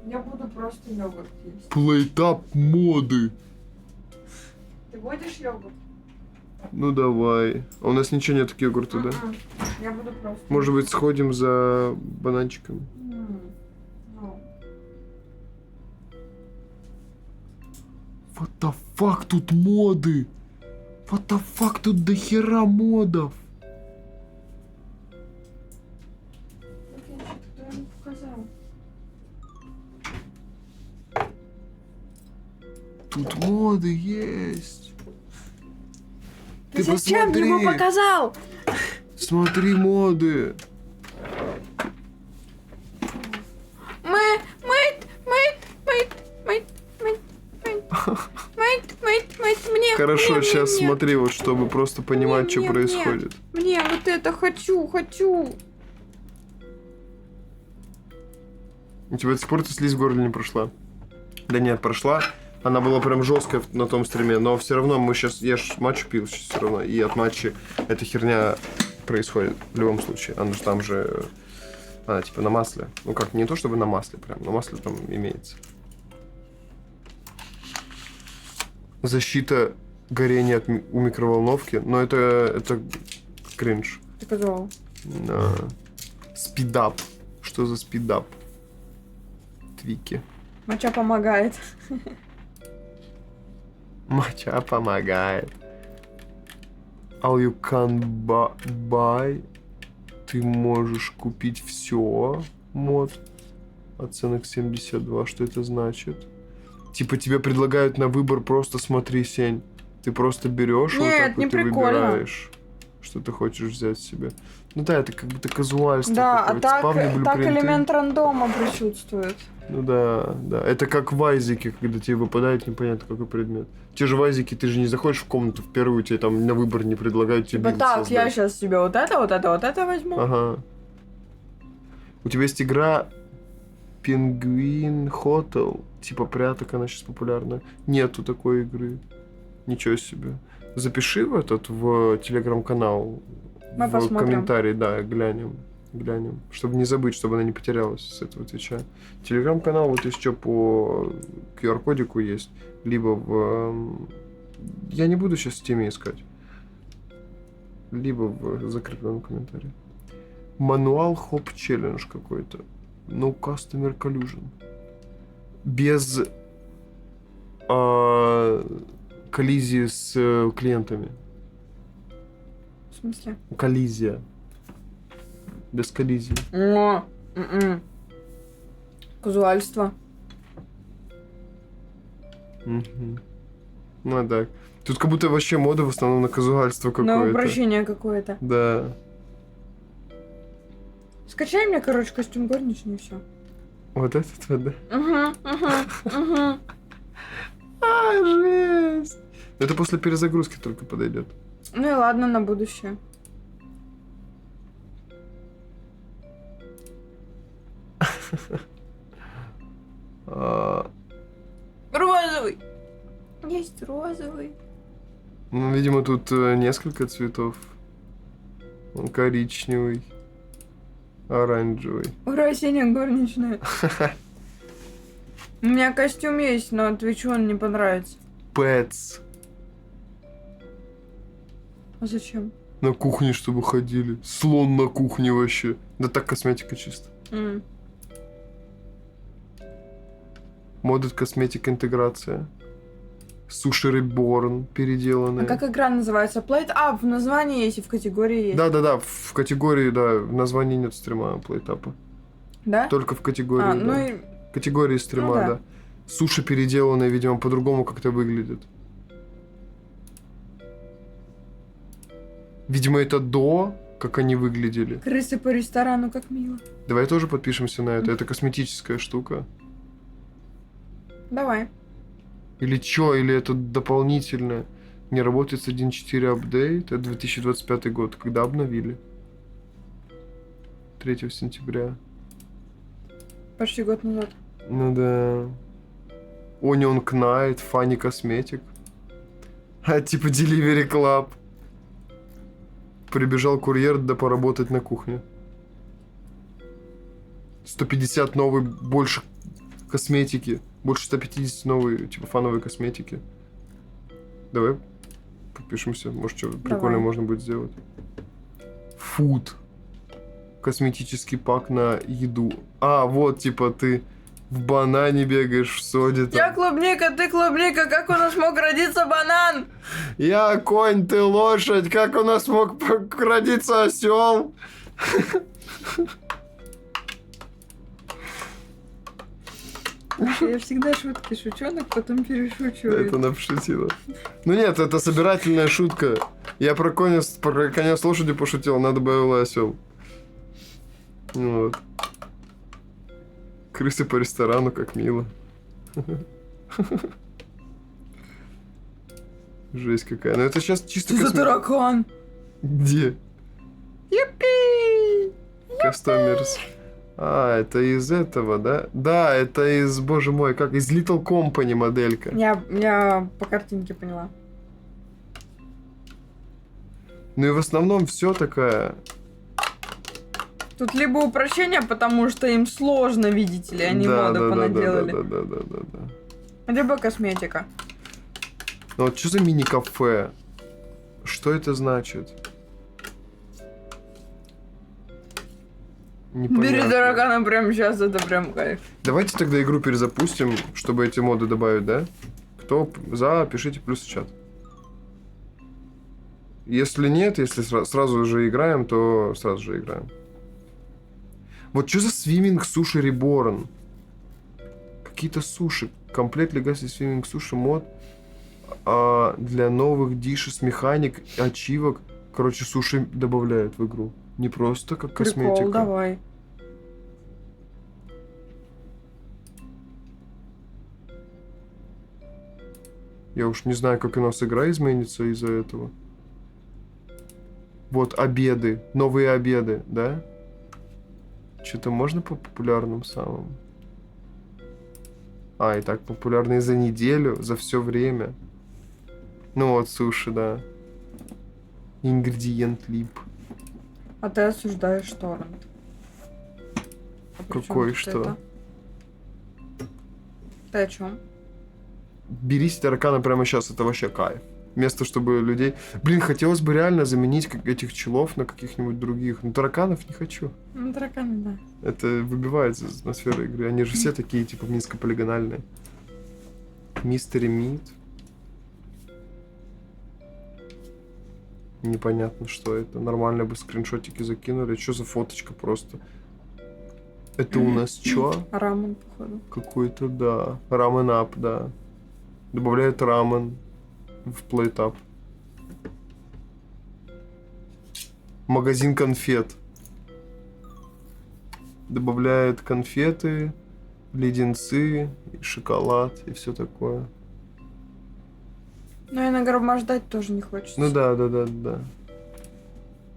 Я буду просто йогурт есть. Плейтап моды. Ты будешь йогурт? Ну давай. А у нас ничего нет к йогурту, да? Я буду просто. Может быть, сходим за бананчиками? What the fuck, тут моды? What the fuck, тут дохера модов? Тут моды есть. Ты зачем ему показал? Смотри моды. Мне. Хорошо, сейчас смотри, вот чтобы просто понимать, что происходит. Мне вот это хочу. У тебя до сих пор слизь в горле не прошла? Да нет, прошла. Она была прям жесткая на том стриме, но все равно мы сейчас... Я ж матчу пил сейчас все равно, и от матча эта херня происходит в любом случае. Она же там же... Она типа на масле. Ну как, не то чтобы на масле прям, но масле там имеется. Защита горения у микроволновки, но это кринж. Ты сказал. Да. Спидап. Что за спидап? Твики. Моча помогает. Моча помогает. All you can buy. Ты можешь купить все. Мод. Оценок 72. Что это значит? Типа тебе предлагают на выбор просто смотри, Сень. Ты просто берешь, вот так не вот и прикольно. выбираешь, что ты хочешь взять себе. Ну да, это как будто казуальство. Да, а какое-то. так элемент рандома присутствует. Ну да. Это как в Айзеке, когда тебе выпадает непонятно какой предмет. Те же в Айзеке, ты же не заходишь в комнату в первую, тебе там на выбор не предлагают тебе Типа билд так, создать. я сейчас себе вот это возьму. Ага. У тебя есть игра Penguin Hotel. Типа пряток, она сейчас популярна. Нету такой игры. Ничего себе. Запиши в телеграм-канал. Мы в посмотрим. комментарии, да, глянем. Чтобы не забыть, чтобы она не потерялась с этого твича. Телеграм-канал вот еще по QR-кодику есть. Либо в... Я не буду сейчас в теме искать. Либо в закрепленном комментарии. Мануал Хоп Челлендж какой-то. No Customer Collusion. Без коллизии с клиентами. В смысле? Коллизия. Без коллизии. Казуальство. Угу. Ну так. Тут как будто вообще мода в основном на казуальство На какое-то. упрощение какое-то. Да. Скачай мне, короче, костюм горничной и все. Вот этот вот, да? Угу. А, жесть. Это после перезагрузки только подойдет. Ну и ладно, на будущее. Розовый. Есть розовый. Ну, видимо, тут несколько цветов. Он коричневый, оранжевый. Ура, синяя горничная. У меня костюм есть, но отвечу, он не понравится. Pets. А зачем? На кухне, чтобы ходили. Слон на кухне вообще. Да так косметика чисто. Модуль косметик интеграция. Суши Reborn переделанные. А как игра называется? Plate Up в названии есть и в категории есть. Да, в категории, да, в названии нет стрима плейтапа. Да? Только в категории, А, да. ну и... Категории стрима, Ну да. да. Суши переделанные, видимо, по-другому как-то выглядят. Видимо, это до, как они выглядели. Крысы по ресторану, как мило. Давай тоже подпишемся на это. Это косметическая штука. Давай. Или чё, или это дополнительное. Не работает с 1.4 апдейт. Это 2025 год. Когда обновили? 3 сентября. Почти год назад. Ну да. Onion Knight, Funny Cosmetic. А типа Delivery Club. Прибежал курьер, да поработать на кухне. 150 новый, больше косметики. Больше 150 новой, типа, фановой косметики. Давай подпишемся. Может, что прикольное можно будет сделать. Food. Косметический пак на еду. А, вот, типа, ты в банане бегаешь, в соде. Там. Я клубника, ты клубника, как у нас мог родиться банан? Я конь, ты лошадь, как у нас мог родиться осел? Я всегда шутки шучу, но потом перешучиваю. Это она пошутила. Ну нет, это собирательная шутка. Я про коня с лошадью пошутил, она добавила осел. Вот. Крысы по ресторану, как мило. Жесть какая. Ну это сейчас чисто Что за таракан? Где? Юпи! Кастомерс. А, это из этого, да? Да, это из, боже мой, как из Little Company моделька. Я по картинке поняла. Ну и в основном все такая. Тут либо упрощение, потому что им сложно, видите ли, они моды понаделали. Да. Либо косметика. Ну вот что за мини-кафе? Что это значит? Непонятно. Бери таракана прямо сейчас, это прям кайф. Давайте тогда игру перезапустим, чтобы эти моды добавить, да? Кто за, пишите плюс в чат. Если нет, если сразу же играем, то сразу же играем. Вот что за свиминг суши Reborn? Какие-то суши. Комплект Legacy свиминг суши мод для новых дишес, механик, ачивок. Короче, суши добавляют в игру. Не просто как косметика. Прикол, давай. Я уж не знаю, как у нас игра изменится из-за этого. Вот, обеды. Новые обеды, да? Что-то можно по популярным самым? А, и так популярные за неделю, за все время. Ну вот, суши, да. Ингредиент лип. А ты осуждаешь торрент. А при чём Какой тут что? это? Ты о чем? Берите таракана прямо сейчас, это вообще кайф. Вместо, чтобы людей... Блин, хотелось бы реально заменить этих челов на каких-нибудь других. Но тараканов не хочу. Ну, тараканы, да. Это выбивается из атмосферы игры. Они же все такие, типа, низкополигональные. Мистери Мид. Непонятно, что это. Нормально бы скриншотики закинули. Что за фоточка просто? Это у нас что? Рамен, походу. Какой-то, да. Рамен ап, да. Добавляют рамен. в PlayTap. Магазин конфет. Добавляет конфеты, леденцы, и шоколад и все такое. Но и нагромождать тоже не хочется. Ну да.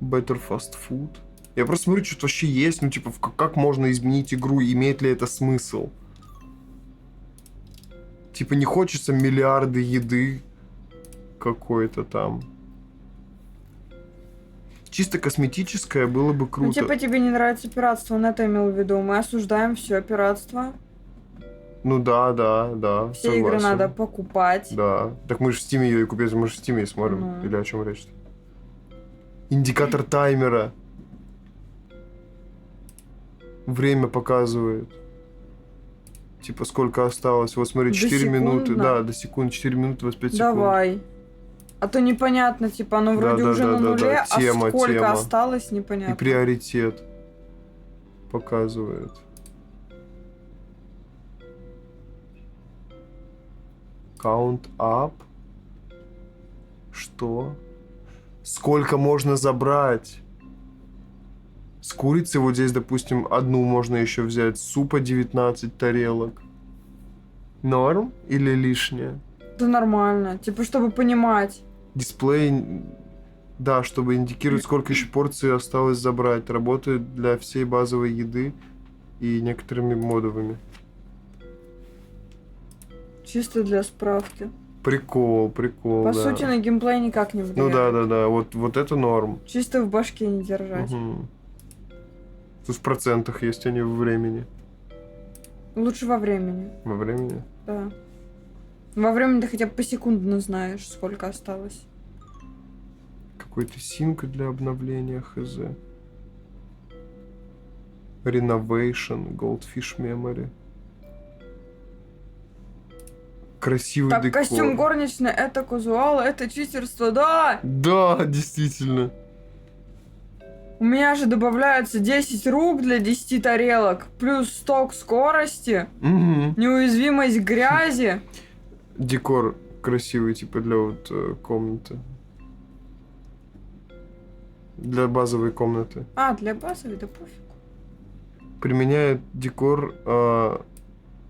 Better Fast Food. Я просто смотрю, что-то вообще есть. Ну, типа, как можно изменить игру? Имеет ли это смысл? Типа, не хочется миллиарды еды какой-то там. Чисто косметическое было бы Ну, круто. типа, тебе не нравится пиратство, он это имел в виду. Мы осуждаем все пиратство. Ну да, Все согласен. игры надо покупать. Да. Так мы же в Steam ее и купили, мы же в Steam ее смотрим. Ну. Или о чем речь? Индикатор таймера. Время показывает. Типа, сколько осталось. Вот смотри, До 4 минуты. секундно? Да, до секунд. 4 минуты 25 секунд. Давай. А то непонятно, типа, оно вроде уже на нуле, а Тема. сколько осталось, И непонятно. приоритет показывает. Count up. Что? Сколько можно забрать? С курицы вот здесь, допустим, одну можно еще взять. Супа 19 тарелок. Норм или лишнее? Это нормально. Типа, чтобы понимать. Дисплей, да, чтобы индикировать, сколько еще порций осталось забрать. Работает для всей базовой еды и некоторыми модовыми. Чисто для справки. Прикол, По да. сути, на геймплей никак не влияет. Ну да. Вот это норм. Чисто в башке не держать. Угу. Тут в процентах есть, а не в времени. Лучше во времени. Во времени? Да. Во времени ты хотя бы посекундно знаешь, сколько осталось. Какой-то синк для обновления хз. Renovation, Goldfish Memory. Красивый Так, декор. костюм горничной, это казуал, это читерство, да! Да, действительно. У меня же добавляется 10 рук для 10 тарелок, плюс сток скорости, Угу. неуязвимость к грязи. Декор красивый, типа для вот комнаты. Для базовой комнаты. А, для базовой, да пофиг. Применяет декор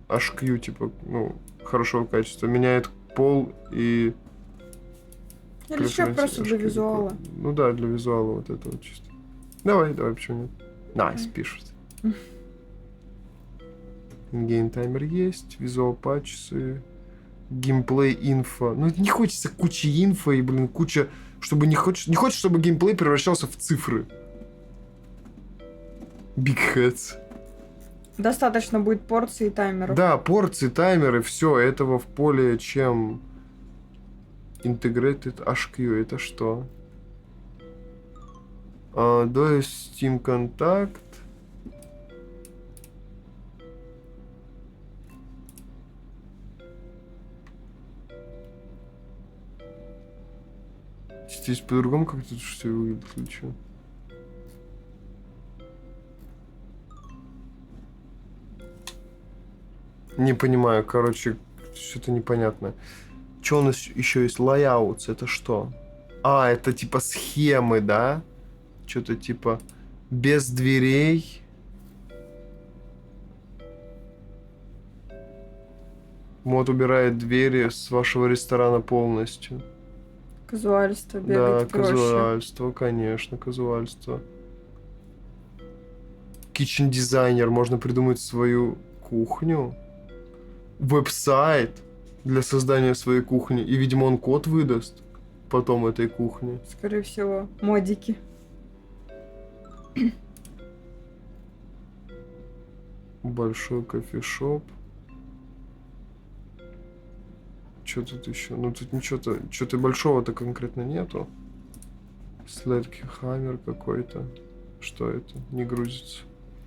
HQ, типа, ну, хорошего качества. Меняет пол и... Или еще просто для HQ визуала. декор. Ну да, для визуала вот это вот чисто. Давай, почему нет? Найс, пишут. Ингейм таймер есть, визуал патчесы, геймплей инфо. Ну, не хочется кучи инфо и, блин, куча... Чтобы не хочется, чтобы геймплей превращался в цифры. Big heads. Достаточно будет порций и таймеров. Да, порции, таймеры, все, этого в поле, чем Integrated HQ, это что? Do Steam Contact. Здесь по-другому как-то все выглядит, или что? Не понимаю, короче, что-то непонятно. Что у нас еще есть? Layouts, это что? А, это типа схемы, да? Что-то типа без дверей. Мод убирает двери с вашего ресторана полностью. Казуальство, Да, бегать проще. казуальство, конечно, казуальство. Kitchen дизайнер, можно придумать свою кухню. Веб-сайт для создания своей кухни. И, видимо, он код выдаст потом этой кухни. Скорее всего, модики. Большой кофешоп. Что тут еще? Ну тут ничего-то, что-то большого-то конкретно нету. Слэдки Хаммер какой-то. Что это? Не грузится.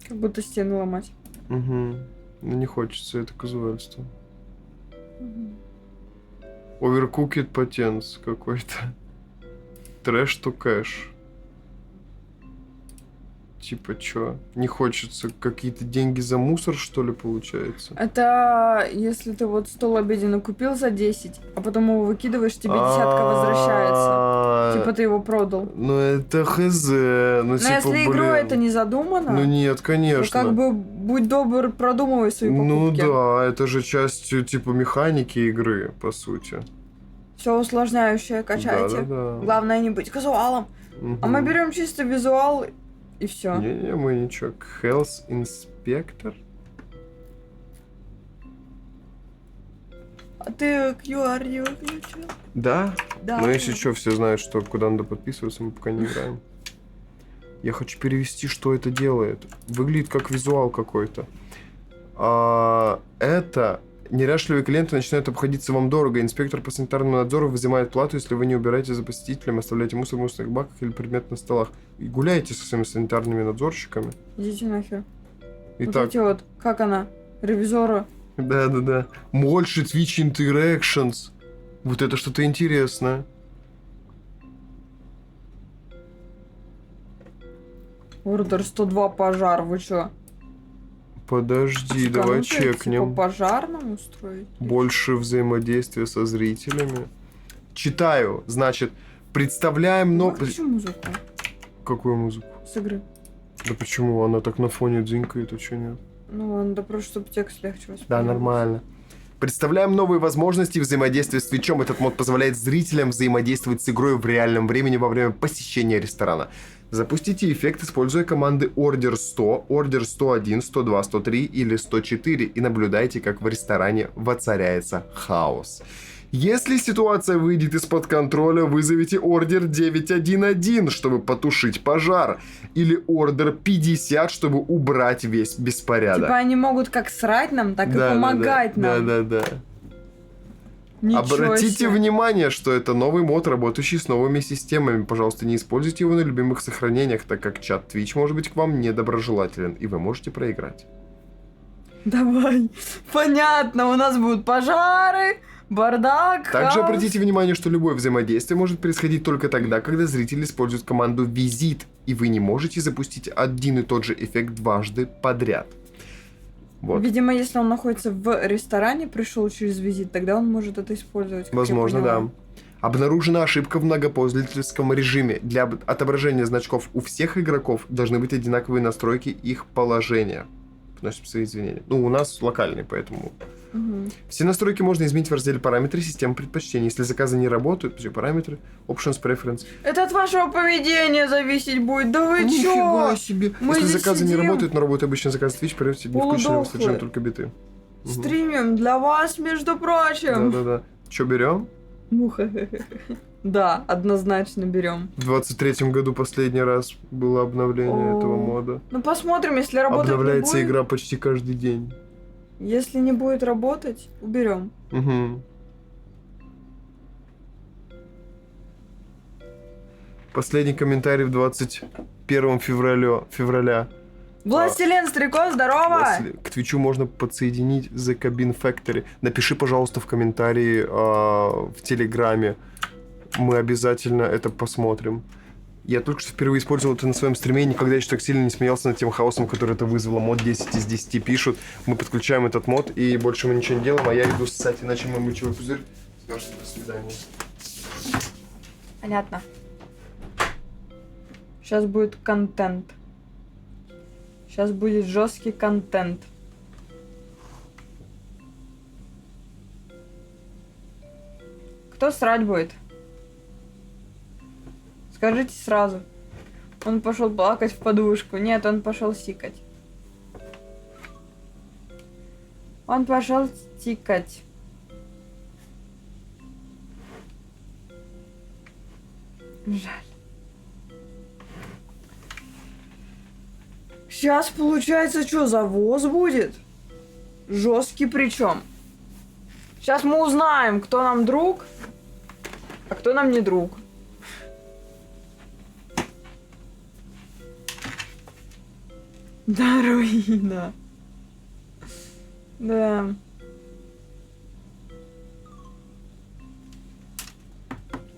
Как будто стены ломать. Угу. Ну не хочется, это казуальство. Overcooked Potence какой-то. Trash to Cash. типа, чё? Не хочется какие-то деньги за мусор, что ли, получается? Это если ты вот стол обеденный купил за 10, а потом его выкидываешь, тебе десятка возвращается. Типа ты его продал. Ну, это хз. Ну, Но типа, если игру блин. это не задумано, Ну, нет, то конечно. как бы будь добр, продумывай свои Ну, покупки. да, это же часть, типа, механики игры, по сути. Все усложняющее качайте. Да-да-да. Главное не быть казуалом. А мы Мгм. берем чисто визуал и все. Не-не, мы ничего. Health Inspector? А ты QR не выключил? Да? Да. Но если что, все знают, что куда надо подписываться, мы пока не играем. Я хочу перевести, что это делает. Выглядит как визуал какой-то. Это неряшливые клиенты начинают обходиться вам дорого. Инспектор по санитарному надзору взимает плату, если вы не убираете за посетителем, оставляете мусор в мусорных баках или предмет на столах. И гуляете со своими санитарными надзорщиками. Идите нахер. Вот Итак, эти вот, как она, ревизора. да-да-да. Больше Twitch Interactions. Вот это что-то интересное. Ордер 102 пожар, вы чё? Подожди, давай Сканутые, Типа чекнем. пожар нам устроить? Больше взаимодействия со зрителями. Читаю. Значит, представляем... Ну, включи музыку Какую музыку? с игры. Да почему? Она так на фоне дзинькает, а чё нет? Ну ладно, да просто, чтобы текст легче Да, воспринимался. нормально. Представляем новые возможности взаимодействия с Твичом. Этот мод позволяет зрителям взаимодействовать с игрой в реальном времени во время посещения ресторана. Запустите эффект, используя команды Order 100, Order 101, 102, 103 или 104 и наблюдайте, как в ресторане воцаряется хаос. Если ситуация выйдет из-под контроля, вызовите Order 911, чтобы потушить пожар, или Order 50, чтобы убрать весь беспорядок. Типа они могут как срать нам, так и помогать нам. Да-да-да. Ничего Обратите себе. внимание, что это новый мод, работающий с новыми системами. Пожалуйста, не используйте его на любимых сохранениях, так как чат Twitch может быть к вам недоброжелателен, и вы можете проиграть. Давай. Понятно, у нас будут пожары, бардак, Также хаос. обратите внимание, что любое взаимодействие может происходить только тогда, когда зритель использует команду «Визит», и вы не можете запустить один и тот же эффект дважды подряд. Вот. Видимо, если он находится в ресторане, пришел через визит, тогда он может это использовать. как я Возможно, поняла. да. Обнаружена ошибка в многопользовательском режиме. Для отображения значков у всех игроков должны быть одинаковые настройки их положения. Приносим свои извинения. Ну, у нас локальный, поэтому... Мгм. Все настройки можно изменить в разделе «Параметры системы предпочтений». Если заказы не работают, все параметры, Options, Preference. Это от вашего поведения зависеть будет. Да вы Нифига чё? себе! Мы Если здесь заказы не сидим. работают, но работают обычно заказы Twitch, проверьте, не включены в Полудохлые. содержимое только биты. Мгм. Стримим для вас, между прочим. Да-да-да. Че берем? Муха. Да, однозначно берем. В 23-м году последний раз было обновление О. этого мода. Ну посмотрим, если работать Обновляется не будет. игра почти каждый день. Если не будет работать, уберем. Угу. Последний комментарий в 21 февраля. Властелин Стрекоз, здорово! К Твичу можно подсоединить The Cabin Factory. Напиши, пожалуйста, в комментарии в Телеграме. Мы обязательно это посмотрим. Я только что впервые использовал это на своем стриме, и никогда еще так сильно не смеялся над тем хаосом, который это вызвало. Мод 10 из 10 пишут. Мы подключаем этот мод, и больше мы ничего не делаем, а я иду ссать, иначе мой мочевой пузырь скажет до свидания. Понятно. Сейчас будет контент. Сейчас будет жесткий контент. Кто срать будет? Скажите сразу. Он пошел плакать в подушку. Нет, он пошел сикать. Он пошел тикать. Жаль. Сейчас получается, что, завоз будет? Жесткий причем. Сейчас мы узнаем, кто нам друг, а кто нам не друг. Да, руина. Да.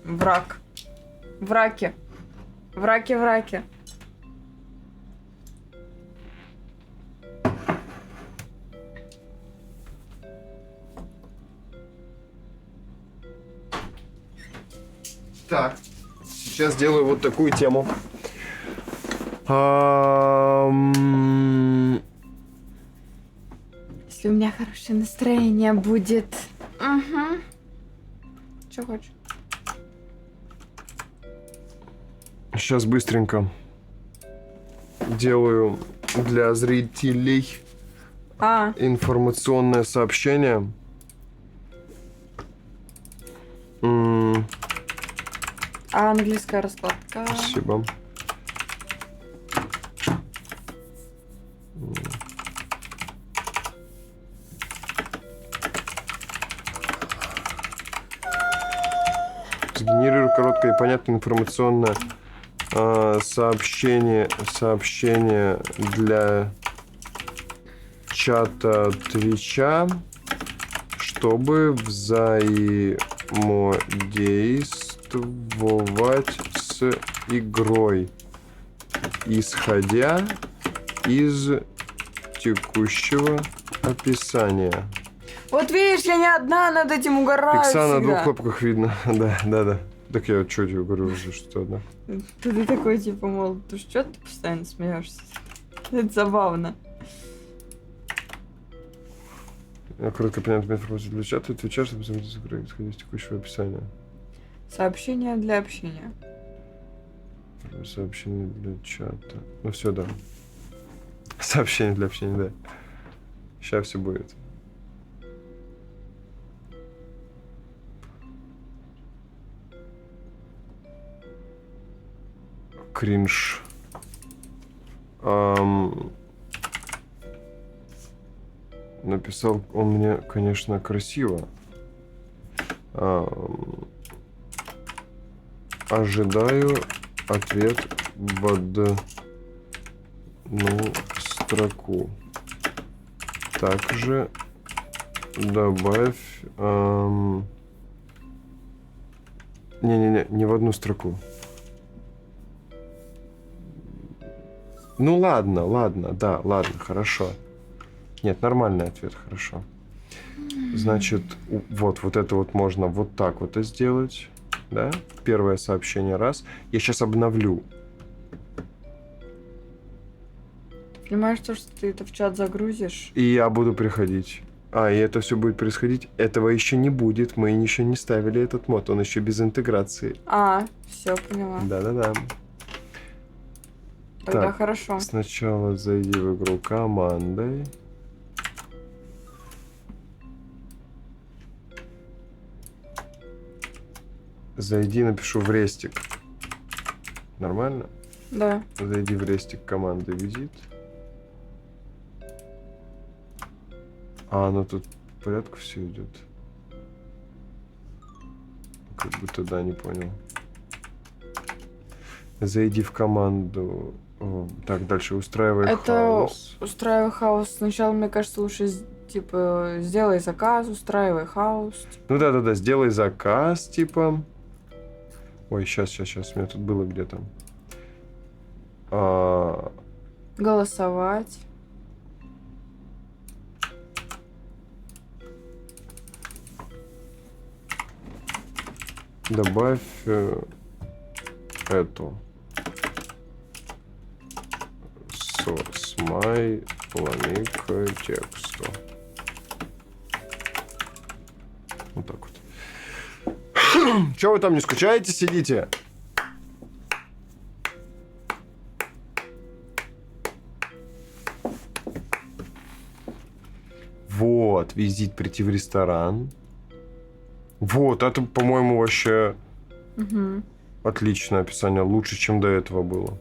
Враг. Враки. Враки. Сейчас сделаю вот такую тему. Если у меня хорошее настроение будет. Угу. Что хочешь? Сейчас быстренько делаю для зрителей информационное сообщение. Английская раскладка. Спасибо. Сгенерирую короткое и понятное информационное сообщение для чата Твича, чтобы взаимодействовать с игрой, исходя из текущего описания. Вот видишь, я не одна над этим угораю. Пикса на всегда. 2 кнопках видно. Да. Так я что тебе говорю, что одна. Ты такой, типа, мол, ты что ты постоянно смеешься? Это забавно. Коротко понятная информация для чата, Твича, чтобы взаимодействовать с игрой, исходя из текущего описания. Сообщение для общения. Сообщение для чата. Ну все, да. Сообщение для общения, да. Сейчас все будет. Кринж. Написал он мне, конечно, красиво. Ожидаю ответ в одну строку. Также добавь... Не в одну строку. Ну ладно, да, ладно, хорошо. Нет, нормальный ответ, хорошо. Значит, вот это вот можно вот так вот и сделать. Да? Первое сообщение раз. Я сейчас обновлю. Ты понимаешь, то, что ты это в чат загрузишь? И я буду приходить. И это все будет происходить. Этого еще не будет. Мы еще не ставили этот мод. Он еще без интеграции. Все, поняла. Да-да-да. Тогда Так, хорошо. Сначала зайди в игру командой. Зайди, напишу в рестик. Нормально? Да. Зайди в рестик команды визит. Ну тут по порядку все идет. Как будто да, не понял. Зайди в команду. Так, дальше устраивай хаос. Устраивай хаос. Сначала, мне кажется, лучше типа сделай заказ, устраивай хаос. Ну да, сделай заказ, типа. Ой, сейчас, у меня тут было где-то. Голосовать. Добавь эту. Смайлами к тексту. Вот так вот. Чего вы там не скучаете, сидите? Вот, визит прийти в ресторан. Вот, это, по-моему, вообще отличное описание. Лучше, чем до этого было.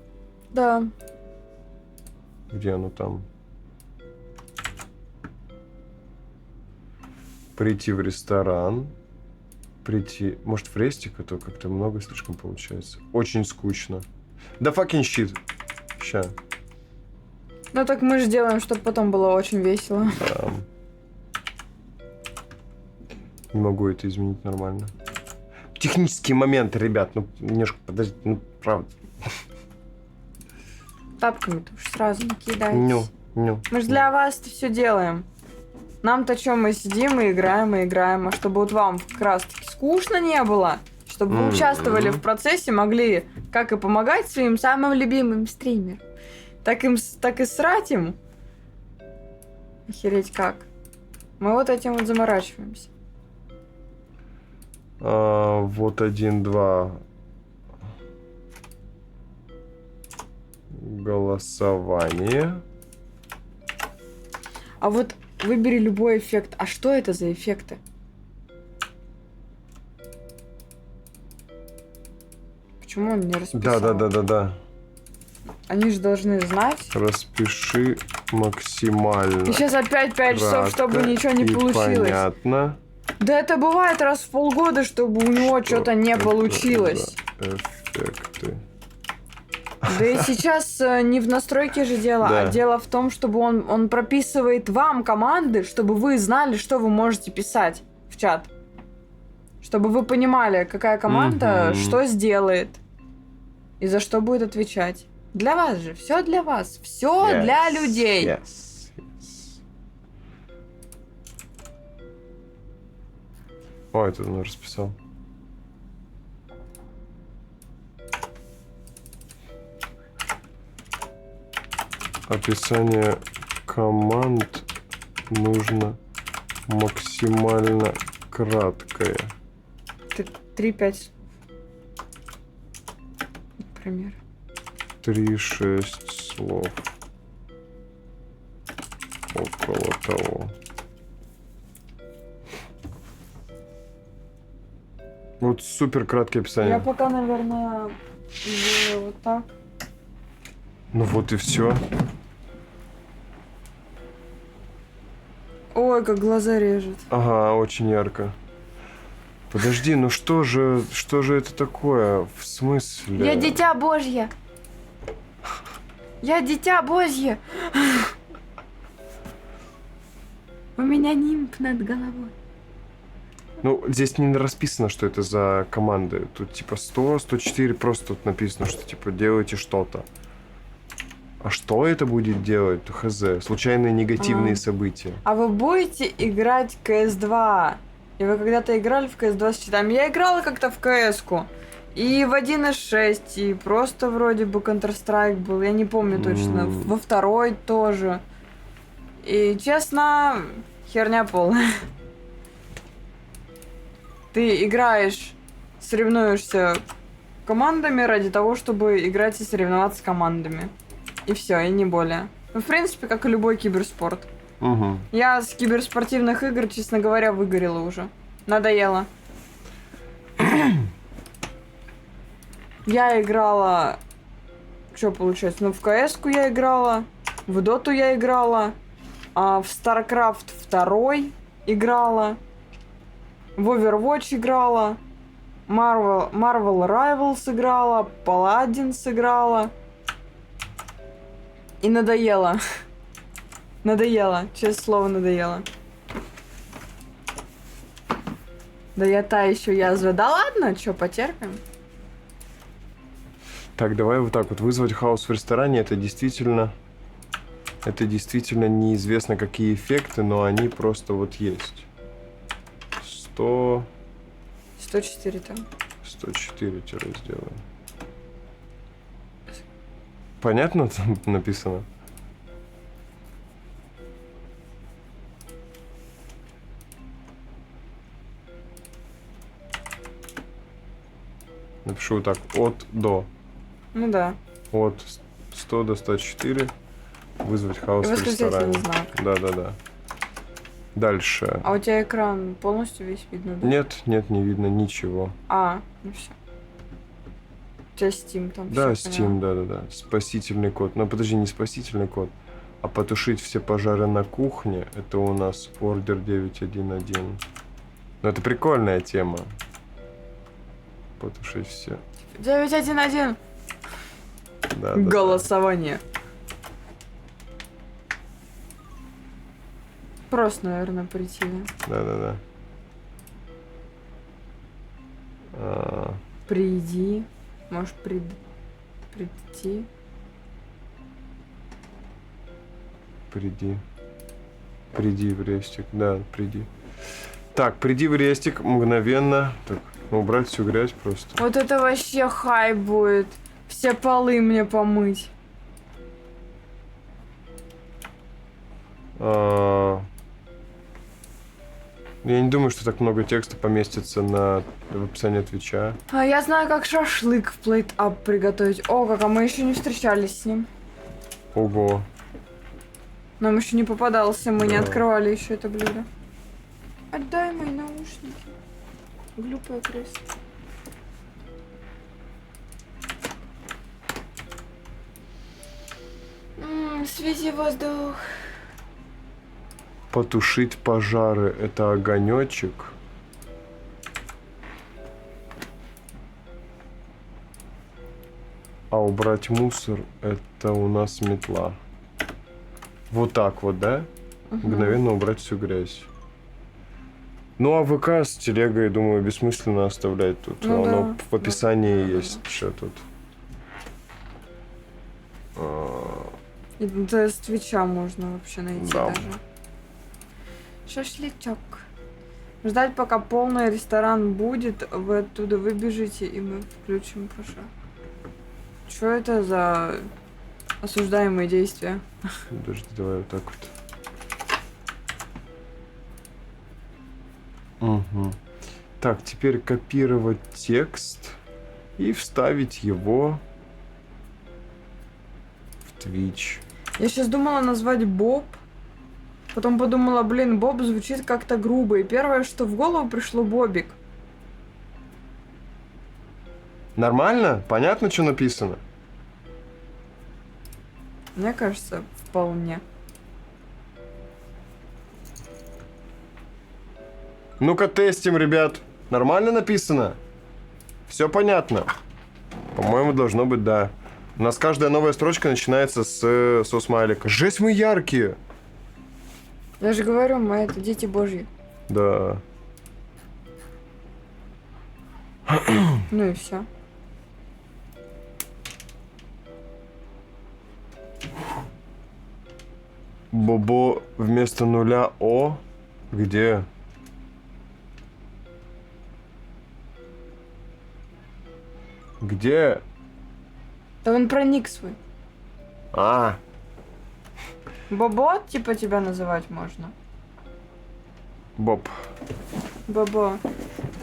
Да. Где оно там? Прийти в ресторан. Прийти... Может, в рестик, а то как-то много слишком получается. Очень скучно. Да fucking shit. Ща. Ну так мы же делаем, чтобы потом было очень весело. Да. Не могу это изменить нормально. Технические моменты, ребят. Ну, немножко подождите. Ну, правда. Тапками-то уж сразу не кидайте. Ну. Мы же для вас это все делаем. Нам-то что, мы сидим и играем. А чтобы вот вам как раз-таки скучно не было, Чтобы вы участвовали в процессе, могли как и помогать своим самым любимым стримерам, так и срать им. Охереть как. Мы вот этим вот заморачиваемся. Вот 1-2 голосование. А вот выбери любой эффект. А что это за эффекты? Почему он не расписал? Да. Они же должны знать. Распиши максимально. И сейчас опять 5 часов, чтобы кратко ничего не и получилось. понятно. Да это бывает раз в полгода, чтобы у него что-то не это получилось. за эффекты. Да и сейчас не в настройке же дело, Да. а дело в том, чтобы он прописывает вам команды, чтобы вы знали, что вы можете писать в чат. Чтобы вы понимали, какая команда что сделает и за что будет отвечать. Для вас же, все для вас, все для людей. Yes. О, это он расписал. Описание команд нужно максимально краткое. 3-5. Например. 3-6 слов. Около того. Вот супер краткое описание. Я пока, наверное, сделаю вот так. Ну вот и все. Ой, как глаза режет. Ага, очень ярко. Подожди, ну что же это такое? В смысле? Я дитя Божье. Я дитя Божье. У меня нимб над головой. Ну, здесь не расписано, что это за команды. Тут типа 100, 104, просто тут написано, что типа делайте что-то. А что это будет делать? Хз. Случайные негативные события. А вы будете играть в CS2? И вы когда-то играли в CS2 с читами? Я играла как-то в CS-ку. И в 1.6, и просто вроде бы Counter-Strike был, я не помню точно. Во второй тоже. И, честно, херня полная. Ты играешь, соревнуешься командами ради того, чтобы играть и соревноваться с командами. И все, и не более. Ну, в принципе, как и любой киберспорт. Угу. Я с киберспортивных игр, честно говоря, выгорела уже. Надоело. Я играла... Что получается? Ну, в CS-ку я играла, в Доту я играла, а в StarCraft 2 играла, в Overwatch играла, Marvel Rivals играла, Paladins играла. И надоело. Надоело. Честное слово, надоело. Да я та еще язва. Да ладно, что, потерпим? Так, давай вот так вот. Вызвать хаос в ресторане, это действительно неизвестно какие эффекты, но они просто вот есть. 100... 104 там. 104 сделаем. Понятно там написано? Напишу вот так. От до. Ну да. От 100 до 104. Вызвать хаос И в ресторане. восклицательный знак. Да. Дальше. А у тебя экран полностью весь видно, да? Нет, не видно ничего. А, ну все. У тебя Steam там. Да, всё, Steam, поняла. да. Спасительный код. Но подожди, не спасительный код. А потушить все пожары на кухне, это у нас ордер 911. Ну, это прикольная тема. Потушить все. 911. Да. Голосование. Просто, наверное, прийти. Да. Приди. Может, прийти. Приди в рестик. Да, приди. Так, приди в рестик мгновенно. Так, Ну, убрать всю грязь просто. Вот это вообще хайп будет. Все полы мне помыть. Я не думаю, что так много текста поместится в описании Твича. А я знаю, как шашлык в Plate Up приготовить. О, как, а мы еще не встречались с ним. Ого. Нам еще не попадался, мы не Да. открывали еще это блюдо. Отдай мои наушники. Глупая крыса. Свези воздух. Потушить пожары — это огонечек. А убрать мусор — это у нас метла. Вот так вот, да? Мгновенно убрать всю грязь. Ну, а ВК с телегой, думаю, бессмысленно оставлять тут. Ну Оно да. в описании Да. есть. Что тут? Это с Твича можно вообще найти Да. даже. Шашлычок. Ждать, пока полный ресторан будет, вы оттуда выбежите, и мы включим пожар. Что это за осуждаемые действия? Подожди, давай вот так вот. Угу. Так, теперь копировать текст и вставить его в Twitch. Я сейчас думала назвать Боб. Потом подумала, блин, Боб звучит как-то грубо. И первое, что в голову пришло, Бобик. Нормально? Понятно, что написано? Мне кажется, вполне. Ну-ка тестим, ребят. Нормально написано? Все понятно? По-моему, должно быть да. У нас каждая новая строчка начинается со смайлика. Жесть, мы яркие! Я же говорю, мы это дети божьи. Да. Ну и все. Бобо вместо нуля О. Где? Где? Да он проник свой. А, Бобо, типа тебя называть можно. Боб. Бобо.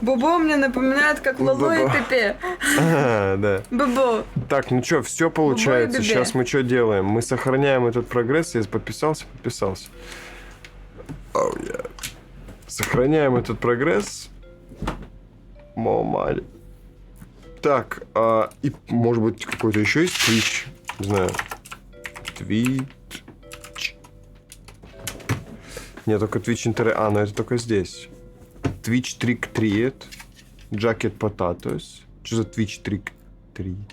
Бобо мне напоминает, как Лоло и Бобо. Пепе. Да. Бобо. Так, ну что, все получается. Бобо и Сейчас Бебе. мы что делаем? Мы сохраняем этот прогресс. Я подписался. Оу, yeah. Сохраняем этот прогресс. Мамаль. Так, и может быть какой-то еще есть Twitch? Не знаю. Twitch. Нет, только Twitch Inter... А, ну это только здесь. Twitch Trick Treat. Jacket Potatoes. Что за Twitch Trick Treat?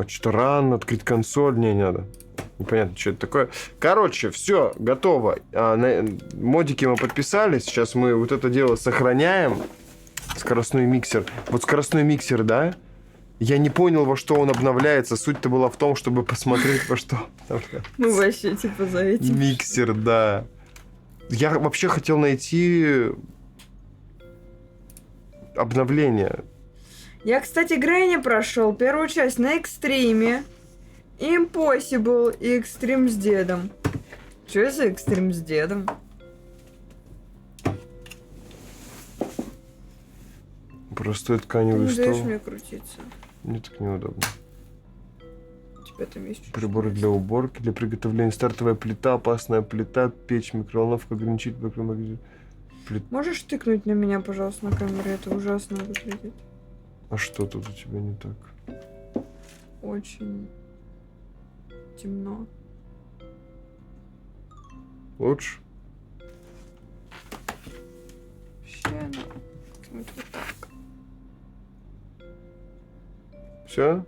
Что-то рано, открыть консоль. Не надо. Непонятно, что это такое. Короче, все, готово. Модики мы подписали. Сейчас мы вот это дело сохраняем. Скоростной миксер. Вот скоростной миксер, да? Я не понял, во что он обновляется. Суть-то была в том, чтобы посмотреть, во что обновляется. Мы вообще типа за этим. Миксер, да. Я вообще хотел найти обновление. Я, кстати, Грэнни прошел первую часть на экстриме. Impossible и экстрим с дедом. Что за экстрим с дедом? Простой Ты тканевый не даешь стол. мне крутиться. Мне так неудобно. У тебя там есть чуть-чуть Приборы для уборки, для приготовления. Стартовая плита, опасная плита, печь, микроволновка, ограничитель, микромагазин. Можешь тыкнуть на меня, пожалуйста, на камере? Это ужасно выглядит. А что тут у тебя не так? Очень темно. Лучше? Вообще, ну, как-нибудь вот так. Все?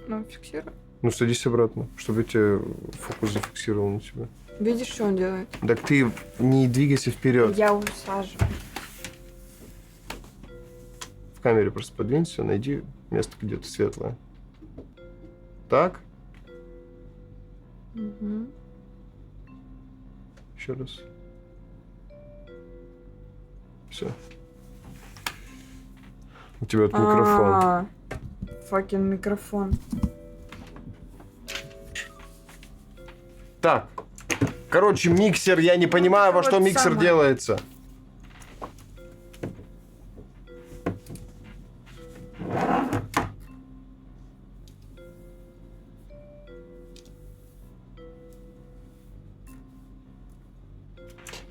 Ну, фиксируй. Ну, садись обратно, чтобы я тебе фокус зафиксировал на тебя. Видишь, что он делает? Так ты не двигайся вперед. Я усаживаю. В камере просто подвинься, найди место где-то светлое. Так? Угу. Еще раз. Все. У тебя тут микрофон. Факин микрофон. Так. Короче, миксер, я не понимаю, во что Вот миксер самое. делается.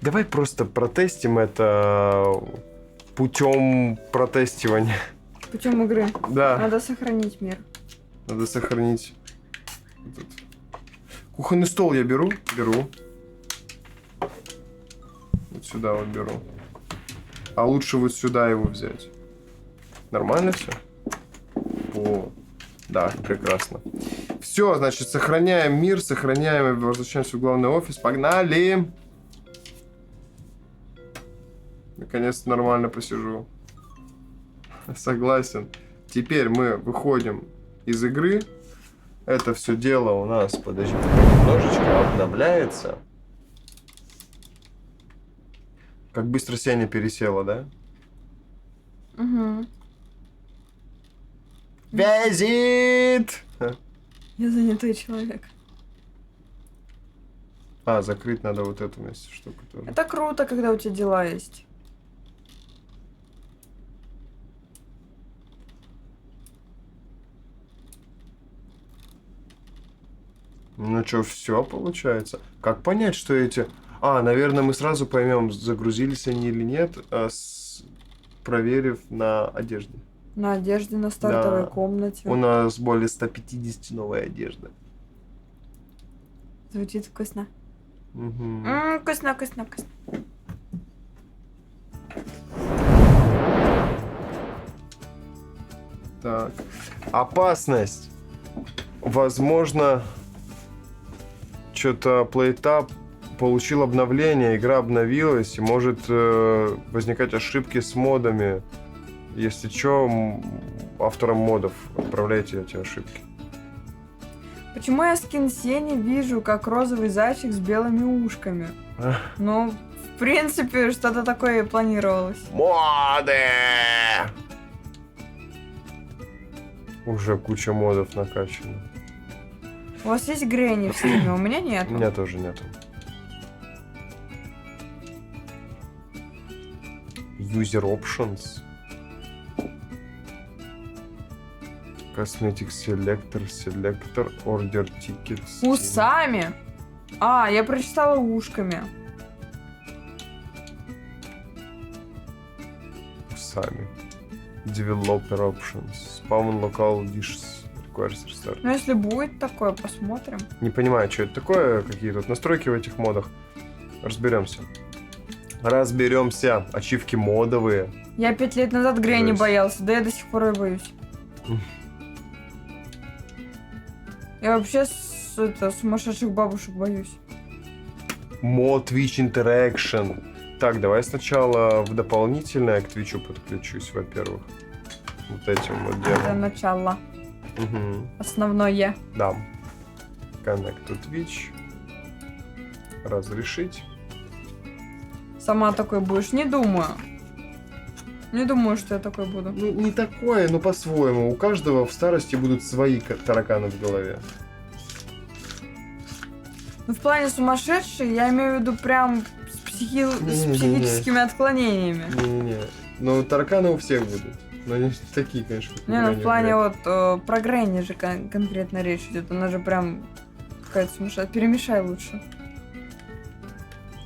Давай просто протестим это путем протестивания. Путем игры. Да, Надо сохранить мир. надо сохранить. Этот. Кухонный стол я беру. Вот сюда вот беру. А лучше вот сюда его взять. Нормально все? О, да, прекрасно. Все, значит, сохраняем мир, сохраняем и возвращаемся в главный офис. Погнали! Наконец-то нормально посижу. Согласен. Теперь мы выходим из игры. Это все дело у нас, подожди, немножечко обновляется. Как быстро Сеня пересела, да? Угу. Визит! Я занятой человек. А, закрыть надо вот эту вместе штуку тоже. Это круто, когда у тебя дела есть. Ну что, все получается? Как понять, что эти... А, наверное, мы сразу поймем, загрузились они или нет, проверив на одежде. На одежде, на стартовой Да. комнате. У нас более 150 новой одежды. Звучит вкусно. Мгм. Вкусно, вкусно, вкусно. Так. Опасность. Возможно, что-то PlayTab получил обновление, игра обновилась, и может возникать ошибки с модами. Если что, авторам модов отправляйте эти ошибки. Почему я скин Сени вижу, как розовый зайчик с белыми ушками? Ну, в принципе, что-то такое и планировалось. Моды! Уже куча модов накачана. У вас есть Грэнни в стиме? У меня нет. У меня тоже нету. User options. Cosmetic selector, order tickets. Усами? А, я прочитала ушками. Усами. Developer options. Spawn local dishes. Requires restart. Ну, если будет такое, посмотрим. Не понимаю, что это такое, какие тут настройки в этих модах. Разберемся. Разберемся. Ачивки модовые. Я 5 лет назад Грэнни Жесть. боялся, да я до сих пор и боюсь. Я вообще сумасшедших бабушек боюсь. Мод Twitch Interaction. Так, давай сначала в дополнительное к Твичу подключусь, во-первых. Вот этим вот Это делом. начало. Угу. Основное. Да. Connect to Twitch. Разрешить. Сама такой будешь? Не думаю. Не думаю, что я такой буду. Ну, не такое, но по-своему. У каждого в старости будут свои тараканы в голове. Ну, в плане сумасшедший, я имею в виду прям с Не-не-не-не. психическими отклонениями. Не-не-не. Но тараканы у всех будут. Но не такие, конечно. как у Не, ну в Грэнни, плане блядь. вот про Грэнни же конкретно речь идет. Она же прям какая-то сумасшедшая. Перемешай лучше.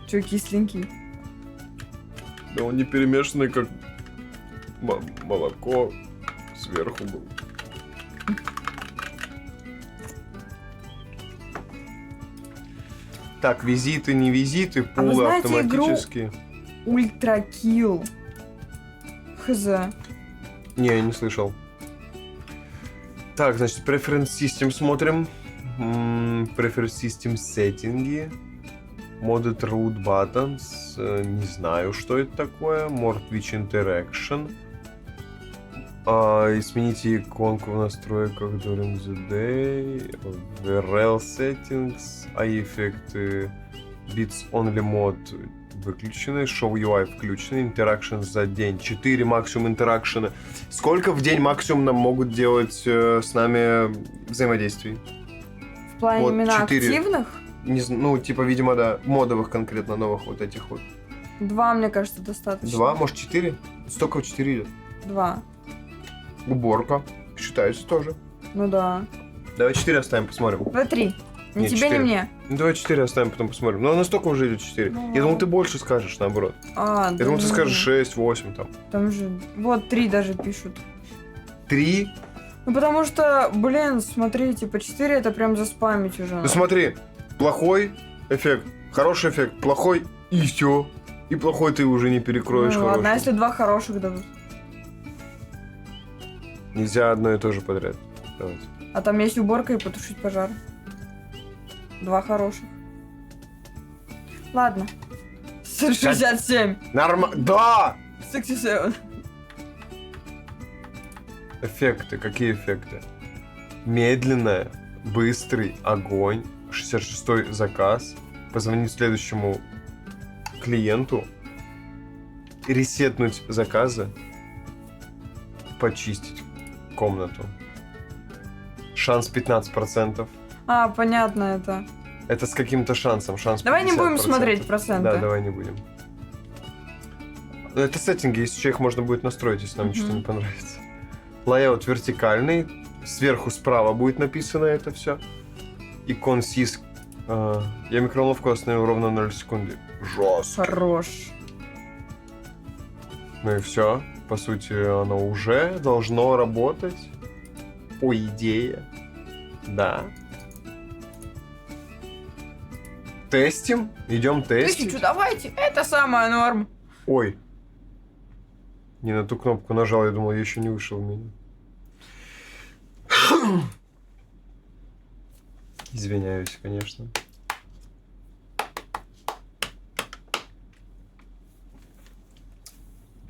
Чё, кисленький? Да он не перемешанный, как молоко сверху был. Так, визиты, не визиты, А вы пулы знаете игру? автоматические. Ультракилл. Хз. Не, я не слышал. Так, значит, Preference System смотрим. Preference System сеттинги. Modded Root Buttons. Не знаю, что это такое. More Twitch Interaction. Измените иконку в настройках during the day. VRL Settings. AI эффекты. Bits Only Mode. выключены, Show UI включены, Interactions за день 4 максимум интеракшена. Сколько в день максимум нам могут делать с нами взаимодействий? В плане Вот именно 4. активных? Ну, типа, видимо, да, модовых конкретно, новых вот этих вот. 2, мне кажется, достаточно. 2, может 4? Столько 4 идет. 2. Уборка. Считается тоже. Ну да. Давай 4 оставим, посмотрим. Давай 3. Ни Нет, тебе, 4. ни мне. Ну, давай 4 оставим, потом посмотрим. Ну, настолько уже идет 4. Ну, Я думал, ладно. ты больше скажешь, наоборот. А, Я думал, ты скажешь 6, 8 там. Там же... Вот 3 даже пишут. 3? Ну, потому что, блин, смотри, типа 4 это прям заспамить уже. Ну, смотри. Плохой эффект, хороший эффект, плохой и все. И плохой ты уже не перекроешь Ну, ладно, а хороший. если 2 хороших дадут? Нельзя одно и то же подряд. Давайте. А там есть уборка и потушить пожар. 2 хороших. Ладно. 67. Да! 67. Эффекты. Какие эффекты? Медленная, быстрый огонь, 66-й заказ, позвонить следующему клиенту, ресетнуть заказы, почистить комнату. Шанс 15%. А, понятно это. Это с каким-то шансом. Шанс 50%. Давай не будем смотреть проценты. Да, давай не будем. Это сеттинги, если что, их можно будет настроить, если нам что-то не понравится. Layout вертикальный. Сверху справа будет написано это все. Икон сис. Я микроволновку остановил ровно 0 секунды. Жестко. Хорош. Ну и все. По сути, оно уже должно работать. По идее. Да. Тестим. Идем тестить. 1000, давайте. Это самая норм. Ой. Не на ту кнопку нажал, я думал, я еще не вышел в меню. Извиняюсь, конечно.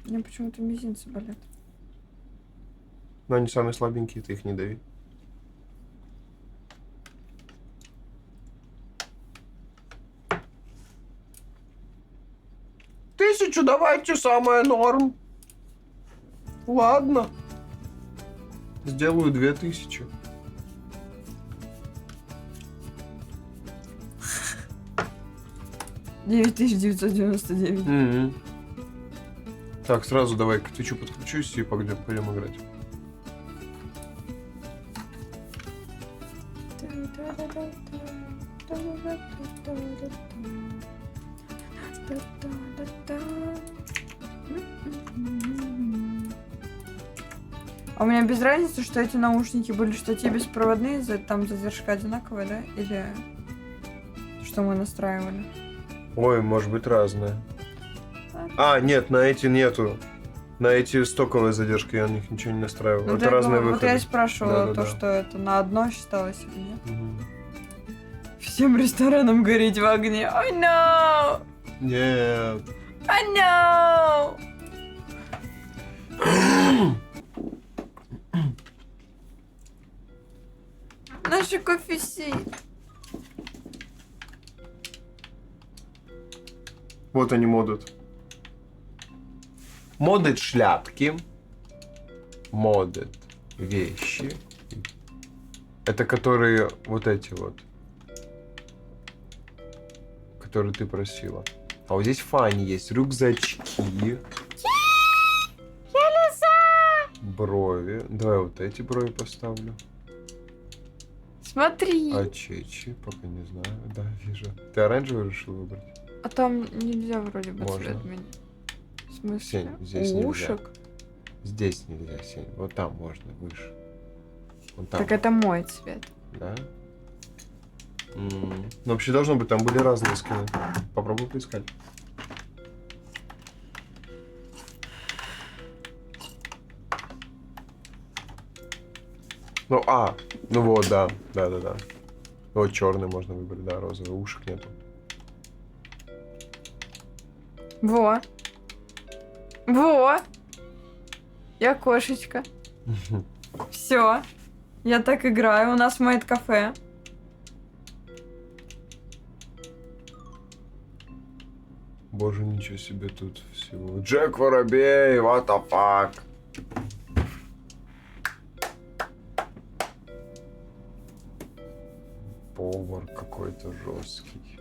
У меня почему-то мизинцы болят. Но они самые слабенькие, ты их не дави. Тысячу давайте, самая норм. Ладно. Сделаю 2000. — 9999. Так, сразу давай к Твичу подключусь и пойдем играть. А у меня без разницы, что эти наушники были, что те беспроводные, там задержка одинаковая, да? Или что мы настраивали? Ой, может быть разное. А, нет, на эти нету. На эти стоковая задержка, я на них ничего не настраивал. Ну, Это разные вот выходы. я и спрашивала Да-да-да. то, что это на одно считалось или нет. Мгм. Всем ресторанам гореть в огне. Oh no! Нет. Oh no! Наши кофеси. Вот они модут. Модят шляпки. Модят вещи. Это которые вот эти вот. Которые ты просила. А вот здесь фани есть. Рюкзачки. Брови. Давай вот эти брови поставлю. Смотри. А чечи? Пока не знаю. Да, вижу. Ты оранжевый решил выбрать? А там нельзя вроде бы Можно. цвет менять. В смысле? Сень, здесь У нельзя. ушек? Здесь нельзя, Сень. Вот там можно, выше. Вон там. Так это мой цвет. Да? Ну, вообще должно быть, там были разные скины. Попробуй поискать. Ну, ну вот, да. Да. Вот черный можно выбрать, да, розовый. Ушек нету. Во. Во. Я кошечка. Все. Я так играю. У нас мейд кафе. Боже, ничего себе тут всего. Джек Воробей, what the fuck. Повар какой-то жесткий.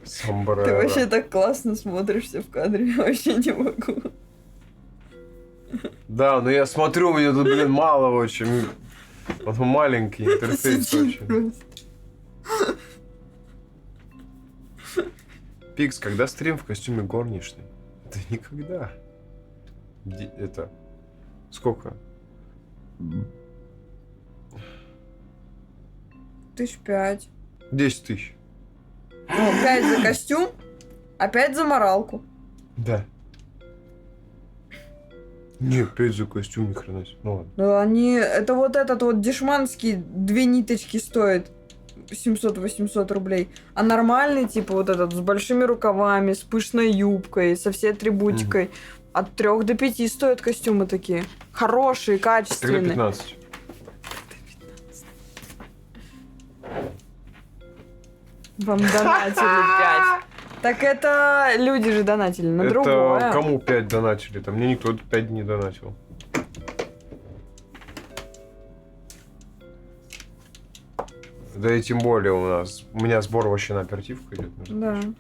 Сомбреро. Ты вообще так классно смотришься в кадре, я вообще не могу. Да, но я смотрю, у меня тут, блин, мало очень. Он маленький, интерфейс очень. Пикс, когда стрим в костюме горничной? Да никогда. Это... Сколько? 5,000. 10 тысяч. Ну, 5 за костюм, а 5 за моралку. Да. Не, 5 за костюм, ни хрена себе. Ну ладно. Да, они... Это вот этот вот дешманский 2 ниточки стоит 700-800 рублей. А нормальный, типа вот этот, с большими рукавами, с пышной юбкой, со всей атрибутикой, от 3 до 5 стоят костюмы такие. Хорошие, Тогда качественные. 15. Вам донатили 5. Так это люди же донатили на Это другое. кому 5 донатили? Там мне никто 5 не донатил. Да и тем более у меня сбор вообще на оперативку идет. между Да. прочим.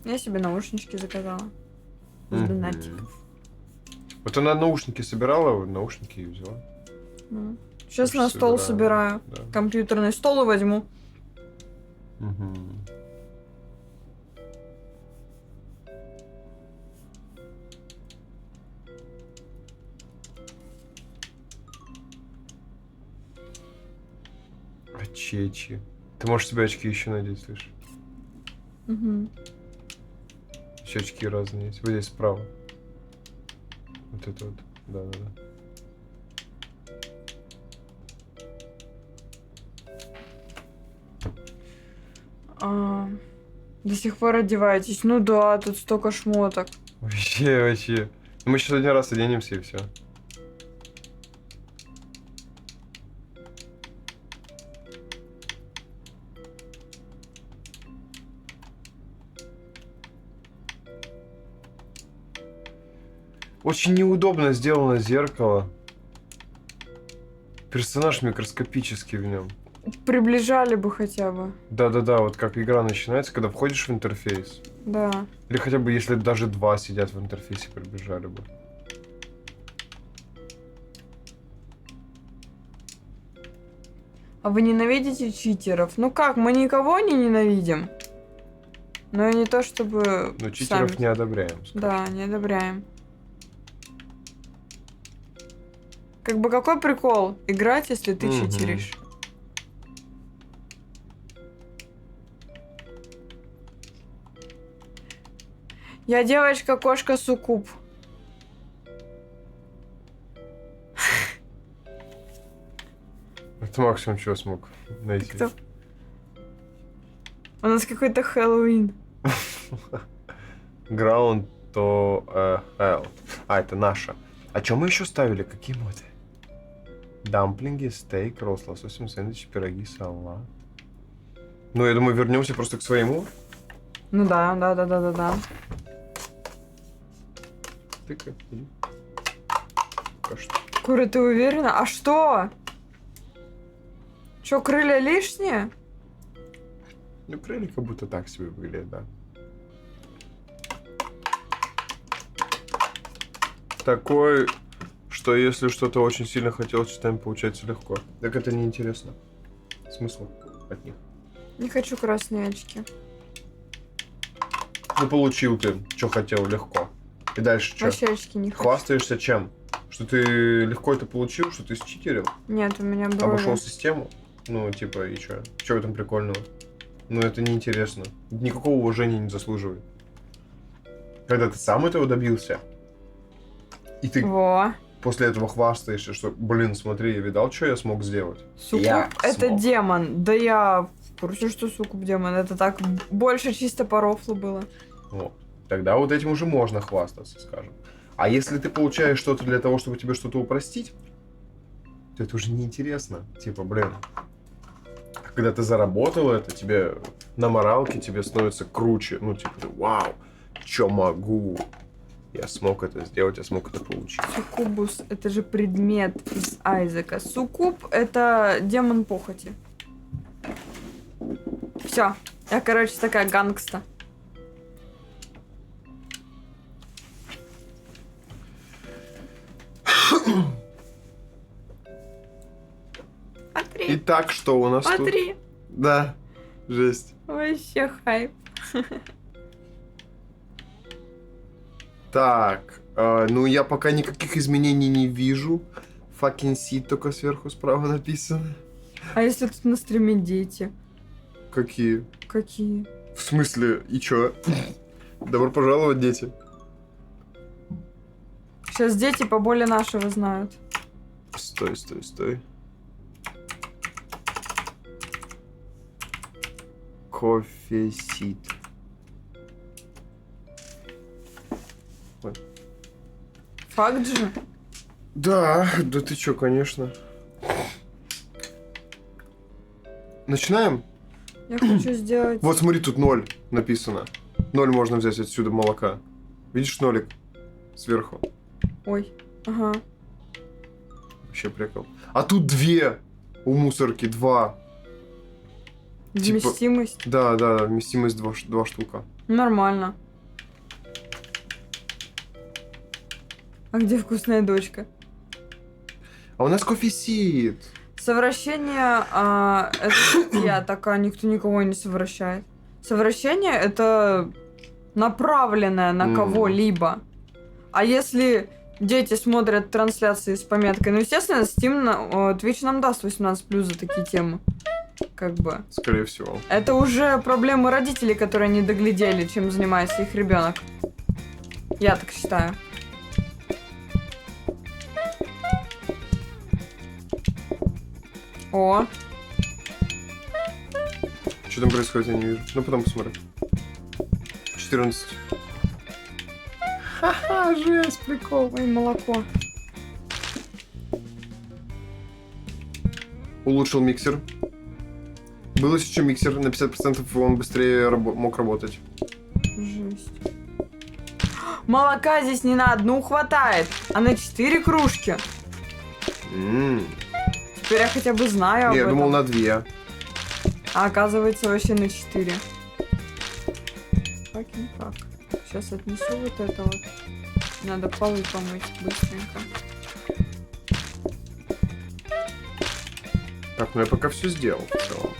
Я себе наушнички заказала. С Мгм. донатиков. Вот она наушники собирала, наушники и взяла. Сейчас Тоже на стол собираю, собираю. да. Компьютерный стол и возьму. Мгм. Очечи. Ты можешь себе очки еще надеть, слышишь? Мгм. Еще очки разные есть. Вот здесь справа. Вот это вот. Да-да-да. До сих пор одеваетесь. Ну да, тут столько шмоток. Вообще. Мы сейчас один раз оденемся и все. Очень неудобно сделано зеркало. Персонаж микроскопический в нем. Приближали бы хотя бы. Да-да-да, вот как игра начинается, когда входишь в интерфейс. Да. Или хотя бы, если даже два сидят в интерфейсе, приближали бы. А вы ненавидите читеров? Ну как, мы никого не ненавидим. Но и не то, чтобы... Но читеров сами- не одобряем. скажем. Да, не одобряем. Как бы какой прикол играть, если ты Мгм. читеришь? Я девочка-кошка Суккуб. Это максимум, чего смог найти. Кто? У нас какой-то Хэллоуин. Ground to hell. А, это наша. А что мы еще ставили? Какие моды? Дамплинги, стейк, ролл с лососем, сэндвич, пироги, салат. Ну, я думаю, вернемся просто к своему. Ну да. Тыка, иди. Пока что. Кура, ты уверена? А что? Что, крылья лишние? Ну, крылья как будто так себе выглядят, да. Такой, что если что-то очень сильно хотелось, читаем, получается легко. Так это неинтересно. Смысл от них? Не хочу красные очки. Ну, получил ты, что хотел, легко. И дальше что? Вообще очки не хочу. Хвастаешься чем? Что ты легко это получил, что ты считерил? Нет, у меня брови. Обошел систему? Ну, типа, и чё? Чё в этом прикольного? Ну, это неинтересно. Никакого уважения не заслуживает. Когда ты сам этого добился, и ты Во. после этого хвастаешься, что, блин, смотри, я видал, что я смог сделать? Суккуб Я это смог. демон. Да я в курсе, что Суккуб демон. Это так больше чисто по рофлу было. Вот. Тогда вот этим уже можно хвастаться, скажем. А если ты получаешь что-то для того, чтобы тебе что-то упростить, то это уже неинтересно. Типа, блин, а когда ты заработал это, тебе на моралке тебе становится круче. Ну, типа, ты, вау, чё могу? Я смог это сделать, я смог это получить. Суккубус — это же предмет из Айзека. Суккуб — это демон похоти. Все. Я, короче, такая гангста. Смотри, Итак, что у нас тут? смотри. Да, жесть. Вообще хайп. Так, ну я пока никаких изменений не вижу. Fucking seed только сверху справа написано. А если тут на стриме дети? Какие? Какие? В смысле, и чё? Добро пожаловать, дети. Сейчас дети поболее нашего знают. Стой, стой, стой. Кофе сид. Факт же. Да, да ты чё, конечно. Начинаем? Я хочу сделать... Вот смотри, тут 0 написано. 0 можно взять отсюда молока. Видишь нолик? Сверху. Ой. Ага. Вообще прикол. А тут 2 у мусорки, 2. Типа- Вместимость. Да, да, вместимость 2 штука. Нормально. А где вкусная дочка? А у нас кофе сид. Совращение это статья такая, никто никого не совращает. Совращение это направленное на кого-либо. А если дети смотрят трансляции с пометкой, ну, естественно, Steam, Twitch нам даст 18+ за такие темы. Как бы. Скорее всего. Это уже проблемы родителей, которые не доглядели, чем занимается их ребенок. Я так считаю. О, Что там происходит, я не вижу. Ну, потом посмотрю. 14. Ха-ха, жесть, прикол. ой, молоко. Улучшил миксер. Был еще миксер, на 50% он быстрее мог работать. Жесть. Молока здесь не на одну хватает, а на 4 кружки. Теперь я хотя бы знаю об Не, я этом. думал на 2. А оказывается вообще на 4. Fucking fuck. Сейчас отнесу вот это вот. Надо полы помыть быстренько. Так, ну я пока все сделал в целом.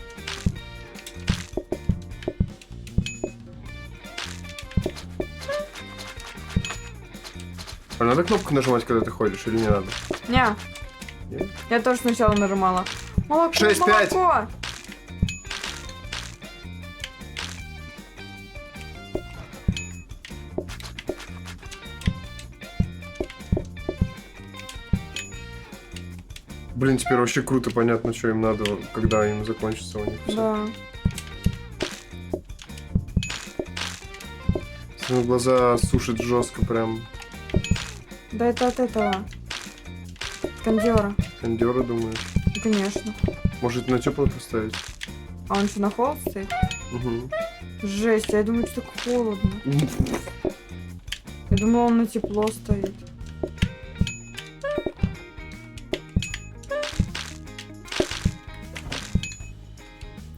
А надо кнопку нажимать, когда ты ходишь, или не надо? Не, Нет? я тоже сначала нажимала. Молоко, 6-5. молоко! Блин, теперь вообще круто, понятно, что им надо, когда им закончится у них всё. Да. Ну, глаза сушит жестко прям. Да это от этого. Кондера. Кондера, думаешь? Конечно. Может, на тепло поставить? А он что, на холод стоит? Угу. Жесть, я думаю, что так холодно. Я думала, он на тепло стоит.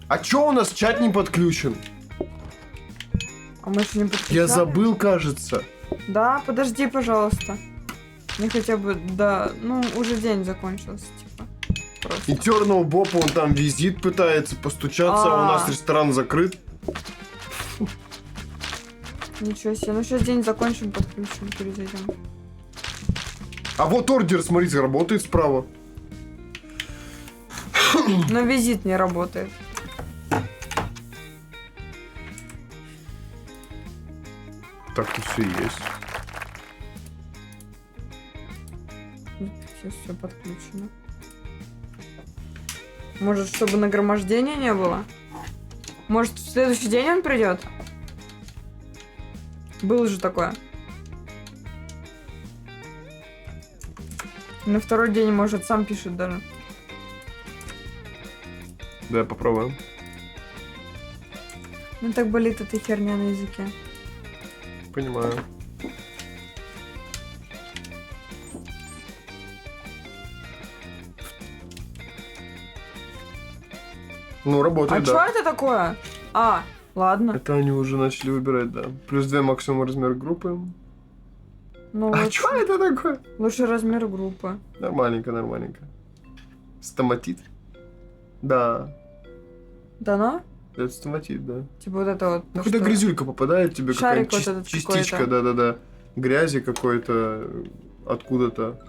А чё у нас чат не подключен? А мы еще не подключали? Я забыл, кажется. Да, подожди, пожалуйста. Мне хотя бы, да, ну, уже день закончился, типа. Просто. Интернал Бопа, он там визит пытается постучаться, а у нас ресторан закрыт. Ничего себе. Ну, сейчас день закончим, подключим, перезайдем. А вот ордер, смотрите, работает справа. Но визит не работает. Так, тут все есть. Сейчас все подключено. Может, чтобы нагромождения не было? Может, в следующий день он придет? Было же такое. На второй день, может, сам пишет даже. Да, попробуем. Ну так болит эта херня на языке. Понимаю. Ну, А работает, что да. это такое? А, ладно. Это они уже начали выбирать, да. Плюс 2 максимум размер группы. Ну, А лучше, что это такое? лучше размер группы. Нормальненько, нормальненько. Стоматит? Да. Дано? Это стоматит, да. Типа вот это вот. Ну, что? когда грязюлька попадает, тебе Шарик какая-нибудь вот этот частичка, какой-то. да-да-да, грязи какой-то откуда-то.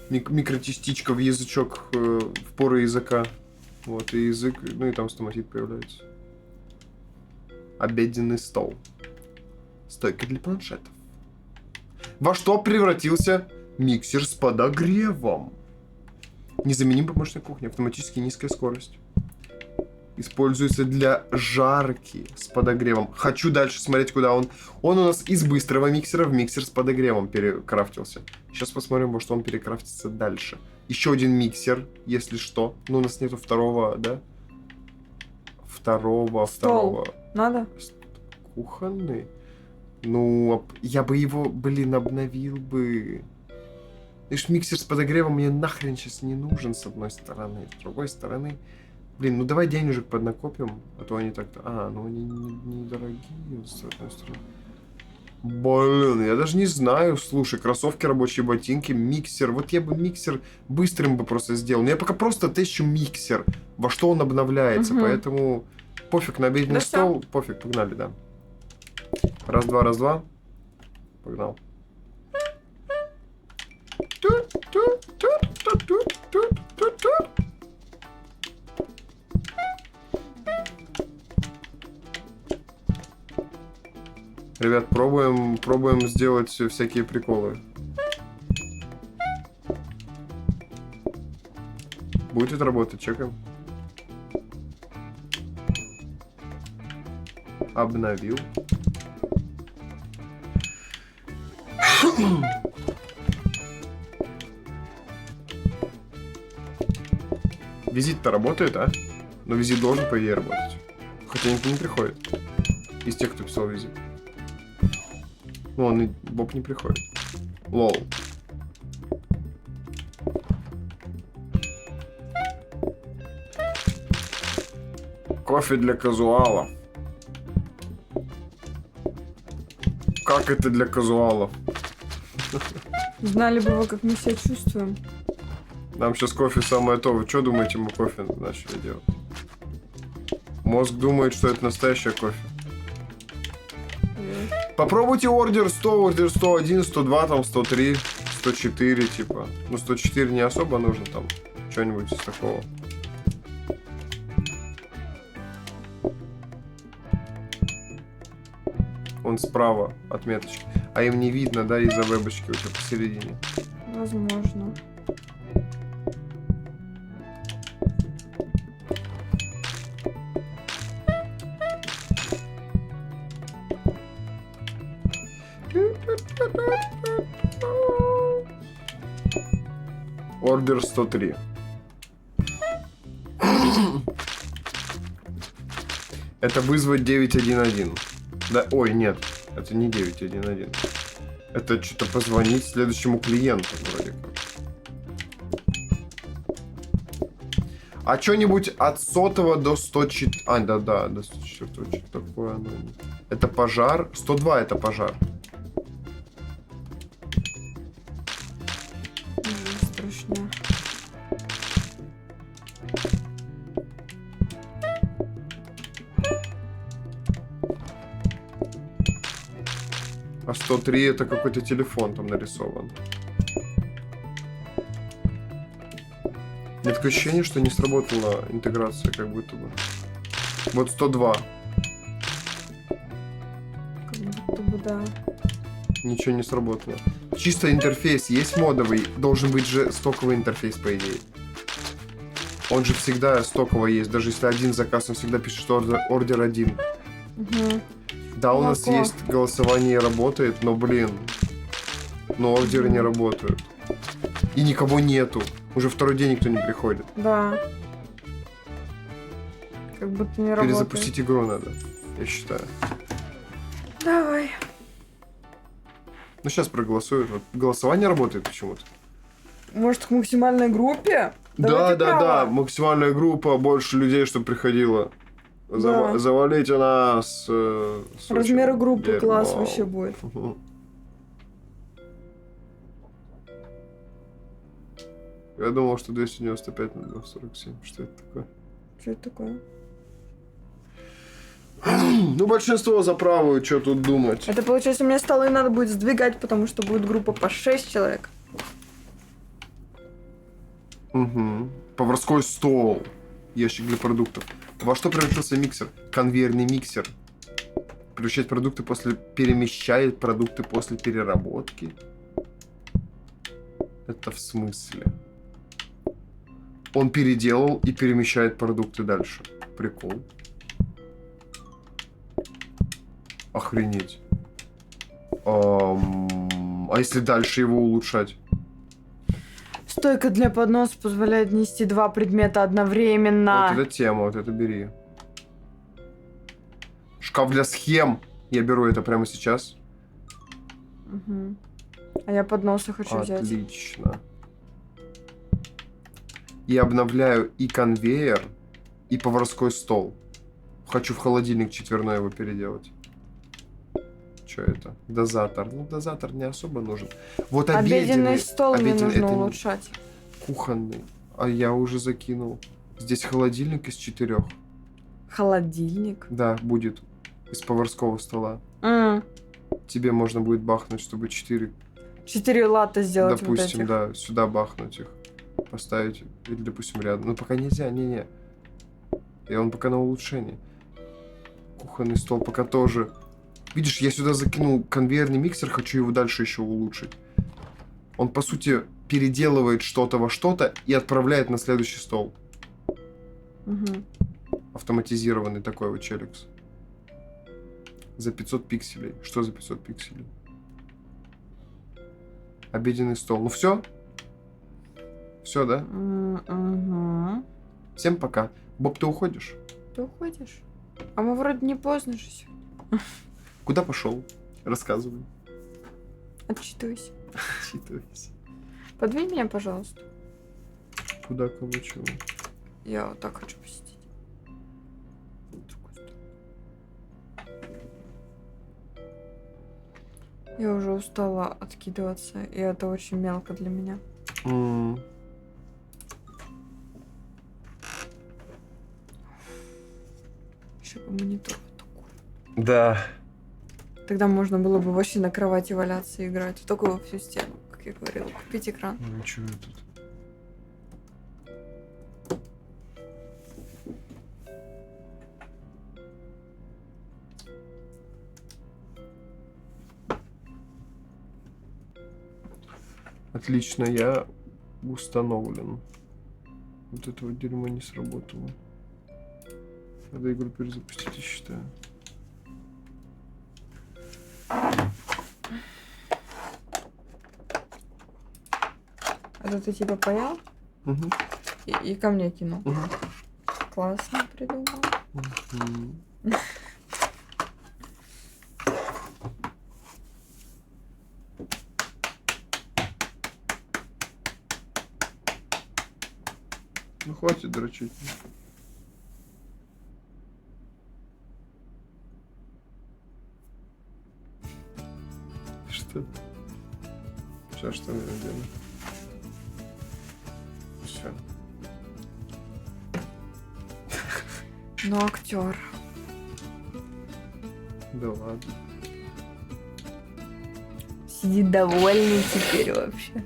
Микрочастичка в язычок, в поры языка. Вот, и язык, ну и там стоматит появляется. Обеденный стол. Стойка для планшетов. Во что превратился миксер с подогревом? Незаменим помощник кухни. Автоматически низкая скорость. Используется для жарки с подогревом. Хочу дальше смотреть, куда он. Он у нас из быстрого миксера в миксер с подогревом перекрафтился. Сейчас посмотрим, во что он перекрафтится дальше. Еще один миксер, если что. Но у нас нету второго, да? Второго. Надо? Кухонный? Ну, я бы его, блин, обновил бы. Видишь, миксер с подогревом мне нахрен сейчас не нужен, с одной стороны. С другой стороны... Блин, ну давай денежек поднакопим, а то они так-то... А, ну они недорогие, с одной стороны. Блин, я даже не знаю. Слушай, кроссовки, рабочие ботинки, миксер. Вот я бы миксер быстрым бы просто сделал. Но я пока просто тещу миксер, во что он обновляется. Поэтому пофиг на обеденный стол. Пофиг, погнали, да. Раз-два, раз-два. Погнал. Ребят, пробуем сделать всякие приколы. Будет это работать, чекаем. Обновил. Визит-то работает, а? Но визит должен, по идее, работать. Хотя никто не приходит. Из тех, кто писал визит. Ну, он и Боб не приходит. Лол. Кофе для казуалов. Как это для казуалов? Знали бы вы, как мы себя чувствуем. Нам сейчас кофе самое то. Вы что думаете, мы кофе начали делать? Мозг думает, что это настоящее кофе. Попробуйте ордер 100, ордер 101, 102, там 103, 104, типа. Ну, 104 не особо нужно, там, что-нибудь из такого. Он справа отметочки. А им не видно, да, из-за вебочки у тебя посередине. Возможно. Ордер 103. Это вызвать 911. Да, ой, нет, это не 911. Это что-то позвонить следующему клиенту вроде как. А что-нибудь от 100 до 104... А, да, до 104, что такое оно. Это пожар. 102 это пожар. Страшно. А 103 это какой-то телефон там нарисован. Нет, такое ощущение, что не сработала интеграция, как будто бы. Вот 102. Как будто бы да. Ничего не сработало. Чисто интерфейс есть модовый. Должен быть же стоковый интерфейс, по идее. Он же всегда стоковый есть. Даже если один заказ, он всегда пишет, что ордер 1. Угу. Да, у нас есть голосование работает, но, блин. Но ордеры не работают. И никого нету. Уже второй день никто не приходит. Да. Как будто не работает. Перезапустить игру надо, я считаю. Давай. Ну, сейчас проголосуют. Вот голосование работает почему-то. Может, к максимальной группе? Да, Давайте да, да. право. Максимальная группа, больше людей, чтобы приходило. Да. Завалите нас. Размеры группы дерьмом. класс вообще будет. Мгм. Я думал, что 295 на 247. Что это такое? Что это такое? Ну, большинство за правую, что тут думать. Это получается, мне столы надо будет сдвигать, потому что будет группа по 6 человек. Угу. Поварской стол. Ящик для продуктов. Во что превратился миксер? Конвейерный миксер. Перемещает продукты после переработки. Это в смысле? Он переделал и перемещает продукты дальше. Прикол. Охренеть. А если дальше его улучшать? Стойка для подноса позволяет нести 2 предмета одновременно. Вот это тема, вот это бери. Шкаф для схем. Я беру это прямо сейчас. Мгм. А я подносы хочу взять. Отлично. И обновляю и конвейер, и поварской стол. Хочу в холодильник четверной его переделать. Что это? Дозатор. Ну, дозатор не особо нужен. Вот Обеденный стол мне нужно это улучшать. кухонный. А я уже закинул. Здесь холодильник из 4. Холодильник. Да, будет. Из поварского стола. Тебе можно будет бахнуть, чтобы 4, 4 латте сделать допустим, вот этих. да, сюда бахнуть их. Поставить, или, допустим, рядом. Ну, пока нельзя, не-не. И он пока на улучшении. Кухонный стол пока тоже. Видишь, я сюда закинул конвейерный миксер, хочу его дальше еще улучшить. Он, по сути, переделывает что-то во что-то и отправляет на следующий стол. Мгм. Автоматизированный такой вот челикс. За 500 пикселей. Что за 500 пикселей? Обеденный стол. Ну все? Все, да? Мгм. Всем пока. Боб, ты уходишь? Ты уходишь? А мы вроде не поздно же сегодня. Куда пошел? Рассказывай. Отчитывайся. Отчитывайся. Подвинь меня, пожалуйста. Куда, кого, чего? Я вот так хочу посидеть. Я уже устала откидываться, и это очень мелко для меня. Еще бы монитор вот такой. Да. Тогда можно было бы вообще на кровати валяться и играть. В такую во всю стену, как я говорила. Купить экран. Ну, чего тут? Отлично, я установлен. Вот это вот дерьмо не сработало. Надо игру перезапустить, я считаю. Это ты типа паял Угу. и ко мне кинул. Угу. Классно придумал. Угу. Ну хватит дрочить. Что? Сейчас что мне надену? Все. Ну, актер. Да ладно. Сидит довольный теперь вообще.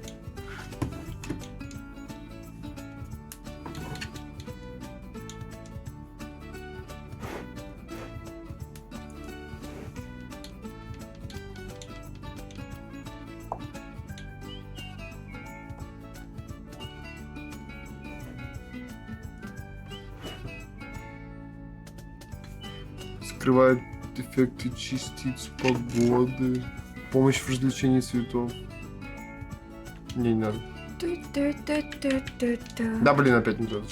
Скрывает эффекты частиц погоды. Помощь в развлечении цветов. Не надо. Да, блин, опять не тот.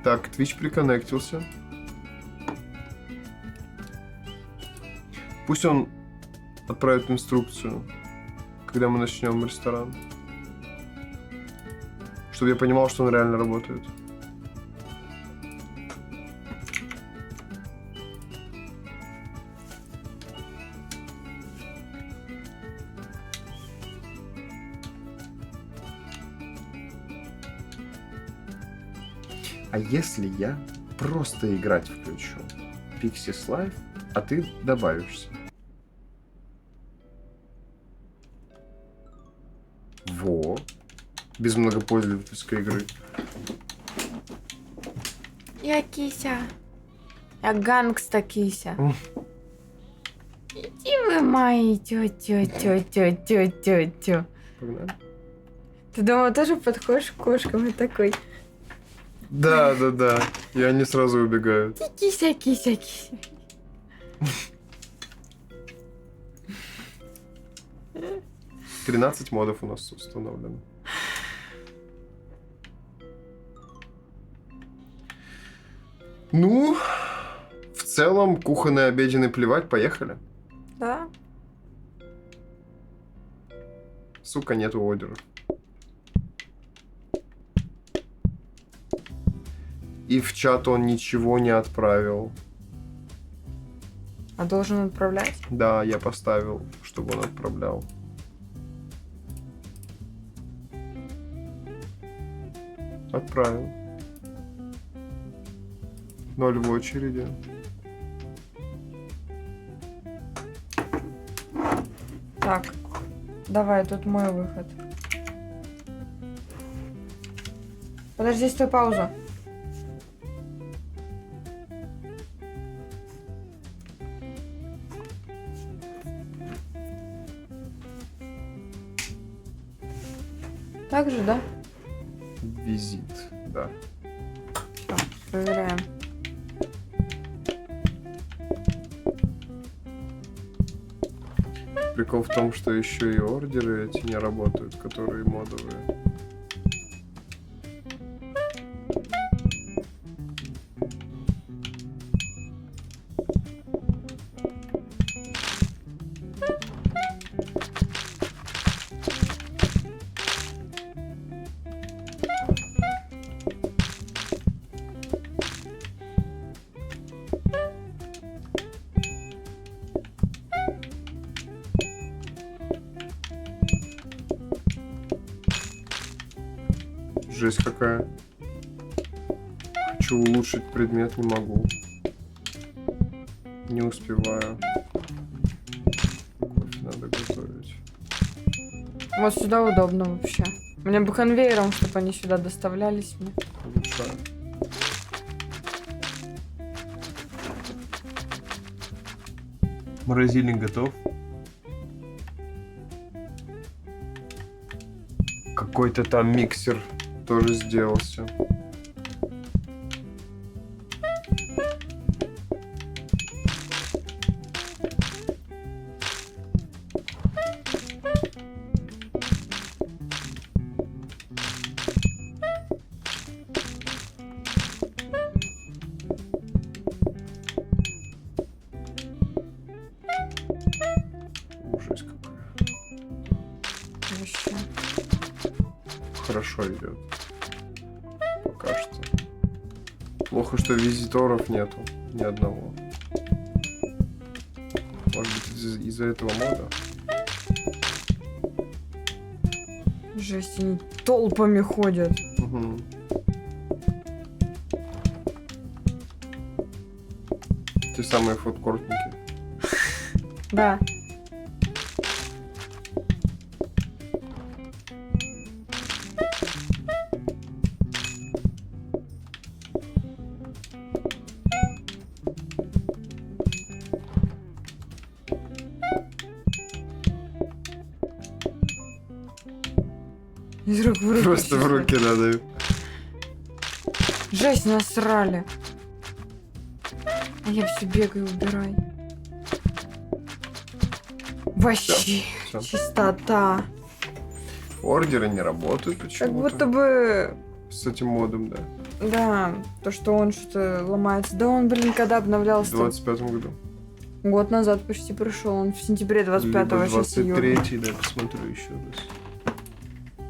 Так, Twitch приконнектился. Пусть он отправит инструкцию, когда мы начнем ресторан. Чтобы я понимал, что он реально работает. А если я просто играть включу Pixies Live, а ты добавишься? Во. Без многопользовательской игры. Я кися. Я гангста кися. Иди вы мои, тю-тю-тю-тю-тю-тю-тю. Погнали. Ты думал, тоже подходишь к кошкам и такой... Да. И они сразу убегают. Ты кися, кися, кися. 13 модов у нас установлено. Ну, в целом, кухонный, обеденный, плевать, поехали. Да? Сука, нету ордеров. И в чат он ничего не отправил. А должен отправлять? Да, я поставил, чтобы он отправлял. Отправил. 0 в очереди. Так, давай, тут мой выход. Подожди, стой, паузу. Так же, да? Визит, да. Всё, проверяем. Прикол в том, что еще и ордеры эти не работают, которые модовые. Жесть какая. Хочу улучшить предмет, не могу. Не успеваю. Кофе надо готовить. Вот сюда удобно вообще. Мне бы конвейером, чтобы они сюда доставлялись мне. Улучшаю. Морозильник готов. Какой-то там миксер тоже сделался. Ужас какой. Вообще. Хорошо идет. Пока что. Плохо, что визиторов нету. Ни одного. Может быть, из-за этого мода? Жесть, они толпами ходят. Угу. Те самые фудкортники. Да. Из рук в руки. Просто в руки надо. Жесть, насрали. А я все бегаю, убирай. Вообще, Всё. чистота. Ордеры не работают Как почему-то. будто бы, С этим модом, да. да, то, что он что-то ломается. Да он, блин, когда В обновлялся? 25-м году. Год назад почти пришел. Он в сентябре 25-го, Либо сейчас июль. 23-й, да, посмотрю еще раз.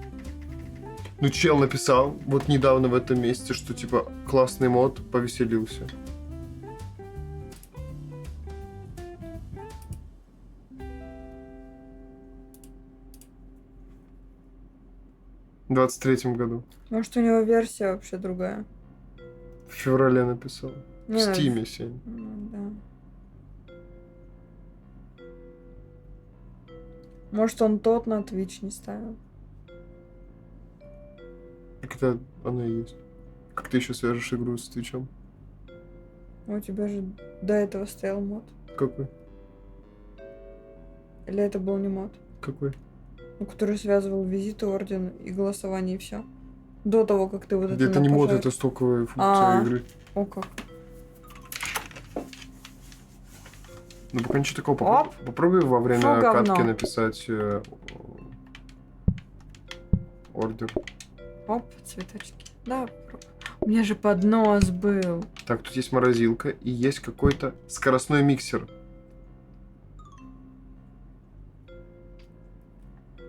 Ну, чел написал вот недавно в этом месте, что, типа, классный мод, повеселился. В 23-м году. Может, у него версия вообще другая. В феврале написал. В Не, Стиме, Сень. Да. Может, он тот на Twitch не ставил. Так это оно и есть. Как ты еще свяжешь игру с Твичом? У тебя же до этого стоял мод. Какой? Или это был не мод? Какой? Ну, который связывал визиты, орден и голосование, и все. До того, как ты вот это Это не мод, напожал. это стоковая функция А. игры. О, как. Ну, пока ничего такого. Оп. Попробуй во время Фу, говно. катки написать ордер. Оп, цветочки. Да, попробуй. У меня же поднос был. Так, тут есть морозилка и есть какой-то скоростной миксер.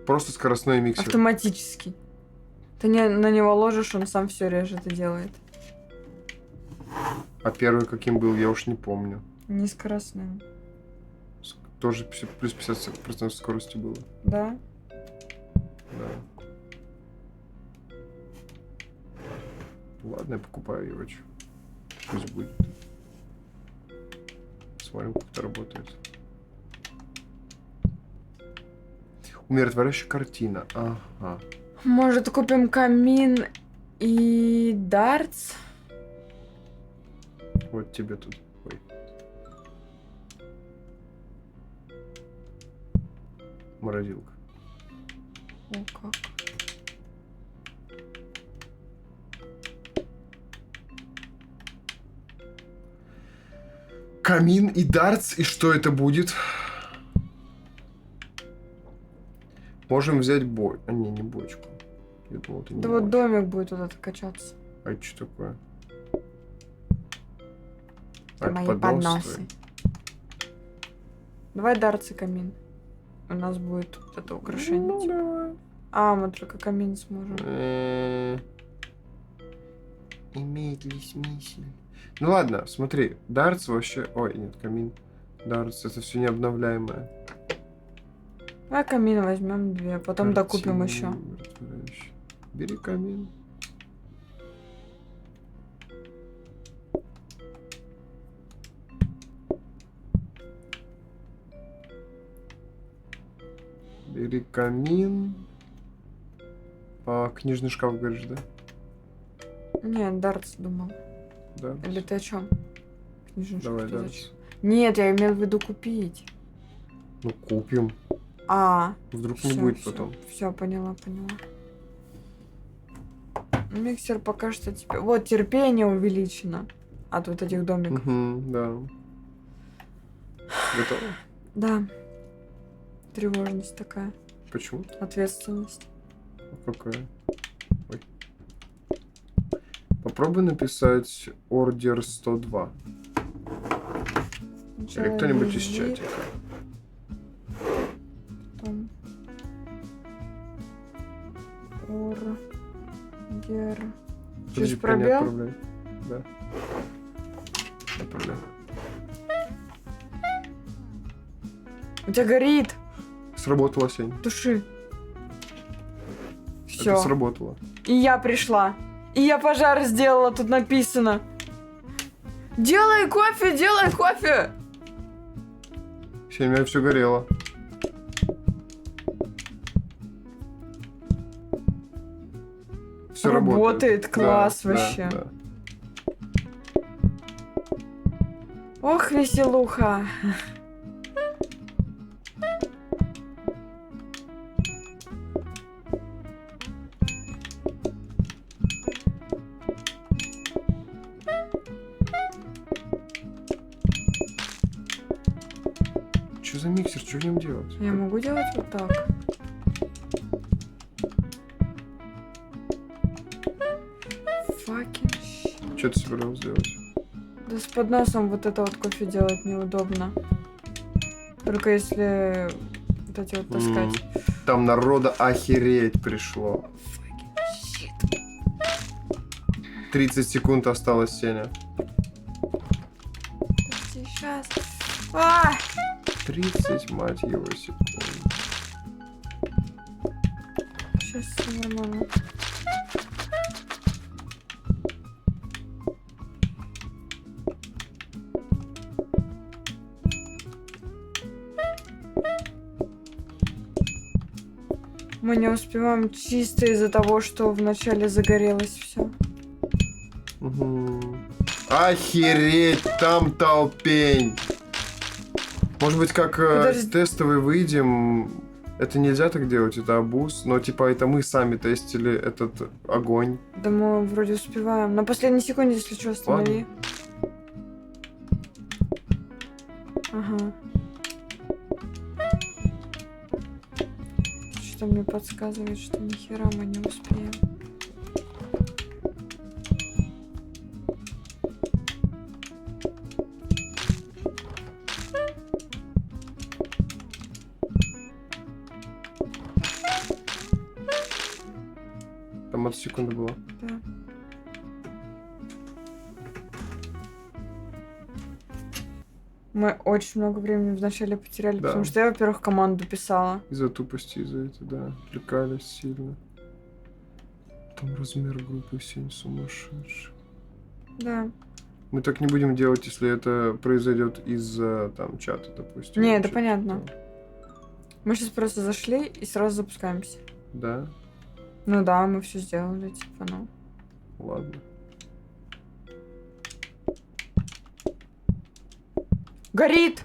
Просто скоростной миксер. Автоматический. Ты на него ложишь, он сам все режет и делает. А первый каким был, я уж не помню. Не скоростным. Тоже плюс 50% скорости было. Да? Да. Ладно, я покупаю его. Чё. Пусть будет. Смотрим, как это работает. Умиротворяющая картина. Ага. Может, купим камин и дартс? Вот тебе тут. Ой. Морозилка. О, как. Камин и дартс. И что это будет? Можем взять бой. А, не бочку. Я думал, это не Да вот бочка. домик будет вот это качаться. А это что такое? Это мои подносы. Давай дартс и камин. У нас будет вот это украшение. Ну, типа. давай. А, мы только камин сможем. Имеет ли смысл? Ну ладно, смотри, дартс вообще... Ой, нет, камин. Дартс, это все необновляемое. Давай камин возьмем 2, потом докупим еще. Умиротворяющий. Бери камин. Бери камин. А, книжный шкаф, говоришь, да? Нет, дартс думал. Да. Или ты о чем? Книжный Давай, шкаф, ты дартс. зачем? Нет, я имел в виду купить. Ну, купим. А, Вдруг не будет потом. Все, поняла. Миксер пока что тебе... Вот, терпение увеличено от вот этих домиков. Угу, да. Готово? Да. Тревожность такая. Почему? Ответственность. А какая? Ой. Попробуй написать ордер 102. Или кто-нибудь из Визит, чатика. потом ордер. Подожди, Через пока не пробел? отправляй. Да. Отправляй. У тебя горит. Сработало, Сень. Туши. Это Все. сработало. И я пришла. И я пожар сделала, тут написано. Делай кофе, делай кофе. Сень, у меня все горело. Все Работает, Да, класс да, вообще. да. Ох, веселуха. Что за миксер? Что в нем делать? Я могу делать вот так. Fucking shit. Что ты собирался делать? Да с подносом вот это вот кофе делать неудобно. Только если вот эти вот таскать. Там народа охереть пришло. Fucking shit. 30 секунд осталось, Сеня. Сейчас. 30, мать его, секунд. Сейчас все нормально. Мы не успеваем чисто из-за того, что вначале загорелось все. Охереть, там толпень. Может быть, как Подожди. тестовый выйдем. Это нельзя так делать, это абуз. Но типа это мы сами тестили этот огонь. Да мы вроде успеваем. На последней секунде, если что, останови. Ага. Что мне подсказывает, что нихера мы не успеем. Там от секунды было. Да. Мы очень много времени вначале потеряли, Да. потому что я, во-первых, команду писала. Из-за тупости, из-за этого, да. Отвлекались сильно. Там размер группы 7 сумасшедший. Да. Мы так не будем делать, если это произойдет из-за там чата, допустим. Не, или это что-то понятно. такое. Мы сейчас просто зашли и сразу запускаемся. Да, Ну да, мы все сделали, типа, ну. ладно. Горит!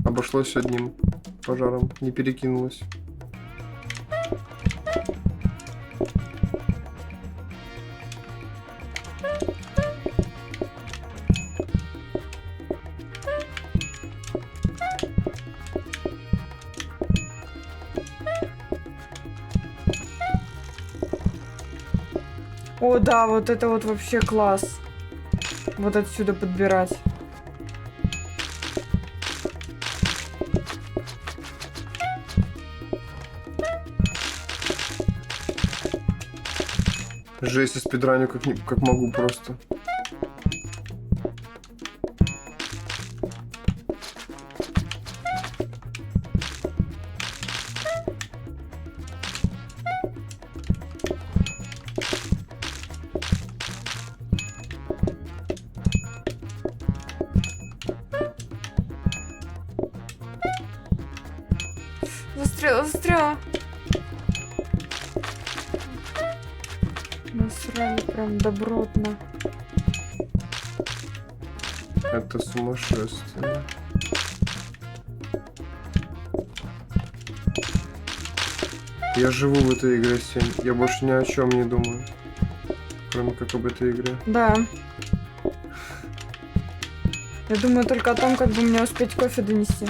Обошлось одним пожаром, не перекинулось. О, да, вот это вот вообще класс. Вот отсюда подбирать. Жесть, я спидраню как могу просто. Застряла, застряла. Насрали прям добротно. Это сумасшествие. Я живу в этой игре, Сень. Я больше ни о чем не думаю. Кроме как об этой игре. Да. Я думаю только о том, как бы мне успеть кофе донести.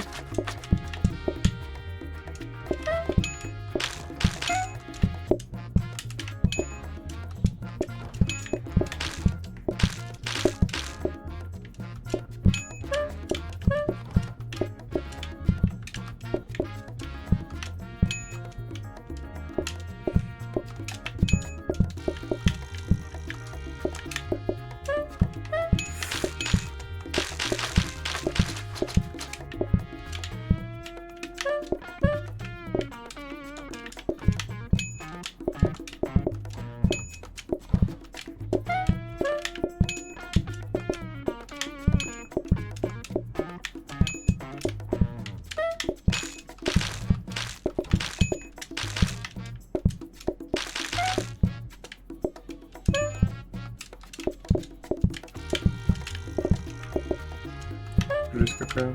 Жесть какая.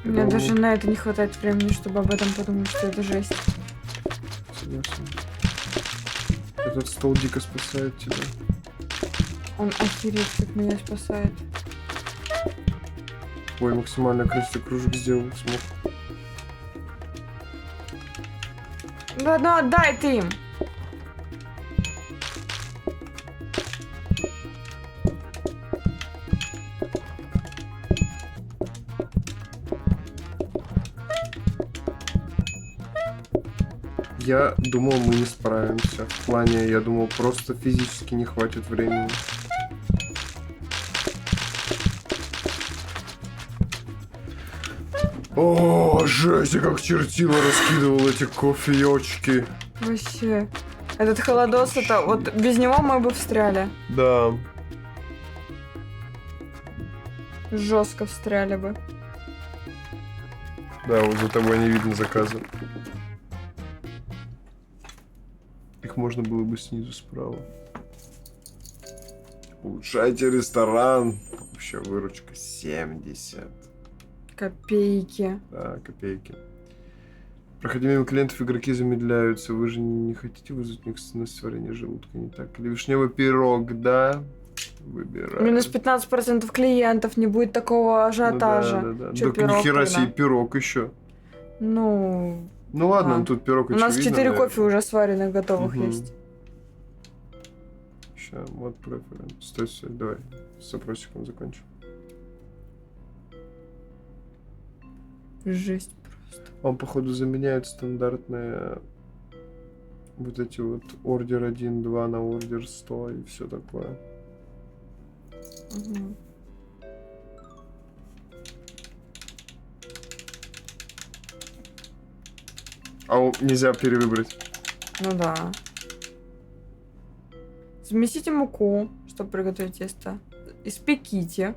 Мне думаю, даже на это не хватает времени, чтобы об этом подумать, что это жесть. Согласен. Это Этот стол дико спасает тебя. Он охереть, как меня спасает. Ой, максимальное количество кружек сделал, смог. Да ну отдай ты им. Я думал, мы не справимся. В плане, я думал, просто физически не хватит времени. О, жесть, я как чертила раскидывал эти кофеечки. Вообще. Этот холодос, это вот без него мы бы встряли. Да. Жестко встряли бы. Да, вот за тобой не видно заказа. Их можно было бы снизу справа. Улучшайте ресторан. Вообще выручка 70. Копейки. Да, копейки. Проходя мимо клиентов, игроки замедляются. Вы же не хотите вызвать на сварение желудка, не так? Или вишневый пирог, да? Выбирай. Минус 15% клиентов, не будет такого ажиотажа. Ну, да. Чё, Так пирог нихера тогда? себе пирог еще. Ну, Ну ладно, Да. тут пирог у нас очевидно, 4 наверное. кофе уже сваренных, готовых Мгм. есть. Сейчас, вот преференс. Стой, давай. С опросиком закончим. Жесть. Он, походу, заменяет стандартные вот эти вот ордер 1, 2 на ордер 100 и все такое. Мгм. Нельзя перевыбрать. Ну да. Замесите муку, чтобы приготовить тесто. Испеките.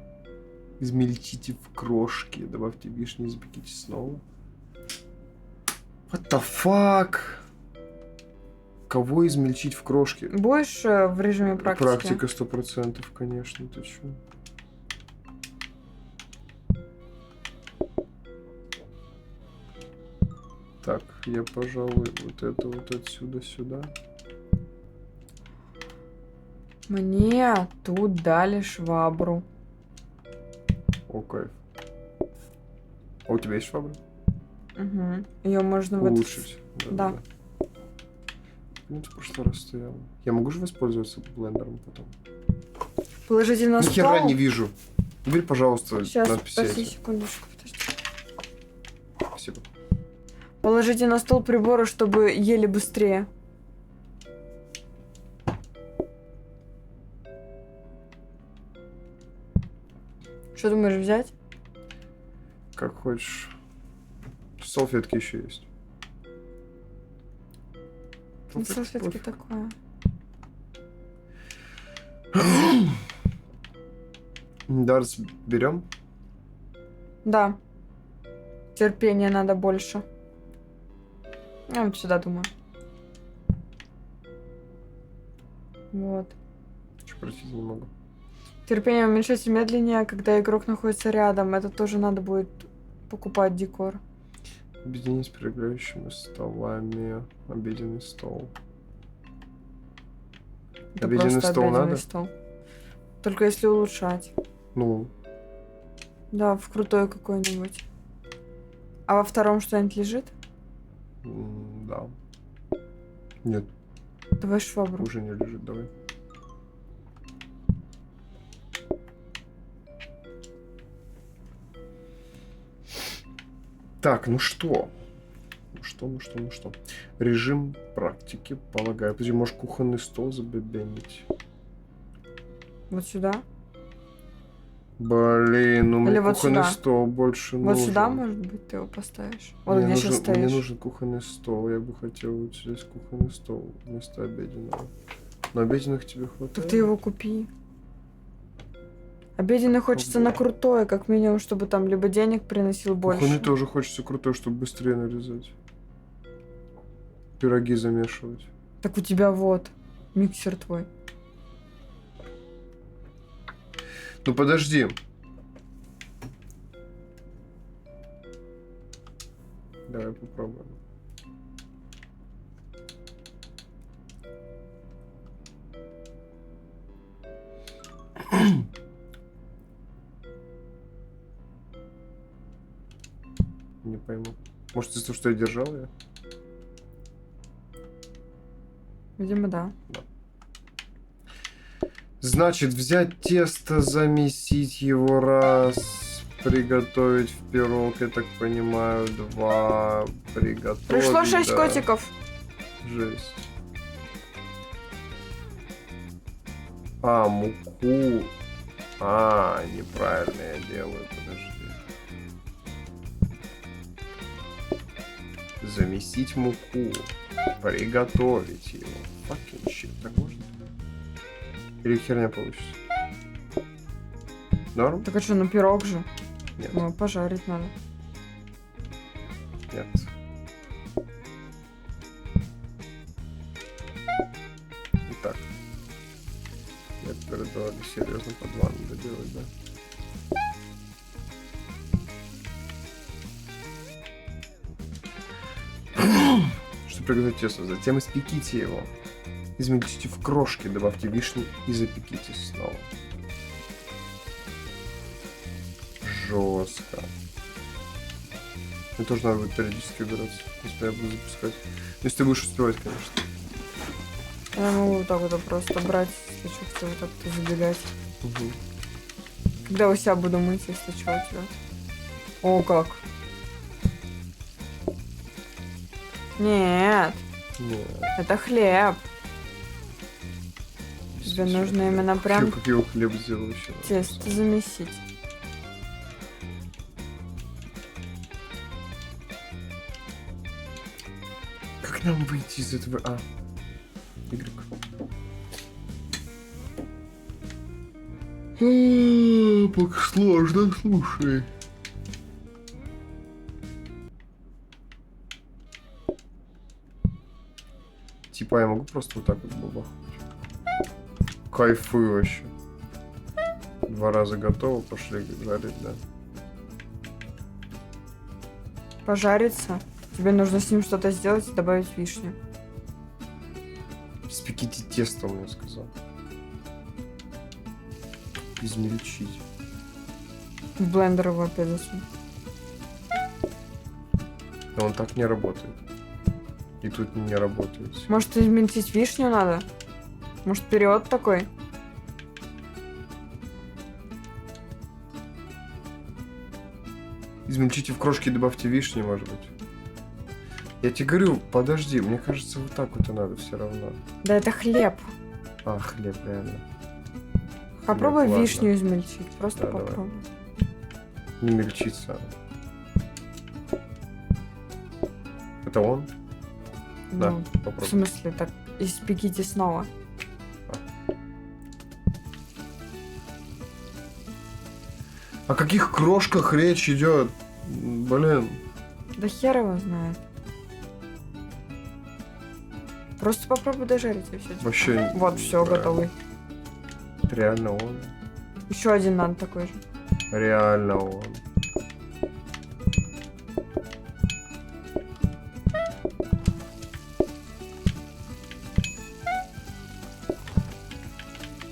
Измельчите в крошки. Добавьте вишни, запеките снова. What the fuck? Кого измельчить в крошки? Будешь в режиме практики? Практика 100%, конечно, ты чё? Так, я, пожалуй, вот это вот отсюда сюда. Мне тут дали швабру. О, кайф. А у тебя есть швабра? Угу. Ее можно вот... Улучшить. Да. Ну, в прошлый раз стояла. Я могу же воспользоваться блендером потом? Положите на Ни хера стол. не вижу. Убери, пожалуйста, Сейчас, надписи подожди эти. секундочку, подожди. Спасибо. Положите на стол приборы, чтобы ели быстрее. Что думаешь взять? Как хочешь. Салфетки еще есть. Ну, салфетки такое. Дарс берем? Да. Терпения надо больше. Я вот сюда думаю. Вот. Что, простите, не могу. Терпение уменьшается медленнее, когда игрок находится рядом. Это тоже надо будет покупать декор. Объединить с прилагающими столами. Обеденный стол. Это Обеденный просто стол обеденный надо? стол. Только если улучшать. Ну, Да, в крутой какой-нибудь. А во втором что-нибудь лежит? да. Нет, Давай швабру. уже не лежит, давай. Так, ну что? Ну что? Режим практики, полагаю. Подожди, может кухонный стол забебенить? Вот сюда? Блин, ну мне Или вот кухонный сюда? стол больше Вот нужен. сюда, может быть, ты его поставишь? Вот Мне где нужен, сейчас мне стоишь. нужен кухонный стол. Я бы хотел вот здесь кухонный стол вместо обеденного. Но обеденных тебе хватает? Так ты его купи. Обеденный хочется на крутое, как минимум, чтобы там либо денег приносил больше. Кухонный тоже хочется крутой, чтобы быстрее нарезать. Пироги замешивать. Так у тебя вот миксер твой. Ну подожди. Давай попробуем. Не пойму. Может, из-за того, что я держал ее? Видимо, да. Значит, взять тесто, замесить его раз, приготовить в пирог, я так понимаю, 2, приготовить. Пришло 6 да. котиков. Жесть. А, муку. А, неправильно я делаю, подожди. Замесить муку. Приготовить его. Fucking shit, так можно? Или херня получится? Норм? Так а что, ну пирог же. Нет. Ну, пожарить надо. Нет. Итак. Я теперь давай серьезно по 2 надо делать, да? Чтобы приготовить тесто, затем испеките его. Измельчите в крошки, добавьте вишни и запеките снова. Жестко. Мне тоже надо будет периодически убираться, если я буду запускать. Если ты будешь успевать, конечно. Я могу вот так вот просто брать, если что, все вот так-то забегать. Угу. Когда у себя буду мыть, если что, у тебя. О, как. Нет, Нет. это хлеб. Тебе нужно именно прям Как его хлеб сделал еще? тесто замесить. Как нам выйти из этого? А. Y. Пока сложно, слушай. Типа я могу просто вот так вот бабахнуть. Кайфую вообще. 2 раза готово, пошли жарить, да. Пожарится. Тебе нужно с ним что-то сделать и добавить вишню. Спеките тесто, он мне сказал. Измельчить. В блендер его опять засунь. Но он так не работает. И тут не работает. Может, измельчить вишню надо? Может, период такой? Измельчите в крошки и добавьте вишни, может быть. Я тебе говорю, подожди, мне кажется, вот так вот и надо все равно. Да это хлеб. А, хлеб, реально. Попробуй Хлеб, ладно. вишню измельчить. Просто Да, давай. попробуй. Не мельчится. Это он? Да, Ну, в попробуй. смысле, так испеките снова. О каких крошках речь идет? Блин. Да хер его знает. Просто попробуй дожарить и все. Вообще Вот, все, неправильно. готовый. Это реально он. Еще один надо такой же. Реально он.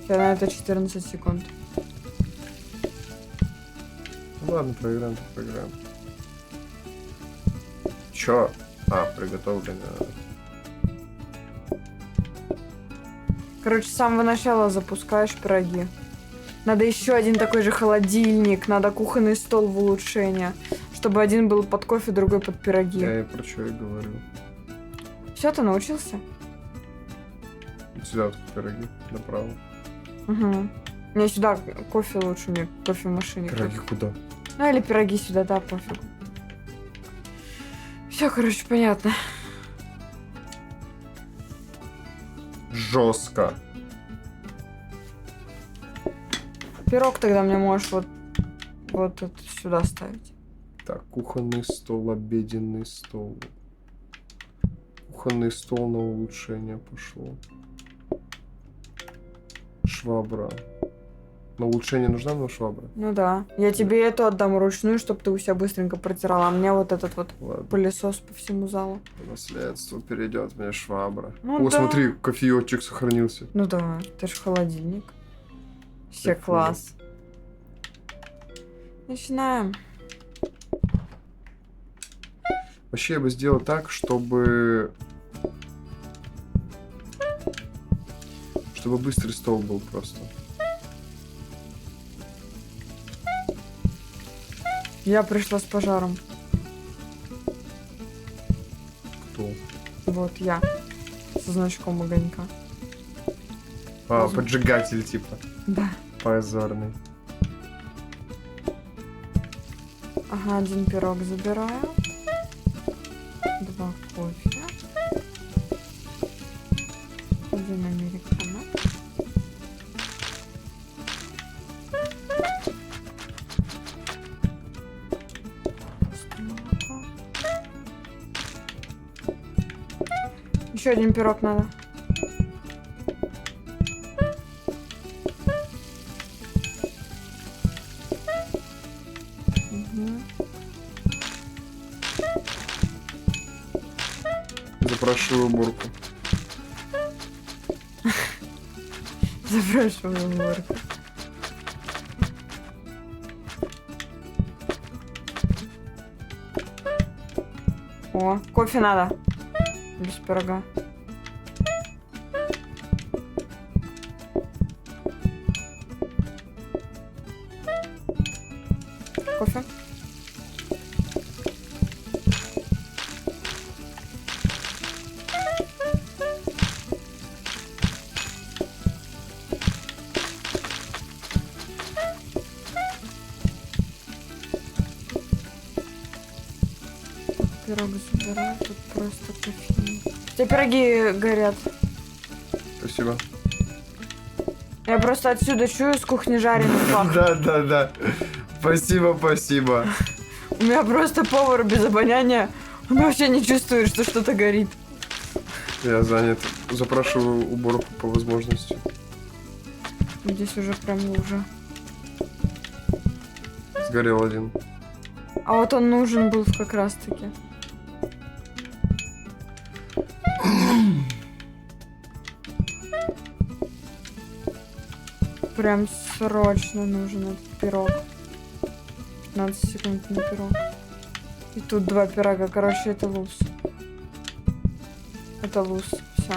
Я на это 14 секунд. Ну ладно, проиграем, так проиграем. Чё? А, приготовлено. Короче, с самого начала запускаешь пироги. Надо еще один такой же холодильник, надо кухонный стол в улучшение, чтобы один был под кофе, другой под пироги. Я и про что и говорю. Все, ты научился? Вот сюда вот пироги, направо. Угу. Мне сюда кофе лучше, мне кофе в машине. Пироги куда? Ну или пироги сюда, да, пофиг. Все, короче, понятно. Жестко. Пирог тогда мне можешь вот это сюда ставить. Так, кухонный стол, обеденный стол. Кухонный стол на улучшение пошло. Швабра. На улучшение нужна нам швабра? Ну да. Я тебе эту отдам ручную, чтобы ты у себя быстренько протирала. А мне вот этот вот Ладно. пылесос по всему залу. Наследство перейдет мне швабра. Ну О, да. смотри, кофеечек сохранился. Ну да, это же холодильник. Все Кайфово. класс. Начинаем. Вообще я бы сделал так, чтобы быстрый стол был просто. Я пришла с пожаром. Кто? Вот я. Со значком огонька. Поджигатель типа. Да. Позорный. Ага, 1 пирог забираю. 2 кофе. 1 американо. Молоко. Еще 1 пирог надо. Мгм. Запрашиваю уборку. Запрашиваю уборку. О, кофе надо. Без пирога. Кофе. Пирог забираю, тут просто кофеин. У тебя пироги горят. Спасибо. Я просто отсюда чую с кухни жареный пах. Да. Спасибо, спасибо. У меня просто повар без обоняния. Он вообще не чувствует, что что-то горит. Я занят. Запрашиваю уборку по возможности. Здесь уже прям лужа. Сгорел один. А вот он нужен был как раз таки. Прям срочно нужен этот пирог. 15 секунд на пирог. И тут 2 пирога. Короче, это луз. Это луз. Все.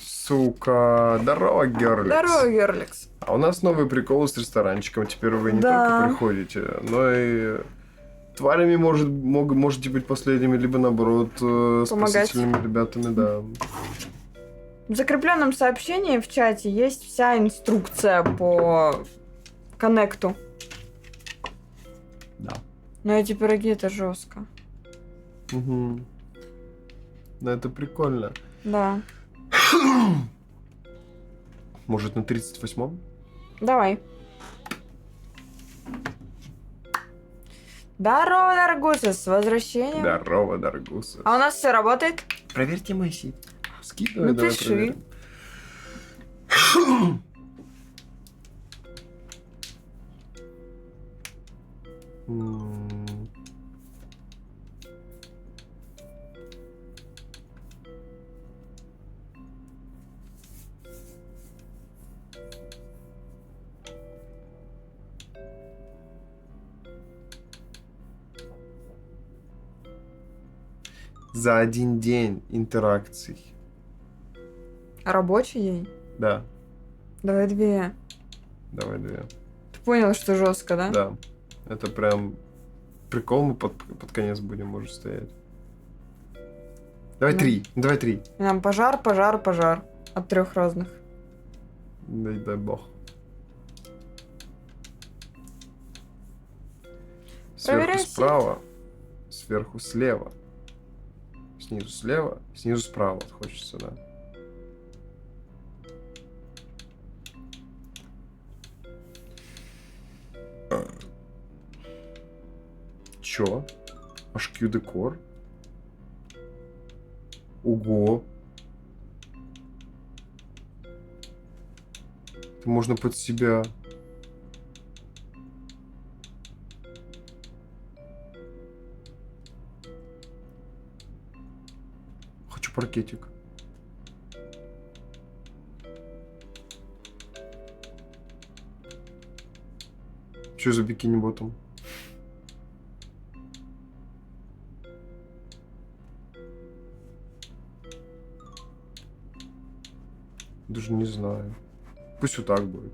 Сука. Здорово, Герликс. Здорово, Герликс. А у нас новый прикол с ресторанчиком. Теперь вы не Да. только приходите, но и тварями можете быть последними, либо наоборот Помогать. спасительными ребятами, да. В закрепленном сообщении в чате есть вся инструкция по коннекту. Да. Но эти пироги это жестко. Угу. Ну это прикольно. Да. Может на 38-м? Давай. Здорово, Даргуса, с возвращением. Здорово, Даргуса. А у нас все работает? Проверьте мой сит. Скидывай, Ну, давай пиши. проверим. М. За один день интеракций. Рабочий день? Да, Давай 2. давай 2. Ты понял, что жестко, да? Да, это прям прикол, мы под конец будем, может, стоять. Давай Ну. 3, давай 3. И нам пожар. От 3 разных. Дай бог. Сверху Проверяй сит. справа, сверху слева, снизу слева, снизу справа, вот хочется, да. Чё? HQ декор? Ого! Это можно под себя. Хочу паркетик. Что за бикини-ботом? Даже не знаю. Пусть вот так будет.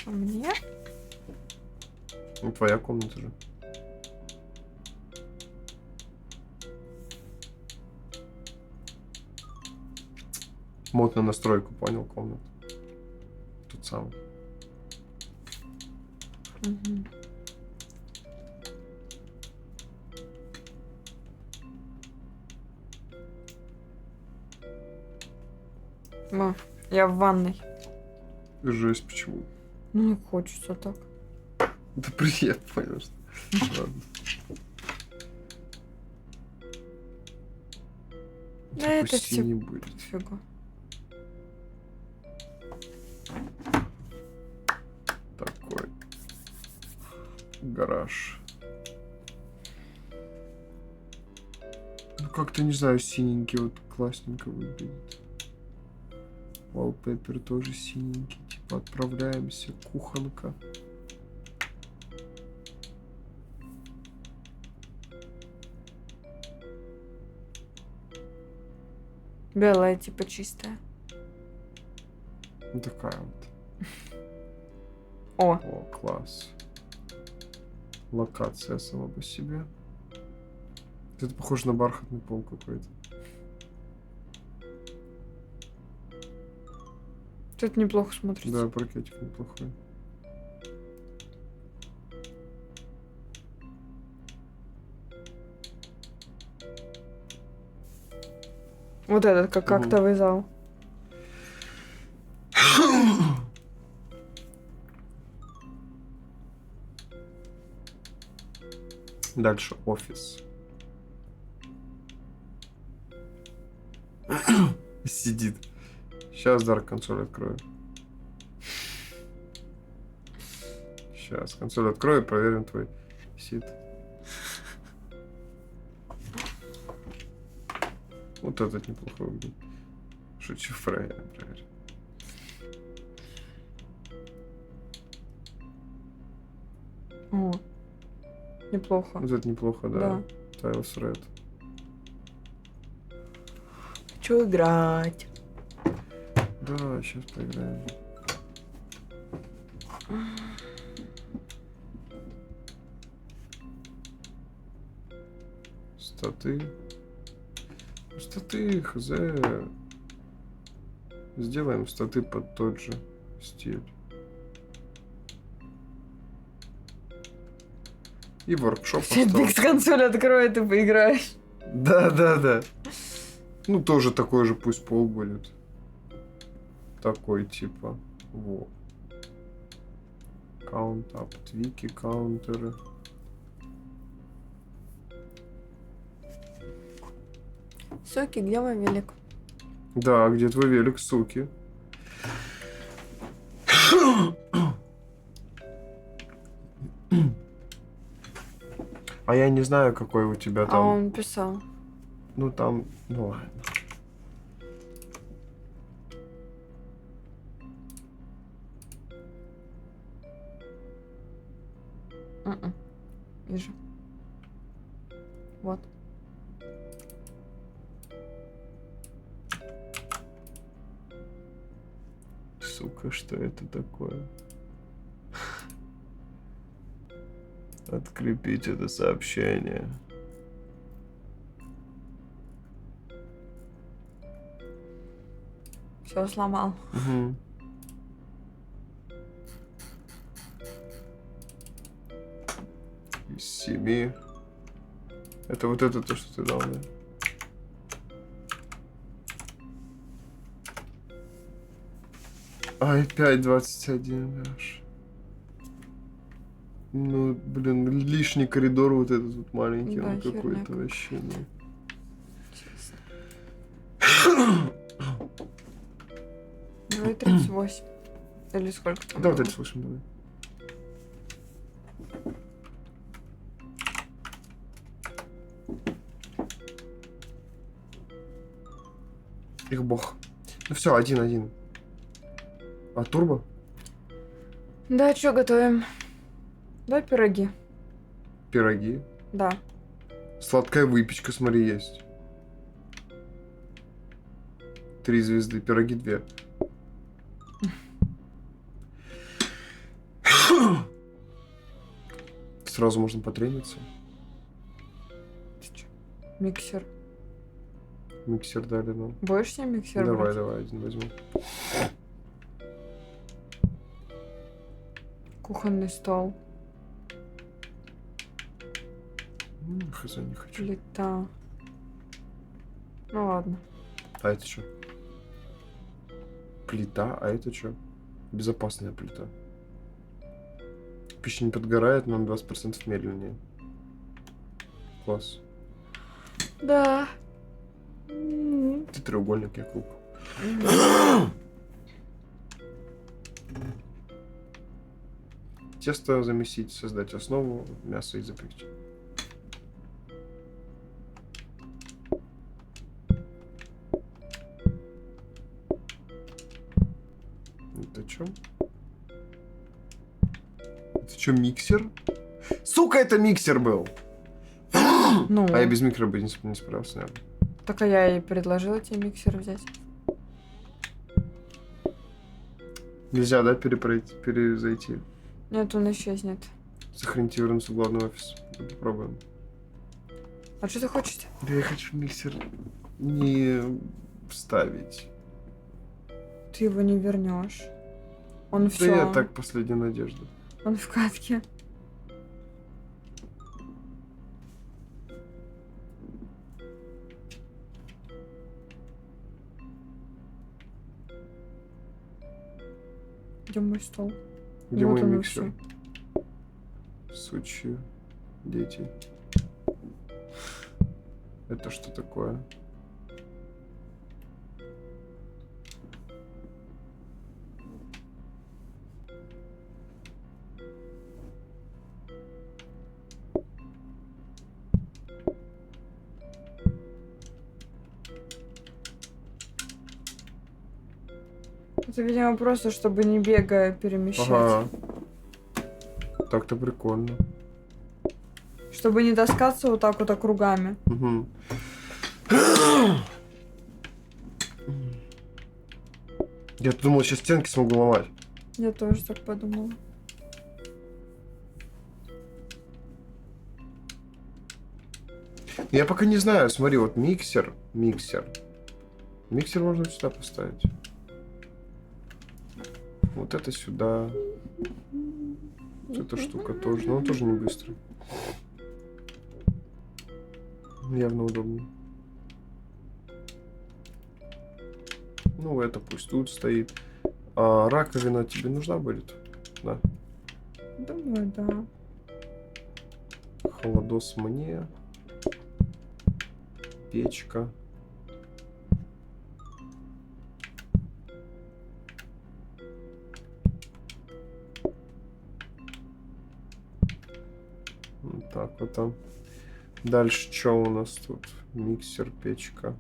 А мне? Ну, твоя комната же. Мод на настройку, понял, комнату. Тут самый. Мгм. Я в ванной. Жесть, почему? Ну, не хочется так. Да приятно, понял, что... Ладно. Да это Пусть всё- не будет. Фига. Такой гараж. Ну, как-то, не знаю, синенький вот классненько выглядит. Wallpaper тоже синенький. Типа отправляемся. Кухонка. Белая, типа чистая. Ну, такая вот. О, О, класс. Локация сама по себе. Это похоже на бархатный пол какой-то. тут неплохо смотрится. Да, паркетик неплохой. Вот этот, как Мгм. актовый зал. Дальше офис. Сидит. Сейчас Dark консоль открою. Сейчас консоль открою, проверим твой сид. Вот этот неплохой выглядит. Шучу, проверим. О, неплохо. Вот это неплохо, да. Да. Tiles Red. Хочу играть. Да, сейчас поиграем. Статы. Статы, хз. Сделаем статы под тот же стиль. И воркшоп Биг остался. консоль откроет и поиграешь. Да. Ну, тоже такой же, пусть пол будет. Такой типа. Во. Count-up, твики, каунтеры. Соки, где мой велик? Да, где твой велик, суки? А я не знаю, какой у тебя А там. он писал. Ну там, ну ладно. Вижу. Вот. Сука, что это такое? Открепить это сообщение. Все сломал. Угу. Из 7. Это вот это то, что ты дал, да? Ай, 5.21 аж. Ну, блин, лишний коридор вот этот вот маленький, Да, он херня какой-то какая. вообще, ну. Честно. 2,38. Или сколько там? Да, вот было? это слышим, давай. Их бог. Ну все, 1-1. А турбо? Да, что готовим? Давай пироги. Пироги. Да. Сладкая выпечка, смотри, есть. 3 звезды, пироги 2. Сразу можно потрениться. Ты чё? Миксер. Миксер дали нам. Будешь себе миксер Давай, брать? давай, один возьму. Кухонный стол. Хз, не хочу. Плита. Ну ладно. А это что? Плита, а это что? Безопасная плита. Пища не подгорает, но на 20% медленнее. Класс. Да. Ты треугольник, я круг. Тесто замесить, создать основу, мясо и запекать. Это что? Это что, миксер? Сука, это миксер был! Ну, А я без микро бы не справился, наверное. так а я и предложила тебе миксер взять. Нельзя, да, перезайти? Нет, он исчезнет. Сохранить и вернуться в главный офис. Попробуем. А что ты хочешь? Да я хочу миксер не вставить. Ты его не вернешь. Он Да все. я так, последняя надежда. Он в катке. Где мой стол? Где Вот мой он и миксер? Сучьи дети. Это что такое? Это, видимо, просто, чтобы не бегая перемещать. Ага. Так-то прикольно. Чтобы не таскаться вот так вот округами. Угу. Я думал, сейчас стенки смогу ломать. Я тоже так подумала. Я пока не знаю. Смотри, вот миксер. Миксер можно сюда поставить. Вот это сюда. Вот эта штука тоже. Но он тоже не быстрый. Явно удобнее. Ну, это пусть тут стоит. А раковина тебе нужна будет? Да. Думаю, да. Холодос мне. Печка. Вот так вот там. Дальше что у нас тут? Миксер, печка.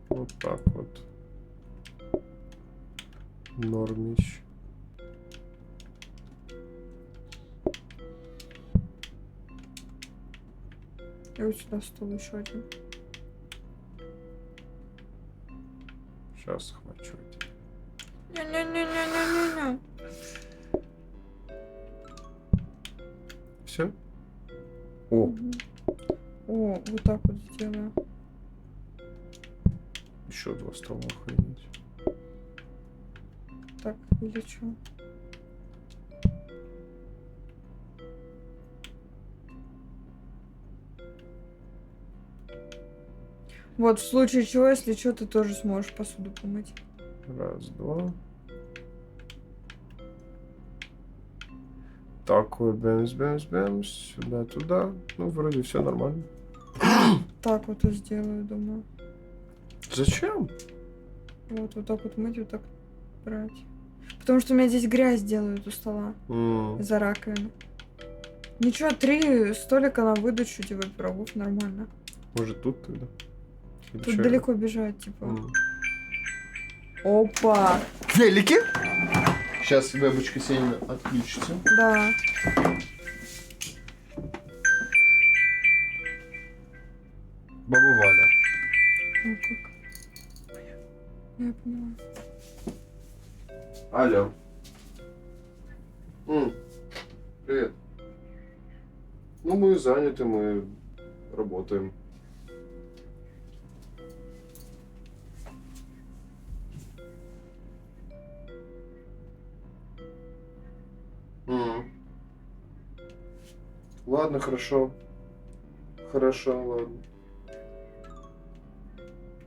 Вот так вот. Нормич. И вот сюда стол еще один. Сейчас схвачу эти. Не-не-не-не-не-не. Все? О, О, вот так вот сделаю. еще 2 стола, охренеть. Так, или что? Вот, в случае чего, если что, ты тоже сможешь посуду помыть. Раз, два. Такой бэмс. Сюда-туда. Ну, вроде все нормально. Так вот и сделаю, думаю. Зачем? Вот так вот мыть, вот так брать. Потому что у меня здесь грязь делают у стола. Из-за раковины. Ничего, 3 столика на выдачу тебе пирогов нормально. Может, тут тогда? Или Тут чё? далеко бежать, типа. Опа! Велики? Сейчас вебочка Сенина отключится. Да. Баба Валя. Ну, как? Я поняла. Алло. Привет. Ну, мы заняты, мы работаем. Ладно, хорошо. Хорошо, ладно.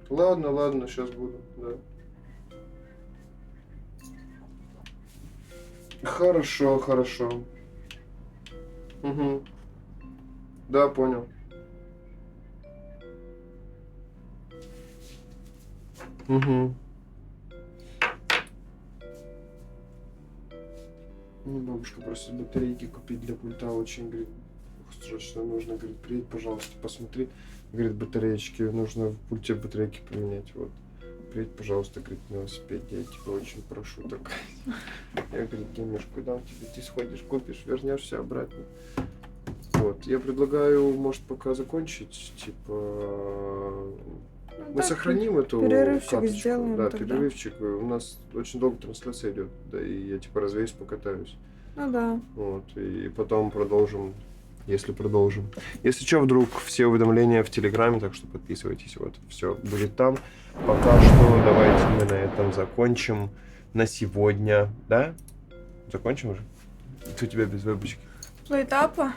Ладно, сейчас буду, да. Хорошо. Угу. Да, понял. Угу. Бабушка просит батарейки купить для пульта, очень, говорит, срочно нужно, говорит, приедь, пожалуйста, посмотри, говорит, батареечки, нужно в пульте батарейки поменять, вот. Приедь, пожалуйста, говорит, на велосипеде, я тебя очень прошу, так. Я, говорит, денежку дам тебе, ты сходишь, купишь, вернешься обратно. Вот, я предлагаю, может, пока закончить, типа, мы сохраним эту перерывчик карточку. сделаем Да, тогда. перерывчик. У нас очень долго трансляция идет, да, и я типа развеюсь, покатаюсь. Ну да. Вот, и потом продолжим, если продолжим. Если что, вдруг все уведомления в Телеграме, так что подписывайтесь, вот, все будет там. Пока что давайте мы на этом закончим на сегодня, да? Закончим уже? Это у тебя без вебочки. Плейтапа?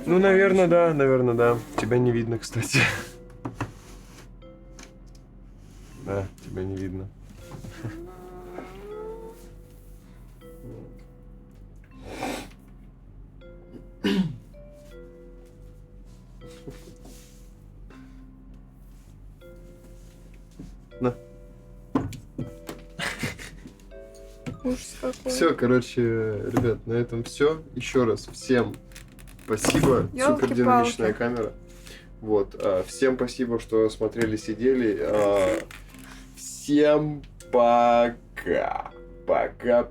Ну, наверное, да. Тебя не видно, кстати. Да, тебя не видно. На. Ужас какой. Все, короче, ребят, на этом все. Еще раз всем спасибо. Супер динамичная камера. Вот. Всем спасибо, что смотрели, сидели. Всем пока. Пока.